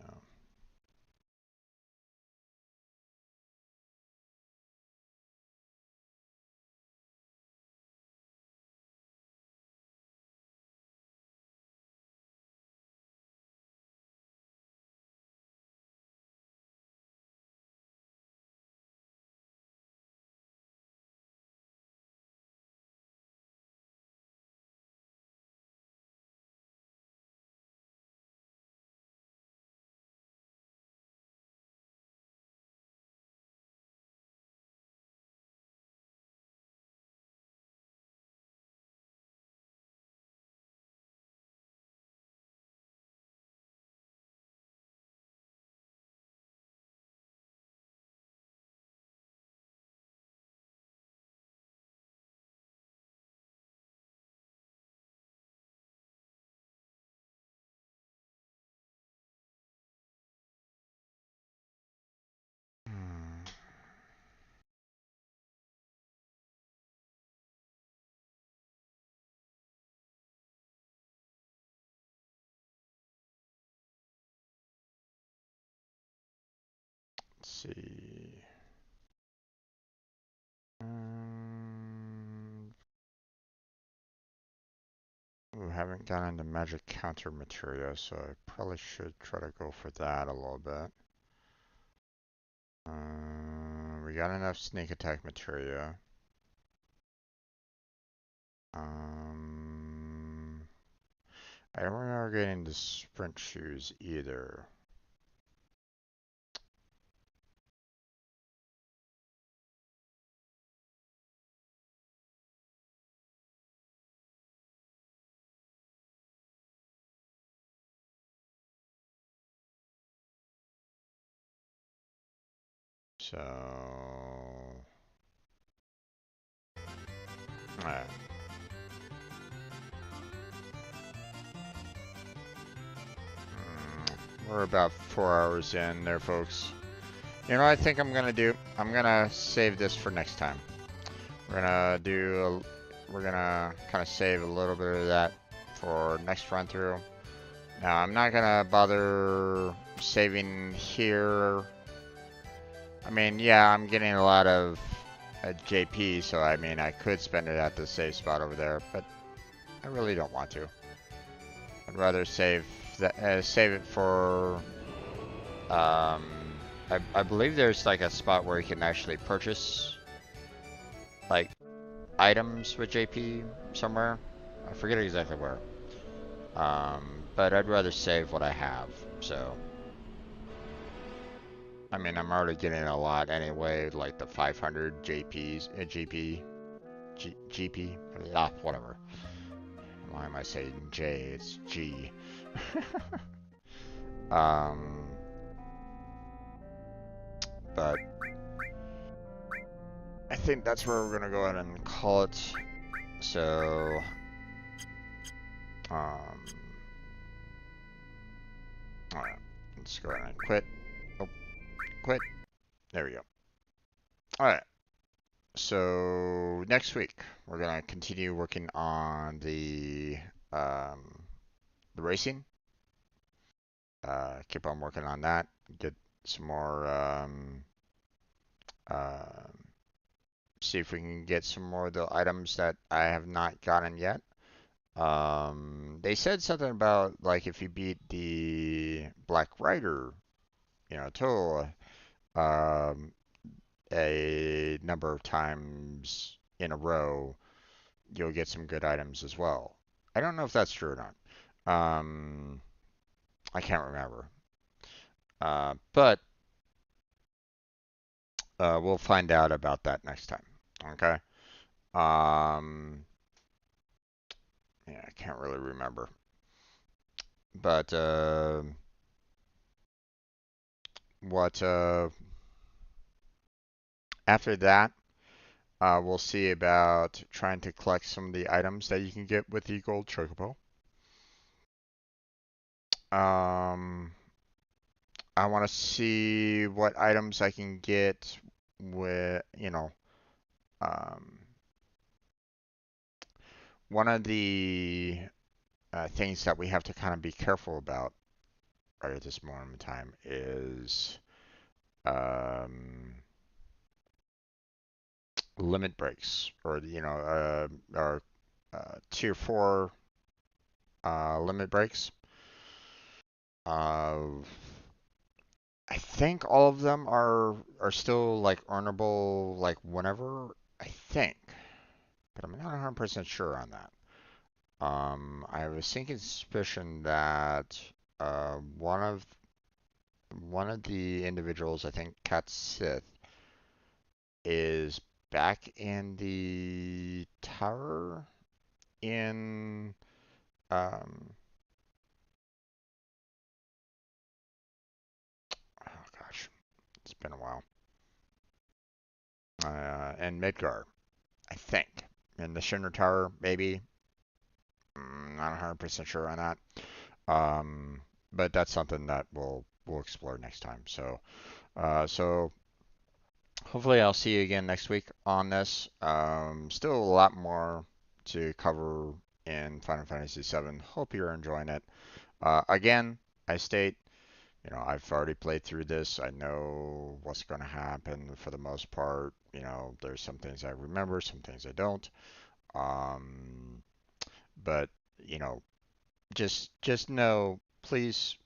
Let's see. We haven't gotten into magic counter materia, so I probably should try to go for that a little bit. We got enough sneak attack materia. I don't remember getting the sprint shoes either. So, alright. We're about 4 hours in there, folks. You know what I think I'm gonna do? I'm gonna save this for next time. We're gonna kind of save a little bit of that for next run through. Now, I'm not gonna bother saving here. I mean, yeah, I'm getting a lot of JP, so I mean, I could spend it at the save spot over there, but I really don't want to. I'd rather save it for. I believe there's like a spot where you can actually purchase like items with JP somewhere. I forget exactly where. But I'd rather save what I have. So, I mean, I'm already getting a lot anyway, like the 500 JPs, GP, whatever. Why am I saying J? It's G. But I think that's where we're gonna go ahead and call it. So, alright, let's go ahead and quit. Oh, quit. There we go. Alright, so next week we're gonna continue working on the racing. Keep on working on that. Get some more, uh, see if we can get some more of the items that I have not gotten yet. They said something about like if you beat the Black Rider, total, um, a number of times in a row, you'll get some good items as well. I don't know if that's true or not. I can't remember. But we'll find out about that next time. Okay. Um, yeah, I can't really remember. But what after that, we'll see about trying to collect some of the items that you can get with the gold chocobo. Um, I want to see what items I can get with, um, one of the things that we have to kind of be careful about right at this moment in time is um, limit breaks, or or tier four limit breaks. Uh, I think all of them are still like earnable like whenever. I think, but I'm not 100% sure on that. I have a sinking suspicion that uh, one of one of the individuals, I think Cat Sith, is back in the tower in um oh gosh, it's been a while. In Midgar, I think. In the Shinra Tower, maybe. Not 100% sure on that. But that's something that we'll explore next time. So hopefully I'll see you again next week on this. Still a lot more to cover in Final Fantasy VII. Hope you're enjoying it. Again, I state, I've already played through this. I know what's going to happen for the most part. There's some things I remember, some things I don't. Um, but you know, just know, please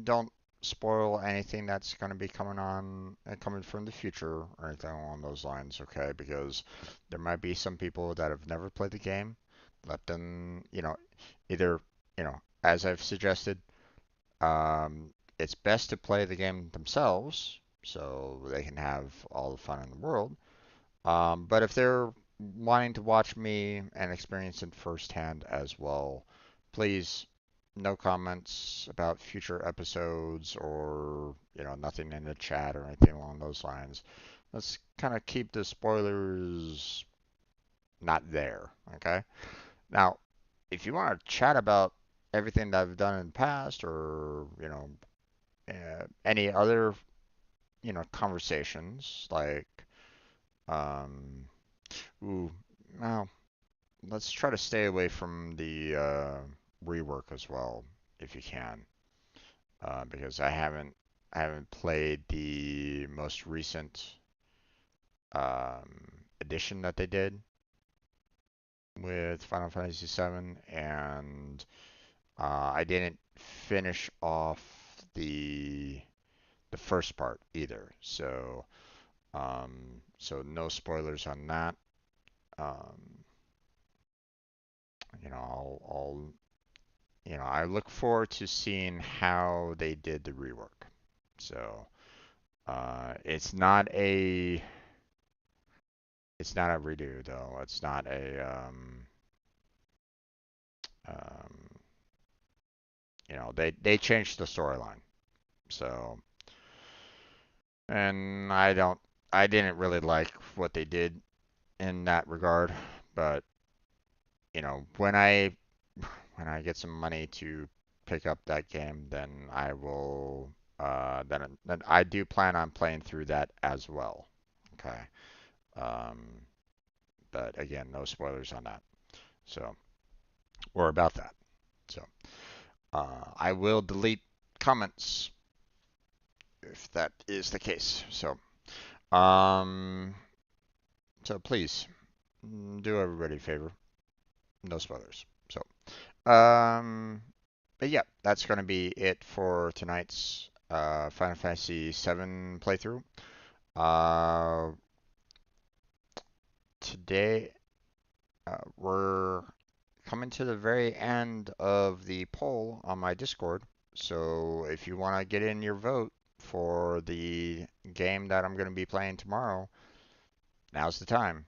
don't spoil anything that's going to be coming from the future or anything along those lines, okay? Because there might be some people that have never played the game. Let them, either, as I've suggested, it's best to play the game themselves so they can have all the fun in the world. But if they're wanting to watch me and experience it firsthand as well, please no comments about future episodes or, nothing in the chat or anything along those lines. Let's kind of keep the spoilers not there, okay? Now, if you want to chat about everything that I've done in the past or, any other, conversations like, um, ooh, well, let's try to stay away from the rework as well, if you can, because I haven't played the most recent edition that they did with Final Fantasy VII, and I didn't finish off the the first part either. So no spoilers on that. Um, I'll I look forward to seeing how they did the rework. So it's not a redo though. It's not um, they changed the storyline. So and I didn't really like what they did in that regard, but when I get some money to pick up that game, then I will. Then I do plan on playing through that as well. Okay. Um, but again, no spoilers on that. So, or about that. So, I will delete comments if that is the case. Um, so please do everybody a favor. No spoilers. But yeah, that's gonna be it for tonight's Final Fantasy VII playthrough. Uh, Today we're coming to the very end of the poll on my Discord. So if you want to get in your vote for the game that I'm going to be playing tomorrow, now's the time.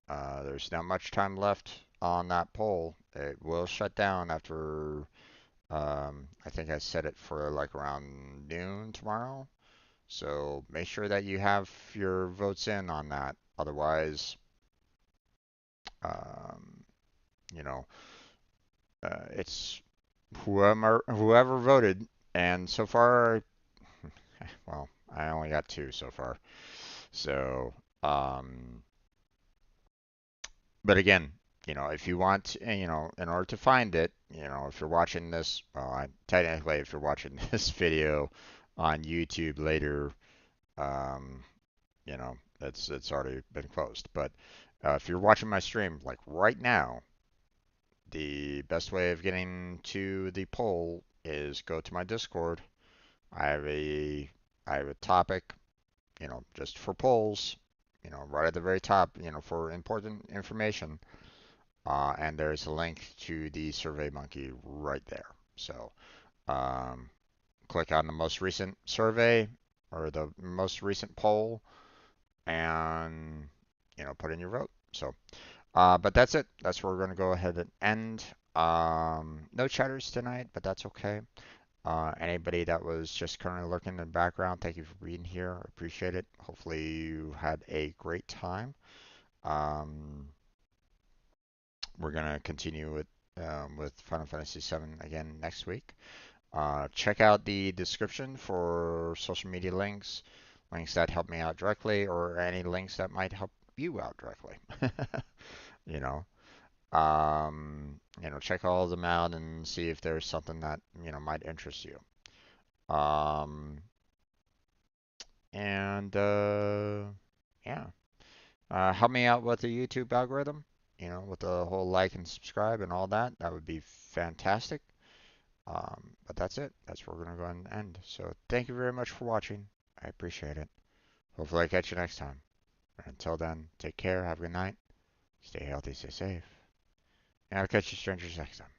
There's not much time left on that poll. It will shut down after, I think I set it for like around noon tomorrow. So make sure that you have your votes in on that. Otherwise, um, you know, it's whoever voted, and so far, well, I only got two so far. So, um, but again, if you want, in order to find it, if you're watching this, well, technically, if you're watching this video on YouTube later, um, it's already been closed. But if you're watching my stream like right now, the best way of getting to the poll is go to my Discord. I have a I have a topic, just for polls, right at the very top, for important information. And there's a link to the Survey Monkey right there. So um, click on the most recent survey or the most recent poll, and put in your vote. So, but that's it. That's where we're going to go ahead and end. No chatters tonight, but that's okay. Anybody that was just currently lurking in the background, thank you for being here. I appreciate it. Hopefully you had a great time. Um, we're gonna continue with Final Fantasy VII again next week. Check out the description for social media links, links that help me out directly, or any links that might help you out directly. you know, check all of them out and see if there's something that might interest you. Um, and yeah, help me out with the YouTube algorithm. With the whole like and subscribe and all that. That would be fantastic. But that's it. That's where we're gonna go and end. So thank you very much for watching. I appreciate it. Hopefully I catch you next time. Until then, take care. Have a good night. Stay healthy. Stay safe. And I'll catch you strangers next time.